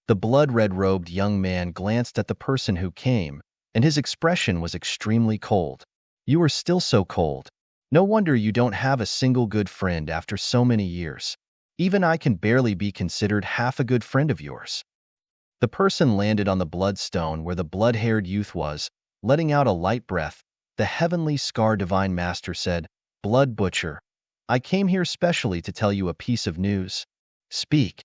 The blood-red robed young man glanced at the person who came, and his expression was extremely cold. You are still so cold. No wonder you don't have a single good friend after so many years. Even I can barely be considered half a good friend of yours. The person landed on the bloodstone where the blood-haired youth was, letting out a light breath. The heavenly scar divine master said, "Blood butcher, I came here specially to tell you a piece of news. Speak."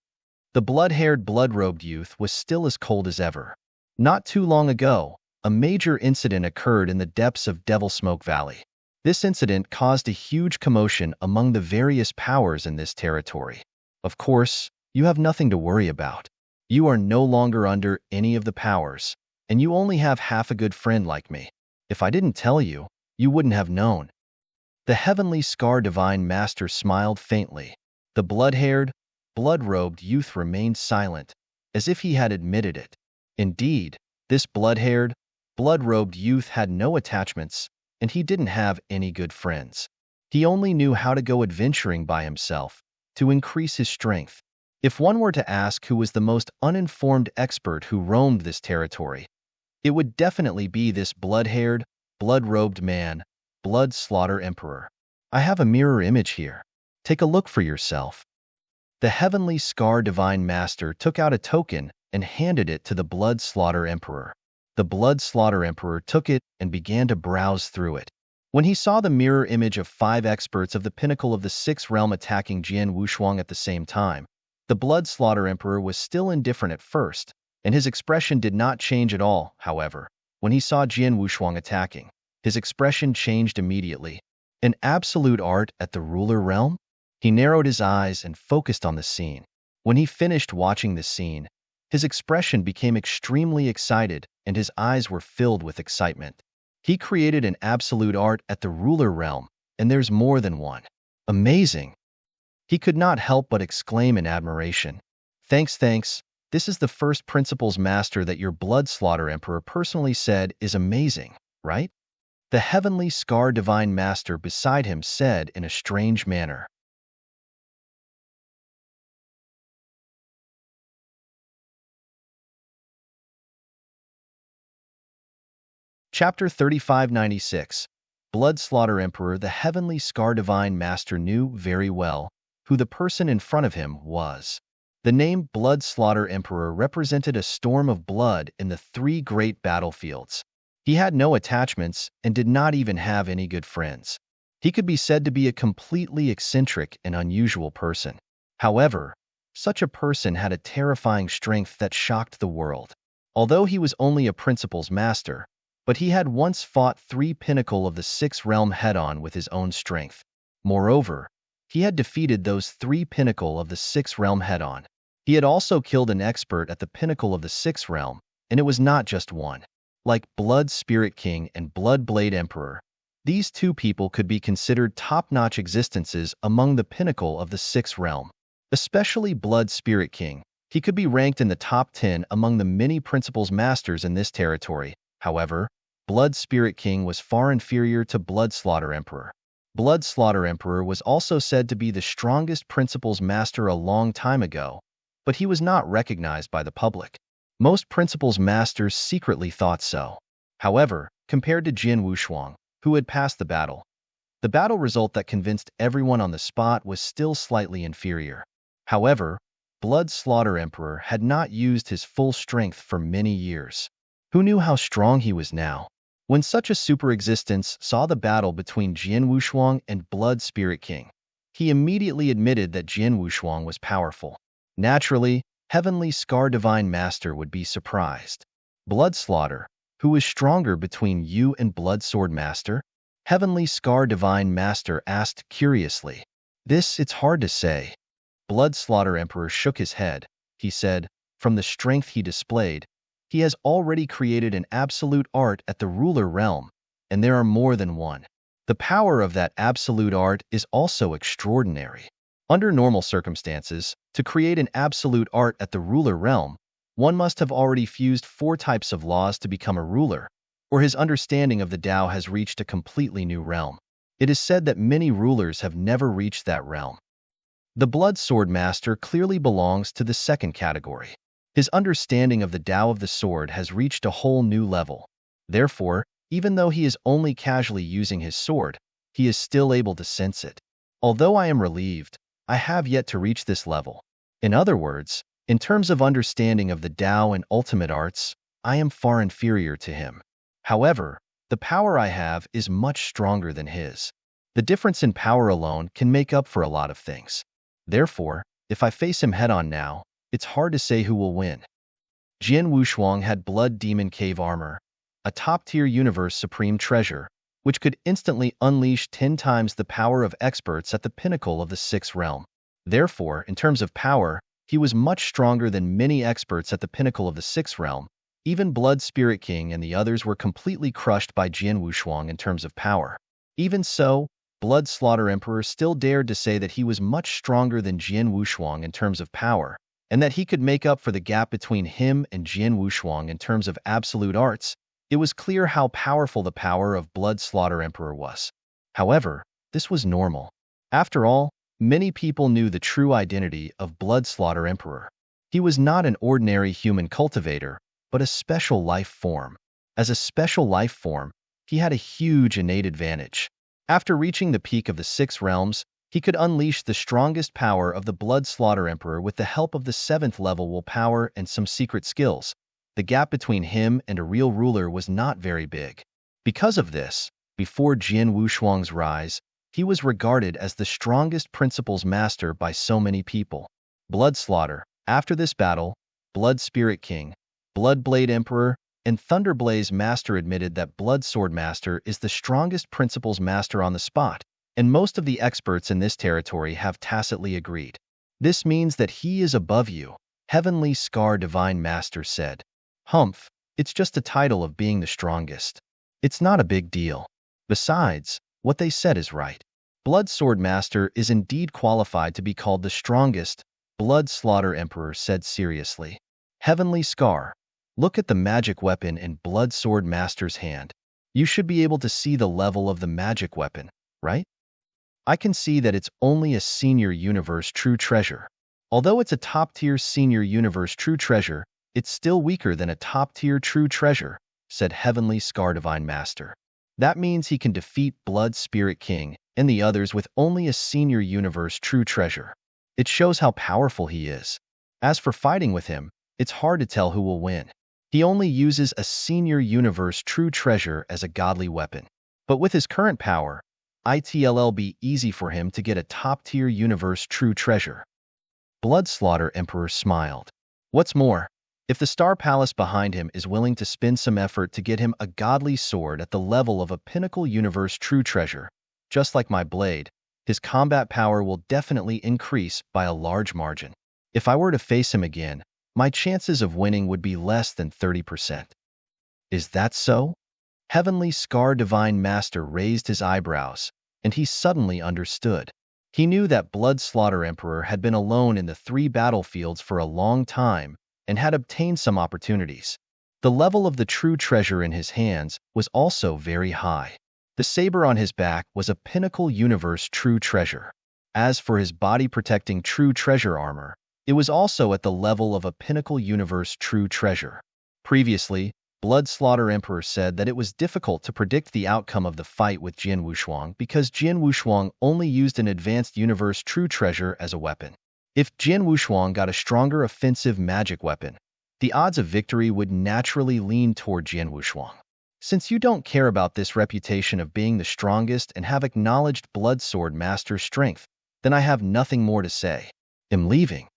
The blood-haired, blood-robed youth was still as cold as ever. Not too long ago, a major incident occurred in the depths of Devil Smoke Valley. This incident caused a huge commotion among the various powers in this territory. Of course, you have nothing to worry about. You are no longer under any of the powers, and you only have half a good friend like me. If I didn't tell you, you wouldn't have known. The heavenly scar divine master smiled faintly. The blood-haired, blood-robed youth remained silent, as if he had admitted it. Indeed, this blood-haired, blood-robed youth had no attachments, and he didn't have any good friends. He only knew how to go adventuring by himself, to increase his strength. If one were to ask who was the most uninformed expert who roamed this territory, it would definitely be this blood-haired, blood-robed man, Blood Slaughter Emperor. I have a mirror image here. Take a look for yourself. The heavenly scar divine master took out a token and handed it to the Blood Slaughter Emperor. The Blood Slaughter Emperor took it and began to browse through it. When he saw the mirror image of 5 experts of the pinnacle of the 6th realm attacking Jian Wushuang at the same time, the Blood Slaughter Emperor was still indifferent at first, and his expression did not change at all. However, when he saw Jian Wushuang attacking, his expression changed immediately. An absolute art at the ruler realm? He narrowed his eyes and focused on the scene. When he finished watching the scene, his expression became extremely excited and his eyes were filled with excitement. He created an absolute art at the ruler realm, and there's more than one. Amazing! He could not help but exclaim in admiration. Thanks. This is the first principles master that your Blood Slaughter Emperor personally said is amazing, right? The heavenly scar divine master beside him said in a strange manner. Chapter 3596. Blood Slaughter Emperor. The heavenly scar divine master knew very well who the person in front of him was. The name Blood Slaughter Emperor represented a storm of blood in the 3 great battlefields. He had no attachments and did not even have any good friends. He could be said to be a completely eccentric and unusual person. However, such a person had a terrifying strength that shocked the world. Although he was only a principles master, but he had once fought 3 pinnacle of the 6th realm head-on with his own strength. Moreover, he had defeated those 3 pinnacle of the 6th realm head-on. He had also killed an expert at the pinnacle of the 6th realm, and it was not just one. Like Blood Spirit King and Blood Blade Emperor, these 2 people could be considered top-notch existences among the pinnacle of the 6th realm. Especially Blood Spirit King, he could be ranked in the top 10 among the many principles masters in this territory. However, Blood Spirit King was far inferior to Blood Slaughter Emperor. Blood Slaughter Emperor was also said to be the strongest principles master a long time ago, but he was not recognized by the public. Most principles masters secretly thought so. However, compared to Jian Wushuang, who had passed the battle result that convinced everyone on the spot was still slightly inferior. However, Blood Slaughter Emperor had not used his full strength for many years. Who knew how strong he was now? When such a super existence saw the battle between Jian Wushuang and Blood Spirit King, he immediately admitted that Jian Wushuang was powerful. Naturally, Heavenly Scar Divine Master would be surprised. Blood Slaughter, who is stronger between you and Blood Sword Master? Heavenly Scar Divine Master asked curiously. It's hard to say. Blood Slaughter Emperor shook his head. He said, from the strength he displayed, he has already created an absolute art at the ruler realm, and there are more than one. The power of that absolute art is also extraordinary. Under normal circumstances, to create an absolute art at the ruler realm, one must have already fused 4 types of laws to become a ruler, or his understanding of the Tao has reached a completely new realm. It is said that many rulers have never reached that realm. The Blood Sword Master clearly belongs to the second category. His understanding of the Tao of the sword has reached a whole new level. Therefore, even though he is only casually using his sword, he is still able to sense it. Although I am relieved, I have yet to reach this level. In other words, In terms of understanding of the Tao and ultimate arts, I am far inferior to him. However, the power I have is much stronger than his. The difference in power alone can make up for a lot of things. Therefore, if I face him head-on now, it's hard to say who will win. Jian Wushuang had Blood Demon Cave armor, a top-tier universe supreme treasure, which could instantly unleash 10 times the power of experts at the pinnacle of the sixth realm. Therefore, in terms of power, he was much stronger than many experts at the pinnacle of the sixth realm. Even Blood Spirit King and the others were completely crushed by Jian Wushuang in terms of power. Even so, Blood Slaughter Emperor still dared to say that he was much stronger than Jian Wushuang in terms of power, and that he could make up for the gap between him and Jian Wushuang in terms of absolute arts. It was clear how powerful the power of Blood Slaughter Emperor was. However, this was normal. After all, many people knew the true identity of Blood Slaughter Emperor. He was not an ordinary human cultivator, but a special life form. As a special life form, he had a huge innate advantage. After reaching the peak of the six realms, he could unleash the strongest power of the Blood Slaughter Emperor with the help of the 7th level willpower and some secret skills. The gap between him and a real ruler was not very big. Because of this, before Jian Wushuang's rise, he was regarded as the strongest principles master by so many people. Blood Slaughter. After this battle, Blood Spirit King, Blood Blade Emperor, and Thunderblaze Master admitted that Blood Sword Master is the strongest principles master on the spot, and most of the experts in this territory have tacitly agreed. This means that he is above you, Heavenly Scar Divine Master said. Humph, it's just a title of being the strongest. It's not a big deal. Besides, what they said is right. Blood Sword Master is indeed qualified to be called the strongest, Blood Slaughter Emperor said seriously. Heavenly Scar, look at the magic weapon in Blood Sword Master's hand. You should be able to see the level of the magic weapon, right? I can see that it's only a senior universe true treasure. Although it's a top-tier senior universe true treasure, it's still weaker than a top-tier true treasure, said Heavenly Scar Divine Master. That means he can defeat Blood Spirit King and the others with only a senior universe true treasure. It shows how powerful he is. As for fighting with him, it's hard to tell who will win. He only uses a senior universe true treasure as a godly weapon. But with his current power, it'll be easy for him to get a top-tier universe true treasure. Blood Slaughter Emperor smiled. What's more, if the Star Palace behind him is willing to spend some effort to get him a godly sword at the level of a pinnacle universe true treasure, just like my blade, his combat power will definitely increase by a large margin. If I were to face him again, my chances of winning would be less than 30%. Is that so? Heavenly Scar Divine Master raised his eyebrows, and he suddenly understood. He knew that Blood Slaughter Emperor had been alone in the 3 battlefields for a long time and had obtained some opportunities. The level of the true treasure in his hands was also very high. The saber on his back was a pinnacle universe true treasure. As for his body-protecting true treasure armor, it was also at the level of a pinnacle universe true treasure. Previously, Blood Slaughter Emperor said that it was difficult to predict the outcome of the fight with Jian Wushuang because Jian Wushuang only used an advanced universe true treasure as a weapon. If Jian Wushuang got a stronger offensive magic weapon, the odds of victory would naturally lean toward Jian Wushuang. Since you don't care about this reputation of being the strongest and have acknowledged Blood Sword Master's strength, then I have nothing more to say. I'm leaving.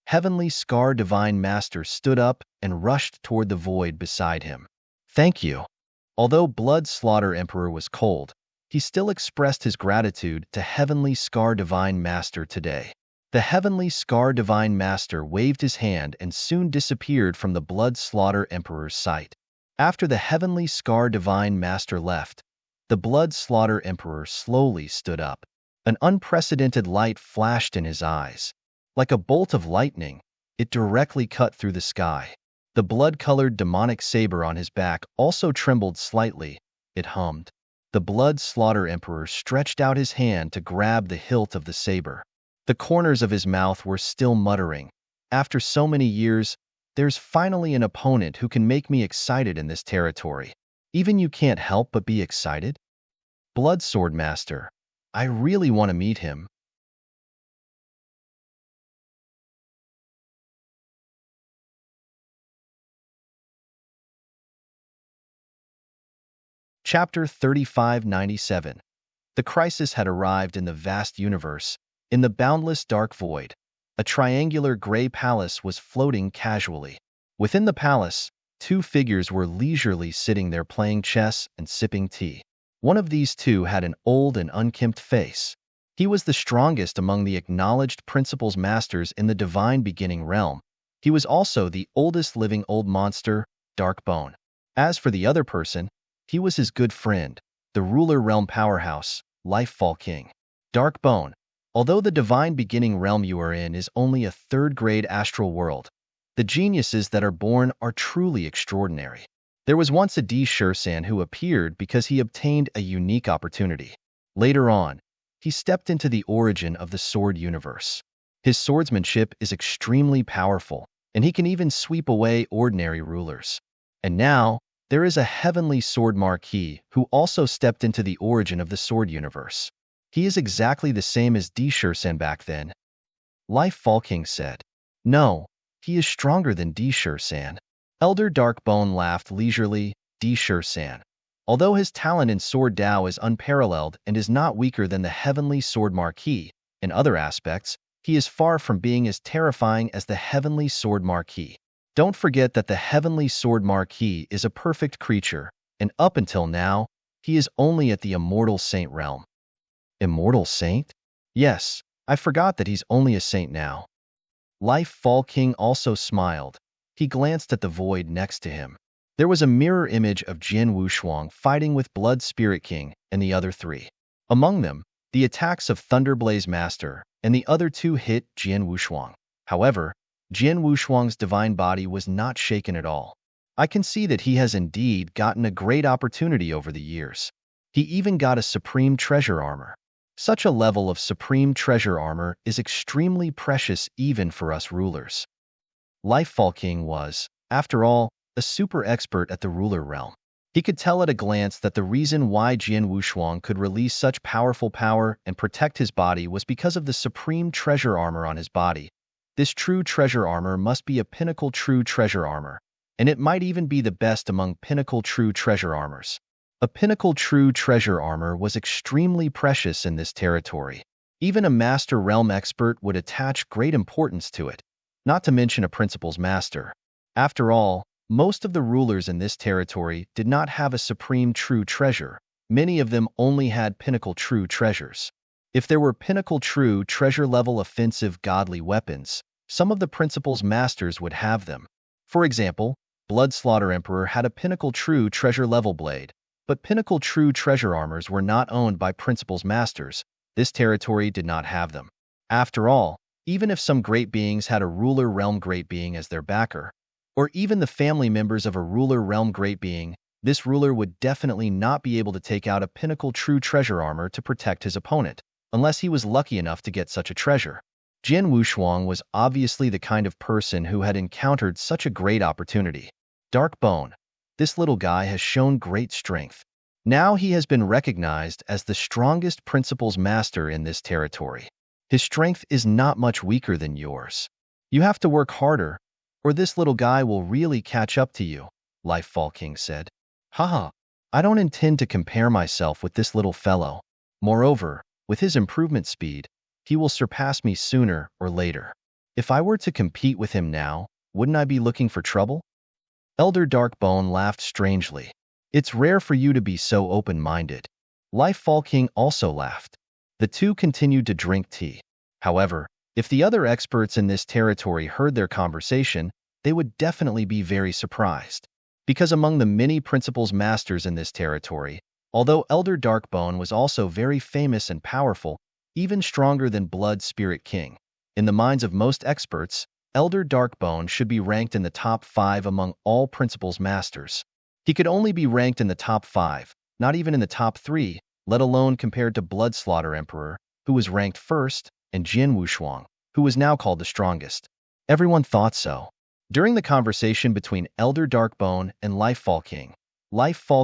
Heavenly Scar Divine Master stood up and rushed toward the void beside him. Thank you. Although Blood Slaughter Emperor was cold, he still expressed his gratitude to Heavenly Scar Divine Master today. The Heavenly Scar Divine Master waved his hand and soon disappeared from the Blood Slaughter Emperor's sight. After the Heavenly Scar Divine Master left, the Blood Slaughter Emperor slowly stood up. An unprecedented light flashed in his eyes. Like a bolt of lightning, it directly cut through the sky. The blood-colored demonic saber on his back also trembled slightly. It hummed. The Blood Slaughter Emperor stretched out his hand to grab the hilt of the saber. The corners of his mouth were still muttering. After so many years, there's finally an opponent who can make me excited in this territory. Even you can't help but be excited? Blood Sword Master, I really want to meet him. Chapter 3597. The crisis had arrived in the vast universe. In the boundless dark void, a triangular gray palace was floating casually. Within the palace, two figures were leisurely sitting there playing chess and sipping tea. One of these two had an old and unkempt face. He was the strongest among the acknowledged principles masters in the divine beginning realm. He was also the oldest living old monster, Darkbone. As for the other person, he was his good friend, the ruler realm powerhouse, Lifefall King. Darkbone, although the divine beginning realm you are in is only a third-grade astral world, the geniuses that are born are truly extraordinary. There was once a Swordsman who appeared because he obtained a unique opportunity. Later on, he stepped into the origin of the sword universe. His swordsmanship is extremely powerful, and he can even sweep away ordinary rulers. And now, there is a heavenly sword marquis who also stepped into the origin of the sword universe. He is exactly the same as Swordsman back then. Lifefall King said. No, he is stronger than Swordsman. Elder Darkbone laughed leisurely. Swordsman, although his talent in sword Dao is unparalleled and is not weaker than the heavenly sword marquis, in other aspects, he is far from being as terrifying as the heavenly sword marquis. Don't forget that the heavenly sword marquis is a perfect creature, and up until now, he is only at the immortal saint realm. Immortal saint? Yes, I forgot that he's only a saint now. Lifefall King also smiled. He glanced at the void next to him. There was a mirror image of Jian Wushuang fighting with Blood Spirit King and the other three. Among them, the attacks of Thunderblaze Master and the other two hit Jian Wushuang. However, Jian Wushuang's divine body was not shaken at all. I can see that he has indeed gotten a great opportunity over the years. He even got a supreme treasure armor. Such a level of supreme treasure armor is extremely precious even for us rulers. Lifefall King was, after all, a super expert at the ruler realm. He could tell at a glance that the reason why Jian Wushuang could release such powerful power and protect his body was because of the supreme treasure armor on his body. This true treasure armor must be a pinnacle true treasure armor, and it might even be the best among pinnacle true treasure armors. A pinnacle true treasure armor was extremely precious in this territory. Even a master realm expert would attach great importance to it, not to mention a principles master. After all, most of the rulers in this territory did not have a supreme true treasure. Many of them only had pinnacle true treasures. If there were pinnacle true treasure level offensive godly weapons, some of the principles masters would have them. For example, Bloodslaughter Emperor had a pinnacle true treasure level blade, but pinnacle true treasure armors were not owned by principles masters. This territory did not have them. After all, even if some great beings had a ruler realm great being as their backer, or even the family members of a ruler realm great being, this ruler would definitely not be able to take out a pinnacle true treasure armor to protect his opponent, unless he was lucky enough to get such a treasure. Jian Wushuang was obviously the kind of person who had encountered such a great opportunity. Darkbone, this little guy has shown great strength. Now he has been recognized as the strongest principles master in this territory. His strength is not much weaker than yours. You have to work harder, or this little guy will really catch up to you, Lifefall King said. Haha, I don't intend to compare myself with this little fellow. Moreover, with his improvement speed, he will surpass me sooner or later. If I were to compete with him now, wouldn't I be looking for trouble? Elder Darkbone laughed strangely. It's rare for you to be so open-minded. Lifefall King also laughed. The two continued to drink tea. However, if the other experts in this territory heard their conversation, they would definitely be very surprised. Because among the many principles masters in this territory, although Elder Darkbone was also very famous and powerful, even stronger than Blood Spirit King, in the minds of most experts, Elder Darkbone should be ranked in the top 5 among all principles masters. He could only be ranked in the top 5, not even in the top 3, let alone compared to Bloodslaughter Emperor, who was ranked first, and Jian Wushuang, who was now called the strongest. Everyone thought so. During the conversation between Elder Darkbone and Lifefall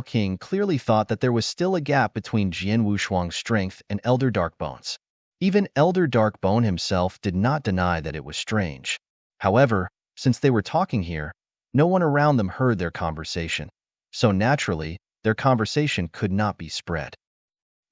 King clearly thought that there was still a gap between Jian Wushuang's strength and Elder Darkbone's. Even Elder Darkbone himself did not deny that it was strange. However, since they were talking here, no one around them heard their conversation. So naturally, their conversation could not be spread.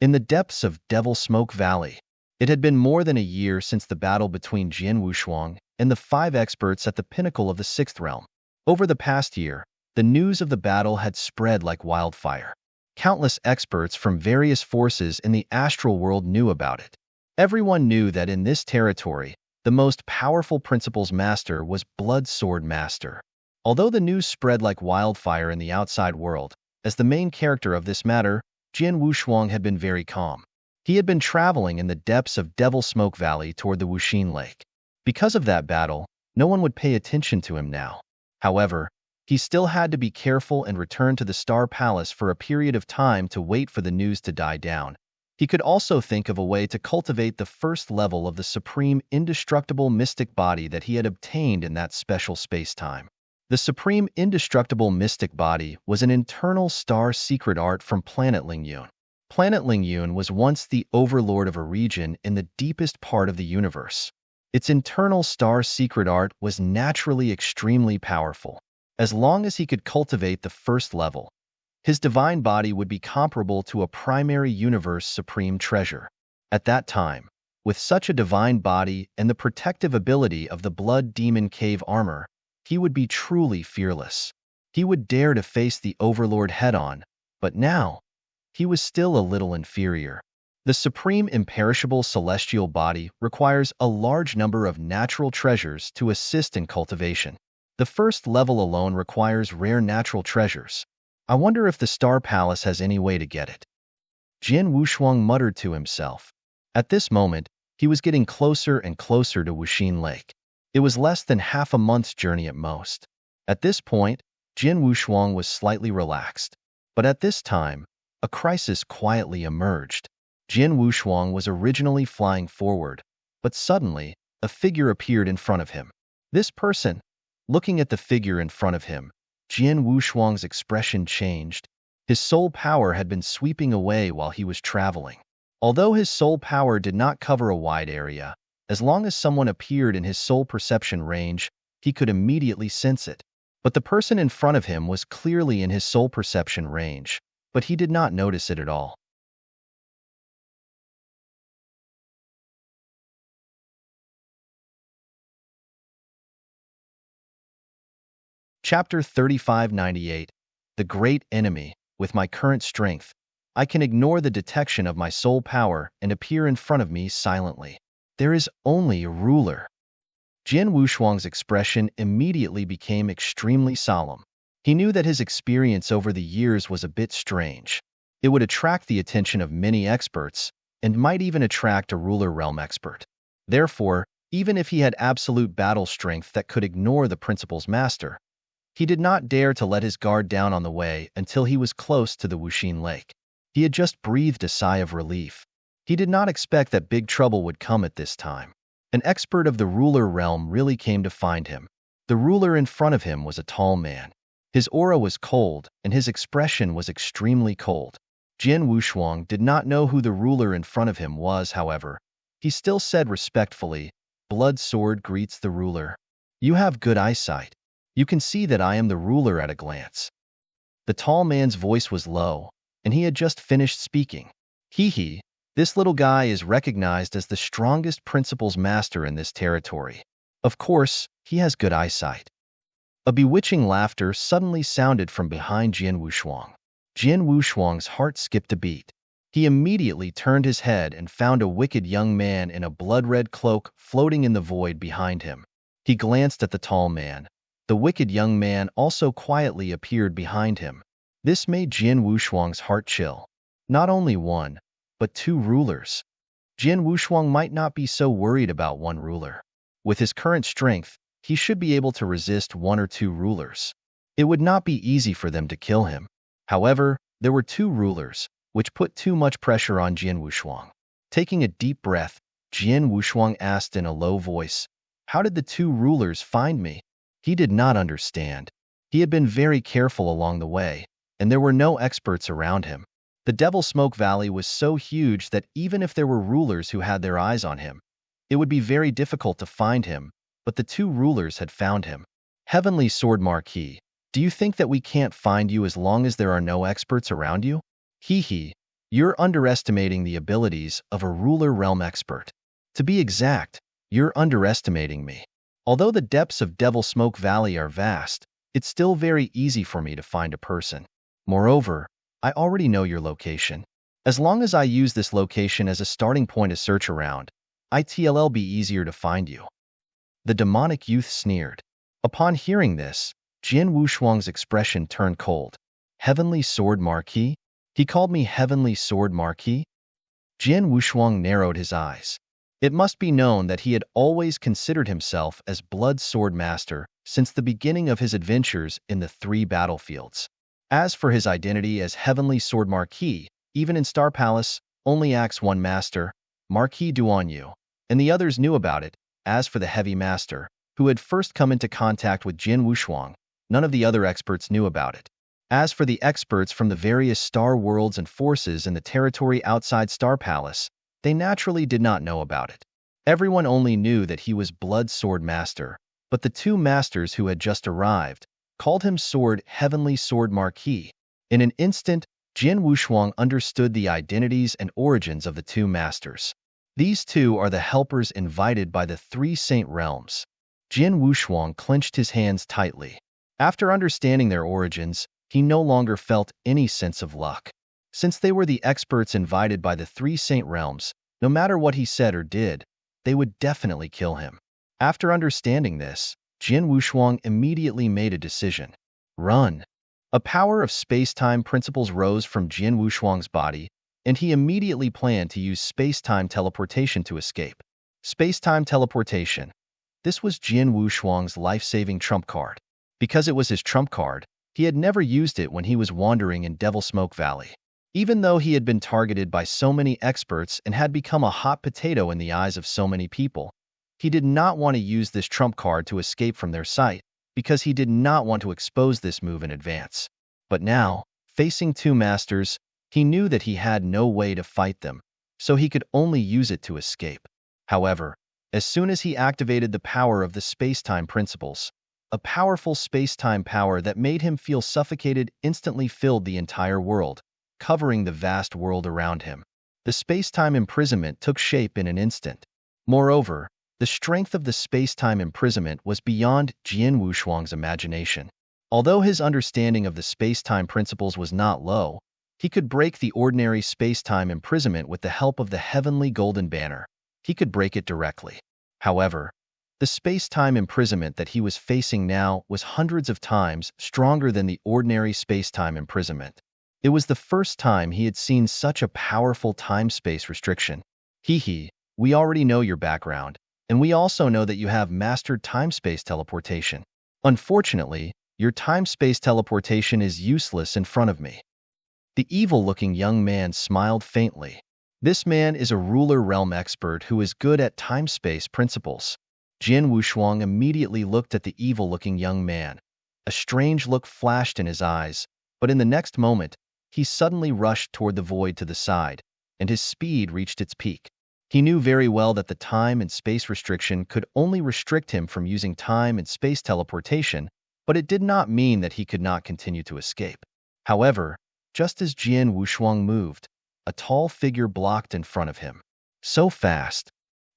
In the depths of Devil Smoke Valley, it had been more than a year since the battle between Jian Wushuang and the 5 experts at the pinnacle of the 6th realm. Over the past year, the news of the battle had spread like wildfire. Countless experts from various forces in the astral world knew about it. Everyone knew that in this territory, the most powerful principal's master was Blood Sword Master. Although the news spread like wildfire in the outside world, as the main character of this matter, Jian Wushuang had been very calm. He had been traveling in the depths of Devil Smoke Valley toward the Wuxin Lake. Because of that battle, no one would pay attention to him now. However, he still had to be careful and return to the Star Palace for a period of time to wait for the news to die down. He could also think of a way to cultivate the first level of the supreme indestructible mystic body that he had obtained in that special space-time. The supreme indestructible mystic body was an internal star secret art from planet Lingyun. Planet Lingyun was once the overlord of a region in the deepest part of the universe. Its internal star secret art was naturally extremely powerful. As long as he could cultivate the first level, his divine body would be comparable to a primary universe supreme treasure. At that time, with such a divine body and the protective ability of the Blood Demon Cave armor, he would be truly fearless. He would dare to face the Overlord head-on, but now, he was still a little inferior. The supreme imperishable celestial body requires a large number of natural treasures to assist in cultivation. The first level alone requires rare natural treasures. I wonder if the Star Palace has any way to get it. Jian Wushuang muttered to himself. At this moment, he was getting closer and closer to Wuxin Lake. It was less than half a month's journey at most. At this point, Jian Wushuang was slightly relaxed. But at this time, a crisis quietly emerged. Jian Wushuang was originally flying forward, but suddenly, a figure appeared in front of him. This person, looking at the figure in front of him, Jian Wushuang's expression changed. His soul power had been sweeping away while he was traveling. Although his soul power did not cover a wide area, as long as someone appeared in his soul perception range, he could immediately sense it. But the person in front of him was clearly in his soul perception range, but he did not notice it at all. Chapter 3598. The Great Enemy. With my current strength, I can ignore the detection of my soul power and appear in front of me silently. There is only a ruler. Jian Wushuang's expression immediately became extremely solemn. He knew that his experience over the years was a bit strange. It would attract the attention of many experts, and might even attract a ruler realm expert. Therefore, even if he had absolute battle strength that could ignore the principal's master, he did not dare to let his guard down on the way until he was close to the Wuxin Lake. He had just breathed a sigh of relief. He did not expect that big trouble would come at this time. An expert of the ruler realm really came to find him. The ruler in front of him was a tall man. His aura was cold, and his expression was extremely cold. Jian Wushuang did not know who the ruler in front of him was, however. He still said respectfully, "Blood Sword greets the ruler. You have good eyesight. You can see that I am the ruler at a glance." The tall man's voice was low, and he had just finished speaking. Hee, this little guy is recognized as the strongest principal's master in this territory. Of course, he has good eyesight. A bewitching laughter suddenly sounded from behind Jian Wushuang. Jian Wushuang's heart skipped a beat. He immediately turned his head and found a wicked young man in a blood-red cloak floating in the void behind him. He glanced at the tall man. The wicked young man also quietly appeared behind him. This made Jian Wushuang's heart chill. Not only one, but 2 rulers. Jian Wushuang might not be so worried about one ruler. With his current strength, he should be able to resist 1 or 2 rulers. It would not be easy for them to kill him. However, there were 2 rulers, which put too much pressure on Jian Wushuang. Taking a deep breath, Jian Wushuang asked in a low voice, "How did the 2 rulers find me?" He did not understand. He had been very careful along the way, and there were no experts around him. The Devil Smoke Valley was so huge that even if there were rulers who had their eyes on him, it would be very difficult to find him, but the 2 rulers had found him. Heavenly Sword Marquis. Do you think that we can't find you as long as there are no experts around you? Hee hee, you're underestimating the abilities of a ruler realm expert. To be exact, you're underestimating me. Although the depths of Devil Smoke Valley are vast, it's still very easy for me to find a person. Moreover, I already know your location. As long as I use this location as a starting point to search around, it'll be easier to find you. The demonic youth sneered. Upon hearing this, Jin Wushuang's expression turned cold. Heavenly Sword Marquis? He called me Heavenly Sword Marquis? Jin Wushuang narrowed his eyes. It must be known that he had always considered himself as Blood Sword Master since the beginning of his adventures in the 3 battlefields. As for his identity as Heavenly Sword Marquis, even in Star Palace, only acts one master, Marquis Duanyu, and the others knew about it. As for the Heavy Master, who had first come into contact with Jin Wushuang, none of the other experts knew about it. As for the experts from the various star worlds and forces in the territory outside Star Palace, they naturally did not know about it. Everyone only knew that he was Blood Sword Master, but the 2 masters who had just arrived called him Heavenly Sword Marquis. In an instant, Jin Wushuang understood the identities and origins of the 2 masters. These 2 are the helpers invited by the 3 Saint Realms. Jin Wushuang clenched his hands tightly. After understanding their origins, he no longer felt any sense of luck. Since they were the experts invited by the 3 Saint Realms, no matter what he said or did, they would definitely kill him. After understanding this, Jin Wushuang immediately made a decision. Run! A power of space-time principles rose from Jin Wushuang's body, and he immediately planned to use space-time teleportation to escape. Space-time teleportation. This was Jin Wushuang's life-saving trump card. Because it was his trump card, he had never used it when he was wandering in Devil Smoke Valley. Even though he had been targeted by so many experts and had become a hot potato in the eyes of so many people, he did not want to use this trump card to escape from their sight because he did not want to expose this move in advance. But now, facing 2 masters, he knew that he had no way to fight them, so he could only use it to escape. However, as soon as he activated the power of the space-time principles, a powerful space-time power that made him feel suffocated instantly filled the entire world, covering the vast world around him. The space-time imprisonment took shape in an instant. Moreover, the strength of the space-time imprisonment was beyond Jin Wushuang's imagination. Although his understanding of the space-time principles was not low, he could break the ordinary space-time imprisonment with the help of the heavenly golden banner. He could break it directly. However, the space-time imprisonment that he was facing now was hundreds of times stronger than the ordinary space-time imprisonment. It was the first time he had seen such a powerful time-space restriction. Hee hee, we already know your background, and we also know that you have mastered time-space teleportation. Unfortunately, your time-space teleportation is useless in front of me. The evil-looking young man smiled faintly. This man is a ruler realm expert who is good at time-space principles. Jin Wushuang immediately looked at the evil-looking young man. A strange look flashed in his eyes, but in the next moment, he suddenly rushed toward the void to the side, and his speed reached its peak. He knew very well that the time and space restriction could only restrict him from using time and space teleportation, but it did not mean that he could not continue to escape. However, just as Jin Wushuang moved, a tall figure blocked in front of him. So fast,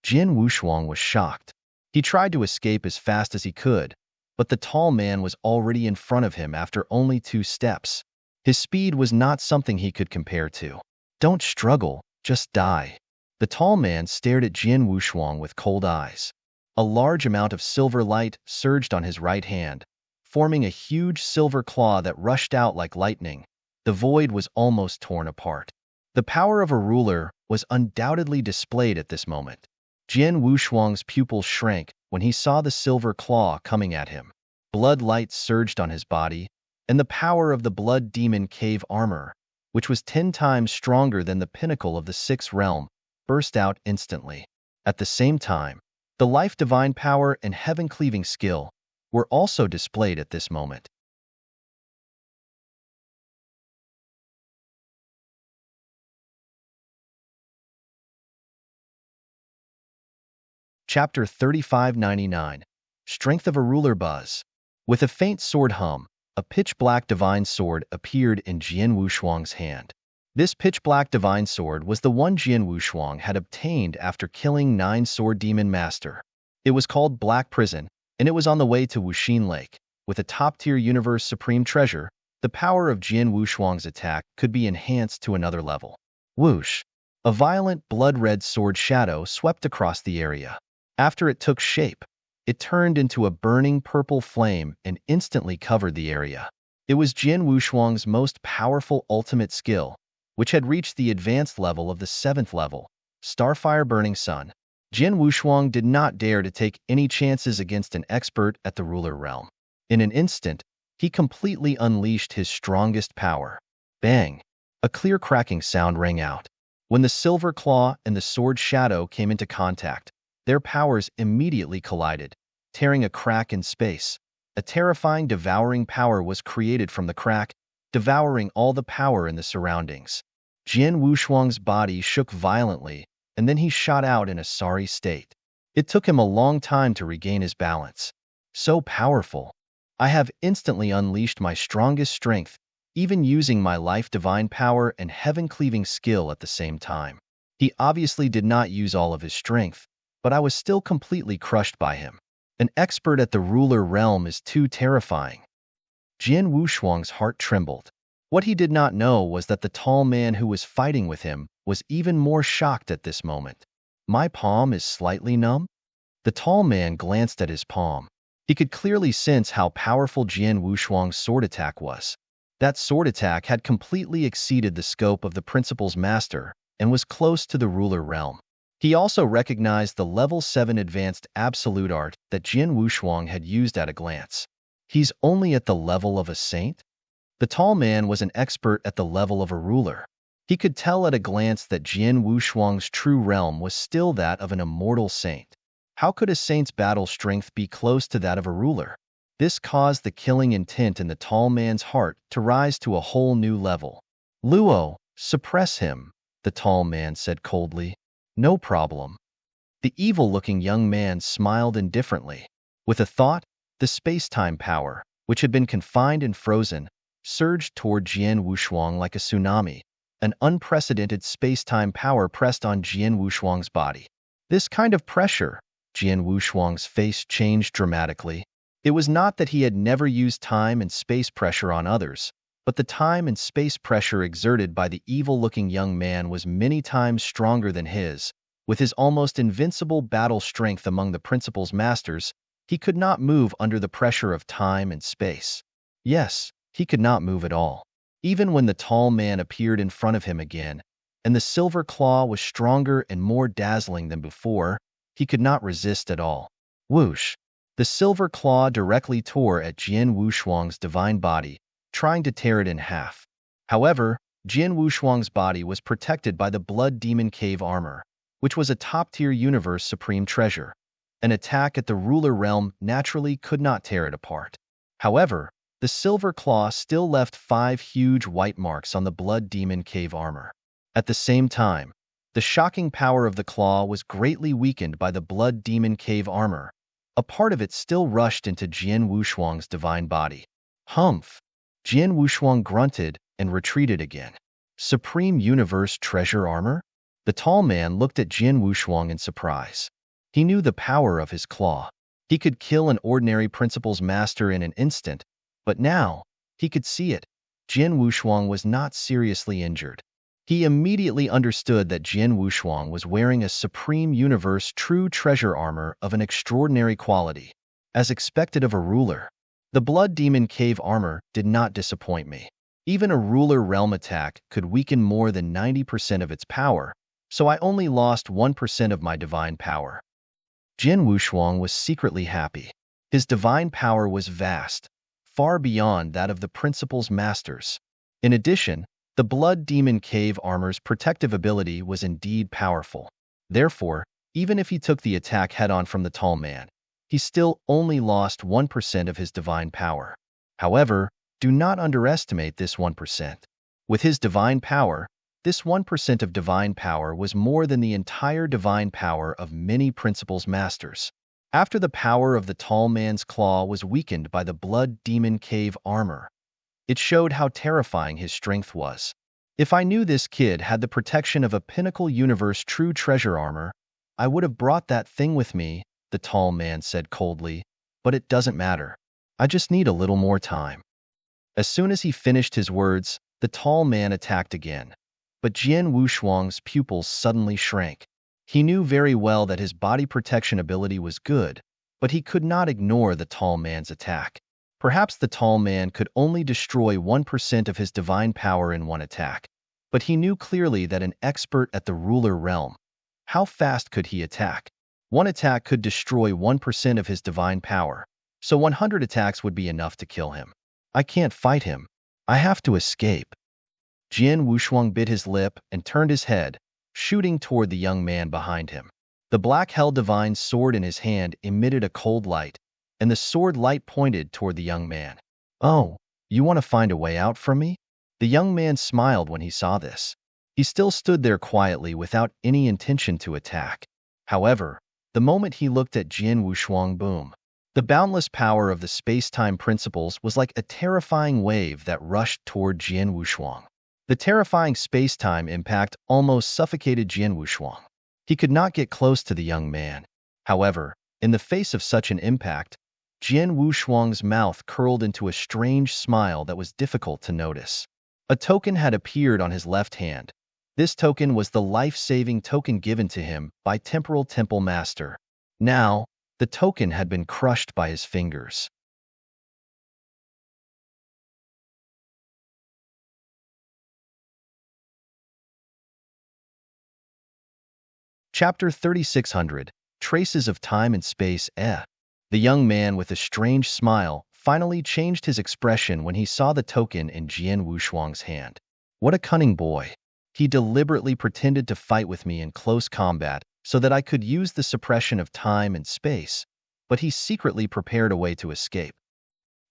Jin Wushuang was shocked. He tried to escape as fast as he could, but the tall man was already in front of him after only 2 steps. His speed was not something he could compare to. Don't struggle, just die. The tall man stared at Jin Wushuang with cold eyes. A large amount of silver light surged on his right hand, forming a huge silver claw that rushed out like lightning. The void was almost torn apart. The power of a ruler was undoubtedly displayed at this moment. Jin Wushuang's pupils shrank when he saw the silver claw coming at him. Blood light surged on his body, and the power of the Blood Demon Cave armor, which was 10 times stronger than the pinnacle of the 6th realm, burst out instantly. At the same time, the life divine power and heaven-cleaving skill were also displayed at this moment. Chapter 3599. Strength of a Ruler Buzz. With a faint sword hum, a pitch-black divine sword appeared in Jian Wushuang's hand. This pitch-black divine sword was the one Jian Wushuang had obtained after killing 9 sword demon master. It was called Black Prison, and it was on the way to Wuxin Lake. With a top-tier universe supreme treasure, the power of Jian Wushuang's attack could be enhanced to another level. Whoosh! A violent blood-red sword shadow swept across the area. After it took shape, it turned into a burning purple flame and instantly covered the area. It was Jian Wushuang's most powerful ultimate skill, which had reached the advanced level of the 7th level, Starfire Burning Sun. Jian Wushuang did not dare to take any chances against an expert at the ruler realm. In an instant, he completely unleashed his strongest power. Bang! A clear cracking sound rang out. When the silver claw and the sword shadow came into contact, their powers immediately collided, tearing a crack in space. A terrifying devouring power was created from the crack, devouring all the power in the surroundings. Jian Wushuang's body shook violently, and then he shot out in a sorry state. It took him a long time to regain his balance. So powerful. I have instantly unleashed my strongest strength, even using my life divine power and heaven-cleaving skill at the same time. He obviously did not use all of his strength, but I was still completely crushed by him. An expert at the ruler realm is too terrifying. Jian Wushuang's heart trembled. What he did not know was that the tall man who was fighting with him was even more shocked at this moment. My palm is slightly numb? The tall man glanced at his palm. He could clearly sense how powerful Jian Wushuang's sword attack was. That sword attack had completely exceeded the scope of the principal's master and was close to the ruler realm. He also recognized the level 7 advanced absolute art that Jian Wushuang had used at a glance. He's only at the level of a saint? The tall man was an expert at the level of a ruler. He could tell at a glance that Jian Wushuang's true realm was still that of an immortal saint. How could a saint's battle strength be close to that of a ruler? This caused the killing intent in the tall man's heart to rise to a whole new level. Luo, suppress him, the tall man said coldly. No problem. The evil-looking young man smiled indifferently. With a thought, the space-time power, which had been confined and frozen, surged toward Jian Wushuang like a tsunami. An unprecedented space-time power pressed on Jian Wushuang's body. This kind of pressure, Jian Wushuang's face changed dramatically. It was not that he had never used time and space pressure on others, but the time and space pressure exerted by the evil-looking young man was many times stronger than his. With his almost invincible battle strength among the principal's masters, he could not move under the pressure of time and space. Yes, he could not move at all. Even when the tall man appeared in front of him again, and the silver claw was stronger and more dazzling than before, he could not resist at all. Whoosh! The silver claw directly tore at Jian Wushuang's divine body, trying to tear it in half. However, Jian Wushuang's body was protected by the Blood Demon Cave armor, which was a top-tier universe supreme treasure. An attack at the ruler realm naturally could not tear it apart. However, the silver claw still left 5 huge white marks on the Blood Demon Cave armor. At the same time, the shocking power of the claw was greatly weakened by the Blood Demon Cave armor. A part of it still rushed into Jian Wushuang's divine body. Humph! Jian Wushuang grunted and retreated again. Supreme Universe Treasure Armor? The tall man looked at Jian Wushuang in surprise. He knew the power of his claw. He could kill an ordinary principal's master in an instant, but now, he could see it. Jian Wushuang was not seriously injured. He immediately understood that Jian Wushuang was wearing a Supreme Universe True Treasure Armor of an extraordinary quality. As expected of a ruler, the Blood Demon Cave armor did not disappoint me. Even a ruler realm attack could weaken more than 90% of its power, so I only lost 1% of my divine power. Jian Wushuang was secretly happy. His divine power was vast, far beyond that of the principal's masters. In addition, the Blood Demon Cave armor's protective ability was indeed powerful. Therefore, even if he took the attack head-on from the tall man, he still only lost 1% of his divine power. However, do not underestimate this 1%. With his divine power, this 1% of divine power was more than the entire divine power of many principal's masters. After the power of the tall man's claw was weakened by the Blood Demon Cave armor, it showed how terrifying his strength was. If I knew this kid had the protection of a Pinnacle Universe true treasure armor, I would have brought that thing with me, the tall man said coldly, but it doesn't matter. I just need a little more time. As soon as he finished his words, the tall man attacked again. But Jian Wushuang's pupils suddenly shrank. He knew very well that his body protection ability was good, but he could not ignore the tall man's attack. Perhaps the tall man could only destroy 1% of his divine power in one attack, but he knew clearly that an expert at the ruler realm. How fast could he attack? One attack could destroy 1% of his divine power, so 100 attacks would be enough to kill him. I can't fight him. I have to escape. Jian Wushuang bit his lip and turned his head, shooting toward the young man behind him. The Black Hell Divine sword in his hand emitted a cold light, and the sword light pointed toward the young man. Oh, you want to find a way out from me? The young man smiled when he saw this. He still stood there quietly without any intention to attack. However, the moment he looked at Jian Wushuang, boom. The boundless power of the space-time principles was like a terrifying wave that rushed toward Jian Wushuang. The terrifying space-time impact almost suffocated Jian Wushuang. He could not get close to the young man. However, in the face of such an impact, Jian Wushuang's mouth curled into a strange smile that was difficult to notice. A token had appeared on his left hand. This token was the life-saving token given to him by Temporal Temple Master. Now, the token had been crushed by his fingers. Chapter 3600, Traces of Time and Space. The young man with a strange smile finally changed his expression when he saw the token in Jian Wushuang's hand. What a cunning boy. He deliberately pretended to fight with me in close combat so that I could use the suppression of time and space, but he secretly prepared a way to escape.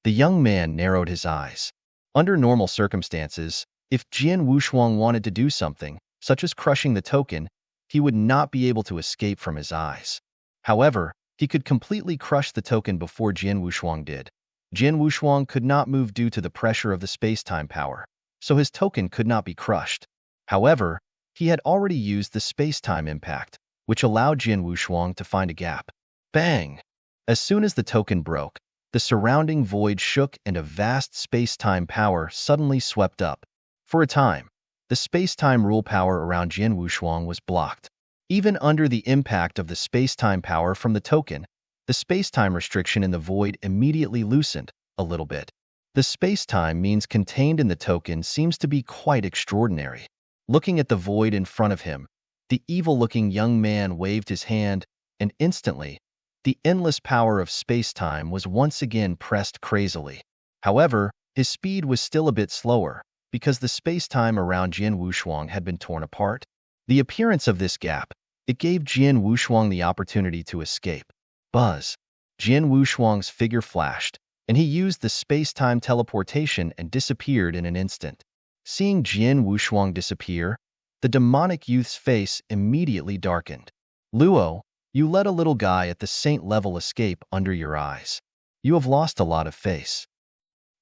The young man narrowed his eyes. Under normal circumstances, if Jian Wushuang wanted to do something, such as crushing the token, he would not be able to escape from his eyes. However, he could completely crush the token before Jian Wushuang did. Jian Wushuang could not move due to the pressure of the space-time power, so his token could not be crushed. However, he had already used the space-time impact, which allowed Jian Wushuang to find a gap. Bang! As soon as the token broke, the surrounding void shook and a vast space-time power suddenly swept up. For a time, the space-time rule power around Jian Wushuang was blocked. Even under the impact of the space-time power from the token, the space-time restriction in the void immediately loosened a little bit. The space-time means contained in the token seems to be quite extraordinary. Looking at the void in front of him, the evil-looking young man waved his hand, and instantly, the endless power of space-time was once again pressed crazily. However, his speed was still a bit slower, because the space-time around Jian Wushuang had been torn apart. The appearance of this gap, it gave Jian Wushuang the opportunity to escape. Buzz! Jian Wushuang's figure flashed, and he used the space-time teleportation and disappeared in an instant. Seeing Jian Wushuang disappear, the demonic youth's face immediately darkened. Luo, you let a little guy at the saint level escape under your eyes. You have lost a lot of face.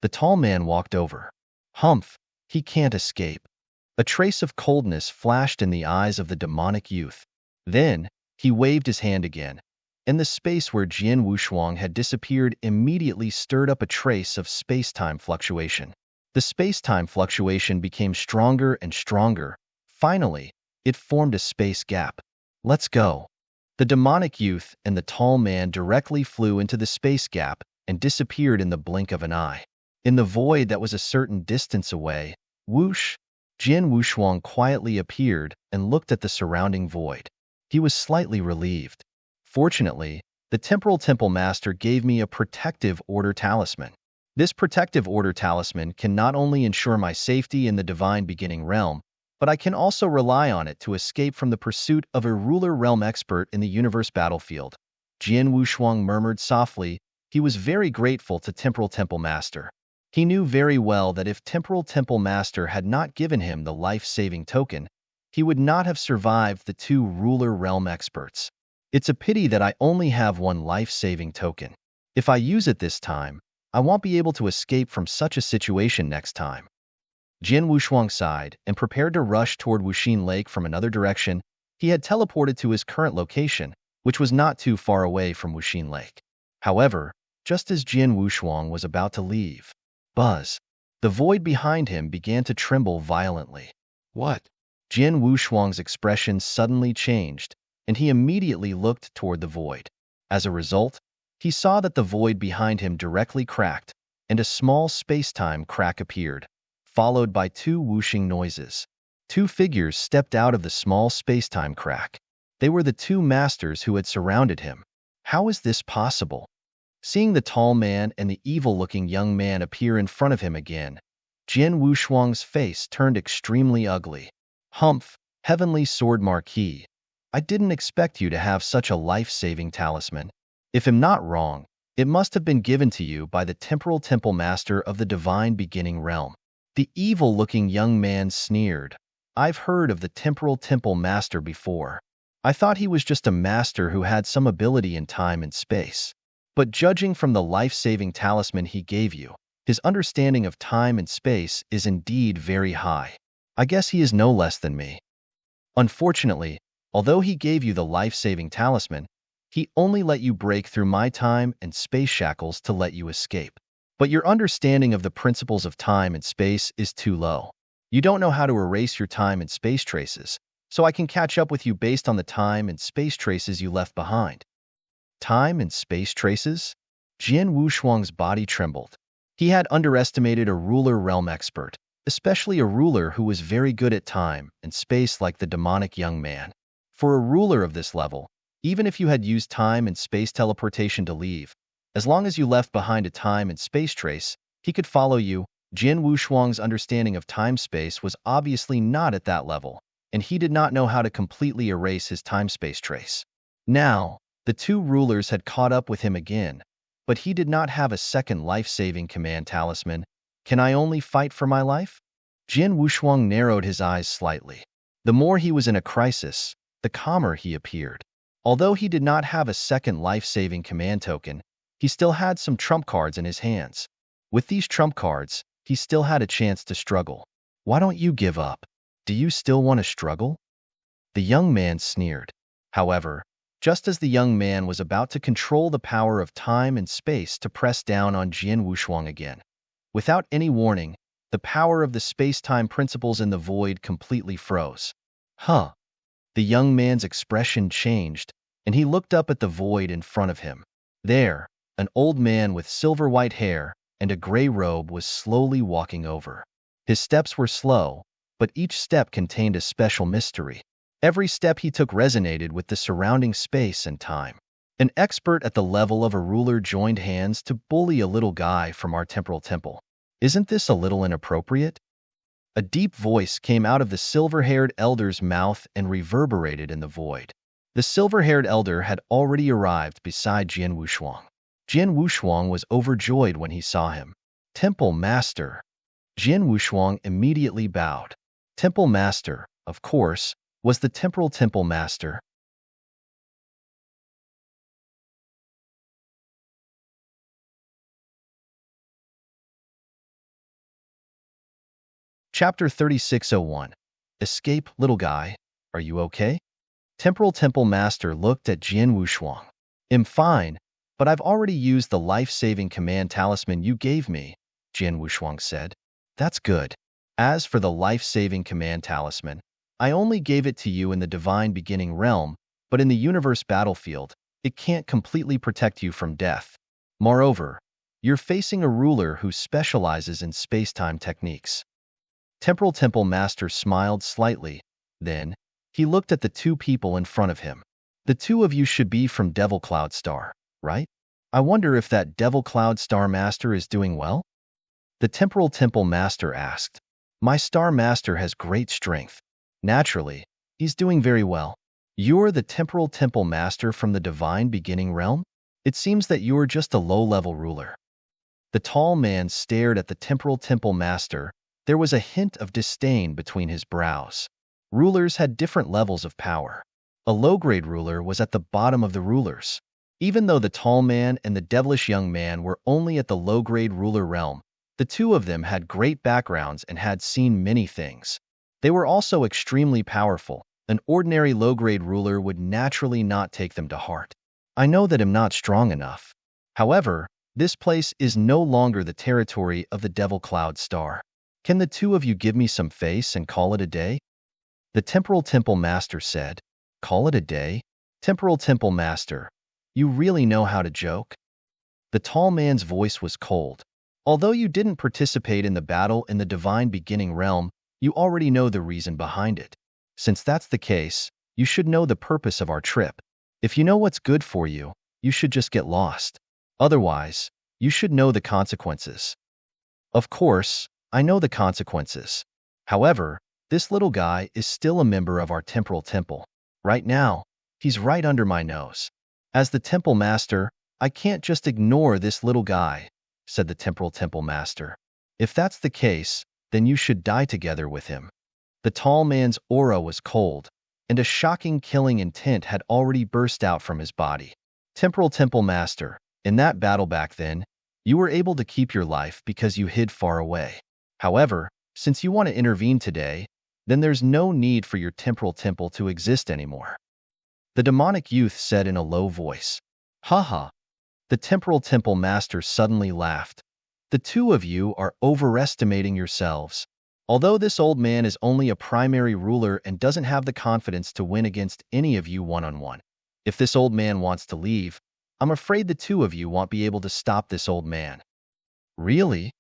The tall man walked over. Humph! He can't escape. A trace of coldness flashed in the eyes of the demonic youth. Then, he waved his hand again, and the space where Jian Wushuang had disappeared immediately stirred up a trace of space-time fluctuation. The space-time fluctuation became stronger and stronger. Finally, it formed a space gap. Let's go. The demonic youth and the tall man directly flew into the space gap and disappeared in the blink of an eye. In the void that was a certain distance away, whoosh, Jian Wushuang quietly appeared and looked at the surrounding void. He was slightly relieved. Fortunately, the Temporal Temple Master gave me a protective order talisman. This protective order talisman can not only ensure my safety in the divine beginning realm, but I can also rely on it to escape from the pursuit of a ruler realm expert in the universe battlefield. Jian Wushuang murmured softly. He was very grateful to Temporal Temple Master. He knew very well that if Temporal Temple Master had not given him the life-saving token, he would not have survived the two ruler realm experts. It's a pity that I only have one life-saving token. If I use it this time, I won't be able to escape from such a situation next time. Jian Wushuang sighed and prepared to rush toward Wuxin Lake from another direction. He had teleported to his current location, which was not too far away from Wuxin Lake. However, just as Jian Wushuang was about to leave, buzz, the void behind him began to tremble violently. What? Jian Wushuang's expression suddenly changed, and he immediately looked toward the void. As a result, he saw that the void behind him directly cracked, and a small space-time crack appeared, followed by two whooshing noises. Two figures stepped out of the small space-time crack. They were the two masters who had surrounded him. How is this possible? Seeing the tall man and the evil-looking young man appear in front of him again, Jian Wushuang's face turned extremely ugly. Humph, Heavenly Sword Marquis, I didn't expect you to have such a life-saving talisman. If I'm not wrong, it must have been given to you by the Temporal Temple Master of the Divine Beginning Realm. The evil-looking young man sneered. I've heard of the Temporal Temple Master before. I thought he was just a master who had some ability in time and space. But judging from the life-saving talisman he gave you, his understanding of time and space is indeed very high. I guess he is no less than me. Unfortunately, although he gave you the life-saving talisman, he only let you break through my time and space shackles to let you escape. But your understanding of the principles of time and space is too low. You don't know how to erase your time and space traces, so I can catch up with you based on the time and space traces you left behind. Time and space traces? Jian Wushuang's body trembled. He had underestimated a ruler realm expert, especially a ruler who was very good at time and space like the demonic young man. For a ruler of this level, even if you had used time and space teleportation to leave, as long as you left behind a time and space trace, he could follow you. Jian Wushuang's understanding of time-space was obviously not at that level, and he did not know how to completely erase his time-space trace. Now, the two rulers had caught up with him again, but he did not have a second life-saving command talisman. Can I only fight for my life? Jian Wushuang narrowed his eyes slightly. The more he was in a crisis, the calmer he appeared. Although he did not have a second life-saving command token, he still had some trump cards in his hands. With these trump cards, he still had a chance to struggle. Why don't you give up? Do you still want to struggle? The young man sneered. However, just as the young man was about to control the power of time and space to press down on Jian Wushuang again, without any warning, the power of the space-time principles in the void completely froze. Huh. The young man's expression changed, and he looked up at the void in front of him. There, an old man with silver-white hair and a gray robe was slowly walking over. His steps were slow, but each step contained a special mystery. Every step he took resonated with the surrounding space and time. An expert at the level of a ruler joined hands to bully a little guy from our temporal temple. Isn't this a little inappropriate? A deep voice came out of the silver-haired elder's mouth and reverberated in the void. The silver-haired elder had already arrived beside Jian Wushuang. Jian Wushuang was overjoyed when he saw him. Temple Master. Jian Wushuang immediately bowed. Temple Master, of course, was the Temporal Temple Master. Chapter 3601. Escape, little guy. Are you okay? Temporal Temple Master looked at Jian Wushuang. I'm fine, but I've already used the life-saving command talisman you gave me, Jian Wushuang said. That's good. As for the life-saving command talisman, I only gave it to you in the Divine Beginning Realm, but in the universe battlefield, it can't completely protect you from death. Moreover, you're facing a ruler who specializes in space-time techniques. Temporal Temple Master smiled slightly. Then, he looked at the two people in front of him. The two of you should be from Devil Cloud Star, right? I wonder if that Devil Cloud Star Master is doing well? The Temporal Temple Master asked. My Star Master has great strength. Naturally, he's doing very well. You're the Temporal Temple Master from the Divine Beginning Realm? It seems that you're just a low-level ruler. The tall man stared at the Temporal Temple Master. There was a hint of disdain between his brows. Rulers had different levels of power. A low-grade ruler was at the bottom of the rulers. Even though the tall man and the devilish young man were only at the low-grade ruler realm, the two of them had great backgrounds and had seen many things. They were also extremely powerful. An ordinary low-grade ruler would naturally not take them to heart. I know that I'm not strong enough. However, this place is no longer the territory of the Devil Cloud Star. Can the two of you give me some face and call it a day? The Temporal Temple Master said. Call it a day? Temporal Temple Master, you really know how to joke? The tall man's voice was cold. Although you didn't participate in the battle in the Divine Beginning realm, you already know the reason behind it. Since that's the case, you should know the purpose of our trip. If you know what's good for you, you should just get lost. Otherwise, you should know the consequences. Of course, I know the consequences. However, this little guy is still a member of our temporal temple. Right now, he's right under my nose. As the temple master, I can't just ignore this little guy, said the temporal temple master. If that's the case, then you should die together with him. The tall man's aura was cold, and a shocking killing intent had already burst out from his body. Temporal temple master, in that battle back then, you were able to keep your life because you hid far away. However, since you want to intervene today, then there's no need for your temporal temple to exist anymore. The demonic youth said in a low voice. Haha. The temporal temple master suddenly laughed. The two of you are overestimating yourselves. Although this old man is only a primary ruler and doesn't have the confidence to win against any of you one-on-one, if this old man wants to leave, I'm afraid the two of you won't be able to stop this old man. Really?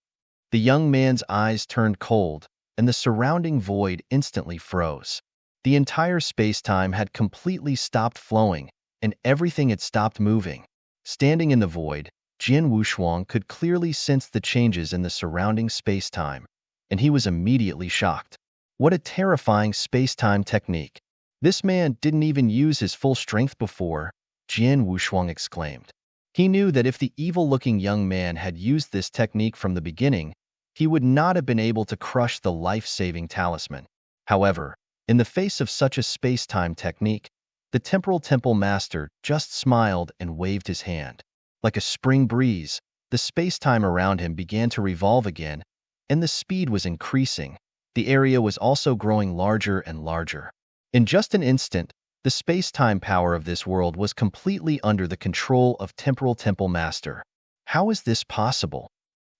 The young man's eyes turned cold, and the surrounding void instantly froze. The entire space-time had completely stopped flowing, and everything had stopped moving. Standing in the void, Jian Wushuang could clearly sense the changes in the surrounding space-time, and he was immediately shocked. What a terrifying space-time technique! This man didn't even use his full strength before, Jian Wushuang exclaimed. He knew that if the evil-looking young man had used this technique from the beginning, he would not have been able to crush the life-saving talisman. However, in the face of such a space-time technique, the temporal temple master just smiled and waved his hand. Like a spring breeze, the space-time around him began to revolve again, and the speed was increasing. The area was also growing larger and larger. In just an instant, the space-time power of this world was completely under the control of Temporal Temple Master. How is this possible?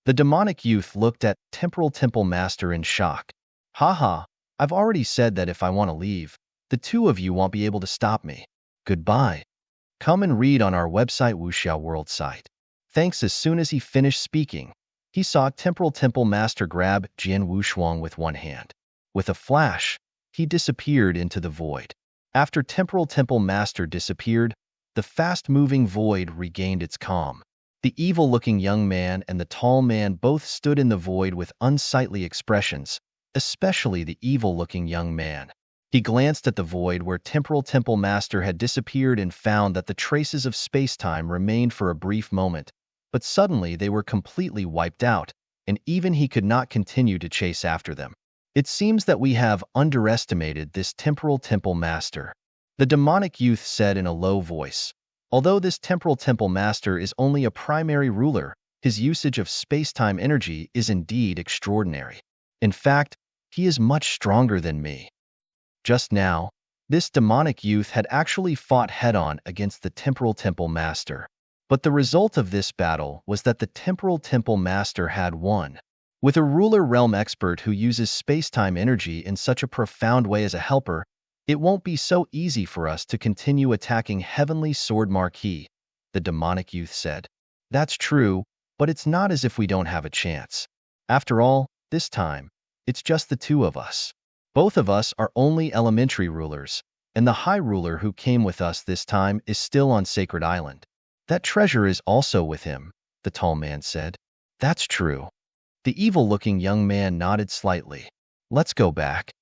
The demonic youth looked at Temporal Temple Master in shock. Haha, I've already said that if I want to leave, the two of you won't be able to stop me. Goodbye. Come and read on our website Wuxiao World site. Thanks. As soon as he finished speaking, he saw Temporal Temple Master grab Jian Wushuang with one hand. With a flash, he disappeared into the void. After Temporal Temple Master disappeared, the fast-moving void regained its calm. The evil-looking young man and the tall man both stood in the void with unsightly expressions, especially the evil-looking young man. He glanced at the void where Temporal Temple Master had disappeared and found that the traces of space-time remained for a brief moment, but suddenly they were completely wiped out, and even he could not continue to chase after them. It seems that we have underestimated this Temporal Temple Master, the demonic youth said in a low voice. Although this Temporal Temple Master is only a primary ruler, his usage of space-time energy is indeed extraordinary. In fact, he is much stronger than me. Just now, this demonic youth had actually fought head-on against the Temporal Temple Master. But the result of this battle was that the Temporal Temple Master had won. With a ruler realm expert who uses space-time energy in such a profound way as a helper, it won't be so easy for us to continue attacking Heavenly Sword Marquis, the demonic youth said. That's true, but it's not as if we don't have a chance. After all, this time, it's just the two of us. Both of us are only elementary rulers, and the high ruler who came with us this time is still on Sacred Island. That treasure is also with him, the tall man said. That's true. The evil-looking young man nodded slightly. Let's go back.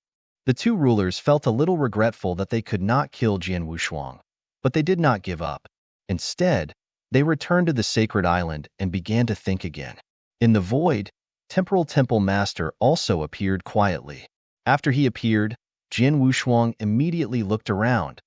The two rulers felt a little regretful that they could not kill Jian Wushuang, but they did not give up. Instead, they returned to the Sacred Island and began to think again. In the void, Temporal Temple Master also appeared quietly. After he appeared, Jian Wushuang immediately looked around,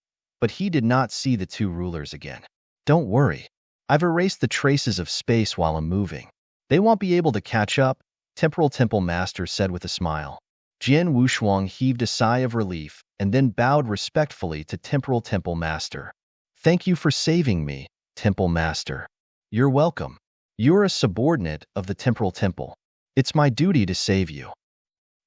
but he did not see the two rulers again. Don't worry. I've erased the traces of space while I'm moving. They won't be able to catch up, Temporal Temple Master said with a smile. Jian Wushuang heaved a sigh of relief and then bowed respectfully to Temporal Temple Master. Thank you for saving me, Temple Master. You're welcome. You're a subordinate of the Temporal Temple. It's my duty to save you.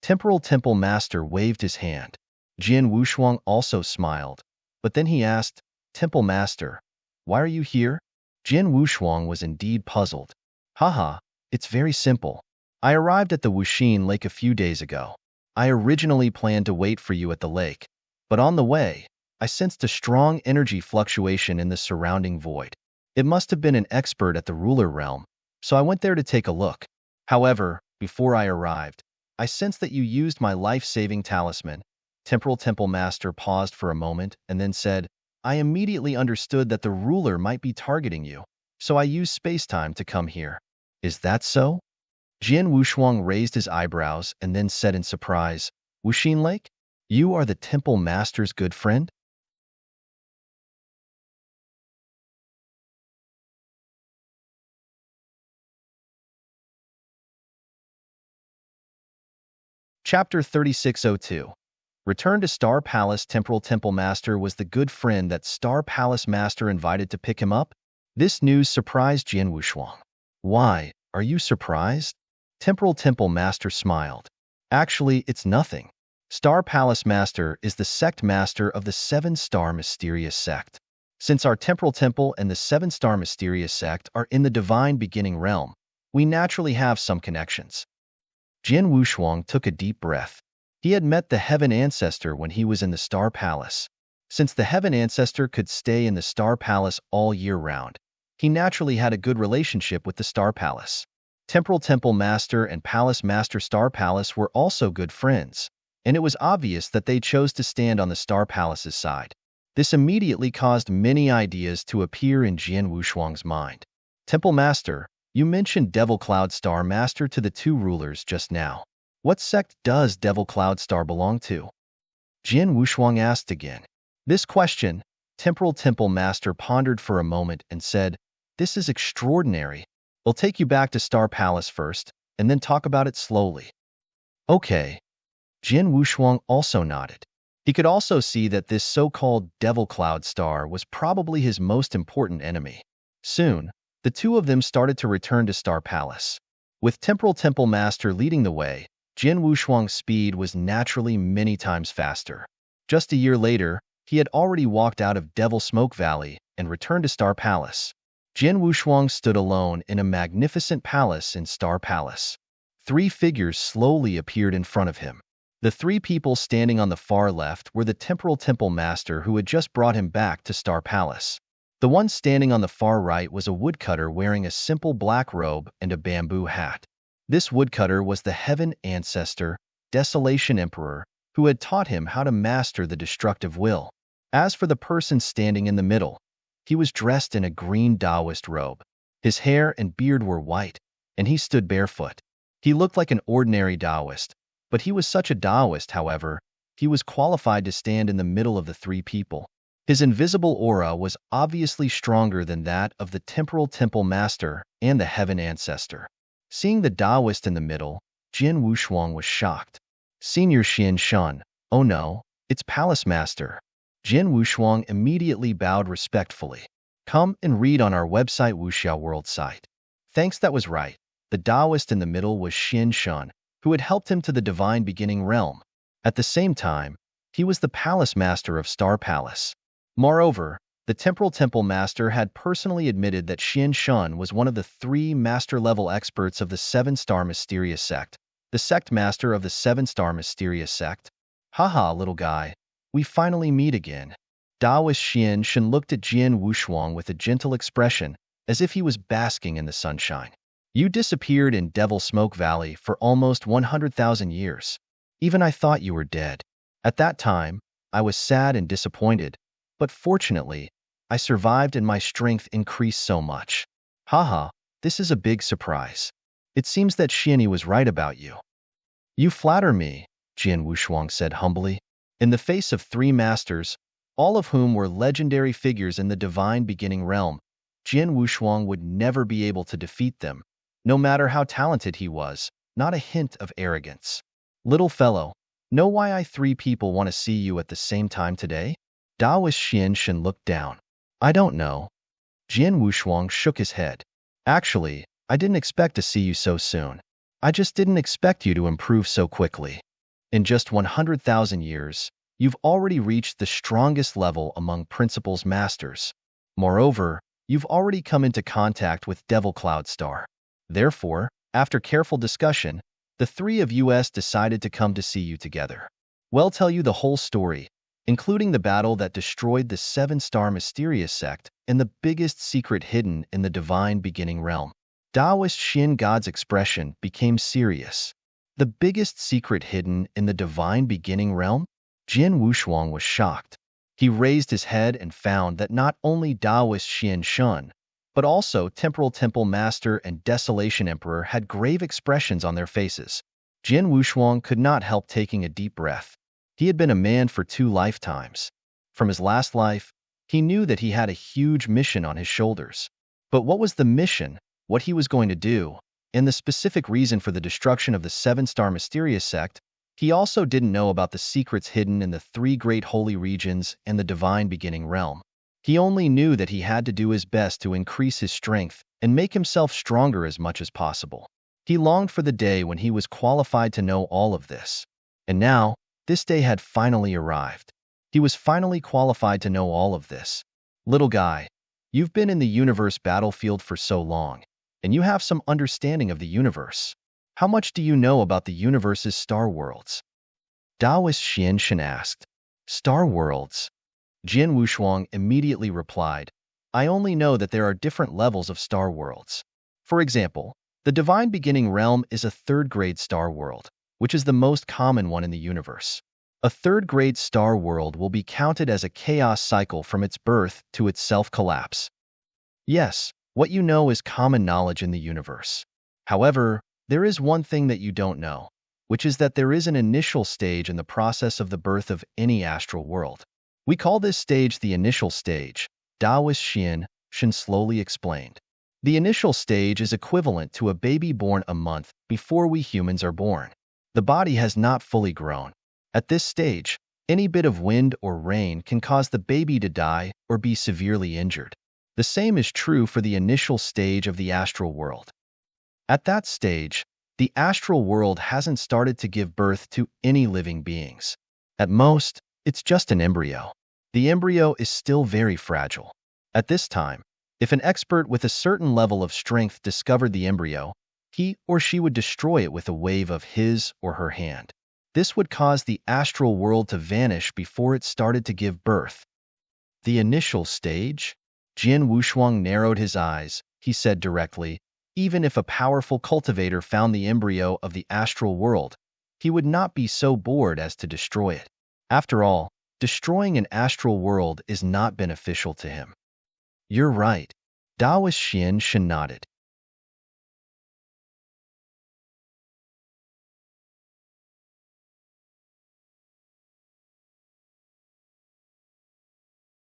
Temporal Temple Master waved his hand. Jian Wushuang also smiled, but then he asked, Temple Master, why are you here? Jian Wushuang was indeed puzzled. Haha, it's very simple. I arrived at the Wuxin Lake a few days ago. I originally planned to wait for you at the lake, but on the way, I sensed a strong energy fluctuation in the surrounding void. It must have been an expert at the ruler realm, so I went there to take a look. However, before I arrived, I sensed that you used my life-saving talisman. Temporal Temple Master paused for a moment and then said, I immediately understood that the ruler might be targeting you, so I used space-time to come here. Is that so? Jian Wushuang raised his eyebrows and then said in surprise, Wuxin Lake? You are the Temple Master's good friend? Chapter 3602. Return to Star Palace. Temporal Temple Master was the good friend that Star Palace Master invited to pick him up. This news surprised Jian Wushuang. Why, are you surprised? Temporal Temple Master smiled. Actually, it's nothing. Star Palace Master is the sect master of the Seven-Star Mysterious Sect. Since our Temporal Temple and the Seven-Star Mysterious Sect are in the Divine Beginning realm, we naturally have some connections. Jian Wushuang took a deep breath. He had met the Heaven Ancestor when he was in the Star Palace. Since the Heaven Ancestor could stay in the Star Palace all year round, he naturally had a good relationship with the Star Palace. Temporal Temple Master and Palace Master Star Palace were also good friends, and it was obvious that they chose to stand on the Star Palace's side. This immediately caused many ideas to appear in Jian Wushuang's mind. Temple Master, you mentioned Devil Cloud Star Master to the two rulers just now. What sect does Devil Cloud Star belong to? Jian Wushuang asked again. This question, Temporal Temple Master pondered for a moment and said, This is extraordinary. We'll take you back to Star Palace first, and then talk about it slowly. Okay. Jian Wushuang also nodded. He could also see that this so-called Devil Cloud Star was probably his most important enemy. Soon, the two of them started to return to Star Palace. With Temporal Temple Master leading the way, Jian Wushuang's speed was naturally many times faster. Just a year later, he had already walked out of Devil Smoke Valley and returned to Star Palace. Jian Wushuang stood alone in a magnificent palace in Star Palace. Three figures slowly appeared in front of him. The three people standing on the far left were the Temporal Temple Master who had just brought him back to Star Palace. The one standing on the far right was a woodcutter wearing a simple black robe and a bamboo hat. This woodcutter was the Heaven Ancestor, Desolation Emperor, who had taught him how to master the destructive will. As for the person standing in the middle, he was dressed in a green Taoist robe. His hair and beard were white, and he stood barefoot. He looked like an ordinary Taoist, but he was such a Taoist, however, he was qualified to stand in the middle of the three people. His invisible aura was obviously stronger than that of the Temporal Temple Master and the Heaven Ancestor. Seeing the Taoist in the middle, Jian Wushuang was shocked. Senior Xian Shun, oh no, it's Palace Master. Jian Wushuang immediately bowed respectfully. Come and read on our website Wuxiao World site. Thanks, that was right. The Taoist in the middle was Xian Shun, who had helped him to the Divine Beginning realm. At the same time, he was the Palace Master of Star Palace. Moreover, the Temporal Temple Master had personally admitted that Xian Shun was one of the three master-level experts of the Seven-Star Mysterious Sect, the Sect Master of the Seven-Star Mysterious Sect. Haha, little guy. We finally meet again. Taoist Xian Shun looked at Jian Wushuang with a gentle expression, as if he was basking in the sunshine. You disappeared in Devil Smoke Valley for almost 100,000 years. Even I thought you were dead. At that time, I was sad and disappointed, but fortunately, I survived and my strength increased so much. Haha, this is a big surprise. It seems that Xiani was right about you. You flatter me, Jian Wushuang said humbly. In the face of three masters, all of whom were legendary figures in the divine beginning realm. Jian Wushuang would never be able to defeat them, no matter how talented he was, not a hint of arrogance. Little fellow, know why I three people want to see you at the same time today? Daoist Xian Shen looked down. I don't know. Jian Wushuang shook his head. Actually, I didn't expect to see you so soon. I just didn't expect you to improve so quickly. In just 100,000 years, you've already reached the strongest level among Principal's masters. Moreover, you've already come into contact with Devil Cloud Star. Therefore, after careful discussion, the three of us decided to come to see you together. We'll tell you the whole story, including the battle that destroyed the seven-star mysterious sect and the biggest secret hidden in the divine beginning realm. Daoist Xin God's expression became serious. The biggest secret hidden in the divine beginning realm? Jian Wushuang was shocked. He raised his head and found that not only Daoist Xian Shun, but also Temporal Temple Master and Desolation Emperor had grave expressions on their faces. Jian Wushuang could not help taking a deep breath. He had been a man for 2 lifetimes. From his last life, he knew that he had a huge mission on his shoulders. But what was the mission, what he was going to do, and the specific reason for the destruction of the seven-star mysterious sect? He also didn't know about the secrets hidden in the 3 great holy regions and the divine beginning realm. He only knew that he had to do his best to increase his strength and make himself stronger as much as possible. He longed for the day when he was qualified to know all of this. And now, this day had finally arrived. He was finally qualified to know all of this. Little guy, you've been in the universe battlefield for so long, and you have some understanding of the universe. How much do you know about the universe's star worlds? Daoist Xian Shen asked. Star worlds? Jian Wushuang immediately replied, I only know that there are different levels of star worlds. For example, the divine beginning realm is a 3rd-grade star world, which is the most common one in the universe. A 3rd-grade star world will be counted as a chaos cycle from its birth to its self-collapse. Yes, what you know is common knowledge in the universe. However, there is one thing that you don't know, which is that there is an initial stage in the process of the birth of any astral world. We call this stage the initial stage, Daoist Xian Shen slowly explained. The initial stage is equivalent to a baby born a month before we humans are born. The body has not fully grown. At this stage, any bit of wind or rain can cause the baby to die or be severely injured. The same is true for the initial stage of the astral world. At that stage, the astral world hasn't started to give birth to any living beings. At most, it's just an embryo. The embryo is still very fragile. At this time, if an expert with a certain level of strength discovered the embryo, he or she would destroy it with a wave of his or her hand. This would cause the astral world to vanish before it started to give birth. The initial stage? Jian Wushuang narrowed his eyes. He said directly, even if a powerful cultivator found the embryo of the astral world, he would not be so bored as to destroy it. After all, destroying an astral world is not beneficial to him. You're right. Daoist Xian Shen nodded.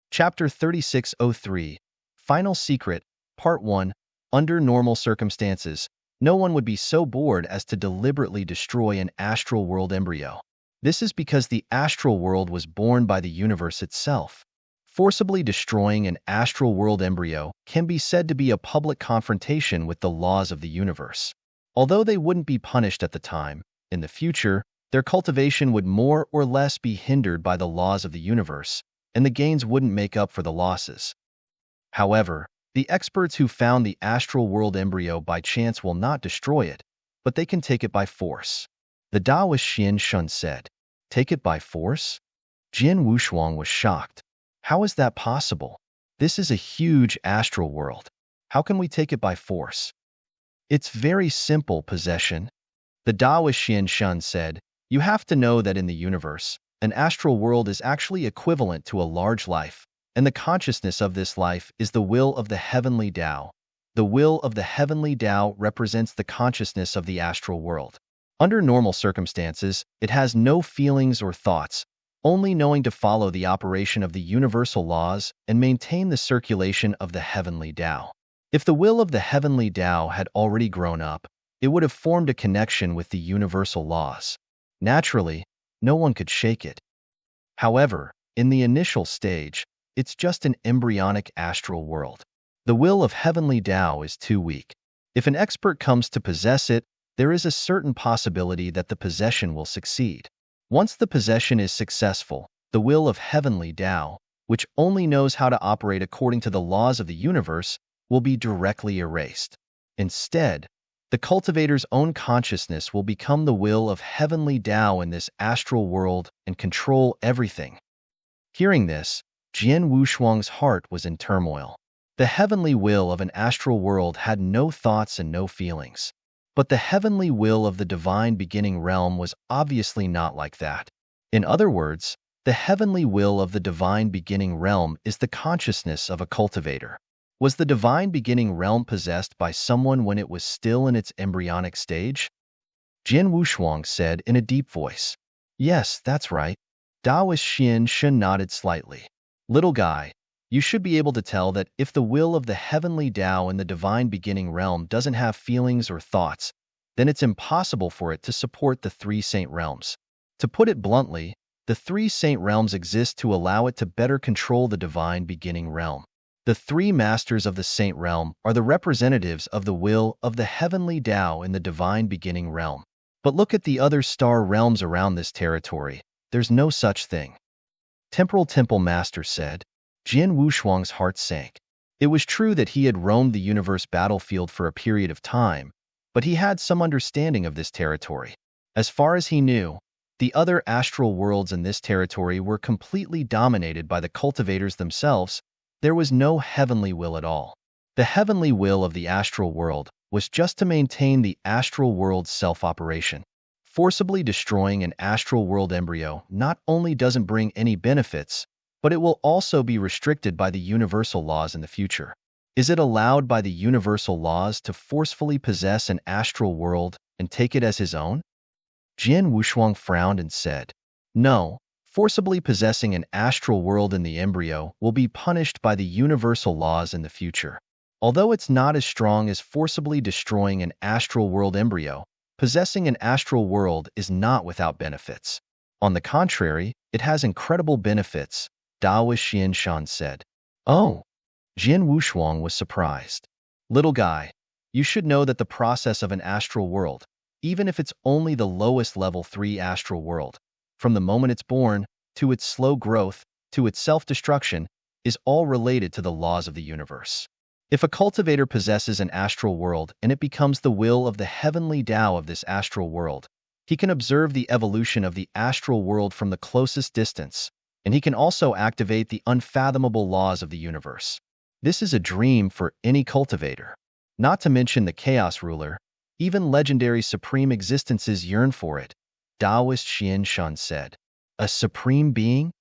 Chapter 3603, Final Secret, Part 1. Under normal circumstances, no one would be so bored as to deliberately destroy an astral world embryo. This is because the astral world was born by the universe itself. Forcibly destroying an astral world embryo can be said to be a public confrontation with the laws of the universe. Although they wouldn't be punished at the time, in the future, their cultivation would more or less be hindered by the laws of the universe, and the gains wouldn't make up for the losses. However, the experts who found the astral world embryo by chance will not destroy it, but they can take it by force. The Daoist Xian Shun said. Take it by force? Jian Wushuang was shocked. How is that possible? This is a huge astral world. How can we take it by force? It's very simple, possession. The Daoist Xian Shun said, you have to know that in the universe, an astral world is actually equivalent to a large life, and the consciousness of this life is the will of the heavenly Tao. The will of the heavenly Tao represents the consciousness of the astral world. Under normal circumstances, it has no feelings or thoughts, only knowing to follow the operation of the universal laws and maintain the circulation of the heavenly Tao. If the will of the heavenly Tao had already grown up, it would have formed a connection with the universal laws. Naturally, no one could shake it. However, in the initial stage, it's just an embryonic astral world. The will of heavenly Tao is too weak. If an expert comes to possess it, there is a certain possibility that the possession will succeed. Once the possession is successful, the will of heavenly Tao, which only knows how to operate according to the laws of the universe, will be directly erased. Instead, the cultivator's own consciousness will become the will of heavenly Tao in this astral world and control everything. Hearing this, Jian Wushuang's heart was in turmoil. The heavenly will of an astral world had no thoughts and no feelings. But the heavenly will of the divine beginning realm was obviously not like that. In other words, the heavenly will of the divine beginning realm is the consciousness of a cultivator. Was the divine beginning realm possessed by someone when it was still in its embryonic stage? Jian Wushuang said in a deep voice. Yes, that's right. Taoist Xian Shen nodded slightly. Little guy, you should be able to tell that if the will of the heavenly Tao in the divine beginning realm doesn't have feelings or thoughts, then it's impossible for it to support the three saint realms. To put it bluntly, the three saint realms exist to allow it to better control the divine beginning realm. The three masters of the saint realm are the representatives of the will of the heavenly Tao in the divine beginning realm. But look at the other star realms around this territory. There's no such thing. Temporal Temple Master said. Jian Wushuang's heart sank. It was true that he had roamed the universe battlefield for a period of time, but he had some understanding of this territory. As far as he knew, the other astral worlds in this territory were completely dominated by the cultivators themselves. There was no heavenly will at all. The heavenly will of the astral world was just to maintain the astral world's self-operation. Forcibly destroying an astral world embryo not only doesn't bring any benefits, but it will also be restricted by the universal laws in the future. Is it allowed by the universal laws to forcefully possess an astral world and take it as his own? Jian Wushuang frowned and said, No, forcibly possessing an astral world in the embryo will be punished by the universal laws in the future. Although it's not as strong as forcibly destroying an astral world embryo, possessing an astral world is not without benefits. On the contrary, it has incredible benefits, Taoist Xian Shan said. Oh! Jian Wushuang was surprised. Little guy, you should know that the process of an astral world, even if it's only the lowest level 3 astral world, from the moment it's born, to its slow growth, to its self-destruction, is all related to the laws of the universe. If a cultivator possesses an astral world and it becomes the will of the heavenly Tao of this astral world, he can observe the evolution of the astral world from the closest distance, and he can also activate the unfathomable laws of the universe. This is a dream for any cultivator. Not to mention the chaos ruler, even legendary supreme existences yearn for it, Taoist Xian Shan said. A supreme being?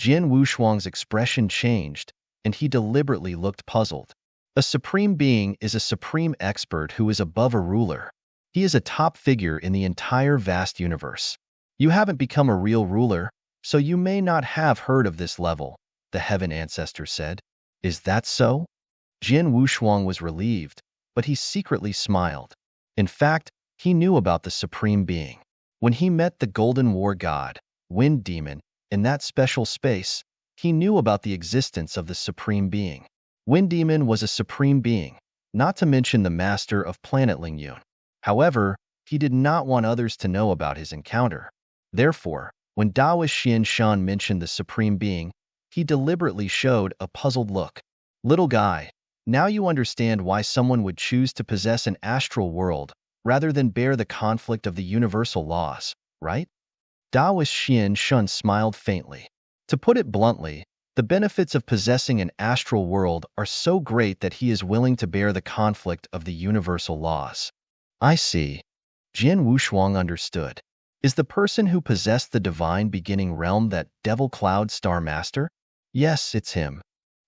Jian Wushuang's expression changed, and he deliberately looked puzzled. A supreme being is a supreme expert who is above a ruler. He is a top figure in the entire vast universe. You haven't become a real ruler, so you may not have heard of this level, the heaven ancestor said. Is that so? Jian Wushuang was relieved, but he secretly smiled. In fact, he knew about the supreme being. When he met the Golden War God, Wind Demon, in that special space, he knew about the existence of the supreme being. Wind Demon was a supreme being, not to mention the master of planet Lingyun. However, he did not want others to know about his encounter. Therefore, when Taoist Xian Shan mentioned the supreme being, he deliberately showed a puzzled look. Little guy, now you understand why someone would choose to possess an astral world rather than bear the conflict of the universal laws, right? Taoist Xian Shan smiled faintly. To put it bluntly, the benefits of possessing an astral world are so great that he is willing to bear the conflict of the universal laws. I see. Jian Wushuang understood. Is the person who possessed the divine beginning realm that Devil Cloud Star Master? Yes, it's him.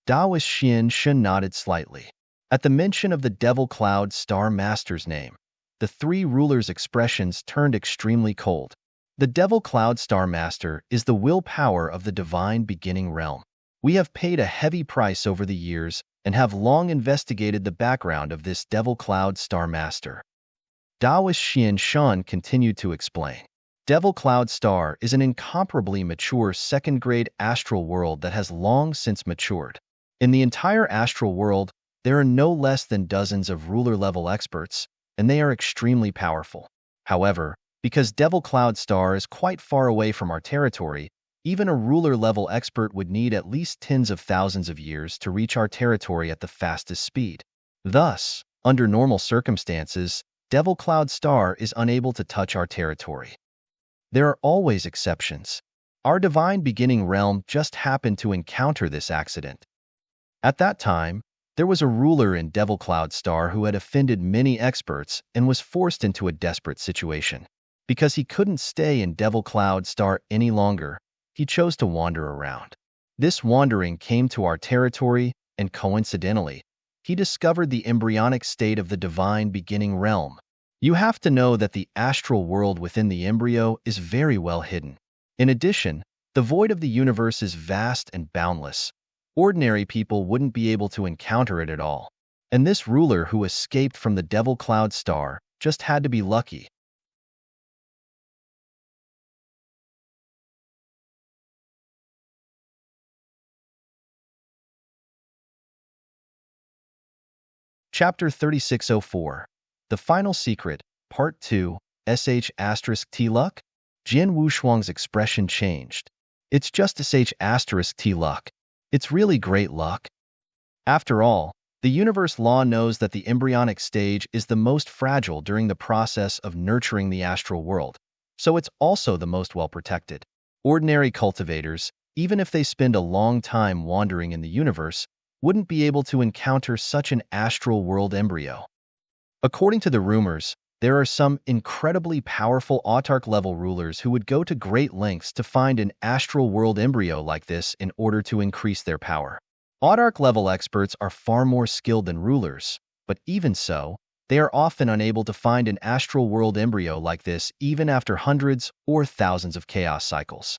Taoist Xian Shen nodded slightly. At the mention of the Devil Cloud Star Master's name, the three rulers' expressions turned extremely cold. The Devil Cloud Star Master is the willpower of the divine beginning realm. We have paid a heavy price over the years and have long investigated the background of this Devil Cloud Star Master. Taoist Xian Shan continued to explain. Devil Cloud Star is an incomparably mature second-grade astral world that has long since matured. In the entire astral world, there are no less than dozens of ruler-level experts, and they are extremely powerful. However, because Devil Cloud Star is quite far away from our territory, even a ruler-level expert would need at least tens of thousands of years to reach our territory at the fastest speed. Thus, under normal circumstances, Devil Cloud Star is unable to touch our territory. There are always exceptions. Our divine beginning realm just happened to encounter this accident. At that time, there was a ruler in Devil Cloud Star who had offended many experts and was forced into a desperate situation. Because he couldn't stay in Devil Cloud Star any longer, he chose to wander around. This wandering came to our territory, and coincidentally, he discovered the embryonic state of the divine beginning realm. You have to know that the astral world within the embryo is very well hidden. In addition, the void of the universe is vast and boundless. Ordinary people wouldn't be able to encounter it at all. And this ruler who escaped from the Devil Cloud Star just had to be lucky. Chapter 3604. The Final Secret, Part 2, sh*t luck? Jian Wushuang's expression changed. It's just sh*t luck. It's really great luck. After all, the universe law knows that the embryonic stage is the most fragile during the process of nurturing the astral world, so it's also the most well-protected. Ordinary cultivators, even if they spend a long time wandering in the universe, wouldn't be able to encounter such an astral world embryo. According to the rumors, there are some incredibly powerful autarch-level rulers who would go to great lengths to find an astral world embryo like this in order to increase their power. Autarch-level experts are far more skilled than rulers, but even so, they are often unable to find an astral world embryo like this even after hundreds or thousands of chaos cycles.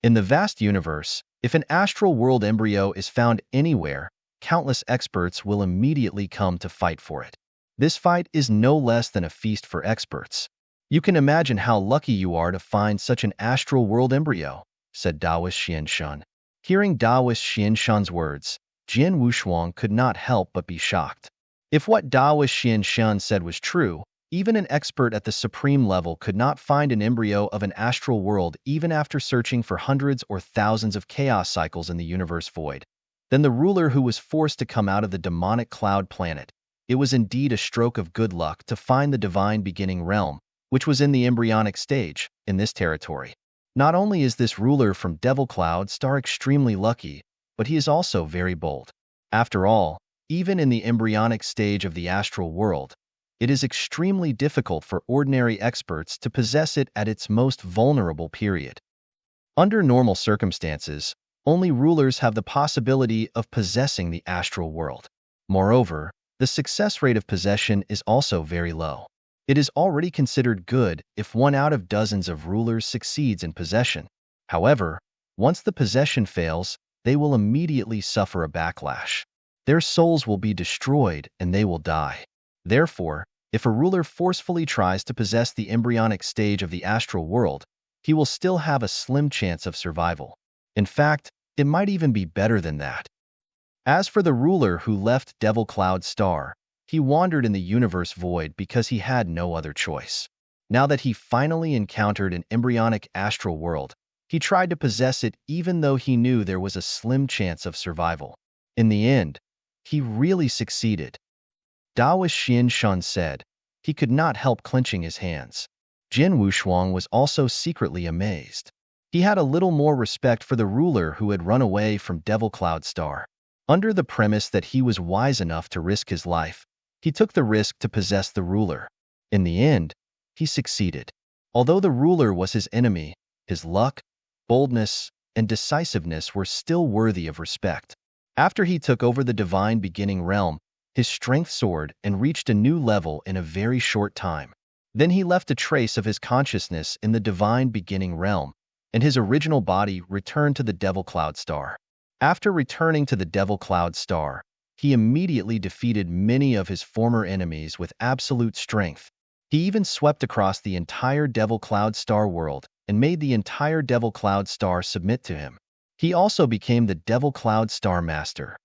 In the vast universe, if an astral world embryo is found anywhere, countless experts will immediately come to fight for it. This fight is no less than a feast for experts. You can imagine how lucky you are to find such an astral world embryo, said Taoist Xian Shan. Hearing Taoist Xian Shan's words, Jian Wushuang could not help but be shocked. If what Taoist Xian Shan said was true, even an expert at the supreme level could not find an embryo of an astral world even after searching for hundreds or thousands of chaos cycles in the universe void. Then the ruler who was forced to come out of the demonic cloud planet, it was indeed a stroke of good luck to find the divine beginning realm, which was in the embryonic stage, in this territory. Not only is this ruler from Devil Cloud Star extremely lucky, but he is also very bold. After all, even in the embryonic stage of the astral world, it is extremely difficult for ordinary experts to possess it at its most vulnerable period. Under normal circumstances, only rulers have the possibility of possessing the astral world. Moreover, the success rate of possession is also very low. It is already considered good if 1 out of dozens of rulers succeeds in possession. However, once the possession fails, they will immediately suffer a backlash. Their souls will be destroyed and they will die. Therefore, if a ruler forcefully tries to possess the embryonic stage of the astral world, he will still have a slim chance of survival. In fact, it might even be better than that. As for the ruler who left Devil Cloud Star, he wandered in the universe void because he had no other choice. Now that he finally encountered an embryonic astral world, he tried to possess it even though he knew there was a slim chance of survival. In the end, he really succeeded. Taoist Xian Shan said. He could not help clenching his hands. Jian Wushuang was also secretly amazed. He had a little more respect for the ruler who had run away from Devil Cloud Star. Under the premise that he was wise enough to risk his life, he took the risk to possess the ruler. In the end, he succeeded. Although the ruler was his enemy, his luck, boldness, and decisiveness were still worthy of respect. After he took over the divine beginning realm, his strength soared and reached a new level in a very short time. Then he left a trace of his consciousness in the divine beginning realm, and his original body returned to the Devil Cloud Star. After returning to the Devil Cloud Star, he immediately defeated many of his former enemies with absolute strength. He even swept across the entire Devil Cloud Star world and made the entire Devil Cloud Star submit to him. He also became the Devil Cloud Star Master.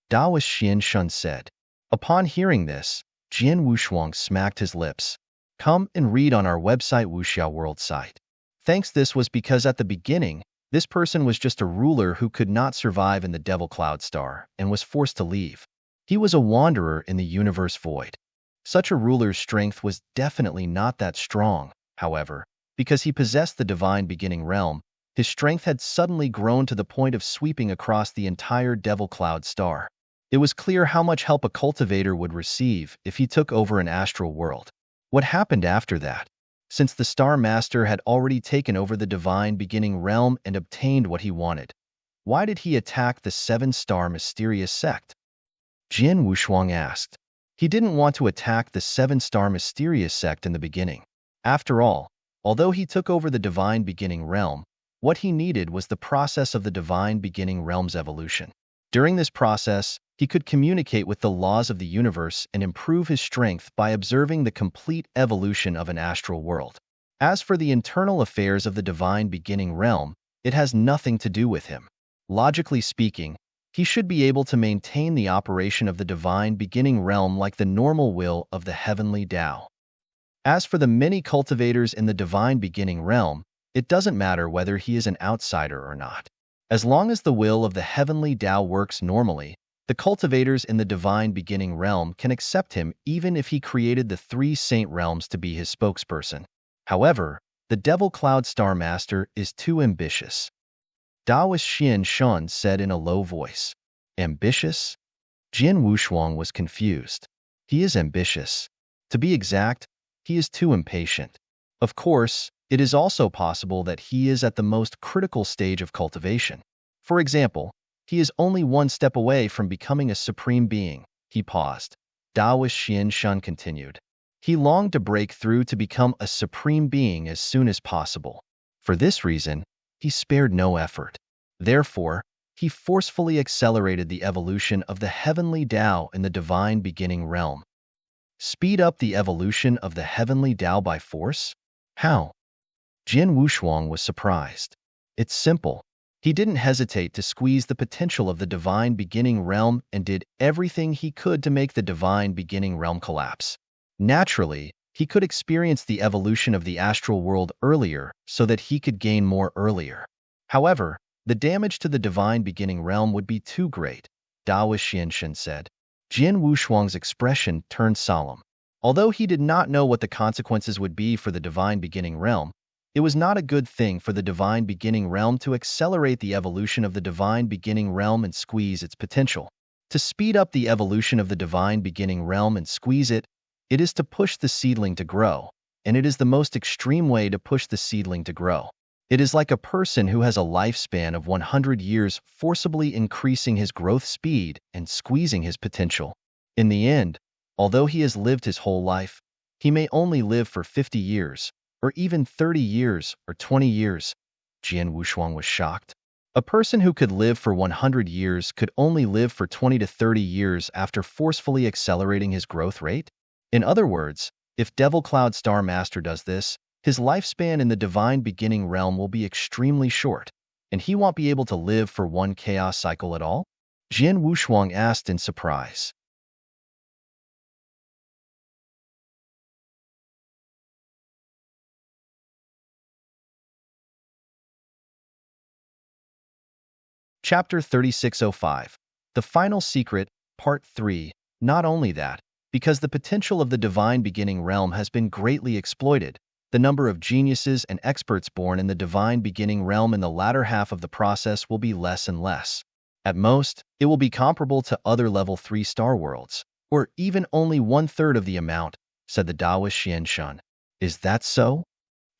Daoist Xian Shun said. Upon hearing this, Jian Wushuang smacked his lips. Come and read on our website Wuxiao World site. Thanks, this was because at the beginning, this person was just a ruler who could not survive in the Devil Cloud Star and was forced to leave. He was a wanderer in the universe void. Such a ruler's strength was definitely not that strong, however, because he possessed the divine beginning realm. His strength had suddenly grown to the point of sweeping across the entire Devil Cloud Star. It was clear how much help a cultivator would receive if he took over an astral world. What happened after that? Since the Star Master had already taken over the divine beginning realm and obtained what he wanted, why did he attack the 7-star mysterious sect? Jian Wushuang asked. He didn't want to attack the 7-star mysterious sect in the beginning. After all, although he took over the divine beginning realm, what he needed was the process of the divine beginning realm's evolution. During this process, he could communicate with the laws of the universe and improve his strength by observing the complete evolution of an astral world. As for the internal affairs of the divine beginning realm, it has nothing to do with him. Logically speaking, he should be able to maintain the operation of the divine beginning realm like the normal will of the heavenly Tao. As for the many cultivators in the divine beginning realm, it doesn't matter whether he is an outsider or not. As long as the will of the heavenly Tao works normally, the cultivators in the divine beginning realm can accept him even if he created the 3 saint realms to be his spokesperson. However, the Devil Cloud Star Master is too ambitious. Daoist Xian Shun said in a low voice. Ambitious? Jian Wushuang was confused. He is ambitious. To be exact, he is too impatient. Of course, it is also possible that he is at the most critical stage of cultivation. For example, he is only 1 step away from becoming a supreme being. He paused. Daoist Xian Shun continued. He longed to break through to become a supreme being as soon as possible. For this reason, he spared no effort. Therefore, he forcefully accelerated the evolution of the heavenly Tao in the divine beginning realm. Speed up the evolution of the heavenly Tao by force? How? Jian Wushuang was surprised. It's simple. He didn't hesitate to squeeze the potential of the divine beginning realm and did everything he could to make the divine beginning realm collapse. Naturally, he could experience the evolution of the astral world earlier so that he could gain more earlier. However, the damage to the divine beginning realm would be too great, Daoist Xian Shun said. Jian Wushuang's expression turned solemn. Although he did not know what the consequences would be for the divine beginning realm, it was not a good thing for the divine beginning realm to accelerate the evolution of the divine beginning realm and squeeze its potential. To speed up the evolution of the divine beginning realm and squeeze it, it is to push the seedling to grow, and it is the most extreme way to push the seedling to grow. It is like a person who has a lifespan of 100 years forcibly increasing his growth speed and squeezing his potential. In the end, although he has lived his whole life, he may only live for 50 years, or even 30 years or 20 years. Jian Wushuang was shocked. A person who could live for 100 years could only live for 20 to 30 years after forcefully accelerating his growth rate? In other words, if Devil Cloud Star Master does this, his lifespan in the divine beginning realm will be extremely short, and he won't be able to live for 1 chaos cycle at all? Jian Wushuang asked in surprise. Chapter 3605. The Final Secret, Part 3. Not only that, because the potential of the divine beginning realm has been greatly exploited, the number of geniuses and experts born in the divine beginning realm in the latter half of the process will be less and less. At most, it will be comparable to other level 3 star worlds, or even only 1/3 of the amount, said the Daoist Xian Shun. Is that so?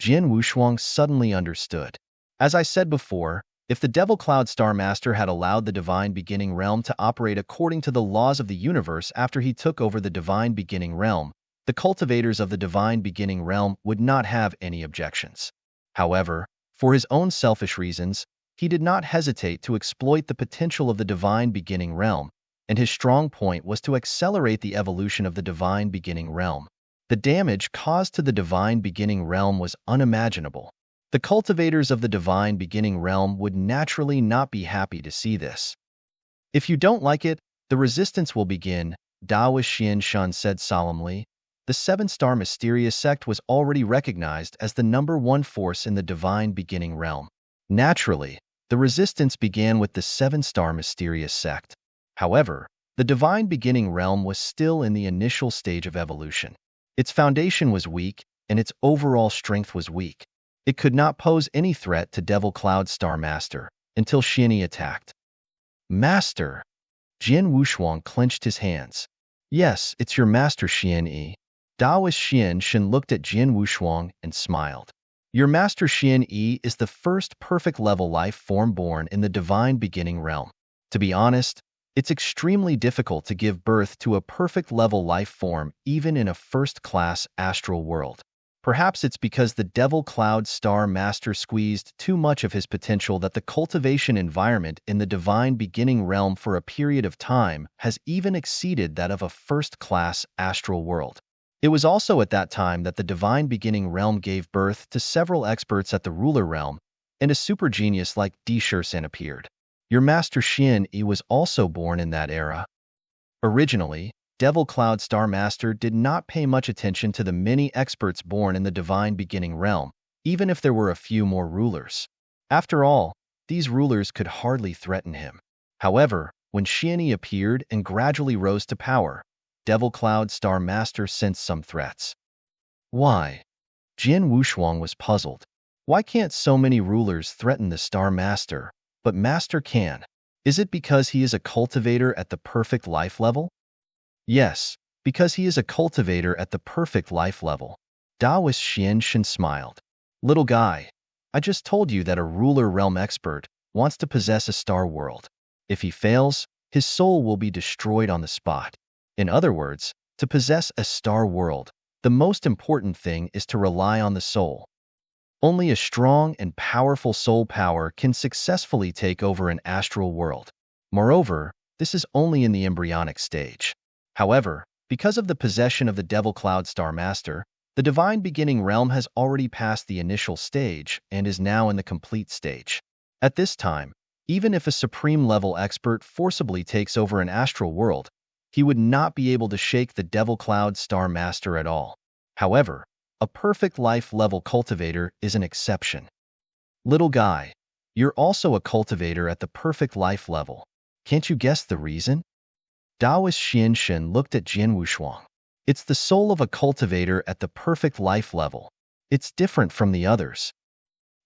Jian Wushuang suddenly understood. As I said before, if the Devil Cloud Star Master had allowed the divine beginning realm to operate according to the laws of the universe after he took over the divine beginning realm, the cultivators of the divine beginning realm would not have any objections. However, for his own selfish reasons, he did not hesitate to exploit the potential of the divine beginning realm, and his strong point was to accelerate the evolution of the divine beginning realm. The damage caused to the divine beginning realm was unimaginable. The cultivators of the divine beginning realm would naturally not be happy to see this. If you don't like it, the resistance will begin, Daoist Xian Shun said solemnly. The seven-star mysterious sect was already recognized as the #1 force in the divine beginning realm. Naturally, the resistance began with the seven-star mysterious sect. However, the divine beginning realm was still in the initial stage of evolution. Its foundation was weak, and its overall strength was weak. It could not pose any threat to Devil Cloud Star Master until Xianyi attacked. Master! Jian Wushuang clenched his hands. Yes, it's your master, Xianyi. Daoist Xian Shen looked at Jian Wushuang and smiled. Your master Xianyi is the first perfect level life form born in the divine beginning realm. To be honest, it's extremely difficult to give birth to a perfect level life form even in a first-class astral world. Perhaps it's because the Devil Cloud Star Master squeezed too much of his potential that the cultivation environment in the divine beginning realm for a period of time has even exceeded that of a first-class astral world. It was also at that time that the divine beginning realm gave birth to several experts at the ruler realm, and a super genius like Di Shursan appeared. Your master Xianyi was also born in that era. Originally, Devil Cloud Star Master did not pay much attention to the many experts born in the divine beginning realm, even if there were a few more rulers. After all, these rulers could hardly threaten him. However, when Xianyi appeared and gradually rose to power, Devil Cloud Star Master sensed some threats. Why? Jian Wushuang was puzzled. Why can't so many rulers threaten the Star Master, but Master can? Is it because he is a cultivator at the perfect life level? Yes, because he is a cultivator at the perfect life level. Daoist Xian Shen smiled. Little guy, I just told you that a ruler realm expert wants to possess a star world. If he fails, his soul will be destroyed on the spot. In other words, to possess a star world, the most important thing is to rely on the soul. Only a strong and powerful soul power can successfully take over an astral world. Moreover, this is only in the embryonic stage. However, because of the possession of the Devil Cloud Star Master, the divine beginning realm has already passed the initial stage and is now in the complete stage. At this time, even if a supreme level expert forcibly takes over an astral world, he would not be able to shake the Devil Cloud Star Master at all. However, a perfect life level cultivator is an exception. Little guy, you're also a cultivator at the perfect life level. Can't you guess the reason? Daoist Xian Shen looked at Jian Wushuang. It's the soul of a cultivator at the perfect life level. It's different from the others.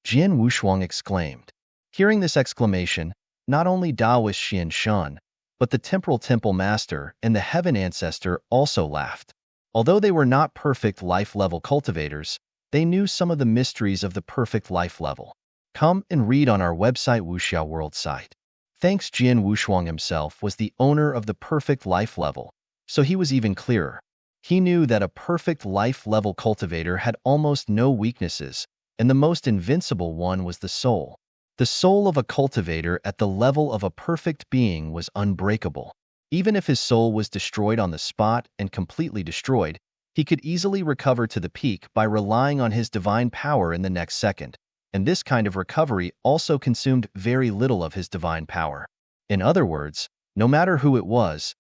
Jian Wushuang exclaimed. Hearing this exclamation, not only Daoist Xian Shen, but the Temporal Temple Master and the Heaven Ancestor also laughed. Although they were not perfect life level cultivators, they knew some of the mysteries of the perfect life level. Come and read on our website Wuxiao World site. Thanks Jian Wushuang himself was the owner of the perfect life level, so he was even clearer. He knew that a perfect life level cultivator had almost no weaknesses, and the most invincible one was the soul. The soul of a cultivator at the level of a perfect being was unbreakable. Even if his soul was destroyed on the spot and completely destroyed, he could easily recover to the peak by relying on his divine power in the next second. And this kind of recovery also consumed very little of his divine power. In other words, no matter who it was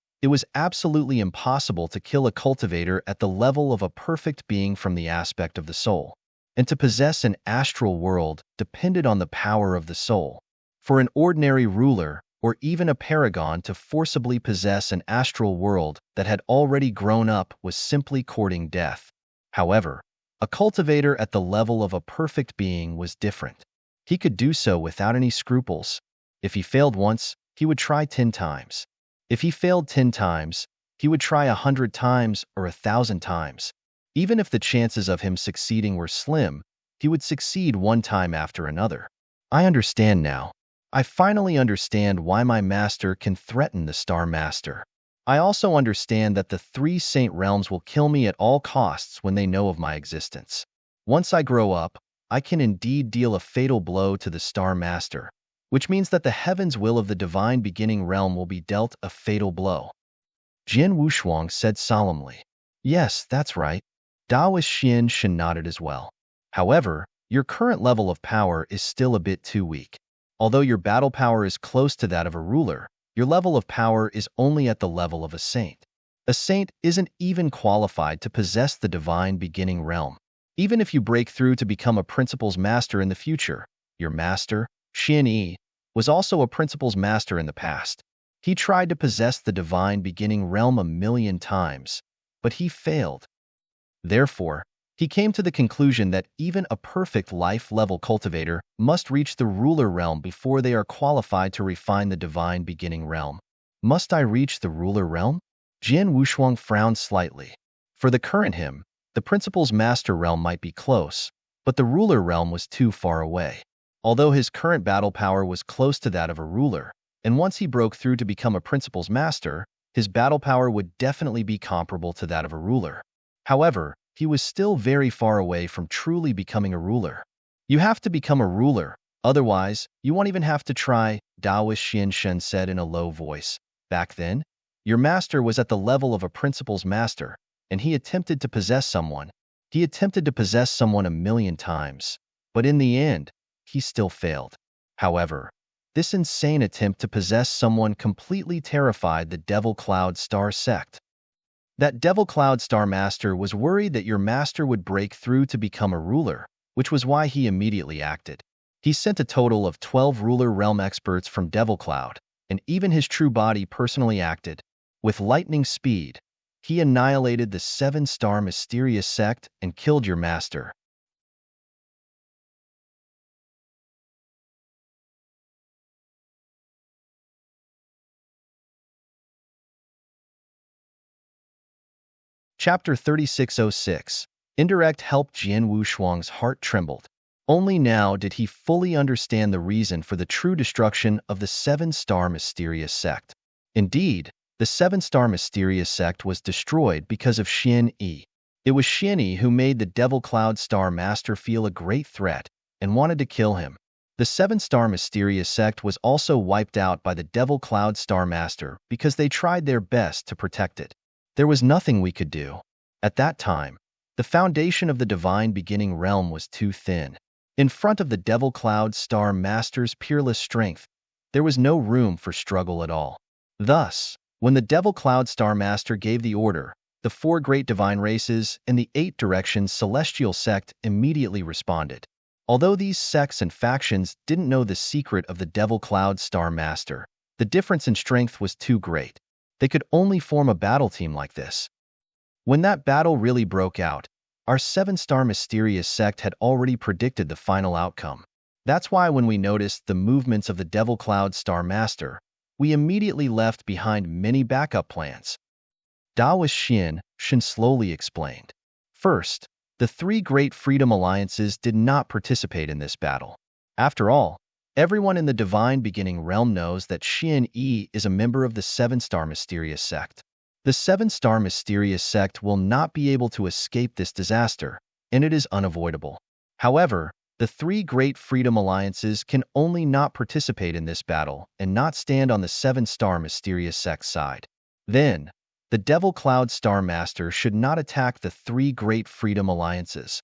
absolutely impossible to kill a cultivator at the level of a perfect being from the aspect of the soul. And to possess an astral world depended on the power of the soul. For an ordinary ruler, or even a paragon to forcibly possess an astral world that had already grown up was simply courting death. However, a cultivator at the level of a perfect being was different. He could do so without any scruples. If he failed once, he would try 10 times. If he failed 10 times, he would try 100 times or 1,000 times. Even if the chances of him succeeding were slim, he would succeed one time after another. I understand now. I finally understand why my master can threaten the Star Master. I also understand that the three saint realms will kill me at all costs when they know of my existence. Once I grow up, I can indeed deal a fatal blow to the Star Master, which means that the heaven's will of the divine beginning realm will be dealt a fatal blow. Jian Wushuang said solemnly. Yes, that's right. Daoist Xian Shen nodded as well. However, your current level of power is still a bit too weak. Although your battle power is close to that of a ruler, your level of power is only at the level of a saint. A saint isn't even qualified to possess the divine beginning realm. Even if you break through to become a principal's master in the future, your master, Xian Yi, was also a principal's master in the past. He tried to possess the divine beginning realm 1,000,000 times, but he failed. Therefore, he came to the conclusion that even a perfect life-level cultivator must reach the ruler realm before they are qualified to refine the divine beginning realm. Must I reach the ruler realm? Jian Wushuang frowned slightly. For the current him, the principal's master realm might be close, but the ruler realm was too far away. Although his current battle power was close to that of a ruler, and once he broke through to become a principal's master, his battle power would definitely be comparable to that of a ruler. However, he was still very far away from truly becoming a ruler. You have to become a ruler, otherwise, you won't even have to try, Daoist Xian Shen said in a low voice. Back then, your master was at the level of a principal's master, and he attempted to possess someone. He attempted to possess someone 1,000,000 times, but in the end, he still failed. However, this insane attempt to possess someone completely terrified the Devil Cloud Star sect. That Devil Cloud Star Master was worried that your master would break through to become a ruler, which was why he immediately acted. He sent a total of 12 ruler realm experts from Devil Cloud, and even his true body personally acted. With lightning speed, he annihilated the 7-star mysterious sect and killed your master. Chapter 3606. Indirect help. Jian Wushuang's heart trembled. Only now did he fully understand the reason for the true destruction of the 7-star mysterious sect. Indeed, the 7-star mysterious sect was destroyed because of Xian Yi. It was Xian Yi who made the Devil Cloud Star Master feel a great threat and wanted to kill him. The 7-star mysterious sect was also wiped out by the Devil Cloud Star Master because they tried their best to protect it. There was nothing we could do. At that time, the foundation of the divine beginning realm was too thin. In front of the Devil Cloud Star Master's peerless strength, there was no room for struggle at all. Thus, when the Devil Cloud Star Master gave the order, the 4 great divine races and the 8 directions celestial sect immediately responded. Although these sects and factions didn't know the secret of the Devil Cloud Star Master, the difference in strength was too great. They could only form a battle team like this. When that battle really broke out, our 7-star mysterious sect had already predicted the final outcome. That's why when we noticed the movements of the Devil Cloud Star Master, we immediately left behind many backup plans. Daoist Xian Shen slowly explained. First, the 3 great freedom alliances did not participate in this battle. After all, everyone in the divine beginning realm knows that Xian Yi is a member of the 7-star mysterious sect. The 7-star mysterious sect will not be able to escape this disaster, and it is unavoidable. However, the 3 great freedom alliances can only not participate in this battle and not stand on the 7-star mysterious sect's side. Then, the Devil Cloud Star Master should not attack the 3 great freedom alliances.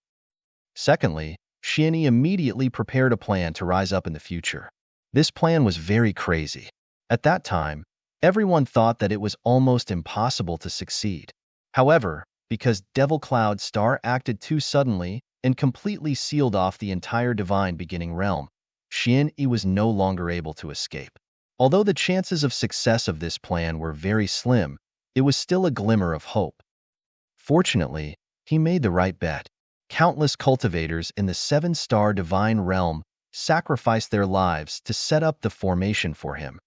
Secondly, Xian Yi immediately prepared a plan to rise up in the future. This plan was very crazy. At that time, everyone thought that it was almost impossible to succeed. However, because Devil Cloud Star acted too suddenly and completely sealed off the entire divine beginning realm, Xian Yi was no longer able to escape. Although the chances of success of this plan were very slim, it was still a glimmer of hope. Fortunately, he made the right bet. Countless cultivators in the 7-star divine realm sacrificed their lives to set up the formation for him.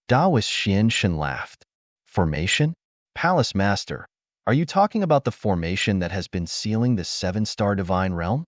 Daoist Xian Shen laughed. Formation? Palace Master, are you talking about the formation that has been sealing the 7-star divine realm?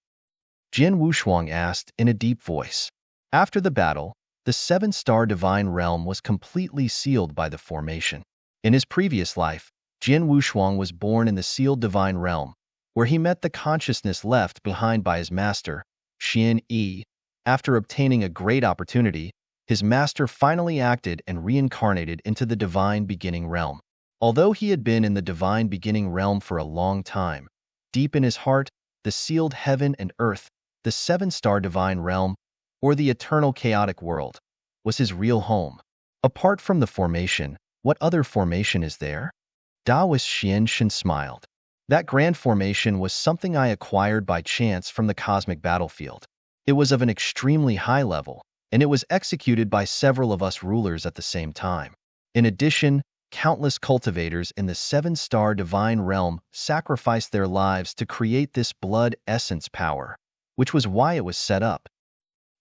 Jian Wushuang asked in a deep voice. After the battle, the 7-star divine realm was completely sealed by the formation. In his previous life, Jin Wushuang was born in the sealed divine realm, where he met the consciousness left behind by his master, Xian Yi. After obtaining a great opportunity, his master finally acted and reincarnated into the divine beginning realm. Although he had been in the divine beginning realm for a long time, deep in his heart, the sealed heaven and earth, the seven-star divine realm, or the eternal chaotic world, was his real home. Apart from the formation, what other formation is there? Taoist Xian Shen smiled. That grand formation was something I acquired by chance from the cosmic battlefield. It was of an extremely high level, and it was executed by several of us rulers at the same time. In addition, countless cultivators in the seven-star divine realm sacrificed their lives to create this blood essence power, which was why it was set up.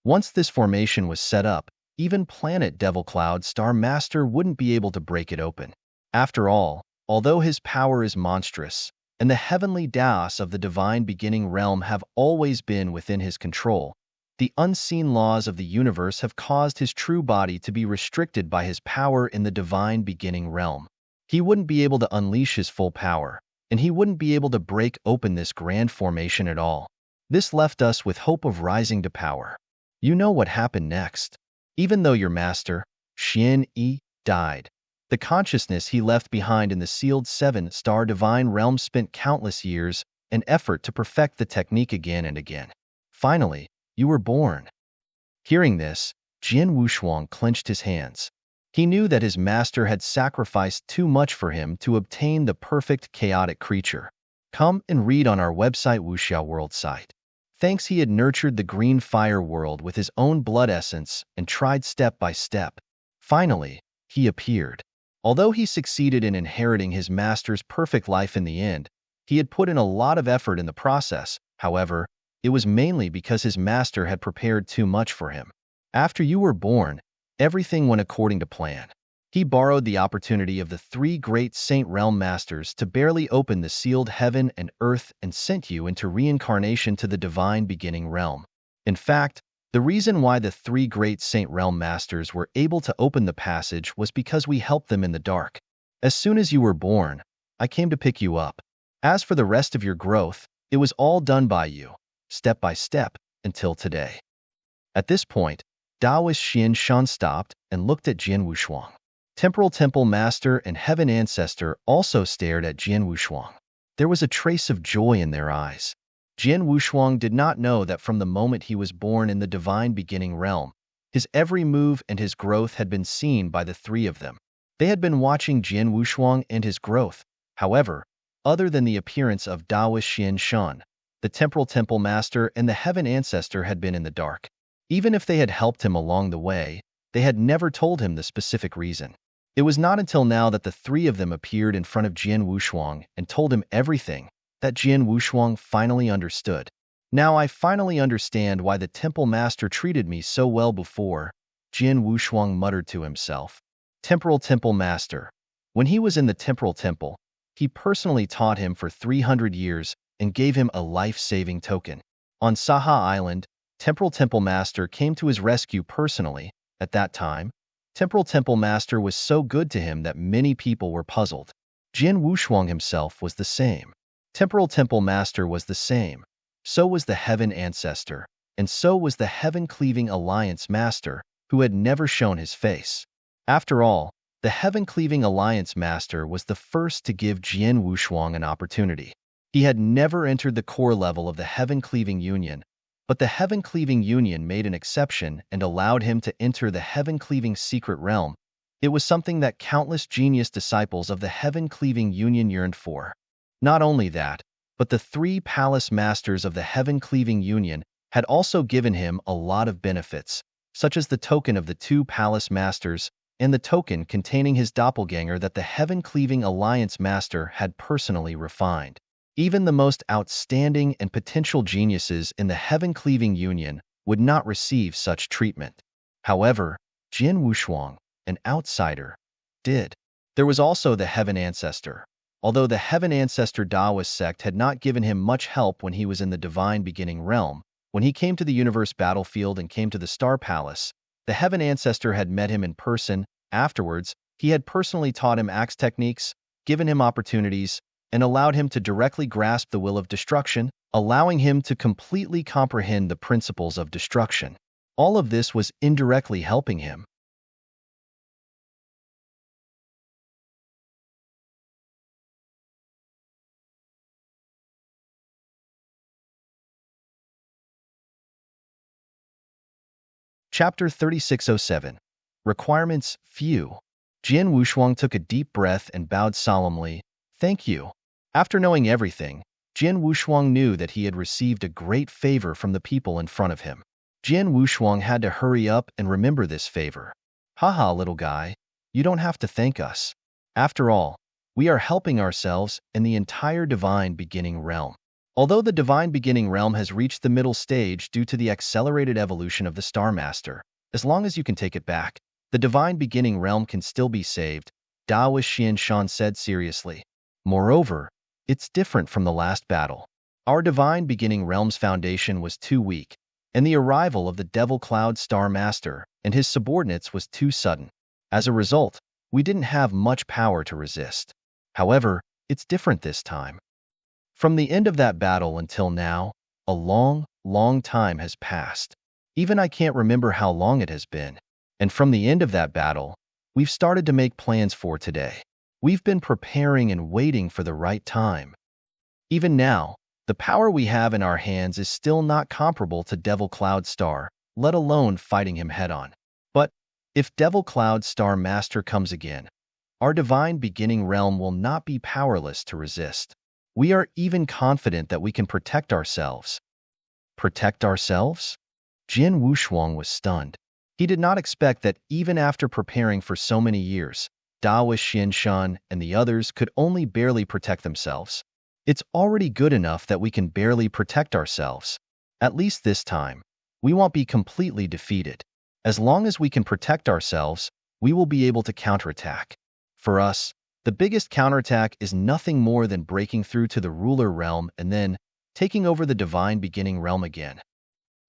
Once this formation was set up, even planet Devil Cloud Star Master wouldn't be able to break it open. After all, although his power is monstrous, and the heavenly Daos of the divine beginning realm have always been within his control, the unseen laws of the universe have caused his true body to be restricted by his power in the divine beginning realm. He wouldn't be able to unleash his full power, and he wouldn't be able to break open this grand formation at all. This left us with hope of rising to power. You know what happened next. Even though your master, Xian Yi, died, the consciousness he left behind in the sealed seven-star divine realm spent countless years and effort to perfect the technique again and again. Finally, you were born. Hearing this, Jin Wushuang clenched his hands. He knew that his master had sacrificed too much for him to obtain the perfect chaotic creature. Come and read on our website Wuxiao World site. Thanks, he had nurtured the green fire world with his own blood essence and tried step by step. Finally, he appeared. Although he succeeded in inheriting his master's perfect life in the end, he had put in a lot of effort in the process. However, it was mainly because his master had prepared too much for him. After you were born, everything went according to plan. He borrowed the opportunity of the three great Saint Realm Masters to barely open the sealed heaven and earth and sent you into reincarnation to the divine beginning realm. In fact, the reason why the three great Saint Realm Masters were able to open the passage was because we helped them in the dark. As soon as you were born, I came to pick you up. As for the rest of your growth, it was all done by you, step by step, until today. At this point, Taoist Xian Shan stopped and looked at Jin Wushuang. Temporal Temple Master and Heaven Ancestor also stared at Jin Wushuang. There was a trace of joy in their eyes. Jin Wushuang did not know that from the moment he was born in the divine beginning realm, his every move and his growth had been seen by the three of them. They had been watching Jin Wushuang and his growth. However, other than the appearance of Taoist Xian Shan, the Temporal Temple Master and the Heaven Ancestor had been in the dark. Even if they had helped him along the way, they had never told him the specific reason. It was not until now that the three of them appeared in front of Jin Wushuang and told him everything that Jin Wushuang finally understood. Now I finally understand why the Temple Master treated me so well before, Jin Wushuang muttered to himself. Temporal Temple Master. When he was in the Temporal Temple, he personally taught him for 300 years and gave him a life-saving token. On Saha Island, Temporal Temple Master came to his rescue personally. At that time, Temporal Temple Master was so good to him that many people were puzzled. Jin Wushuang himself was the same. Temporal Temple Master was the same. So was the Heaven Ancestor, and so was the Heaven Cleaving Alliance Master, who had never shown his face. After all, the Heaven Cleaving Alliance Master was the first to give Jin Wushuang an opportunity. He had never entered the core level of the Heaven Cleaving Union, but the Heaven Cleaving Union made an exception and allowed him to enter the Heaven Cleaving Secret Realm. It was something that countless genius disciples of the Heaven Cleaving Union yearned for. Not only that, but the three Palace Masters of the Heaven Cleaving Union had also given him a lot of benefits, such as the token of the two Palace Masters and the token containing his doppelganger that the Heaven Cleaving Alliance Master had personally refined. Even the most outstanding and potential geniuses in the Heaven Cleaving Union would not receive such treatment. However, Jin Wushuang, an outsider, did. There was also the Heaven Ancestor. Although the Heaven Ancestor Taoist sect had not given him much help when he was in the divine beginning realm, when he came to the universe battlefield and came to the Star Palace, the Heaven Ancestor had met him in person. Afterwards, He had personally taught him axe techniques, given him opportunities, and allowed him to directly grasp the will of destruction, allowing him to completely comprehend the principles of destruction. All of this was indirectly helping him. Chapter 3607. Requirements Few. Jian Wushuang took a deep breath and bowed solemnly. Thank you. After knowing everything, Jian Wushuang knew that he had received a great favor from the people in front of him. Jian Wushuang had to hurry up and remember this favor. Haha, little guy, you don't have to thank us. After all, we are helping ourselves and the entire divine beginning realm. Although the divine beginning realm has reached the middle stage due to the accelerated evolution of the Star Master, as long as you can take it back, the divine beginning realm can still be saved, Daoist Xian Shan said seriously. Moreover, it's different from the last battle. Our divine beginning realm's foundation was too weak, and the arrival of the Devil Cloud Star Master and his subordinates was too sudden. As a result, we didn't have much power to resist. However, it's different this time. From the end of that battle until now, a long, long time has passed. Even I can't remember how long it has been. And from the end of that battle, we've started to make plans for today. We've been preparing and waiting for the right time. Even now, the power we have in our hands is still not comparable to Devil Cloud Star, let alone fighting him head-on. But if Devil Cloud Star Master comes again, our divine beginning realm will not be powerless to resist. We are even confident that we can protect ourselves. Protect ourselves? Jian Wushuang was stunned. He did not expect that even after preparing for so many years, Daoist Xian Shan and the others could only barely protect themselves. It's already good enough that we can barely protect ourselves. At least this time, we won't be completely defeated. As long as we can protect ourselves, we will be able to counterattack. For us, the biggest counterattack is nothing more than breaking through to the ruler realm and then taking over the divine beginning realm again.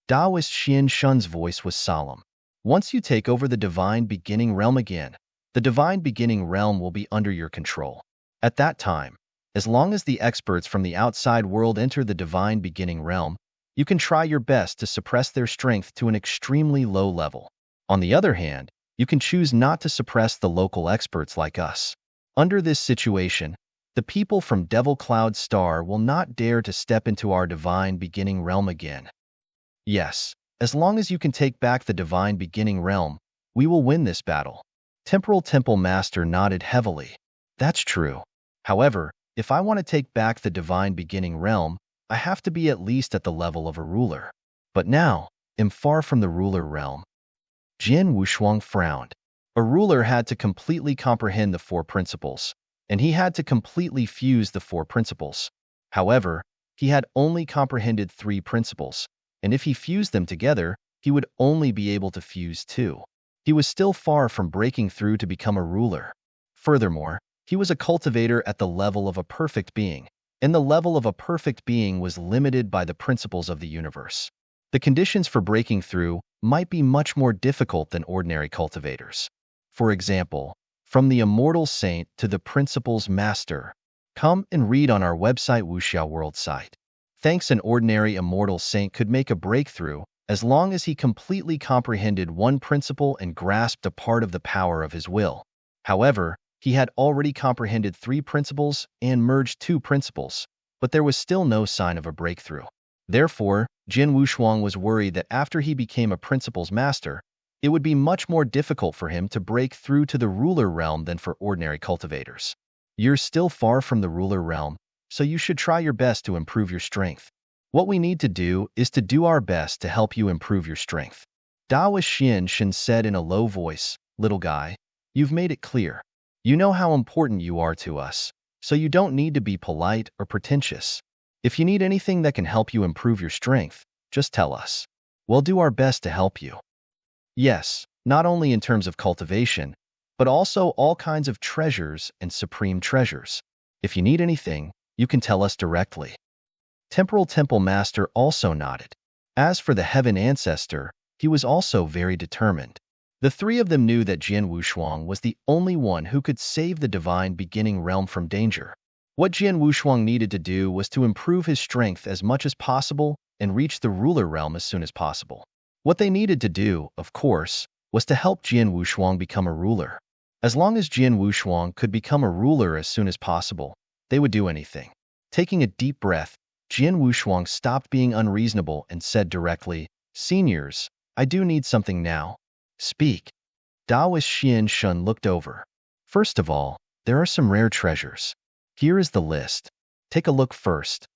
Daoist Xian Shan's voice was solemn. Once you take over the divine beginning realm again, the divine beginning realm will be under your control. At that time, as long as the experts from the outside world enter the divine beginning realm, you can try your best to suppress their strength to an extremely low level. On the other hand, you can choose not to suppress the local experts like us. Under this situation, the people from Devil Cloud Star will not dare to step into our divine beginning realm again. Yes, as long as you can take back the divine beginning realm, we will win this battle. Temporal Temple Master nodded heavily. That's true. However, if I want to take back the divine beginning realm, I have to be at least at the level of a ruler. But now, I'm far from the ruler realm. Jian Wushuang frowned. A ruler had to completely comprehend the four principles, and he had to completely fuse the four principles. However, he had only comprehended three principles, and if he fused them together, he would only be able to fuse two. He was still far from breaking through to become a ruler. Furthermore, he was a cultivator at the level of a perfect being, and the level of a perfect being was limited by the principles of the universe. The conditions for breaking through might be much more difficult than ordinary cultivators. For example, from the immortal saint to the principles master. Come and read on our website Wuxiao World site. Thanks, an ordinary immortal saint could make a breakthrough as long as he completely comprehended one principle and grasped a part of the power of his will. However, he had already comprehended three principles and merged two principles, but there was still no sign of a breakthrough. Therefore, Jian Wushuang was worried that after he became a principles master, it would be much more difficult for him to break through to the ruler realm than for ordinary cultivators. You're still far from the ruler realm, so you should try your best to improve your strength. What we need to do is to do our best to help you improve your strength. Daoist Xian Shan said in a low voice, little guy, you've made it clear. You know how important you are to us, so you don't need to be polite or pretentious. If you need anything that can help you improve your strength, just tell us. We'll do our best to help you. Yes, not only in terms of cultivation, but also all kinds of treasures and supreme treasures. If you need anything, you can tell us directly. Temporal Temple Master also nodded. As for the Heaven Ancestor, he was also very determined. The three of them knew that Jian Wushuang was the only one who could save the divine beginning realm from danger. What Jian Wushuang needed to do was to improve his strength as much as possible and reach the ruler realm as soon as possible. What they needed to do, of course, was to help Jian Wushuang become a ruler. As long as Jian Wushuang could become a ruler as soon as possible, they would do anything. Taking a deep breath, Jian Wushuang stopped being unreasonable and said directly, "Seniors, I do need something now." "Speak." Taoist Xian Shun looked over. "First of all, there are some rare treasures. Here is the list. Take a look first."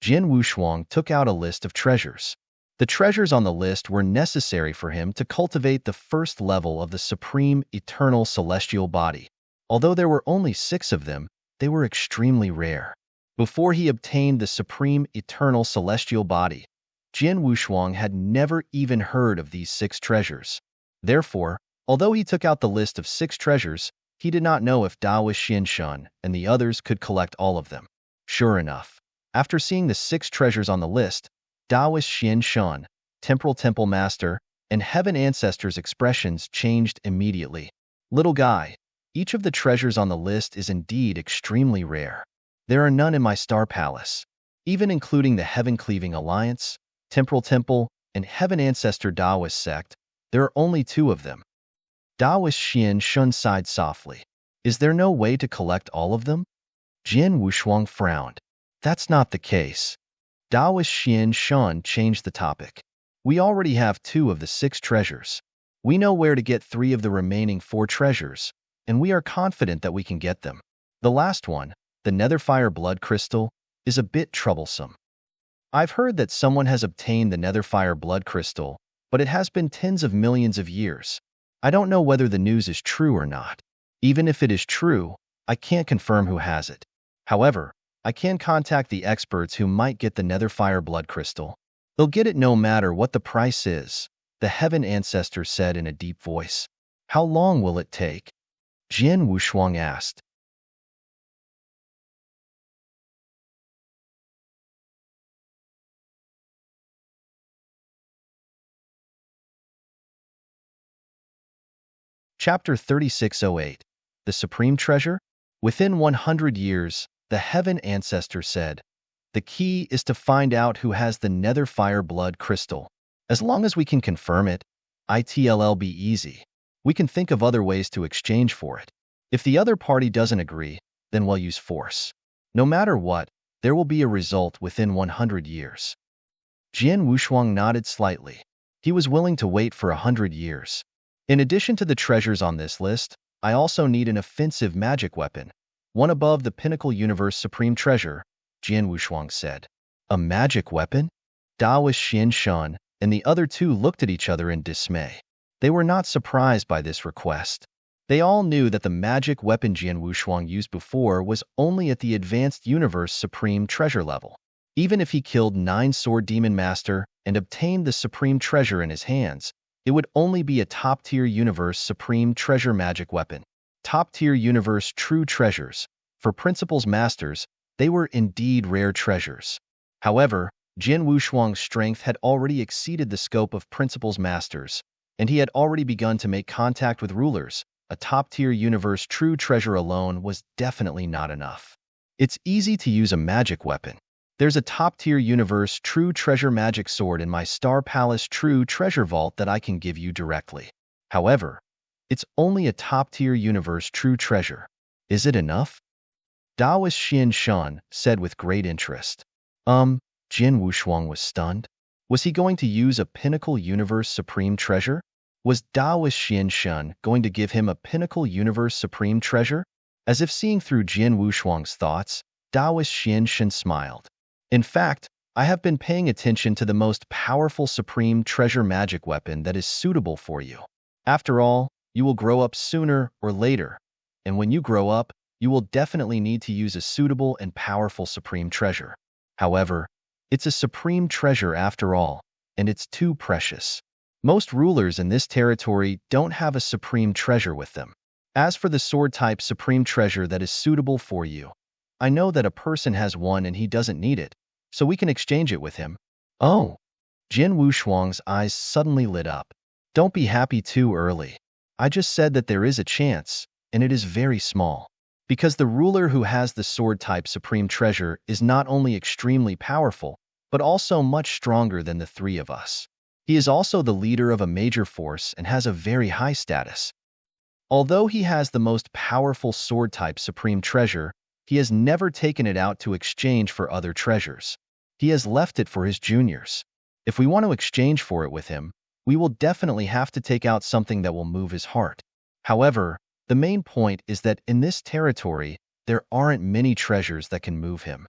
Jian Wushuang took out a list of treasures. The treasures on the list were necessary for him to cultivate the first level of the supreme eternal celestial body. Although there were only 6 of them, they were extremely rare. Before he obtained the supreme eternal celestial body, Jian Wushuang had never even heard of these 6 treasures. Therefore, although he took out the list of 6 treasures, he did not know if Taoist Xian Shun and the others could collect all of them. Sure enough, after seeing the 6 treasures on the list, Taoist Xian Shun, Temporal Temple Master, and Heaven Ancestor's expressions changed immediately. "Little guy, each of the treasures on the list is indeed extremely rare. There are none in my Star Palace. Even including the Heaven-Cleaving Alliance, Temporal Temple, and Heaven Ancestor Taoist sect, there are only 2 of them." Taoist Xian Shun sighed softly. "Is there no way to collect all of them?" Jian Wushuang frowned. "That's not the case." Taoist Xian Shun changed the topic. "We already have 2 of the 6 treasures. We know where to get 3 of the remaining 4 treasures, and we are confident that we can get them. The last one, the Netherfire Blood Crystal, is a bit troublesome. I've heard that someone has obtained the Netherfire Blood Crystal, but it has been tens of millions of years. I don't know whether the news is true or not. Even if it is true, I can't confirm who has it. However, I can contact the experts who might get the Netherfire Blood Crystal. They'll get it no matter what the price is," the Heaven Ancestor said in a deep voice. "How long will it take?" Jian Wushuang asked. Chapter 3608. The Supreme Treasure? Within 100 years, the Heaven Ancestor said, "The key is to find out who has the Netherfire Blood Crystal. As long as we can confirm it, it'll be easy. We can think of other ways to exchange for it. If the other party doesn't agree, then we'll use force. No matter what, there will be a result within 100 years." Jian Wushuang nodded slightly. He was willing to wait for 100 years. "In addition to the treasures on this list, I also need an offensive magic weapon, one above the Pinnacle Universe Supreme Treasure," Jian Wushuang said. "A magic weapon?" Taoist Xian Shun and the other 2 looked at each other in dismay. They were not surprised by this request. They all knew that the magic weapon Jian Wushuang used before was only at the Advanced Universe Supreme Treasure level. Even if he killed 9 Sword Demon Master and obtained the Supreme Treasure in his hands, it would only be a top-tier Universe Supreme Treasure magic weapon. Top-tier Universe True Treasures. For Principal's Masters, they were indeed rare treasures. However, Jian Wushuang's strength had already exceeded the scope of Principal's Masters, and he had already begun to make contact with rulers. A top-tier Universe True Treasure alone was definitely not enough. It's easy to use a magic weapon. There's a top-tier Universe True Treasure magic sword in my Star Palace True Treasure Vault that I can give you directly. However, it's only a top-tier Universe True Treasure. Is it enough?" Taoist Xian Shun said with great interest. Jian Wushuang was stunned. Was he going to use a Pinnacle Universe Supreme Treasure? Was Taoist Xian Shun going to give him a Pinnacle Universe Supreme Treasure? As if seeing through Jian Wushuang's thoughts, Taoist Xian Shun smiled. "In fact, I have been paying attention to the most powerful Supreme Treasure magic weapon that is suitable for you. After all, you will grow up sooner or later, and when you grow up, you will definitely need to use a suitable and powerful Supreme Treasure. However, it's a Supreme Treasure after all, and it's too precious. Most rulers in this territory don't have a Supreme Treasure with them. As for the sword-type Supreme Treasure that is suitable for you, I know that a person has one and he doesn't need it, so we can exchange it with him." "Oh!" Jian Wushuang's eyes suddenly lit up. Don't be happy too early. I just said that there is a chance, and it is very small. Because the ruler who has the sword-type supreme treasure is not only extremely powerful, but also much stronger than the three of us. He is also the leader of a major force and has a very high status. Although he has the most powerful sword-type supreme treasure, he has never taken it out to exchange for other treasures. He has left it for his juniors. If we want to exchange for it with him, we will definitely have to take out something that will move his heart. However, the main point is that in this territory, there aren't many treasures that can move him.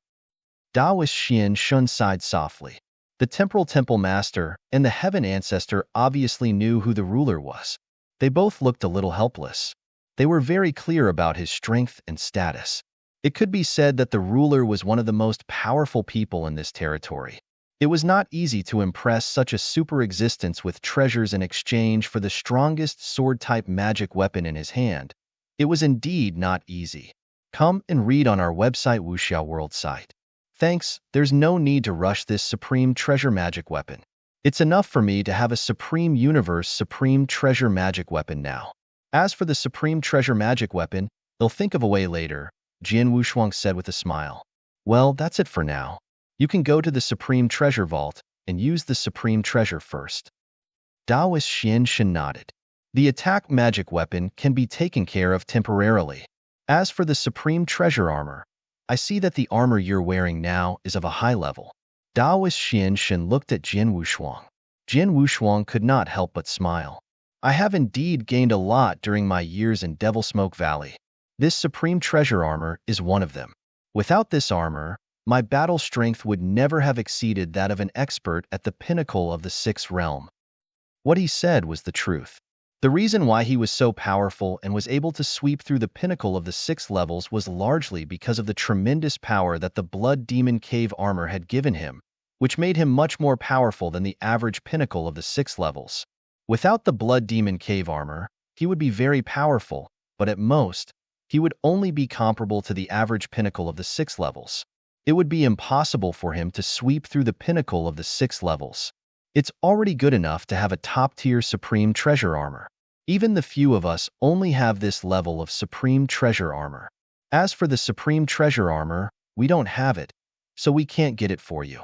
Taoist Xian Shun sighed softly. The temporal temple master and the heaven ancestor obviously knew who the ruler was. They both looked a little helpless. They were very clear about his strength and status. It could be said that the ruler was one of the most powerful people in this territory. It was not easy to impress such a super existence with treasures in exchange for the strongest sword-type magic weapon in his hand. It was indeed not easy. Come and read on our website Wuxiao World site. Thanks, there's no need to rush this supreme treasure magic weapon. It's enough for me to have a Supreme Universe Supreme Treasure Magic Weapon now. As for the Supreme Treasure Magic Weapon, they'll think of a way later, Jian Wushuang said with a smile. Well, that's it for now. You can go to the Supreme Treasure Vault and use the Supreme Treasure first. Taoist Xian Shen nodded. The attack magic weapon can be taken care of temporarily. As for the Supreme Treasure Armor, I see that the armor you're wearing now is of a high level. Taoist Xian Shen looked at Jian Wushuang. Jian Wushuang could not help but smile. I have indeed gained a lot during my years in Devil Smoke Valley. This Supreme Treasure Armor is one of them. Without this armor, my battle strength would never have exceeded that of an expert at the pinnacle of the sixth realm. What he said was the truth. The reason why he was so powerful and was able to sweep through the pinnacle of the 6 levels was largely because of the tremendous power that the Blood Demon Cave armor had given him, which made him much more powerful than the average pinnacle of the 6 levels. Without the Blood Demon Cave armor, he would be very powerful, but at most, he would only be comparable to the average pinnacle of the 6 levels. It would be impossible for him to sweep through the pinnacle of the 6 levels. It's already good enough to have a top-tier Supreme Treasure Armor. Even the few of us only have this level of Supreme Treasure Armor. As for the Supreme Treasure Armor, we don't have it, so we can't get it for you.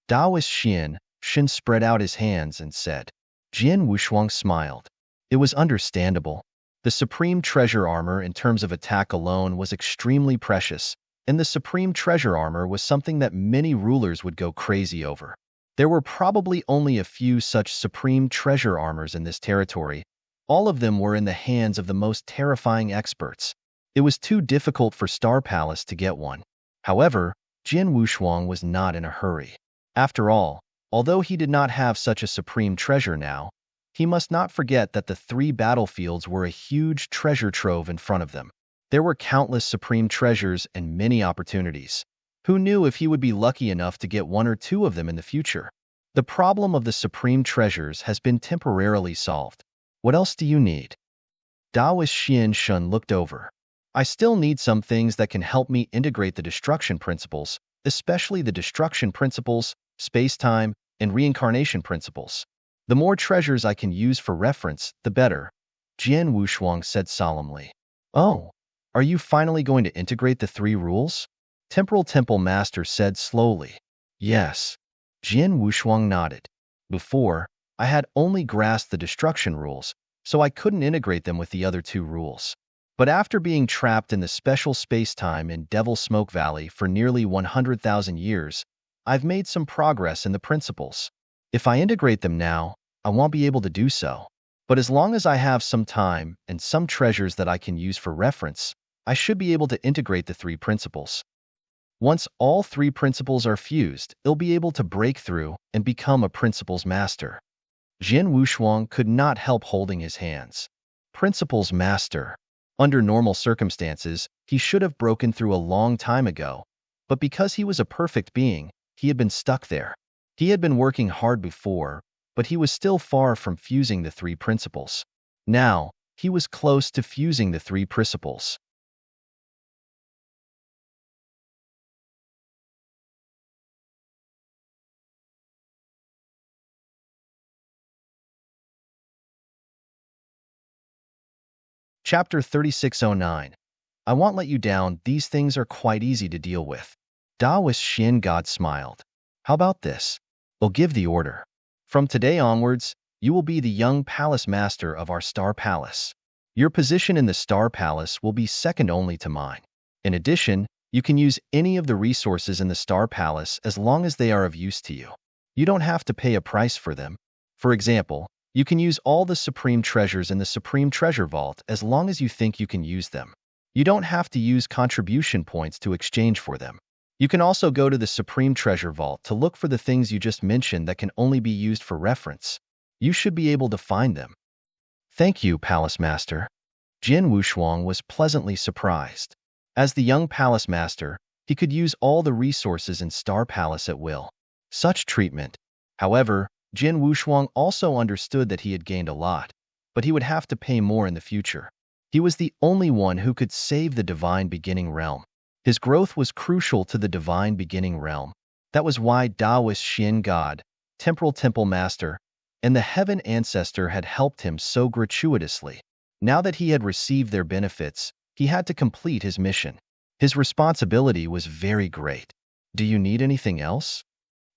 Taoist Xian Shen spread out his hands and said. Jian Wushuang smiled. It was understandable. The Supreme Treasure Armor in terms of attack alone was extremely precious, and the Supreme Treasure Armor was something that many rulers would go crazy over. There were probably only a few such Supreme Treasure Armors in this territory. All of them were in the hands of the most terrifying experts. It was too difficult for Star Palace to get one. However, Jian Wushuang was not in a hurry. After all, although he did not have such a supreme treasure now, he must not forget that the 3 battlefields were a huge treasure trove in front of them. There were countless supreme treasures and many opportunities. Who knew if he would be lucky enough to get 1 or 2 of them in the future? The problem of the supreme treasures has been temporarily solved. What else do you need? Taoist Xian Shun looked over. I still need some things that can help me integrate the destruction principles, especially the destruction principles, space-time, and reincarnation principles. The more treasures I can use for reference, the better, Jian Wushuang said solemnly. Oh, are you finally going to integrate the 3 rules? Temporal Temple Master said slowly. Yes. Jian Wushuang nodded. Before, I had only grasped the destruction rules, so I couldn't integrate them with the other 2 rules. But after being trapped in the special space-time in Devil Smoke Valley for nearly 100,000 years, I've made some progress in the principles. If I integrate them now, I won't be able to do so. But as long as I have some time and some treasures that I can use for reference, I should be able to integrate the 3 principles. Once all 3 principles are fused, it'll be able to break through and become a principles master. Jian Wushuang could not help holding his hands. Principles master. Under normal circumstances, he should have broken through a long time ago, but because he was a perfect being, he had been stuck there. He had been working hard before, but he was still far from fusing the 3 principles. Now, he was close to fusing the 3 principles. Chapter 3609. I won't let you down, these things are quite easy to deal with. Taoist Shin God smiled. How about this? We'll give the order. From today onwards, you will be the young palace master of our Star Palace. Your position in the Star Palace will be second only to mine. In addition, you can use any of the resources in the Star Palace as long as they are of use to you. You don't have to pay a price for them. For example, you can use all the Supreme Treasures in the Supreme Treasure Vault as long as you think you can use them. You don't have to use contribution points to exchange for them. You can also go to the Supreme Treasure Vault to look for the things you just mentioned that can only be used for reference. You should be able to find them. Thank you, Palace Master. Jin Wushuang was pleasantly surprised. As the young Palace Master, he could use all the resources in Star Palace at will. Such treatment. However, Jin Wushuang also understood that he had gained a lot, but he would have to pay more in the future. He was the only one who could save the Divine Beginning Realm. His growth was crucial to the Divine Beginning Realm. That was why Taoist Shin God, Temporal Temple Master, and the Heaven Ancestor had helped him so gratuitously. Now that he had received their benefits, he had to complete his mission. His responsibility was very great. Do you need anything else?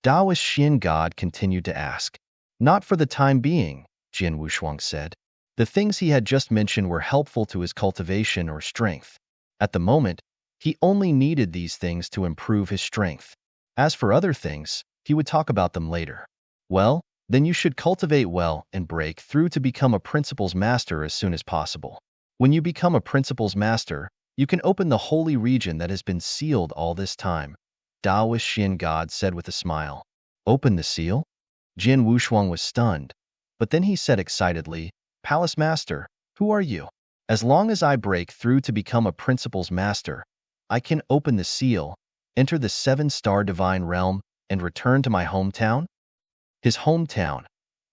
Taoist Shin God continued to ask. Not for the time being, Jin Wushuang said. The things he had just mentioned were helpful to his cultivation or strength. At the moment, he only needed these things to improve his strength. As for other things, he would talk about them later. Well, then you should cultivate well and break through to become a Principal's Master as soon as possible. When you become a Principal's Master, you can open the holy region that has been sealed all this time. Taoist Shin God said with a smile. Open the seal? Jin Wushuang was stunned, but then he said excitedly, Palace Master, who are you? As long as I break through to become a Principal's Master, I can open the seal, enter the 7-star Divine Realm, and return to my hometown? His hometown,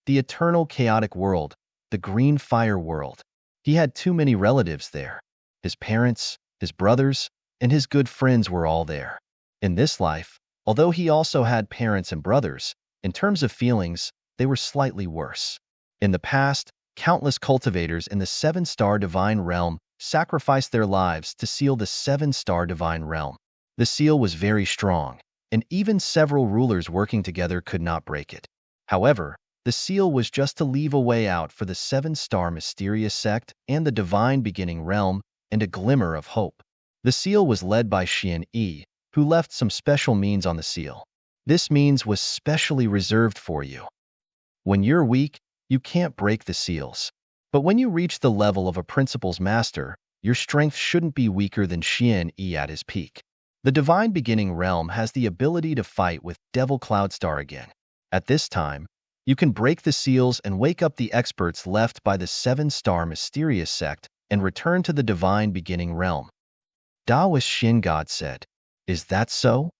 the eternal chaotic world, the green fire world. He had too many relatives there. His parents, his brothers, and his good friends were all there. In this life, although he also had parents and brothers, in terms of feelings, they were slightly worse. In the past, countless cultivators in the 7-star Divine Realm sacrificed their lives to seal the 7-star Divine Realm. The seal was very strong, and even several rulers working together could not break it. However, the seal was just to leave a way out for the 7-star mysterious sect and the Divine Beginning Realm and a glimmer of hope. The seal was led by Xian Yi, who left some special means on the seal. This means was specially reserved for you. When you're weak, you can't break the seals. But when you reach the level of a Principal's Master, your strength shouldn't be weaker than Xian Yi at his peak. The Divine Beginning Realm has the ability to fight with Devil Cloudstar again. At this time, you can break the seals and wake up the experts left by the 7-star mysterious sect and return to the Divine Beginning Realm. Taoist Shin God said. Is that so?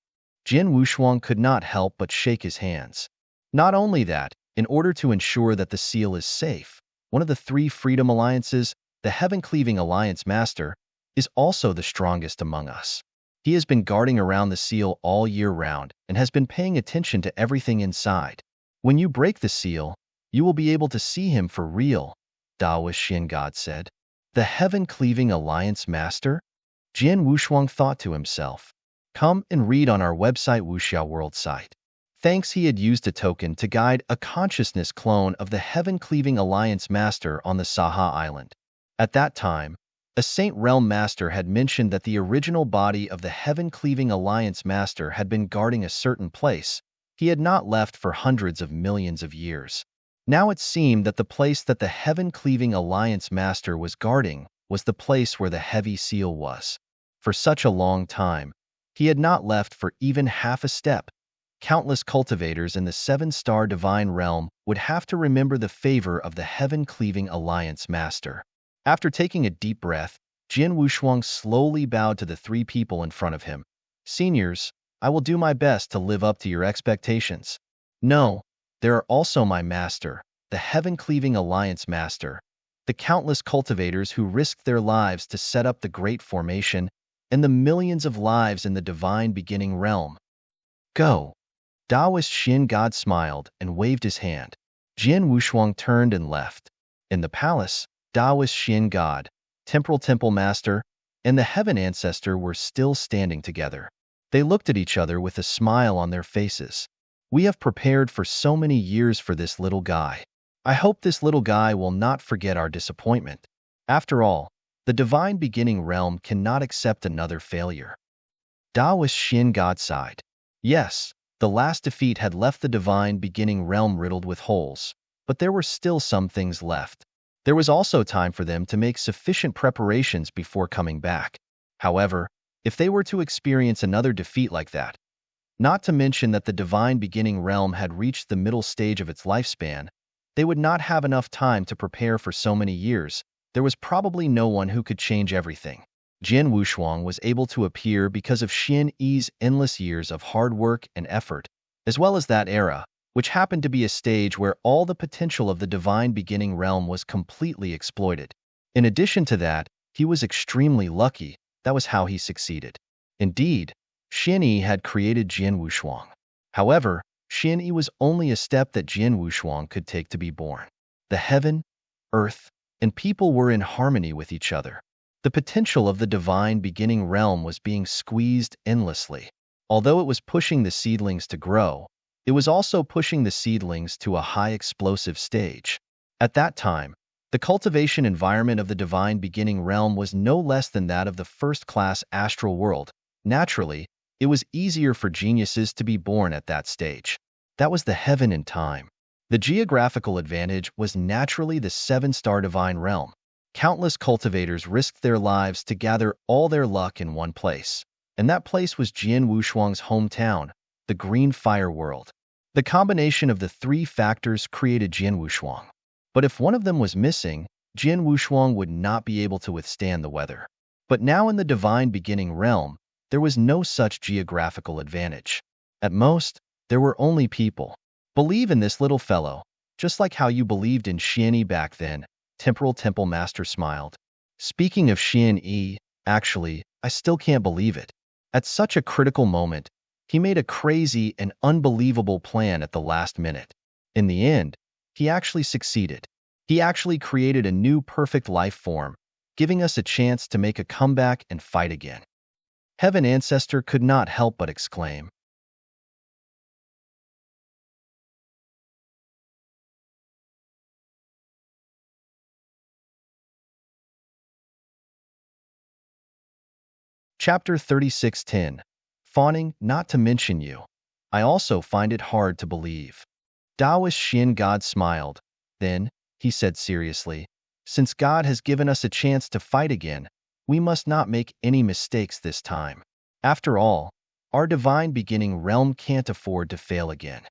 Jin Wushuang could not help but shake his hands. Not only that, in order to ensure that the seal is safe, one of the 3 Freedom Alliances, the Heaven-Cleaving Alliance Master, is also the strongest among us. He has been guarding around the seal all year round and has been paying attention to everything inside. When you break the seal, you will be able to see him for real, Taoist Shin God said. The Heaven-Cleaving Alliance Master? Jin Wushuang thought to himself. Come and read on our website Wuxiao World site. Thanks, he had used a token to guide a consciousness clone of the Heaven-Cleaving Alliance Master on the Saha Island. At that time, a Saint Realm Master had mentioned that the original body of the Heaven-Cleaving Alliance Master had been guarding a certain place. He had not left for hundreds of millions of years. Now it seemed that the place that the Heaven-Cleaving Alliance Master was guarding was the place where the heavy seal was. For such a long time, he had not left for even half a step. Countless cultivators in the 7-star Divine Realm would have to remember the favor of the Heaven-Cleaving Alliance Master. After taking a deep breath, Jin Wushuang slowly bowed to the 3 people in front of him. Seniors, I will do my best to live up to your expectations. No, there are also my master, the Heaven-Cleaving Alliance Master, the countless cultivators who risked their lives to set up the Great Formation, and the millions of lives in the Divine Beginning Realm. Go. Taoist Shin God smiled and waved his hand. Jin Wushuang turned and left. In the palace, Taoist Shin God, Temporal Temple Master, and the Heaven Ancestor were still standing together. They looked at each other with a smile on their faces. We have prepared for so many years for this little guy. I hope this little guy will not forget our disappointment. After all, the divine beginning realm cannot accept another failure. Taoist Xin God sighed. Yes, the last defeat had left the divine beginning realm riddled with holes, but there were still some things left. There was also time for them to make sufficient preparations before coming back. However, if they were to experience another defeat like that, not to mention that the divine beginning realm had reached the middle stage of its lifespan, they would not have enough time to prepare for so many years. There was probably no one who could change everything. Jian Wushuang was able to appear because of Xian Yi's endless years of hard work and effort, as well as that era, which happened to be a stage where all the potential of the divine beginning realm was completely exploited. In addition to that, he was extremely lucky. That was how he succeeded. Indeed, Xian Yi had created Jian Wushuang. However, Xian Yi was only a step that Jian Wushuang could take to be born. The heaven, earth, and people were in harmony with each other. The potential of the divine beginning realm was being squeezed endlessly. Although it was pushing the seedlings to grow, it was also pushing the seedlings to a high explosive stage. At that time, the cultivation environment of the divine beginning realm was no less than that of the first-class astral world. Naturally, it was easier for geniuses to be born at that stage. That was the heaven in time. The geographical advantage was naturally the seven-star divine realm. Countless cultivators risked their lives to gather all their luck in one place, and that place was Jian Wushuang's hometown, the Green Fire World. The combination of the three factors created Jian Wushuang. But if one of them was missing, Jian Wushuang would not be able to withstand the weather. But now in the divine beginning realm, there was no such geographical advantage. At most, there were only people. Believe in this little fellow, just like how you believed in Xian Yi back then. Temporal Temple Master smiled. Speaking of Xian Yi, actually, I still can't believe it. At such a critical moment, he made a crazy and unbelievable plan at the last minute. In the end, he actually succeeded. He actually created a new perfect life form, giving us a chance to make a comeback and fight again. Heaven Ancestor could not help but exclaim. Chapter 36:10. Fawning, not to mention you. I also find it hard to believe. Taoist Xin God smiled. Then, he said seriously, since God has given us a chance to fight again, we must not make any mistakes this time. After all, our divine beginning realm can't afford to fail again.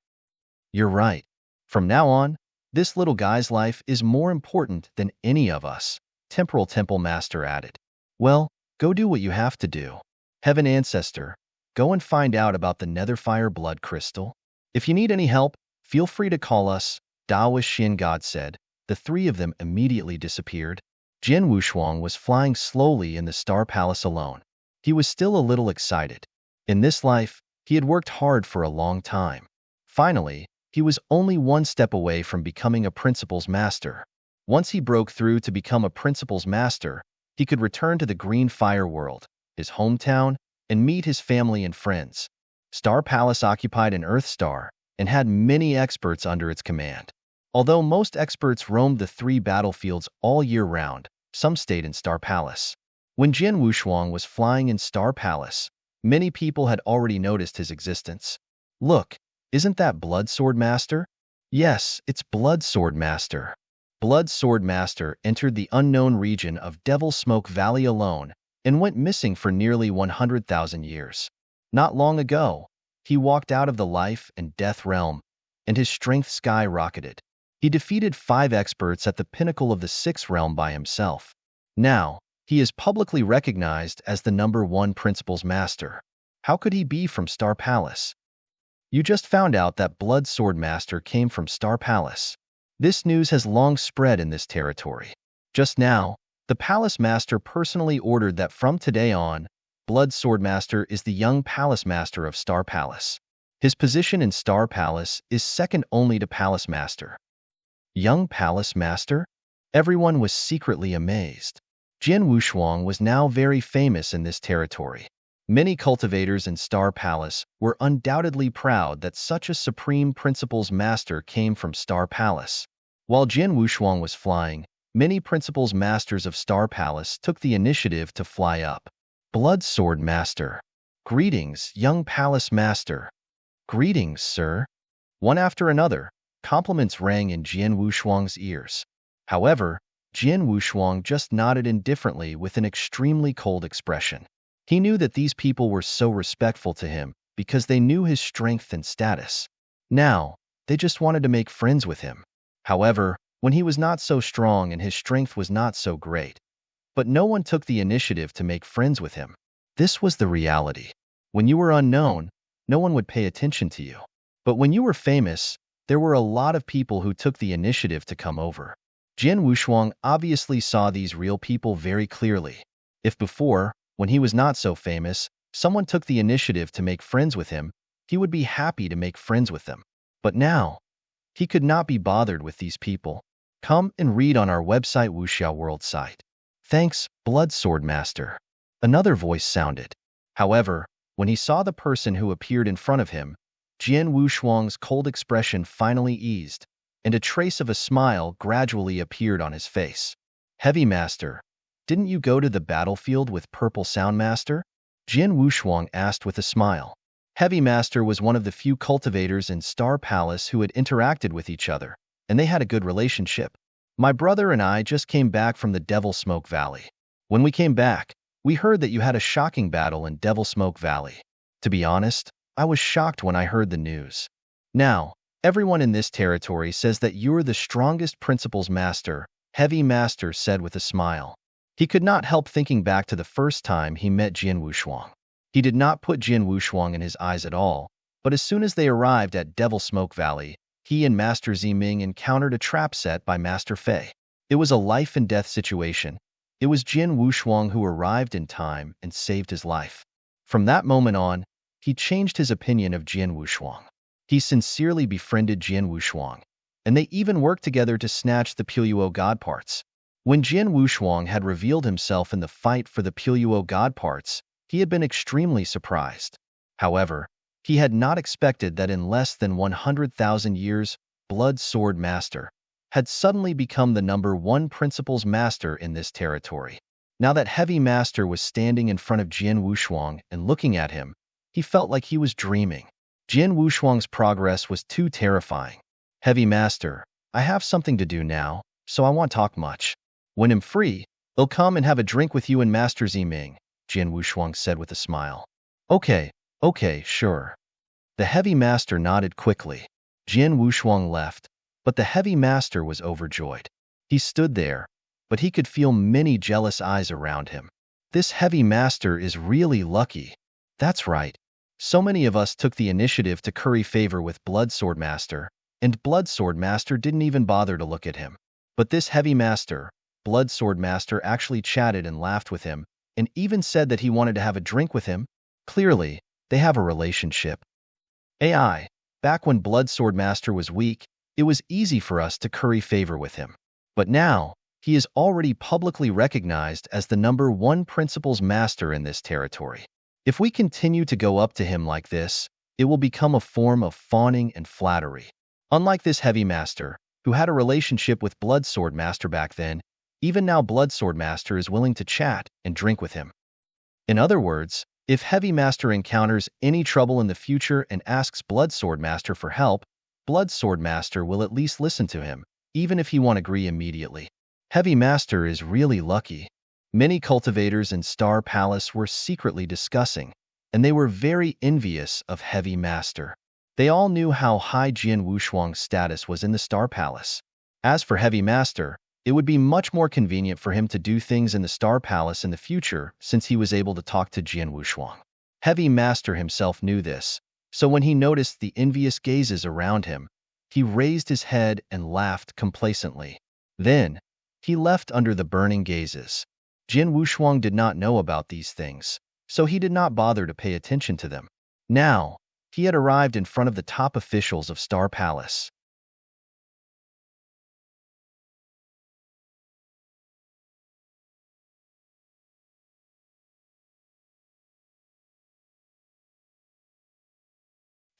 You're right. From now on, this little guy's life is more important than any of us, Temporal Temple Master added. Well, go do what you have to do. Heaven Ancestor, go and find out about the Netherfire blood crystal. If you need any help, feel free to call us, Taoist Xin God said. The three of them immediately disappeared. Jian Wushuang was flying slowly in the Star Palace alone. He was still a little excited. In this life, he had worked hard for a long time. Finally, he was only one step away from becoming a Principal's Master. Once he broke through to become a Principal's Master, he could return to the Green Fire World, his hometown, and meet his family and friends. Star Palace occupied an Earth star and had many experts under its command. Although most experts roamed the three battlefields all year round, some stayed in Star Palace. When Jian Wushuang was flying in Star Palace, many people had already noticed his existence. Look, isn't that Blood Sword Master? Yes, it's Blood Sword Master. Blood Sword Master entered the unknown region of Devil Smoke Valley alone and went missing for nearly 100,000 years. Not long ago, he walked out of the life and death realm, and his strength skyrocketed. He defeated 5 experts at the pinnacle of the 6th realm by himself. Now, he is publicly recognized as the #1 Principal's Master. How could he be from Star Palace? You just found out that Blood Sword Master came from Star Palace. This news has long spread in this territory. Just now, the Palace Master personally ordered that from today on, Blood Sword Master is the young Palace Master of Star Palace. His position in Star Palace is second only to Palace Master. Young Palace Master? Everyone was secretly amazed. Jian Wushuang was now very famous in this territory. Many cultivators in Star Palace were undoubtedly proud that such a supreme principal's master came from Star Palace. While Jian Wushuang was flying, many principal's masters of Star Palace took the initiative to fly up. Blood Sword Master. Greetings, young palace master. Greetings, sir. One after another, compliments rang in Jian Wushuang's ears. However, Jian Wushuang just nodded indifferently with an extremely cold expression. He knew that these people were so respectful to him because they knew his strength and status. Now, they just wanted to make friends with him. However, when he was not so strong and his strength was not so great, but no one took the initiative to make friends with him. This was the reality. When you were unknown, no one would pay attention to you. But when you were famous, there were a lot of people who took the initiative to come over. Jian Wushuang obviously saw these real people very clearly. If before, when he was not so famous, someone took the initiative to make friends with him, he would be happy to make friends with them. But now, he could not be bothered with these people. Come and read on our website Wuxiao World site. Thanks, Blood Sword Master. Another voice sounded. However, when he saw the person who appeared in front of him, Jian Wushuang's cold expression finally eased, and a trace of a smile gradually appeared on his face. Heavy Master, didn't you go to the battlefield with Purple Sound Master? Jian Wushuang asked with a smile. Heavy Master was one of the few cultivators in Star Palace who had interacted with each other, and they had a good relationship. My brother and I just came back from the Devil Smoke Valley. When we came back, we heard that you had a shocking battle in Devil Smoke Valley. To be honest, I was shocked when I heard the news. Now, everyone in this territory says that you're the strongest principal's master, Heavy Master said with a smile. He could not help thinking back to the first time he met Jian Wushuang. He did not put Jian Wushuang in his eyes at all, but as soon as they arrived at Devil Smoke Valley, he and Master Ziming encountered a trap set by Master Fei. It was a life-and-death situation. It was Jian Wushuang who arrived in time and saved his life. From that moment on, he changed his opinion of Jian Wushuang. He sincerely befriended Jian Wushuang, and they even worked together to snatch the Puyuo God parts. When Jian Wushuang had revealed himself in the fight for the Puyuo God parts, he had been extremely surprised. However, he had not expected that in less than 100,000 years, Blood Sword Master had suddenly become the #1 principal's master in this territory. Now that Heavy Master was standing in front of Jian Wushuang and looking at him, he felt like he was dreaming. Jian Wushuang's progress was too terrifying. Heavy Master, I have something to do now, so I won't talk much. When I'm free, I'll come and have a drink with you and Master Ziming, Jian Wushuang said with a smile. Okay, sure. The Heavy Master nodded quickly. Jian Wushuang left, but the Heavy Master was overjoyed. He stood there, but he could feel many jealous eyes around him. This Heavy Master is really lucky. That's right. So many of us took the initiative to curry favor with Blood Sword Master, and Blood Sword Master didn't even bother to look at him. But this Heavy Master, Blood Sword Master, actually chatted and laughed with him, and even said that he wanted to have a drink with him. Clearly, they have a relationship. AI, back when Blood Sword Master was weak, it was easy for us to curry favor with him. But now, he is already publicly recognized as the #1 principal's master in this territory. If we continue to go up to him like this, it will become a form of fawning and flattery. Unlike this Heavy Master, who had a relationship with Blood Sword Master back then, even now Blood Sword Master is willing to chat and drink with him. In other words, if Heavy Master encounters any trouble in the future and asks Blood Sword Master for help, Blood Sword Master will at least listen to him, even if he won't agree immediately. Heavy Master is really lucky. Many cultivators in Star Palace were secretly discussing, and they were very envious of Heavy Master. They all knew how high Jian Wushuang's status was in the Star Palace. As for Heavy Master, it would be much more convenient for him to do things in the Star Palace in the future since he was able to talk to Jian Wushuang. Heavy Master himself knew this, so when he noticed the envious gazes around him, he raised his head and laughed complacently. Then, he left under the burning gazes. Jian Wushuang did not know about these things, so he did not bother to pay attention to them. Now, he had arrived in front of the top officials of Star Palace.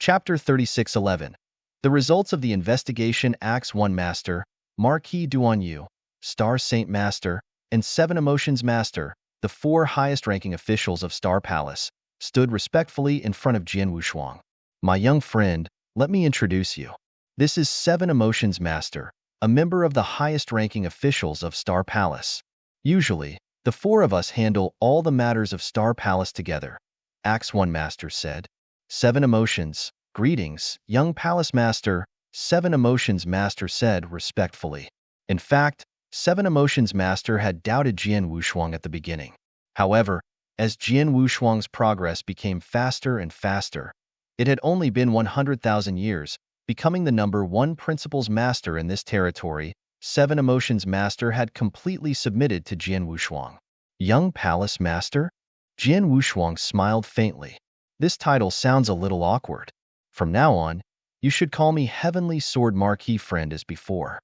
Chapter 3611. The results of the investigation. Acts 1 Master, Marquis Duanyu, Star Saint Master, and 7 Emotions Master, the 4 highest-ranking officials of Star Palace, stood respectfully in front of Jian Wushuang. My young friend, let me introduce you. This is 7 Emotions Master, a member of the highest-ranking officials of Star Palace. Usually, the 4 of us handle all the matters of Star Palace together, Acts 1 Master said. 7 Emotions, greetings, young Palace Master, 7 Emotions Master said respectfully. In fact, 7 Emotions Master had doubted Jian Wushuang at the beginning. However, as Jian Wushuang's progress became faster and faster, it had only been 100,000 years, becoming the number 1 Principles Master in this territory. 7 Emotions Master had completely submitted to Jian Wushuang. Young Palace Master? Jian Wushuang smiled faintly. This title sounds a little awkward. From now on, you should call me Heavenly Sword Marquis Friend as before.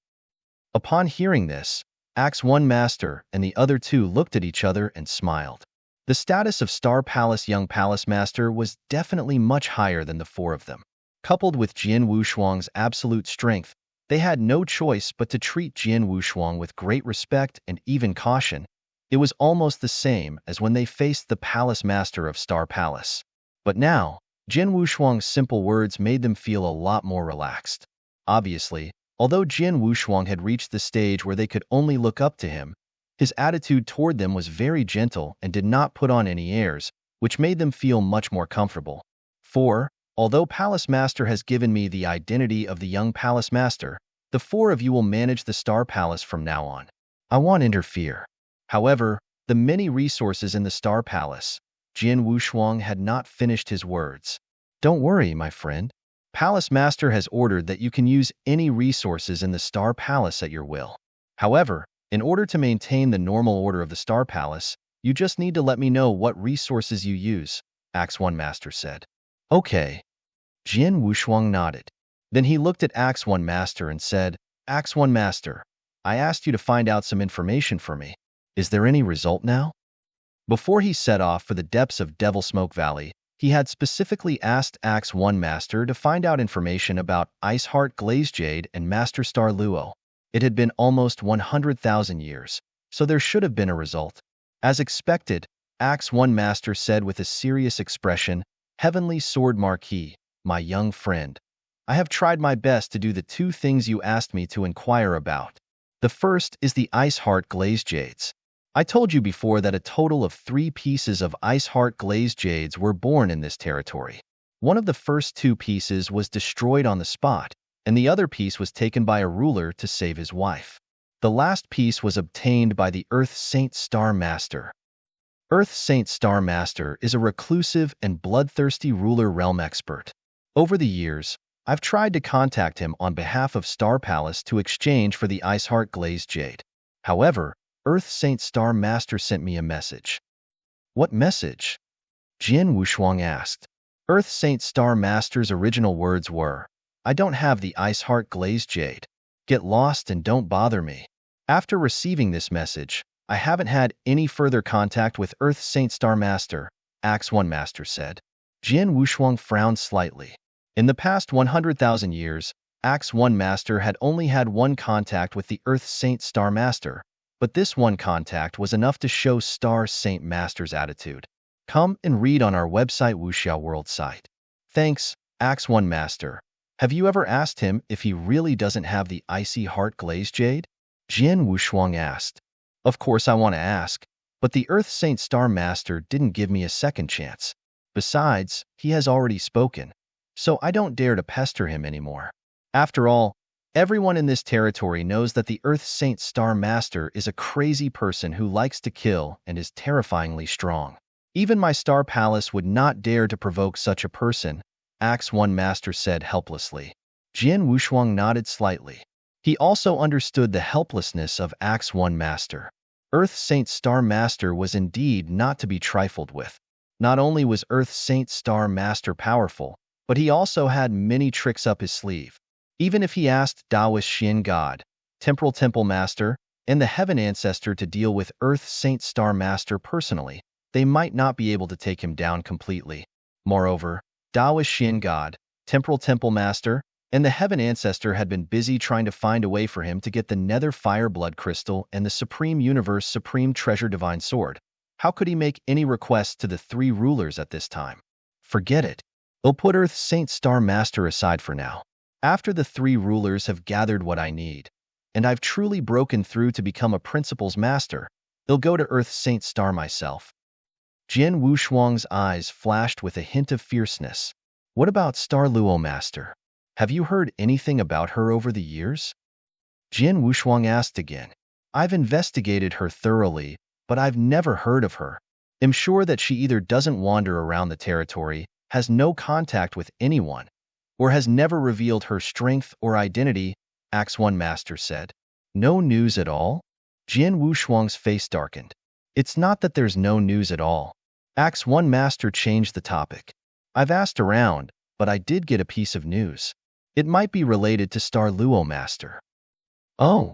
Upon hearing this, Acts 1 Master and the other 2 looked at each other and smiled. The status of Star Palace Young Palace Master was definitely much higher than the 4 of them. Coupled with Jian Wushuang's absolute strength, they had no choice but to treat Jian Wushuang with great respect and even caution. It was almost the same as when they faced the Palace Master of Star Palace. But now, Jian Wushuang's simple words made them feel a lot more relaxed. Obviously, although Jian Wushuang had reached the stage where they could only look up to him, his attitude toward them was very gentle and did not put on any airs, which made them feel much more comfortable. 4. Although Palace Master has given me the identity of the young Palace Master, the 4 of you will manage the Star Palace from now on. I won't interfere. However, the many resources in the Star Palace, Jian Wushuang had not finished his words. Don't worry, my friend. Palace Master has ordered that you can use any resources in the Star Palace at your will. However, in order to maintain the normal order of the Star Palace, you just need to let me know what resources you use, Acts 1 Master said. Okay. Jian Wushuang nodded. Then he looked at Acts 1 Master and said, Acts 1 Master, I asked you to find out some information for me. Is there any result now? Before he set off for the depths of Devil Smoke Valley, he had specifically asked Acts 1 Master to find out information about Ice Heart Glazed Jade and Master Star Luo. It had been almost 100,000 years, so there should have been a result. As expected, Acts 1 Master said with a serious expression, Heavenly Sword Marquis, my young friend, I have tried my best to do the 2 things you asked me to inquire about. The first is the Ice Heart Glazed Jades. I told you before that a total of 3 pieces of Ice Heart Glazed Jades were born in this territory. One of the first 2 pieces was destroyed on the spot, and the other piece was taken by a ruler to save his wife. The last piece was obtained by the Earth Saint Star Master. Earth Saint Star Master is a reclusive and bloodthirsty ruler realm expert. Over the years, I've tried to contact him on behalf of Star Palace to exchange for the Ice Heart Glazed Jade. However, Earth Saint Star Master sent me a message. What message? Jian Wushuang asked. Earth Saint Star Master's original words were, I don't have the Ice Heart Glazed Jade. Get lost and don't bother me. After receiving this message, I haven't had any further contact with Earth Saint Star Master, Acts 1 Master said. Jian Wushuang frowned slightly. In the past 100,000 years, Acts 1 Master had only had one contact with the Earth Saint Star Master, but this one contact was enough to show Star Saint Master's attitude. Come and read on our website Wuxiao World site. Thanks, Acts 1 Master. Have you ever asked him if he really doesn't have the Icy Heart Glazed Jade? Jian Wushuang asked. Of course I want to ask, but the Earth Saint Star Master didn't give me a second chance. Besides, he has already spoken, so I don't dare to pester him anymore. After all, everyone in this territory knows that the Earth Saint Star Master is a crazy person who likes to kill and is terrifyingly strong. Even my Star Palace would not dare to provoke such a person, Acts 1 Master said helplessly. Jian Wushuang nodded slightly. He also understood the helplessness of Acts 1 Master. Earth Saint Star Master was indeed not to be trifled with. Not only was Earth Saint Star Master powerful, but he also had many tricks up his sleeve. Even if he asked Taoist Xian God, Temporal Temple Master, and the Heaven Ancestor to deal with Earth Saint Star Master personally, they might not be able to take him down completely. Moreover, Taoist Xian God, Temporal Temple Master, and the Heaven Ancestor had been busy trying to find a way for him to get the Nether Fire Blood Crystal and the Supreme Universe Supreme Treasure Divine Sword. How could he make any requests to the three rulers at this time? Forget it. I'll put Earth's Saint Star Master aside for now. After the three rulers have gathered what I need, and I've truly broken through to become a Principal's Master, I'll go to Earth's Saint Star myself. Jian Wushuang's eyes flashed with a hint of fierceness. What about Star Luo Master? Have you heard anything about her over the years? Jian Wushuang asked again. I've investigated her thoroughly, but I've never heard of her. I'm sure that she either doesn't wander around the territory, has no contact with anyone, or has never revealed her strength or identity, Axe One Master said. No news at all? Jian Wushuang's face darkened. It's not that there's no news at all. Axe One Master changed the topic. I've asked around, but I did get a piece of news. It might be related to Star Luo Master. Oh.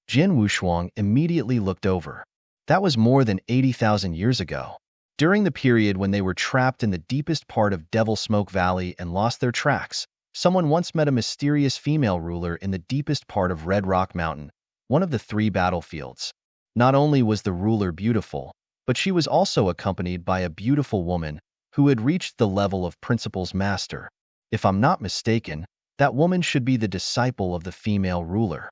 Jian Wushuang immediately looked over. That was more than 80,000 years ago. During the period when they were trapped in the deepest part of Devil Smoke Valley and lost their tracks, someone once met a mysterious female ruler in the deepest part of Red Rock Mountain, one of the three battlefields. Not only was the ruler beautiful, but she was also accompanied by a beautiful woman who had reached the level of Principal's Master. If I'm not mistaken, that woman should be the disciple of the female ruler.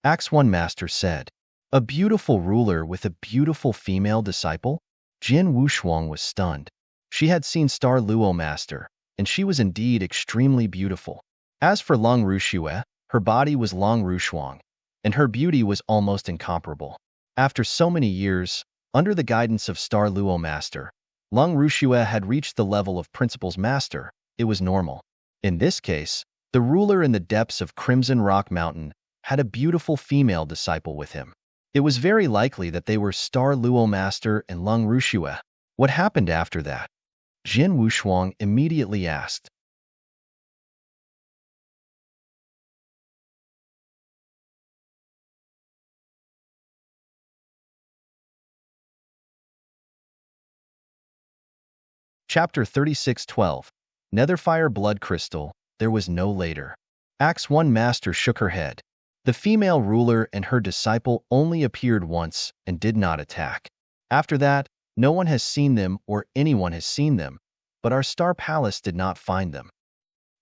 Axe One Master said. A beautiful ruler with a beautiful female disciple? Jian Wushuang was stunned. She had seen Star Luo Master, and she was indeed extremely beautiful. As for Long Rushue, her body was Long Rushuang, and her beauty was almost incomparable. After so many years, under the guidance of Star Luo Master, Long Rushue had reached the level of Principal's Master. It was normal. In this case, the ruler in the depths of Crimson Rock Mountain had a beautiful female disciple with him. It was very likely that they were Star Luo Master and Long Rushue. What happened after that? Jian Wushuang immediately asked. Chapter 36:12. Netherfire Blood Crystal. There was no later. Axe One Master shook her head. The female ruler and her disciple only appeared once and did not attack. After that, no one has seen them or anyone has seen them, but our Star Palace did not find them.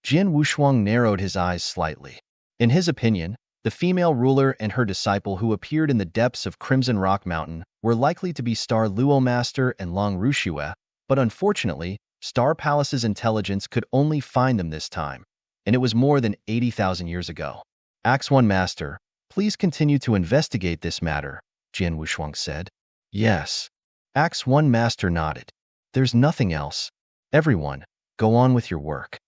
Jian Wushuang narrowed his eyes slightly. In his opinion, the female ruler and her disciple who appeared in the depths of Crimson Rock Mountain were likely to be Star Luo Master and Long Rushue, but unfortunately, Star Palace's intelligence could only find them this time, and it was more than 80,000 years ago. Axe One Master, please continue to investigate this matter, Jian Wushuang said. Yes. Axe One Master nodded. There's nothing else. Everyone, go on with your work.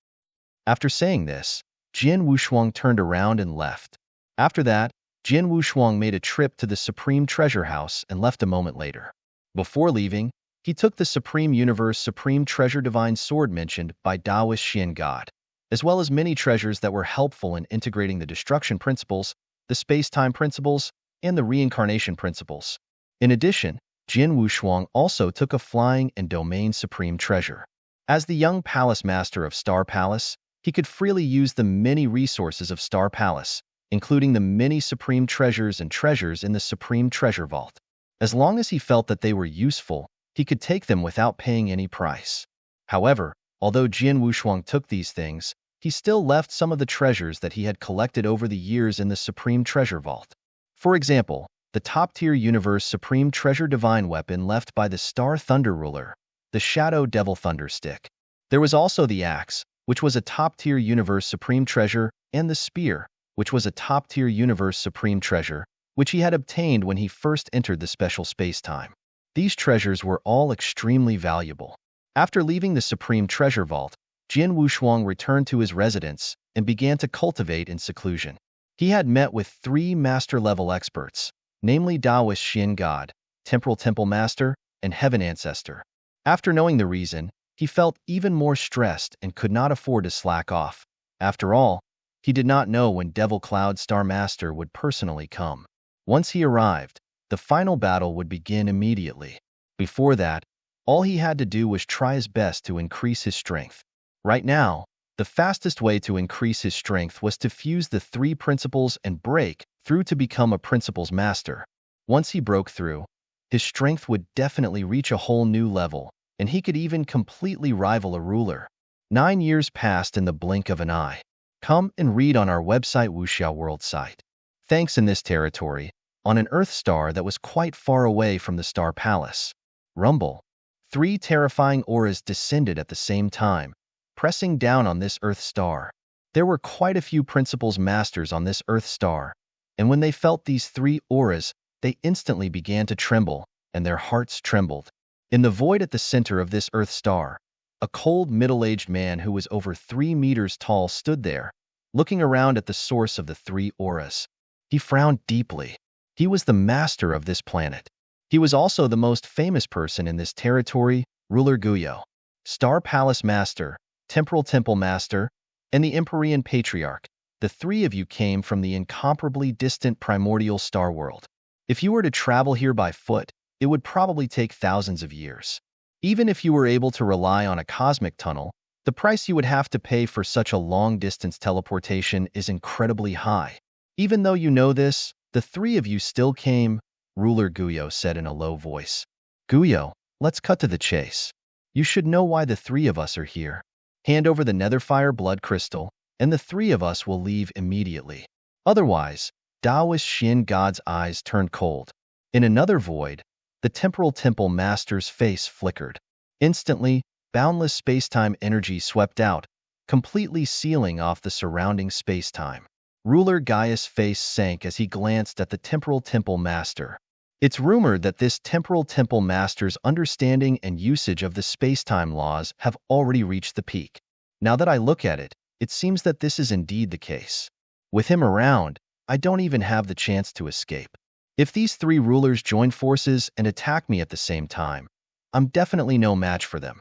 After saying this, Jian Wushuang turned around and left. After that, Jian Wushuang made a trip to the Supreme Treasure House and left a moment later. Before leaving, he took the Supreme Universe Supreme Treasure Divine Sword mentioned by Taoist Xian God, as well as many treasures that were helpful in integrating the destruction principles, the space-time principles, and the reincarnation principles. In addition, Jian Wushuang also took a flying and domain supreme treasure. As the young palace master of Star Palace, he could freely use the many resources of Star Palace, including the many supreme treasures and treasures in the Supreme Treasure Vault. As long as he felt that they were useful, he could take them without paying any price. However, although Jian Wushuang took these things, he still left some of the treasures that he had collected over the years in the Supreme Treasure Vault. For example, the top-tier Universe Supreme Treasure Divine Weapon left by the Star Thunder Ruler, the Shadow Devil Thunder Stick. There was also the Axe, which was a top-tier Universe Supreme Treasure, and the Spear, which was a top-tier Universe Supreme Treasure, which he had obtained when he first entered the special space-time. These treasures were all extremely valuable. After leaving the Supreme Treasure Vault, Jian Wushuang returned to his residence and began to cultivate in seclusion. He had met with 3 master-level experts, namely Taoist Xian God, Temporal Temple Master, and Heaven Ancestor. After knowing the reason, he felt even more stressed and could not afford to slack off. After all, he did not know when Devil Cloud Star Master would personally come. Once he arrived, the final battle would begin immediately. Before that, all he had to do was try his best to increase his strength. Right now, The fastest way to increase his strength was to fuse the three principles and break through to become a principles master. Once he broke through, his strength would definitely reach a whole new level, and he could even completely rival a ruler. 9 years passed in the blink of an eye. Come and read on our website Wuxiao World site. Thanks in this territory, on an Earth star that was quite far away from the Star Palace. Rumble. 3 terrifying auras descended at the same time, pressing down on this Earth star. There were quite a few principles masters on this Earth star, and when they felt these 3 auras, they instantly began to tremble, and their hearts trembled. In the void at the center of this Earth star, a cold, middle-aged man who was over 3 meters tall stood there, looking around at the source of the 3 auras. He frowned deeply. He was the master of this planet. He was also the most famous person in this territory, Ruler Guyo, Star Palace Master, Temporal Temple Master, and the Empyrean Patriarch. The 3 of you came from the incomparably distant primordial star world. If you were to travel here by foot, it would probably take thousands of years. Even if you were able to rely on a cosmic tunnel, the price you would have to pay for such a long-distance teleportation is incredibly high. Even though you know this, the 3 of you still came, Ruler Guyo said in a low voice. Guyo, let's cut to the chase. You should know why the 3 of us are here. Hand over the Netherfire blood crystal, and the 3 of us will leave immediately. Otherwise, Taoist Shin God's eyes turned cold. In another void, the Temporal Temple Master's face flickered. Instantly, boundless spacetime energy swept out, completely sealing off the surrounding spacetime. Ruler Gaia's face sank as he glanced at the Temporal Temple Master. It's rumored that this Temporal Temple Master's understanding and usage of the spacetime laws have already reached the peak. Now that I look at it, it seems that this is indeed the case. With him around, I don't even have the chance to escape. If these 3 rulers join forces and attack me at the same time, I'm definitely no match for them.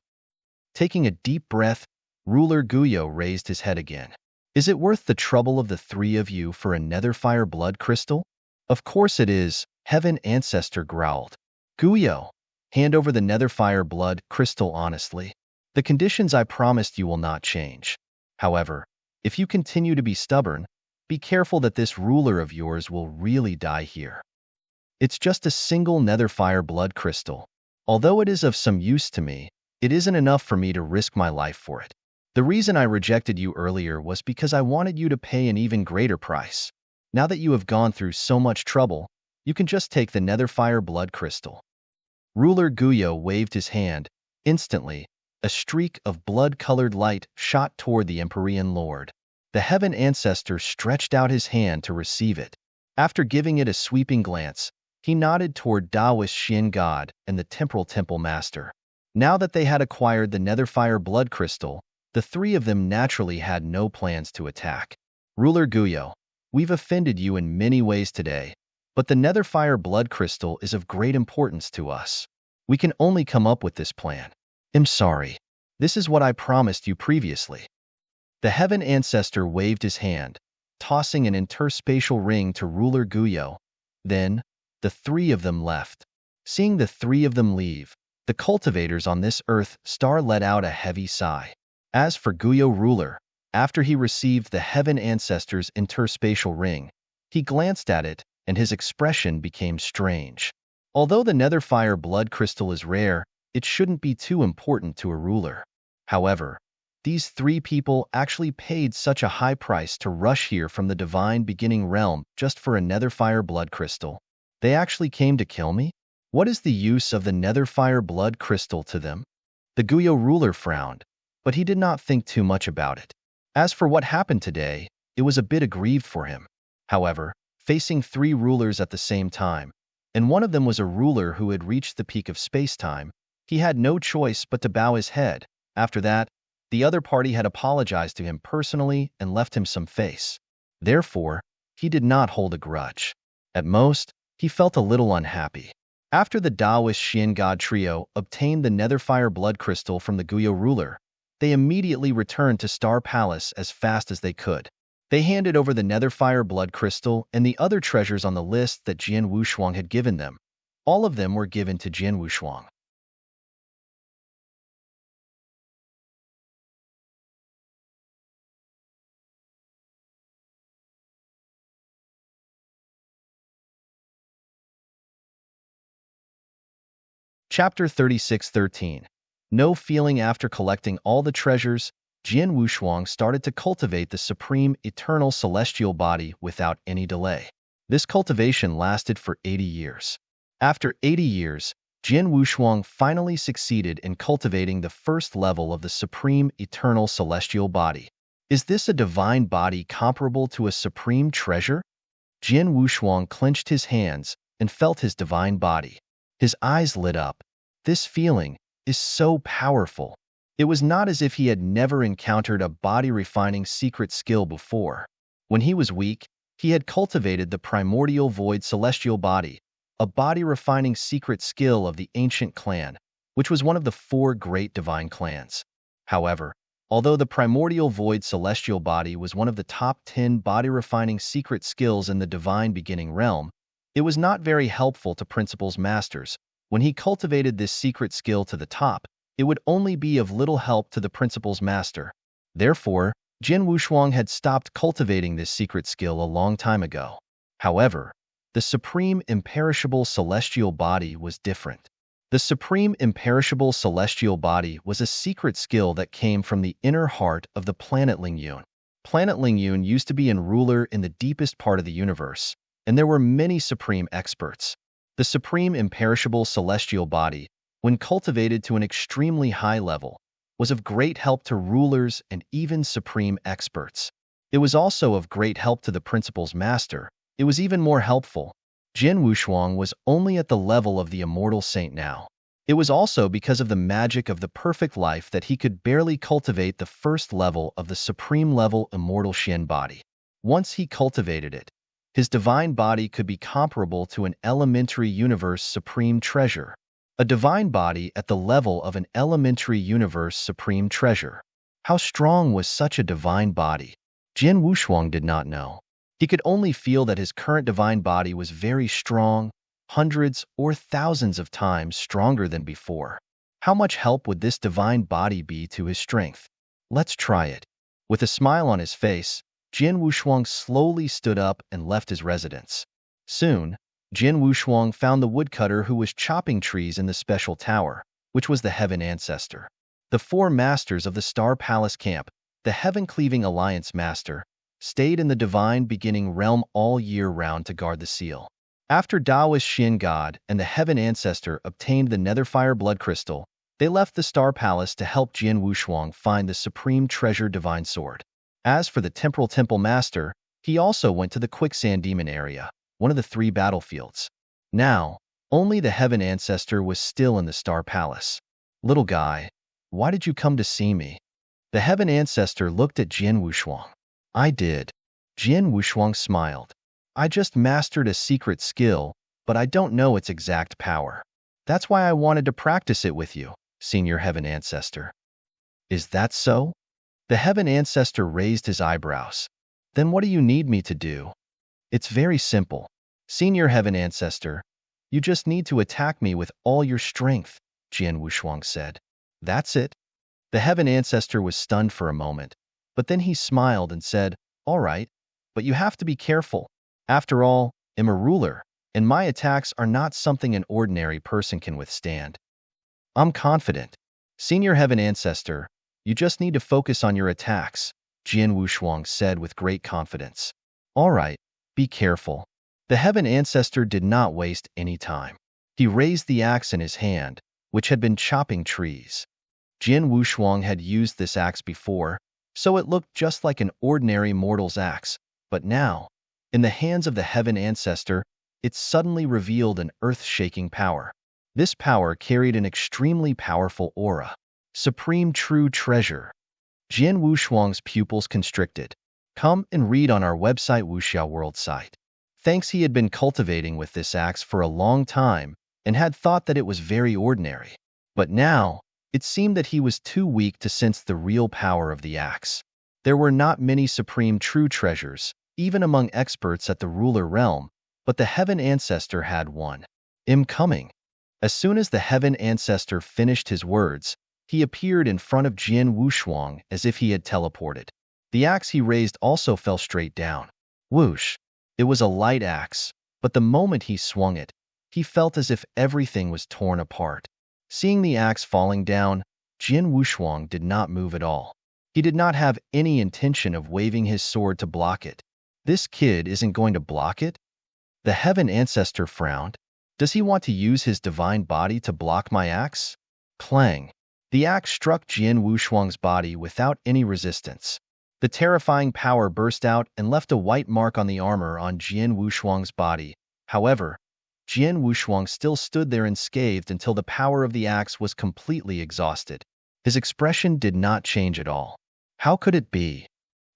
Taking a deep breath, Ruler Guyo raised his head again. Is it worth the trouble of the 3 of you for a Netherfire blood crystal? Of course it is, Heaven Ancestor growled. Guyo, hand over the Netherfire blood crystal honestly. The conditions I promised you will not change. However, if you continue to be stubborn, be careful that this ruler of yours will really die here. It's just a single Netherfire blood crystal. Although it is of some use to me, it isn't enough for me to risk my life for it. The reason I rejected you earlier was because I wanted you to pay an even greater price. Now that you have gone through so much trouble, you can just take the Netherfire blood crystal. Ruler Guyo waved his hand. Instantly, a streak of blood-colored light shot toward the Empyrean Lord. The Heaven Ancestor stretched out his hand to receive it. After giving it a sweeping glance, he nodded toward Taoist Shin God and the Temporal Temple Master. Now that they had acquired the Netherfire blood crystal, the 3 of them naturally had no plans to attack. Ruler Guyo, we've offended you in many ways today, but the Netherfire blood crystal is of great importance to us. We can only come up with this plan. I'm sorry. This is what I promised you previously. The Heaven Ancestor waved his hand, tossing an interspatial ring to Ruler Guyo. Then, the 3 of them left. Seeing the 3 of them leave, the cultivators on this Earth star let out a heavy sigh. As for Guyo Ruler, after he received the Heaven Ancestor's interspatial ring, he glanced at it, and his expression became strange. Although the Netherfire blood crystal is rare, it shouldn't be too important to a ruler. However, these 3 people actually paid such a high price to rush here from the divine beginning realm just for a Netherfire blood crystal. They actually came to kill me? What is the use of the Netherfire blood crystal to them? The Guyo ruler frowned, but he did not think too much about it. As for what happened today, it was a bit aggrieved for him. However, facing 3 rulers at the same time, and one of them was a ruler who had reached the peak of space-time, he had no choice but to bow his head. After that, the other party had apologized to him personally and left him some face. Therefore, he did not hold a grudge. At most, he felt a little unhappy. After the Taoist Shin God trio obtained the Netherfire blood crystal from the Guyo ruler, they immediately returned to Star Palace as fast as they could. They handed over the Netherfire blood crystal and the other treasures on the list that Jian Wushuang had given them. All of them were given to Jian Wushuang. Chapter 36:13. No feeling. After collecting all the treasures, Jian Wushuang started to cultivate the supreme eternal celestial body without any delay. This cultivation lasted for 80 years. After 80 years, Jian Wushuang finally succeeded in cultivating the first level of the supreme eternal celestial body. Is this a divine body comparable to a supreme treasure? Jian Wushuang clenched his hands and felt his divine body. His eyes lit up. This feeling is so powerful. It was not as if he had never encountered a body-refining secret skill before. When he was weak, he had cultivated the primordial void celestial body, a body-refining secret skill of the ancient clan, which was one of the 4 great divine clans. However, although the primordial void celestial body was one of the top 10 body-refining secret skills in the divine beginning realm, it was not very helpful to Principal's masters. When he cultivated this secret skill to the top, it would only be of little help to the Principal's master. Therefore, Jian Wushuang had stopped cultivating this secret skill a long time ago. However, the supreme imperishable celestial body was different. The supreme imperishable celestial body was a secret skill that came from the inner heart of the planet Lingyun. Planet Lingyun used to be a ruler in the deepest part of the universe, and there were many supreme experts. The supreme imperishable celestial body, when cultivated to an extremely high level, was of great help to rulers and even supreme experts. It was also of great help to the Principal's master. It was even more helpful. Jian Wushuang was only at the level of the immortal saint now. It was also because of the magic of the perfect life that he could barely cultivate the first level of the supreme level immortal Shen body. Once he cultivated it, his divine body could be comparable to an elementary universe supreme treasure. A divine body at the level of an elementary universe supreme treasure. How strong was such a divine body? Jian Wushuang did not know. He could only feel that his current divine body was very strong, hundreds or thousands of times stronger than before. How much help would this divine body be to his strength? Let's try it. With a smile on his face, Jian Wushuang slowly stood up and left his residence. Soon, Jian Wushuang found the woodcutter who was chopping trees in the special tower, which was the Heaven Ancestor. The 4 masters of the Star Palace camp, the Heaven-Cleaving Alliance Master, stayed in the divine beginning realm all year round to guard the seal. After Taoist Shin God and the Heaven Ancestor obtained the Netherfire Blood Crystal, they left the Star Palace to help Jian Wushuang find the supreme treasure divine sword. As for the Temporal Temple Master, he also went to the Quicksand Demon area, one of the 3 battlefields. Now, only the Heaven Ancestor was still in the Star Palace. Little guy, why did you come to see me? The Heaven Ancestor looked at Jian Wushuang. I did. Jian Wushuang smiled. I just mastered a secret skill, but I don't know its exact power. That's why I wanted to practice it with you, Senior Heaven Ancestor. Is that so? The Heaven Ancestor raised his eyebrows. Then what do you need me to do? It's very simple. Senior Heaven Ancestor, you just need to attack me with all your strength, Jian Wushuang said. That's it. The Heaven Ancestor was stunned for a moment, but then he smiled and said, all right, but you have to be careful. After all, I'm a ruler, and my attacks are not something an ordinary person can withstand. I'm confident. Senior Heaven Ancestor, you just need to focus on your attacks, Jian Wushuang said with great confidence. All right, be careful. The Heaven Ancestor did not waste any time. He raised the axe in his hand, which had been chopping trees. Jian Wushuang had used this axe before, so it looked just like an ordinary mortal's axe, but now, in the hands of the Heaven Ancestor, it suddenly revealed an earth-shaking power. This power carried an extremely powerful aura. Supreme True Treasure. Jian Wushuang's pupils constricted. Come and read on our website Wuxiao World site. Thanks, he had been cultivating with this axe for a long time and had thought that it was very ordinary. But now, it seemed that he was too weak to sense the real power of the axe. There were not many supreme true treasures, even among experts at the ruler realm, but the Heaven Ancestor had one. I'm coming. As soon as the Heaven Ancestor finished his words, he appeared in front of Jian Wushuang as if he had teleported. The axe he raised also fell straight down. Whoosh! It was a light axe, but the moment he swung it, he felt as if everything was torn apart. Seeing the axe falling down, Jian Wushuang did not move at all. He did not have any intention of waving his sword to block it. This kid isn't going to block it? The Heaven Ancestor frowned. Does he want to use his divine body to block my axe? Clang. The axe struck Jian Wushuang's body without any resistance. The terrifying power burst out and left a white mark on the armor on Jian Wushuang's body. However, Jian Wushuang still stood there unscathed until the power of the axe was completely exhausted. His expression did not change at all. How could it be?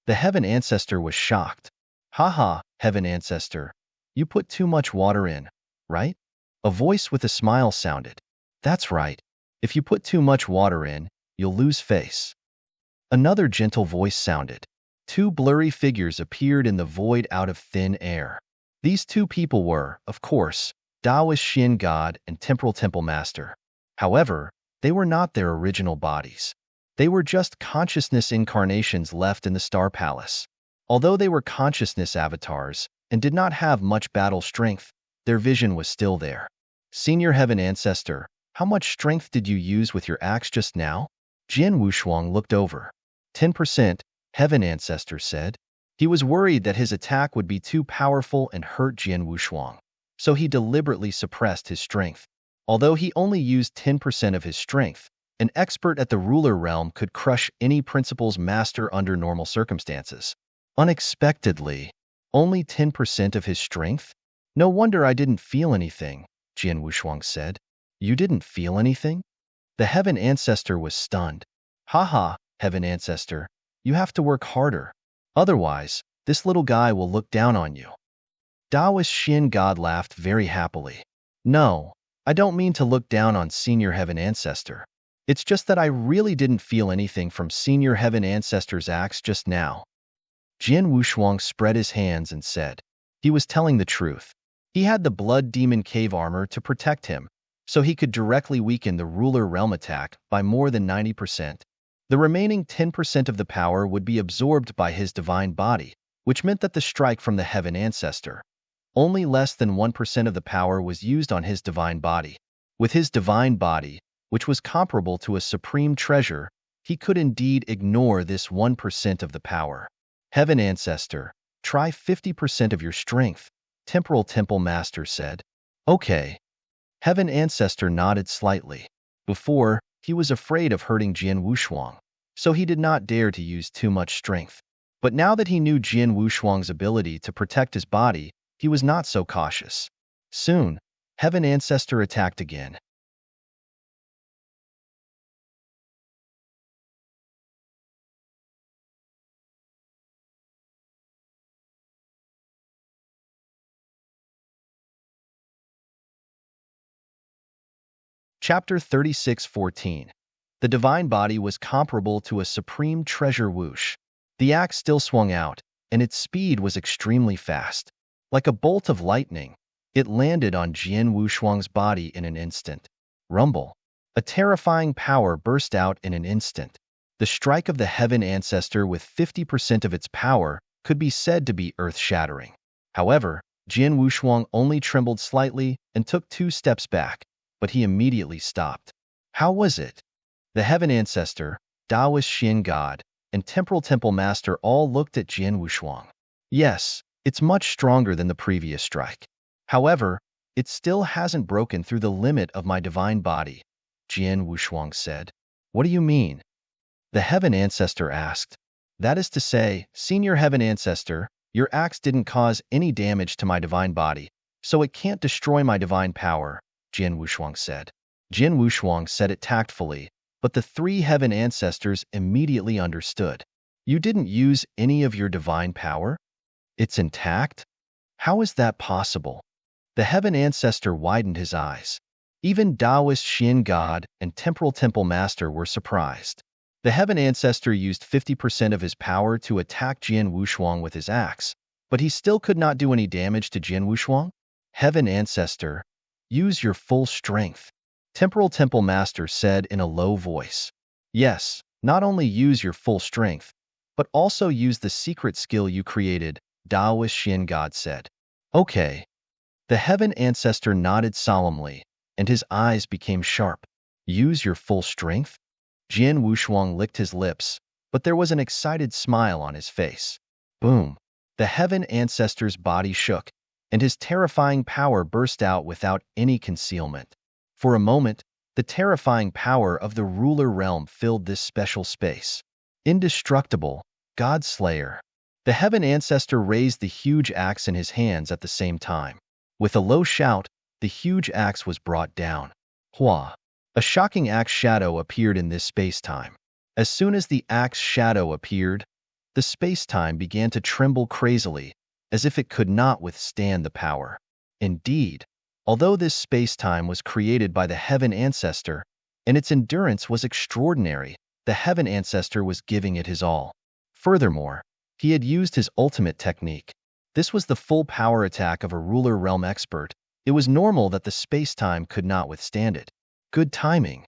The Heaven Ancestor was shocked. Haha, Heaven Ancestor. You put too much water in, right? A voice with a smile sounded. That's right. If you put too much water in, you'll lose face. Another gentle voice sounded. Two blurry figures appeared in the void out of thin air. These two people were, of course, Taoist Shin God and Temporal Temple Master. However, they were not their original bodies. They were just consciousness incarnations left in the Star Palace. Although they were consciousness avatars and did not have much battle strength, their vision was still there. Senior Heaven Ancestor, how much strength did you use with your axe just now? Jian Wushuang looked over. 10%, Heaven Ancestor said. He was worried that his attack would be too powerful and hurt Jian Wushuang, so he deliberately suppressed his strength. Although he only used 10% of his strength, an expert at the ruler realm could crush any principal's master under normal circumstances. Unexpectedly, only 10% of his strength? No wonder I didn't feel anything, Jian Wushuang said. You didn't feel anything? The Heaven Ancestor was stunned. Haha, Heaven Ancestor, you have to work harder. Otherwise, this little guy will look down on you. Taoist Shin God laughed very happily. No, I don't mean to look down on Senior Heaven Ancestor. It's just that I really didn't feel anything from Senior Heaven Ancestor's axe just now. Jian Wushuang spread his hands and said. He was telling the truth. He had the Blood Demon Cave armor to protect him, so he could directly weaken the ruler realm attack by more than 90%. The remaining 10% of the power would be absorbed by his divine body, which meant that the strike from the Heaven Ancestor. Only less than 1% of the power was used on his divine body. With his divine body, which was comparable to a supreme treasure, he could indeed ignore this 1% of the power. Heaven Ancestor, try 50% of your strength, Temporal Temple Master said. Okay. Heaven Ancestor nodded slightly. Before, he was afraid of hurting Jian Wushuang, so he did not dare to use too much strength. But now that he knew Jian Wushuang's ability to protect his body, he was not so cautious. Soon, Heaven Ancestor attacked again. Chapter 36:14. The divine body was comparable to a supreme treasure whoosh. The axe still swung out, and its speed was extremely fast. Like a bolt of lightning, it landed on Jian Wushuang's body in an instant. Rumble. A terrifying power burst out in an instant. The strike of the Heaven Ancestor with 50% of its power could be said to be earth-shattering. However, Jian Wushuang only trembled slightly and took 2 steps back, but he immediately stopped. How was it? The Heaven Ancestor, Taoist Shin God, and Temporal Temple Master all looked at Jian Wushuang. Yes, it's much stronger than the previous strike. However, it still hasn't broken through the limit of my divine body, Jian Wushuang said. What do you mean? The Heaven Ancestor asked. That is to say, Senior Heaven Ancestor, your axe didn't cause any damage to my divine body, so it can't destroy my divine power, Jian Wushuang said. Jian Wushuang said it tactfully, but the 3 Heaven Ancestors immediately understood. You didn't use any of your divine power? It's intact? How is that possible? The Heaven Ancestor widened his eyes. Even Taoist Shin God and Temporal Temple Master were surprised. The Heaven Ancestor used 50% of his power to attack Jian Wushuang with his axe, but he still could not do any damage to Jian Wushuang? Heaven Ancestor, use your full strength, Temporal Temple Master said in a low voice. Yes, not only use your full strength, but also use the secret skill you created, Taoist Shin God said. Okay. The Heaven Ancestor nodded solemnly, and his eyes became sharp. Use your full strength? Jian Wushuang licked his lips, but there was an excited smile on his face. Boom! The heaven ancestor's body shook, and his terrifying power burst out without any concealment. For a moment, the terrifying power of the ruler realm filled this special space. Indestructible, God Slayer. The heaven ancestor raised the huge axe in his hands at the same time. With a low shout, the huge axe was brought down. Hua! A shocking axe shadow appeared in this space-time. As soon as the axe shadow appeared, the space-time began to tremble crazily, as if it could not withstand the power. Indeed, although this space-time was created by the heaven ancestor, and its endurance was extraordinary, the heaven ancestor was giving it his all. Furthermore, he had used his ultimate technique. This was the full power attack of a ruler realm expert. It was normal that the space-time could not withstand it. Good timing.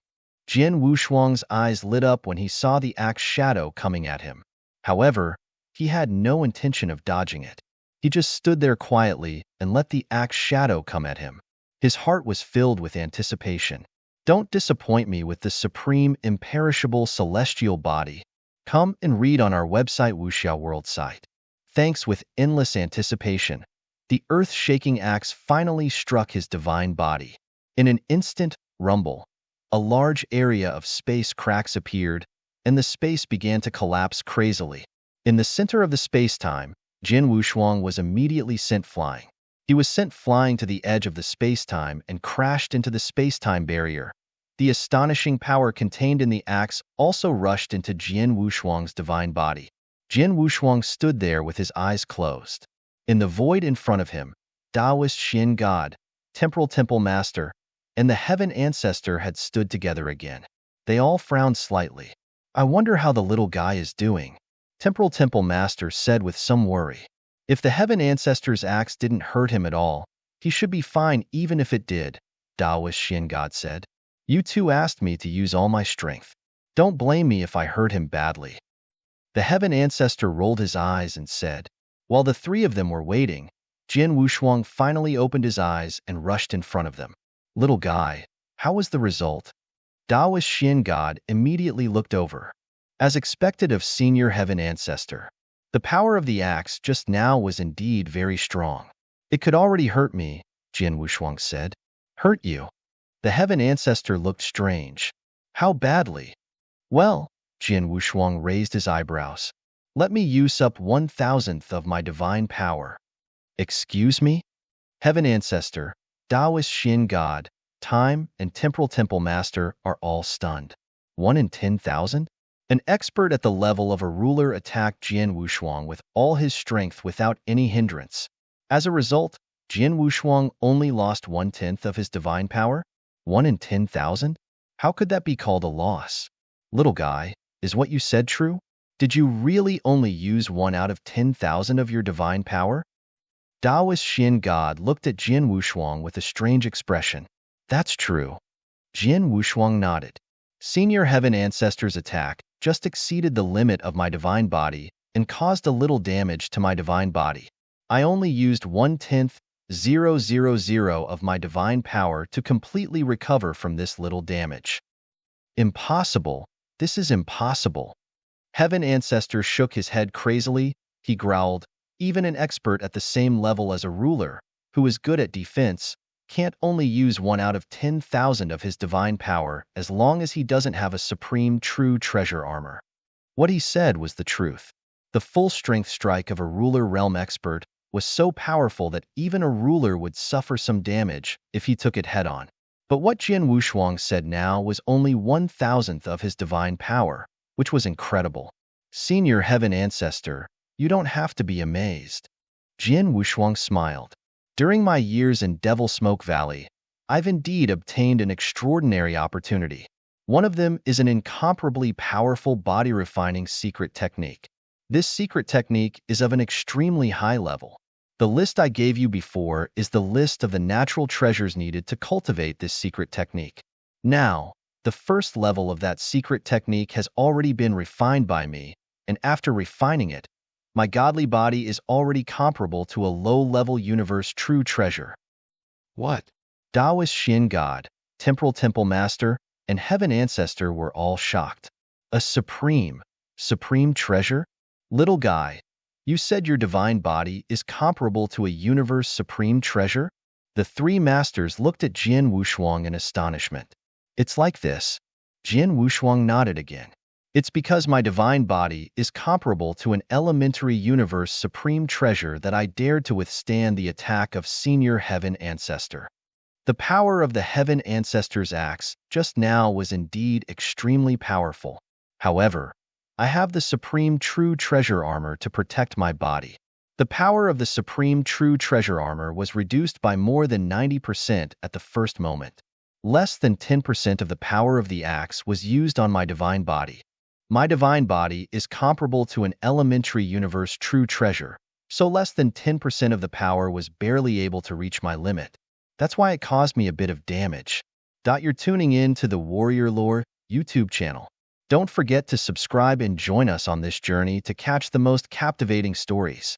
Jian Wushuang's eyes lit up when he saw the axe shadow coming at him. However, he had no intention of dodging it. He just stood there quietly and let the axe shadow come at him. His heart was filled with anticipation. Don't disappoint me with this supreme, imperishable celestial body. Come and read on our website Wuxia World site. Thanks with endless anticipation. The earth-shaking axe finally struck his divine body. In an instant rumble, a large area of space cracks appeared, and the space began to collapse crazily. In the center of the space-time, Jian Wushuang was immediately sent flying. He was sent flying to the edge of the space-time and crashed into the space-time barrier. The astonishing power contained in the axe also rushed into Jian Wushuang's divine body. Jian Wushuang stood there with his eyes closed. In the void in front of him, Taoist Xin God, Temporal Temple Master, and the heaven ancestor had stood together again. They all frowned slightly. I wonder how the little guy is doing, Temporal Temple Master said with some worry. If the heaven ancestor's axe didn't hurt him at all, he should be fine even if it did, Taoist Xin God said. You two asked me to use all my strength. Don't blame me if I hurt him badly. The heaven ancestor rolled his eyes and said. While the three of them were waiting, Jian Wushuang finally opened his eyes and rushed in front of them. Little guy, how was the result? Taoist Xin God immediately looked over. As expected of senior heaven ancestor, the power of the axe just now was indeed very strong. It could already hurt me, Jian Wushuang said. Hurt you? The heaven ancestor looked strange. How badly? Well, Jian Wushuang raised his eyebrows. Let me use up 1,000th of my divine power. Excuse me? Heaven ancestor, Taoist Xin God, Time, and Temporal Temple Master are all stunned. 1 in 10,000? An expert at the level of a ruler attacked Jian Wushuang with all his strength without any hindrance. As a result, Jian Wushuang only lost 1/10 of his divine power? 1 in 10,000? How could that be called a loss? Little guy, is what you said true? Did you really only use 1 out of 10,000 of your divine power? Taoist Xin God looked at Jian Wushuang with a strange expression. That's true. Jian Wushuang nodded. Senior heaven ancestor's attack just exceeded the limit of my divine body and caused a little damage to my divine body. I only used 1/10,000 of my divine power to completely recover from this little damage. Impossible. This is impossible. Heaven ancestor shook his head crazily. He growled, even an expert at the same level as a ruler, who is good at defense, can't only use 1 out of 10,000 of his divine power as long as he doesn't have a supreme true treasure armor. What he said was the truth. The full strength strike of a ruler realm expert was so powerful that even a ruler would suffer some damage if he took it head-on. But what Jian Wushuang said now was only 1,000th of his divine power, which was incredible. Senior heaven ancestor, you don't have to be amazed. Jian Wushuang smiled. During my years in Devil Smoke Valley, I've indeed obtained an extraordinary opportunity. One of them is an incomparably powerful body-refining secret technique. This secret technique is of an extremely high level. The list I gave you before is the list of the natural treasures needed to cultivate this secret technique. Now, the first level of that secret technique has already been refined by me, and after refining it, my godly body is already comparable to a low-level universe true treasure. What? Taoist Xin God, Temporal Temple Master, and Heaven Ancestor were all shocked. A supreme treasure? Little guy, you said your divine body is comparable to a universe supreme treasure? The three masters looked at Jian Wushuang in astonishment. It's like this. Jian Wushuang nodded again. It's because my divine body is comparable to an elementary universe supreme treasure that I dared to withstand the attack of senior Heaven Ancestor. The power of the Heaven Ancestor's axe just now was indeed extremely powerful. However, I have the Supreme True Treasure Armor to protect my body. The power of the Supreme True Treasure Armor was reduced by more than 90% at the first moment. Less than 10% of the power of the axe was used on my divine body. My divine body is comparable to an elementary universe true treasure, so less than 10% of the power was barely able to reach my limit. That's why it caused me a bit of damage. You're tuning in to the Warrior Lore YouTube channel. Don't forget to subscribe and join us on this journey to catch the most captivating stories.